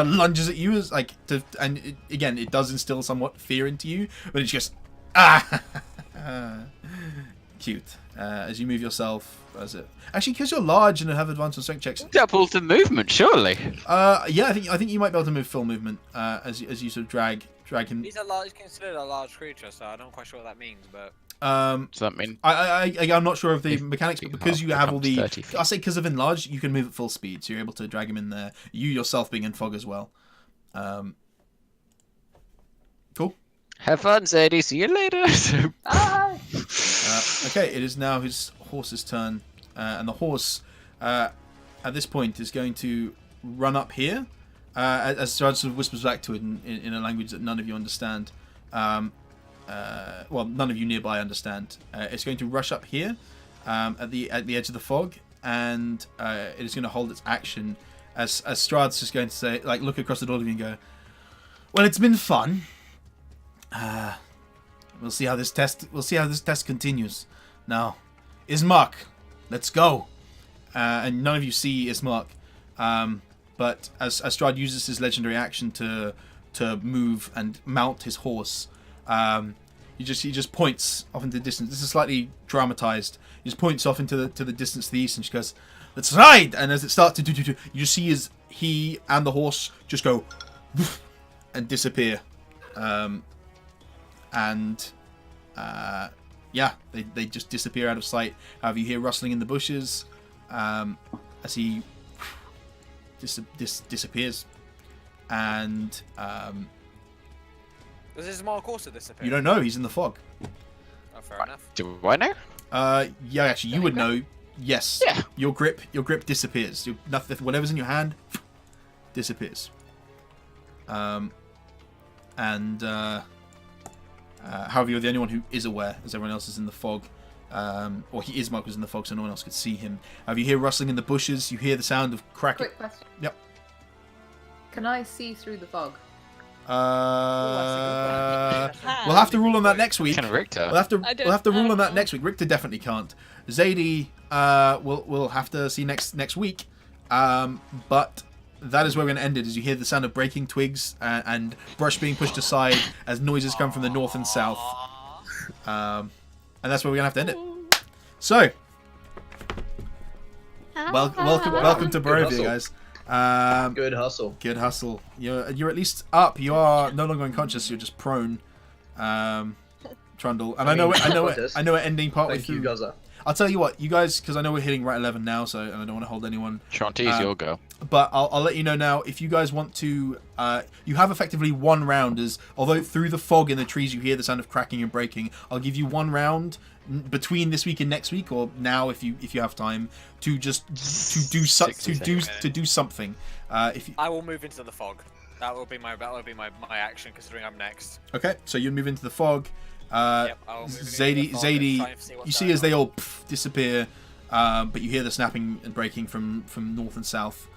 [SPEAKER 1] lunges at you as again it does instill somewhat fear into you, but it's just cute as you move yourself. As it actually, because you're large and have advanced on strength checks.
[SPEAKER 6] Double the movement, surely.
[SPEAKER 1] Yeah, I think you might be able to move full movement as you sort of drag him.
[SPEAKER 4] He's considered a large creature, so I'm not quite sure what that means, but
[SPEAKER 6] Does that mean?
[SPEAKER 1] I'm not sure of the
[SPEAKER 6] If
[SPEAKER 1] mechanics, but
[SPEAKER 6] we
[SPEAKER 1] because you have all the,
[SPEAKER 6] 30 feet.
[SPEAKER 1] I'll say because of enlarged, you can move at full speed, so you're able to drag him in there. You yourself being in fog as well. Cool.
[SPEAKER 6] Have fun, Zadie. See you later.
[SPEAKER 7] Bye!
[SPEAKER 1] Okay, it is now his horse's turn, and the horse at this point is going to run up here. As Strahd sort of whispers back to it in a language that none of you understand. Well, none of you nearby understand. It's going to rush up here at the edge of the fog, and it is going to hold its action as Strahd's just going to say, like, look across at all of you and go, "Well, it's been fun. We'll see how this test continues. Now, Ismark, let's go." And none of you see Ismark, but as Strahd uses his legendary action to move and mount his horse, he just points off into the distance. This is slightly dramatized. He just points off into the distance to the east, and she goes, let's ride. And as it starts to do, you just see as he and the horse just go and disappear. Yeah, they just disappear out of sight. However, you hear rustling in the bushes as he disappears. And
[SPEAKER 4] Does his mark also disappear?
[SPEAKER 1] you don't know. He's in the fog.
[SPEAKER 4] Oh, fair enough.
[SPEAKER 6] Do I know?
[SPEAKER 1] Yeah, actually, you would know. Yes.
[SPEAKER 6] Yeah.
[SPEAKER 1] Your grip disappears. Nothing, whatever's in your hand, disappears. However, you're the only one who is aware, as everyone else is in the fog. Or Ismark was in the fog, so no one else could see him. You hear rustling in the bushes. You hear the sound of cracking.
[SPEAKER 2] Quick question.
[SPEAKER 1] Yep.
[SPEAKER 2] Can I see through the fog?
[SPEAKER 1] We'll have to rule on that next week.
[SPEAKER 6] Can Richter?
[SPEAKER 1] We'll have to rule on that next week. Richter definitely can't. Zadie, we'll have to see next week. But that is where we're going to end it. As you hear the sound of breaking twigs and brush being pushed aside as noises come from the north and south. And that's where we're going to have to end it. So, welcome to Barovia, guys.
[SPEAKER 5] Good hustle.
[SPEAKER 1] Good hustle. You're at least up. You are no longer unconscious. You're just prone. Trundle. And I know we're ending partway
[SPEAKER 5] Thank
[SPEAKER 1] through.
[SPEAKER 5] you, Gaza.
[SPEAKER 1] I'll tell you what, you guys, because I know we're hitting right 11 now, so and I don't want to hold anyone.
[SPEAKER 6] Shanti's your go.
[SPEAKER 1] But I'll let you know now, if you guys want to, you have effectively 1 round, as although through the fog in the trees you hear the sound of cracking and breaking. I'll give you 1 round between this week and next week, or now if you have time, to do something.
[SPEAKER 4] I will move into the fog. That will be my action, considering I'm next.
[SPEAKER 1] Okay, so you move into the fog.
[SPEAKER 4] Yep, I'll move
[SPEAKER 1] Zadie, you see as they all disappear, but you hear the snapping and breaking from north and south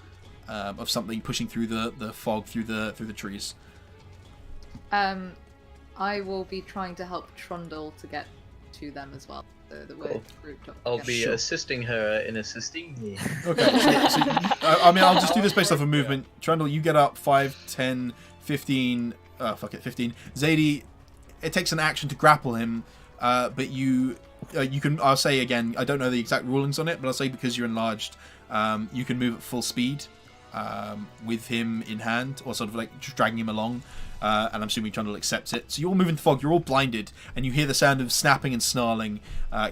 [SPEAKER 1] of something pushing through the fog through the trees.
[SPEAKER 2] I will be trying to help Trundle to get to them as well. The way grouped up.
[SPEAKER 5] I'll be
[SPEAKER 2] together.
[SPEAKER 5] assisting her in assisting me.
[SPEAKER 1] Okay, so I'll just do this based off of movement. Trundle, you get up 5, 10, 15. 15. Zadie, it takes an action to grapple him, but you can. I'll say again, I don't know the exact rulings on it, but I'll say because you're enlarged, you can move at full speed with him in hand, or sort of like just dragging him along. And I'm assuming Trundle accepts it. So you all move in the fog. You're all blinded, and you hear the sound of snapping and snarling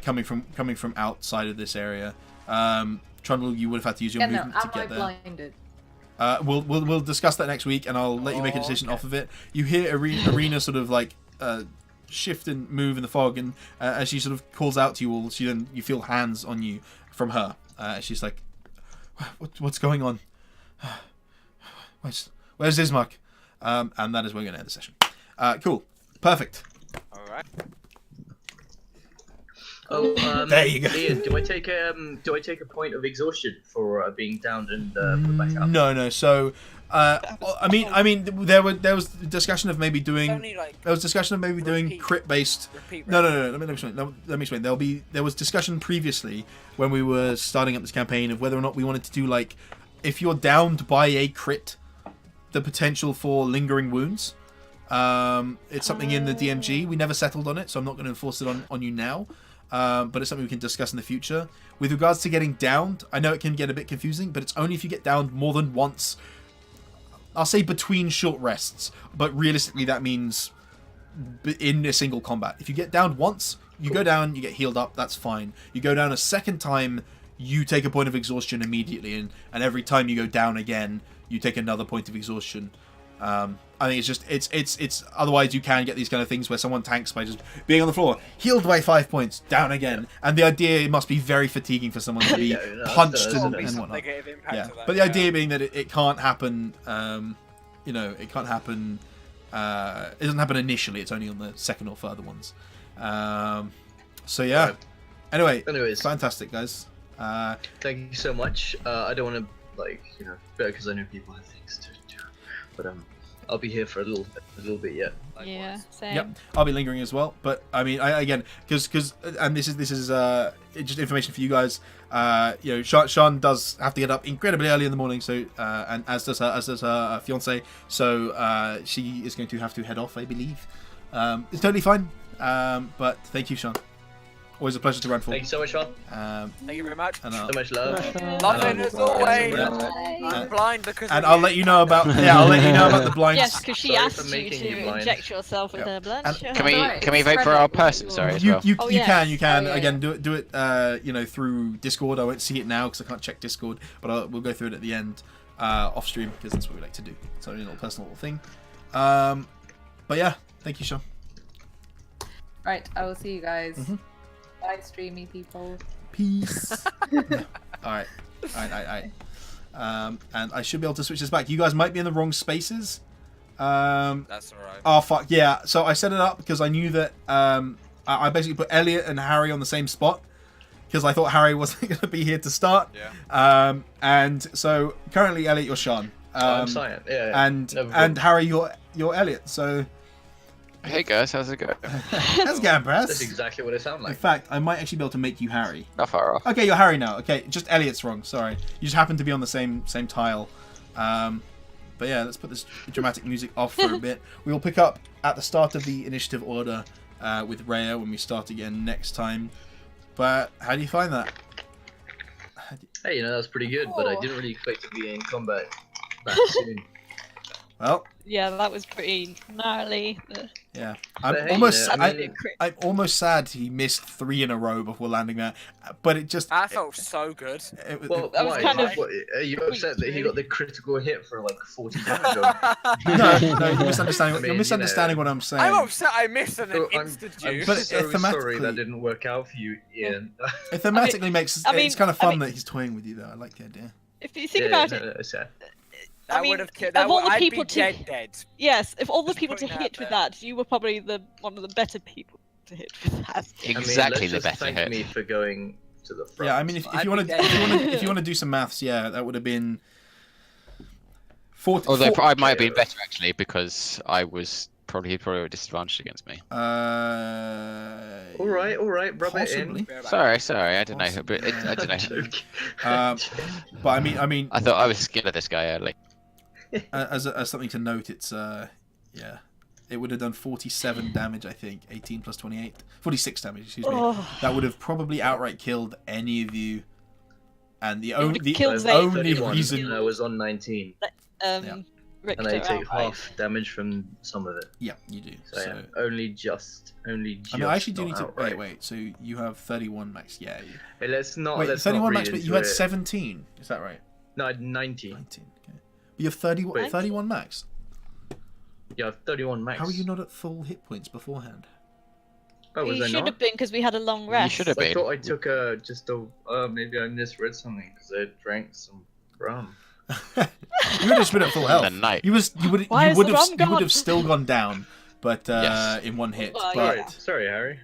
[SPEAKER 1] coming from outside of this area. Trundle, you would have had to use your movement to get there.
[SPEAKER 2] Blinded?
[SPEAKER 1] We'll discuss that next week, and I'll let you make a decision off of it. You hear Arena sort of like shift and move in the fog, and as she sort of calls out to you all, you feel hands on you from her. She's like, "What's going on? Where's Ismark?" And that is where we're going to end the session. Cool, perfect.
[SPEAKER 4] All right.
[SPEAKER 5] Oh,
[SPEAKER 1] there you go.
[SPEAKER 5] Ian, do I take a point of exhaustion for being downed and put back up?
[SPEAKER 1] No. So, I mean, there was discussion of maybe doing. There was discussion of maybe doing crit based. No. Let me explain. There was discussion previously when we were starting up this campaign of whether or not we wanted to do, like, if you're downed by a crit, the potential for lingering wounds. It's something in the DMG. We never settled on it, so I'm not going to enforce it on you now. But it's something we can discuss in the future. With regards to getting downed, I know it can get a bit confusing, but it's only if you get downed more than once. I'll say between short rests, but realistically that means in a single combat. If you get downed once, you go down, you get healed up, that's fine. You go down a second time, you take a point of exhaustion immediately, and every time you go down again, you take another point of exhaustion. I think it's otherwise you can get these kind of things where someone tanks by just being on the floor, healed by 5 points, down again, and the idea, it must be very fatiguing for someone to be punched and whatnot. Yeah, but the idea being that it can't happen. It can't happen. It doesn't happen initially. It's only on the second or further ones. So yeah. Anyways, fantastic, guys.
[SPEAKER 5] Thank you so much. I don't want to because I know people have things to do, but I'll be here for a little bit yet. Likewise.
[SPEAKER 3] Yeah, same.
[SPEAKER 1] Yep, I'll be lingering as well. But I mean, because this is just information for you guys. Sean does have to get up incredibly early in the morning, so and as does her fiance. So she is going to have to head off, I believe. It's totally fine. But thank you, Sean. Always a pleasure to run for.
[SPEAKER 5] Thank you so much, Sean.
[SPEAKER 4] Thank you very much.
[SPEAKER 1] And
[SPEAKER 5] So much love.
[SPEAKER 4] Loving as always.
[SPEAKER 2] Bye.
[SPEAKER 4] I'm blind because
[SPEAKER 1] and
[SPEAKER 4] of
[SPEAKER 1] I'll
[SPEAKER 4] you.
[SPEAKER 1] let you know about I'll let you know about the blind.
[SPEAKER 3] Yes, because she
[SPEAKER 5] Sorry
[SPEAKER 3] asked
[SPEAKER 5] for
[SPEAKER 3] you
[SPEAKER 5] making you
[SPEAKER 3] to
[SPEAKER 5] blind.
[SPEAKER 3] inject yourself with
[SPEAKER 1] Yep.
[SPEAKER 3] her blood.
[SPEAKER 1] And
[SPEAKER 3] Sure.
[SPEAKER 6] Can we
[SPEAKER 2] Alright,
[SPEAKER 6] can we
[SPEAKER 2] it's
[SPEAKER 6] vote for
[SPEAKER 2] spread
[SPEAKER 6] our
[SPEAKER 2] out.
[SPEAKER 6] person? Sorry, as well.
[SPEAKER 1] You
[SPEAKER 3] Oh,
[SPEAKER 1] you
[SPEAKER 3] yes.
[SPEAKER 1] can
[SPEAKER 2] Oh, yeah,
[SPEAKER 1] again
[SPEAKER 2] yeah.
[SPEAKER 1] do it through Discord. I won't see it now because I can't check Discord, but we'll go through it at the end off stream because that's what we like to do. It's only a little personal little thing. But yeah, thank you, Sean.
[SPEAKER 2] Right, I will see you guys.
[SPEAKER 1] Mhm.
[SPEAKER 2] Bye, streamy people.
[SPEAKER 1] Peace. Yeah. All right. And I should be able to switch this back. You guys might be in the wrong spaces.
[SPEAKER 4] That's alright.
[SPEAKER 1] Oh fuck yeah! So I set it up because I knew that I basically put Elliot and Harry on the same spot because I thought Harry wasn't going to be here to start.
[SPEAKER 4] Yeah.
[SPEAKER 1] And so currently Elliot, you're Sean.
[SPEAKER 5] I'm Cyan. Yeah.
[SPEAKER 1] And
[SPEAKER 5] No problem.
[SPEAKER 1] Harry, you're Elliot. So
[SPEAKER 6] Hey guys, how's it going?
[SPEAKER 1] that's going,
[SPEAKER 5] That's
[SPEAKER 1] Brass.
[SPEAKER 5] exactly what it sounds
[SPEAKER 1] In
[SPEAKER 5] like.
[SPEAKER 1] fact, I might actually be able to make you Harry.
[SPEAKER 6] Not far off.
[SPEAKER 1] Okay, you're Harry now. Okay, just Elliot's wrong. Sorry, you just happen to be on the same tile. But yeah, let's put this dramatic music off for a bit. We will pick up at the start of the initiative order with Rhea when we start again next time. But how do you find that?
[SPEAKER 5] Hey, that's pretty good, but I
[SPEAKER 2] Oh.
[SPEAKER 5] didn't really expect to be in combat that soon.
[SPEAKER 1] Well,
[SPEAKER 3] Yeah, that was pretty gnarly.
[SPEAKER 1] yeah,
[SPEAKER 5] But hey,
[SPEAKER 1] almost.
[SPEAKER 5] I mean,
[SPEAKER 1] I'm almost sad he missed 3 in a row before landing that, but it just.
[SPEAKER 4] I felt so good.
[SPEAKER 1] It, it,
[SPEAKER 5] Well,
[SPEAKER 3] That was
[SPEAKER 5] why?
[SPEAKER 3] kind of
[SPEAKER 5] What, are you upset that he got the critical hit for like 40 damage?
[SPEAKER 1] no, you're misunderstanding.
[SPEAKER 5] I mean,
[SPEAKER 1] you're misunderstanding what I'm saying.
[SPEAKER 4] I'm upset I missed an
[SPEAKER 5] So I'm
[SPEAKER 4] instant
[SPEAKER 5] I'm
[SPEAKER 4] juice.
[SPEAKER 1] But
[SPEAKER 5] so sorry
[SPEAKER 1] thematically-
[SPEAKER 5] that didn't work out for you, Ian.
[SPEAKER 1] It thematically makes
[SPEAKER 3] I mean-
[SPEAKER 1] it's kind of
[SPEAKER 3] I
[SPEAKER 1] fun
[SPEAKER 3] mean-
[SPEAKER 1] that he's toying with you though. I like the idea.
[SPEAKER 3] If you think about it,
[SPEAKER 5] it's sad.
[SPEAKER 4] That
[SPEAKER 3] I mean,
[SPEAKER 4] would have killed.
[SPEAKER 3] of
[SPEAKER 4] That
[SPEAKER 3] all
[SPEAKER 4] would,
[SPEAKER 3] the
[SPEAKER 4] I'd
[SPEAKER 3] people
[SPEAKER 4] be
[SPEAKER 3] to-
[SPEAKER 4] dead.
[SPEAKER 3] yes, if all the
[SPEAKER 4] Just
[SPEAKER 3] people to
[SPEAKER 4] putting that
[SPEAKER 3] hit with
[SPEAKER 4] there.
[SPEAKER 3] that, you were probably one of the better people to hit with that.
[SPEAKER 6] Exactly
[SPEAKER 5] I mean,
[SPEAKER 6] the
[SPEAKER 5] let's just
[SPEAKER 6] better
[SPEAKER 5] thank
[SPEAKER 6] hit.
[SPEAKER 5] me for going to the front.
[SPEAKER 1] Yeah, I mean, if
[SPEAKER 4] I'd
[SPEAKER 1] you
[SPEAKER 4] be
[SPEAKER 1] want to
[SPEAKER 4] dead.
[SPEAKER 1] if you want to do some maths, yeah, that would have been 40.
[SPEAKER 6] Although I might have
[SPEAKER 5] Okay,
[SPEAKER 6] been better actually because I was probably a disadvantage against me.
[SPEAKER 5] all right, rub
[SPEAKER 1] possibly.
[SPEAKER 5] it in.
[SPEAKER 6] Sorry, I don't know, but I don't know.
[SPEAKER 5] Joke.
[SPEAKER 1] But I mean,
[SPEAKER 6] I thought I was scared of this guy early.
[SPEAKER 1] as something to note, it's yeah, it would have done 47 damage, I think, 18 plus 28, 46 damage. Excuse me.
[SPEAKER 3] Oh.
[SPEAKER 1] That would have probably outright killed any of you. And the
[SPEAKER 3] It would
[SPEAKER 1] only
[SPEAKER 3] have
[SPEAKER 1] the
[SPEAKER 3] killed Zay.
[SPEAKER 1] only
[SPEAKER 5] 31,
[SPEAKER 1] reason,
[SPEAKER 5] and I was on 19,
[SPEAKER 3] Richter
[SPEAKER 5] and I take
[SPEAKER 3] outright.
[SPEAKER 5] half damage from some of it.
[SPEAKER 1] yeah, you do.
[SPEAKER 5] So, yeah, only just.
[SPEAKER 1] I mean, I actually do need to wait. So you have 31 max. Yeah.
[SPEAKER 5] Hey, let's not.
[SPEAKER 1] Wait,
[SPEAKER 5] let's
[SPEAKER 1] 31
[SPEAKER 5] not
[SPEAKER 1] max,
[SPEAKER 5] read
[SPEAKER 1] but you
[SPEAKER 5] into
[SPEAKER 1] had
[SPEAKER 5] it.
[SPEAKER 1] 17. Is that right?
[SPEAKER 5] No, I had 19.
[SPEAKER 1] 19. Okay. But you have 31,
[SPEAKER 5] Wait.
[SPEAKER 1] 31 max.
[SPEAKER 5] Yeah, I have 31 max.
[SPEAKER 1] How are you not at full hit points beforehand?
[SPEAKER 5] Oh, was
[SPEAKER 3] You
[SPEAKER 5] I
[SPEAKER 3] should
[SPEAKER 5] not?
[SPEAKER 3] have been because we had a long rest.
[SPEAKER 6] should have
[SPEAKER 5] I
[SPEAKER 6] been.
[SPEAKER 5] thought I took maybe I misread something because I drank some rum.
[SPEAKER 1] You would have just been at full health.
[SPEAKER 6] The night.
[SPEAKER 1] You would
[SPEAKER 3] Why is the rum
[SPEAKER 1] you
[SPEAKER 3] gone?
[SPEAKER 1] would have still gone down, but
[SPEAKER 6] Yes.
[SPEAKER 1] in one hit.
[SPEAKER 3] Oh,
[SPEAKER 1] but
[SPEAKER 3] yeah.
[SPEAKER 5] Sorry, Harry.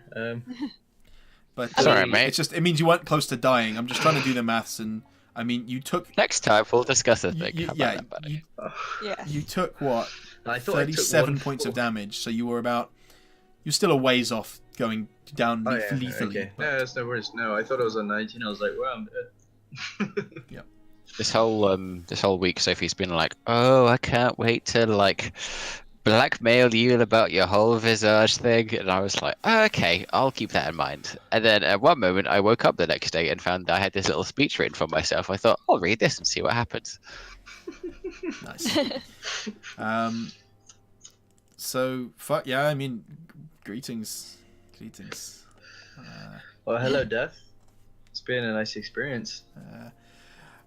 [SPEAKER 1] but
[SPEAKER 6] Sorry, mate.
[SPEAKER 1] it means you weren't close to dying. I'm just trying to do the maths, and I mean you took
[SPEAKER 6] Next time we'll discuss a thing.
[SPEAKER 1] you,
[SPEAKER 6] How about
[SPEAKER 1] yeah
[SPEAKER 6] that, buddy?
[SPEAKER 3] Yes.
[SPEAKER 1] you took what
[SPEAKER 5] I thought I took
[SPEAKER 1] 37
[SPEAKER 5] one
[SPEAKER 1] points of
[SPEAKER 5] full.
[SPEAKER 1] damage, so you were about you're still a ways off going down
[SPEAKER 5] Oh, yeah,
[SPEAKER 1] lethally.
[SPEAKER 5] okay.
[SPEAKER 1] but-
[SPEAKER 5] No, that's no worries. No, I thought I was on 19. I was like, well, I'm dead.
[SPEAKER 6] This whole week, Sophie's been like, "Oh, I can't wait to like blackmail you about your whole visage thing," and I was like, "Okay, I'll keep that in mind." And then at one moment, I woke up the next day and found I had this little speech written for myself. I thought, "I'll read this and see what happens."
[SPEAKER 1] Nice. So fuck yeah. I mean, greetings.
[SPEAKER 5] Well, hello, Death. It's been a nice experience.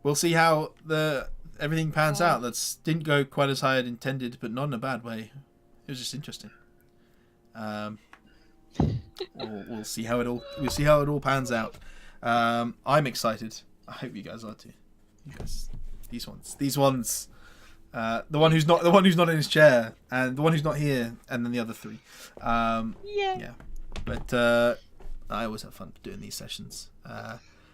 [SPEAKER 1] We'll see how everything pans out. Didn't go quite as I had intended, but not in a bad way. It was just interesting. We'll see how it all pans out. I'm excited. I hope you guys are too. You guys, these ones. The one who's not in his chair, and the one who's not here, and then the other 3. Yeah. But I always have fun doing these sessions.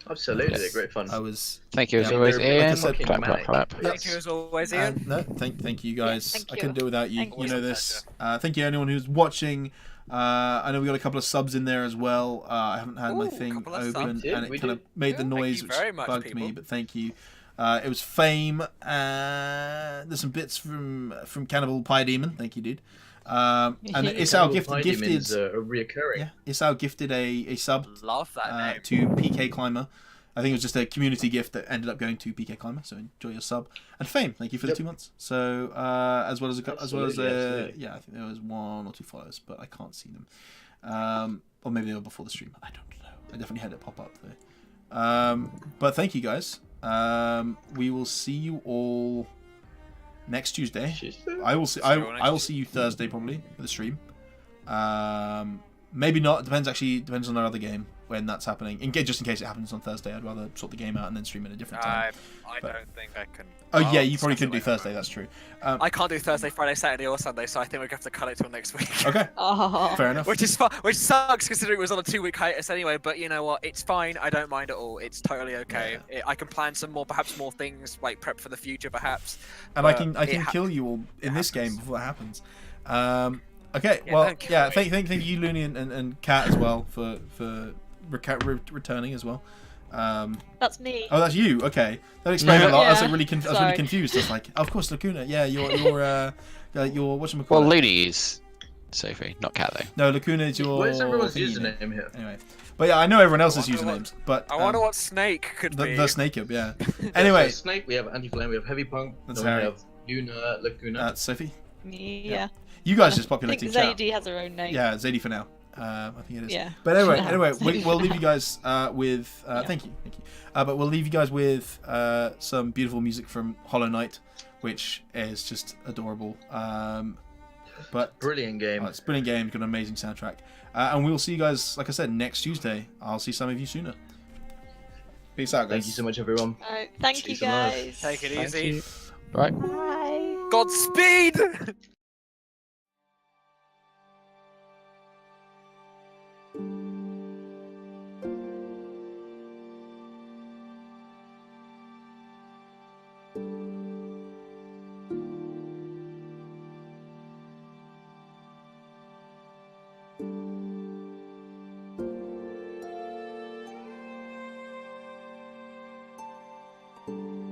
[SPEAKER 5] Absolutely,
[SPEAKER 6] Yes.
[SPEAKER 5] they're great fun.
[SPEAKER 1] I was.
[SPEAKER 6] Thank you as
[SPEAKER 1] Yeah,
[SPEAKER 6] always,
[SPEAKER 5] they're- like I
[SPEAKER 6] Ian.
[SPEAKER 5] said,
[SPEAKER 6] Clap, clap,
[SPEAKER 5] manic.
[SPEAKER 6] clap.
[SPEAKER 4] Thank you as always, Ian.
[SPEAKER 1] No, thank you guys.
[SPEAKER 3] thank
[SPEAKER 1] I
[SPEAKER 3] you.
[SPEAKER 1] couldn't do it without you.
[SPEAKER 3] Thank
[SPEAKER 1] You
[SPEAKER 3] you.
[SPEAKER 1] know this. Thank you anyone who's watching. I know we got a couple of subs in there as well. I haven't had my
[SPEAKER 4] Ooh,
[SPEAKER 1] thing
[SPEAKER 4] couple of
[SPEAKER 1] open,
[SPEAKER 4] subs.
[SPEAKER 5] Yeah,
[SPEAKER 1] and it
[SPEAKER 5] we
[SPEAKER 1] kind of
[SPEAKER 5] did.
[SPEAKER 1] made the
[SPEAKER 4] Thank
[SPEAKER 1] noise,
[SPEAKER 4] you
[SPEAKER 1] which
[SPEAKER 4] very much,
[SPEAKER 1] bugged me.
[SPEAKER 4] people.
[SPEAKER 1] But thank you. It was Fame. There's some bits from Cannibal Pie Demon. Thank you, dude. And
[SPEAKER 3] Little
[SPEAKER 1] Isao
[SPEAKER 5] Little
[SPEAKER 1] gifted
[SPEAKER 5] Tidyman's a reoccurring.
[SPEAKER 1] yeah, Isao gifted a sub
[SPEAKER 4] Love that name.
[SPEAKER 1] to PK Climber. I think it was just a community gift that ended up going to PK Climber. So enjoy your sub and Fame. Thank you for the 2 months. So as well as
[SPEAKER 5] Absolutely.
[SPEAKER 1] yeah, I think there was 1 or 2 followers, but I can't see them. Or maybe they were before the stream. I don't know. I definitely had it pop up though. But thank you guys. We will see you all next Tuesday. I will see. I will see you Thursday probably for the stream. Maybe not. Depends on our other game when that's happening. Just in case it happens on Thursday, I'd rather sort the game out and then stream at a different time.
[SPEAKER 4] I don't think I can.
[SPEAKER 1] Oh yeah,
[SPEAKER 4] I'll
[SPEAKER 1] you probably
[SPEAKER 4] discuss
[SPEAKER 1] couldn't do
[SPEAKER 4] it later.
[SPEAKER 1] Thursday. That's true.
[SPEAKER 4] I can't do Thursday, Friday, Saturday, or Sunday, so I think we're gonna have to cut it till next week.
[SPEAKER 1] Okay,
[SPEAKER 3] Oh.
[SPEAKER 1] fair enough.
[SPEAKER 4] Which sucks considering it was on a 2-week hiatus anyway. But you know what? It's fine. I don't mind at all. It's totally okay. I can plan some perhaps more things, like prep for the future, perhaps.
[SPEAKER 1] And I can kill you all in this game before that happens. Okay,
[SPEAKER 4] Yeah,
[SPEAKER 1] well,
[SPEAKER 4] don't kill
[SPEAKER 1] yeah,
[SPEAKER 4] me.
[SPEAKER 1] thank you, Looney and Kat as well for returning as well.
[SPEAKER 3] That's me.
[SPEAKER 1] Oh, that's you. Okay, that explains a lot. I was
[SPEAKER 3] Yeah,
[SPEAKER 1] like, I was really
[SPEAKER 3] sorry.
[SPEAKER 1] confused. I was like, of course, Lacuna. Yeah, you're whatchamacallit.
[SPEAKER 6] Well, Looney is Sophie, not Cat though.
[SPEAKER 1] No, Lacuna is your.
[SPEAKER 5] Where's everyone's
[SPEAKER 1] thingy
[SPEAKER 5] username here?
[SPEAKER 1] Anyway, but yeah, I know everyone else's
[SPEAKER 4] I wonder
[SPEAKER 1] usernames, but
[SPEAKER 4] I wonder what Snake could be.
[SPEAKER 1] the Snake Cube. Yeah.
[SPEAKER 5] So
[SPEAKER 1] Anyway,
[SPEAKER 5] Snake, we have Anti-Flame, we have Heavy Punk,
[SPEAKER 1] That's
[SPEAKER 5] then we
[SPEAKER 1] Harry.
[SPEAKER 5] have Luna, Lacuna.
[SPEAKER 1] that's Sophie.
[SPEAKER 3] Yeah.
[SPEAKER 1] You guys just
[SPEAKER 3] I think
[SPEAKER 1] populating chat.
[SPEAKER 3] Zadie has her own name.
[SPEAKER 1] Yeah, Zadie for now. I think it is.
[SPEAKER 3] Yeah.
[SPEAKER 1] But anyway, we'll leave you guys with.
[SPEAKER 3] Yeah.
[SPEAKER 1] Thank you. But we'll leave you guys with some beautiful music from Hollow Knight, which is just adorable. But
[SPEAKER 5] Brilliant game.
[SPEAKER 1] it's a brilliant game. Got an amazing soundtrack. And we will see you guys, like I said, next Tuesday. I'll see some of you sooner. Peace out, guys.
[SPEAKER 5] Thank you so much, everyone.
[SPEAKER 3] All right. Thank you
[SPEAKER 5] Peace and love.
[SPEAKER 3] guys.
[SPEAKER 4] Take it
[SPEAKER 5] Thank
[SPEAKER 4] easy.
[SPEAKER 5] you.
[SPEAKER 6] Right.
[SPEAKER 3] Bye.
[SPEAKER 4] Godspeed.
[SPEAKER 8] you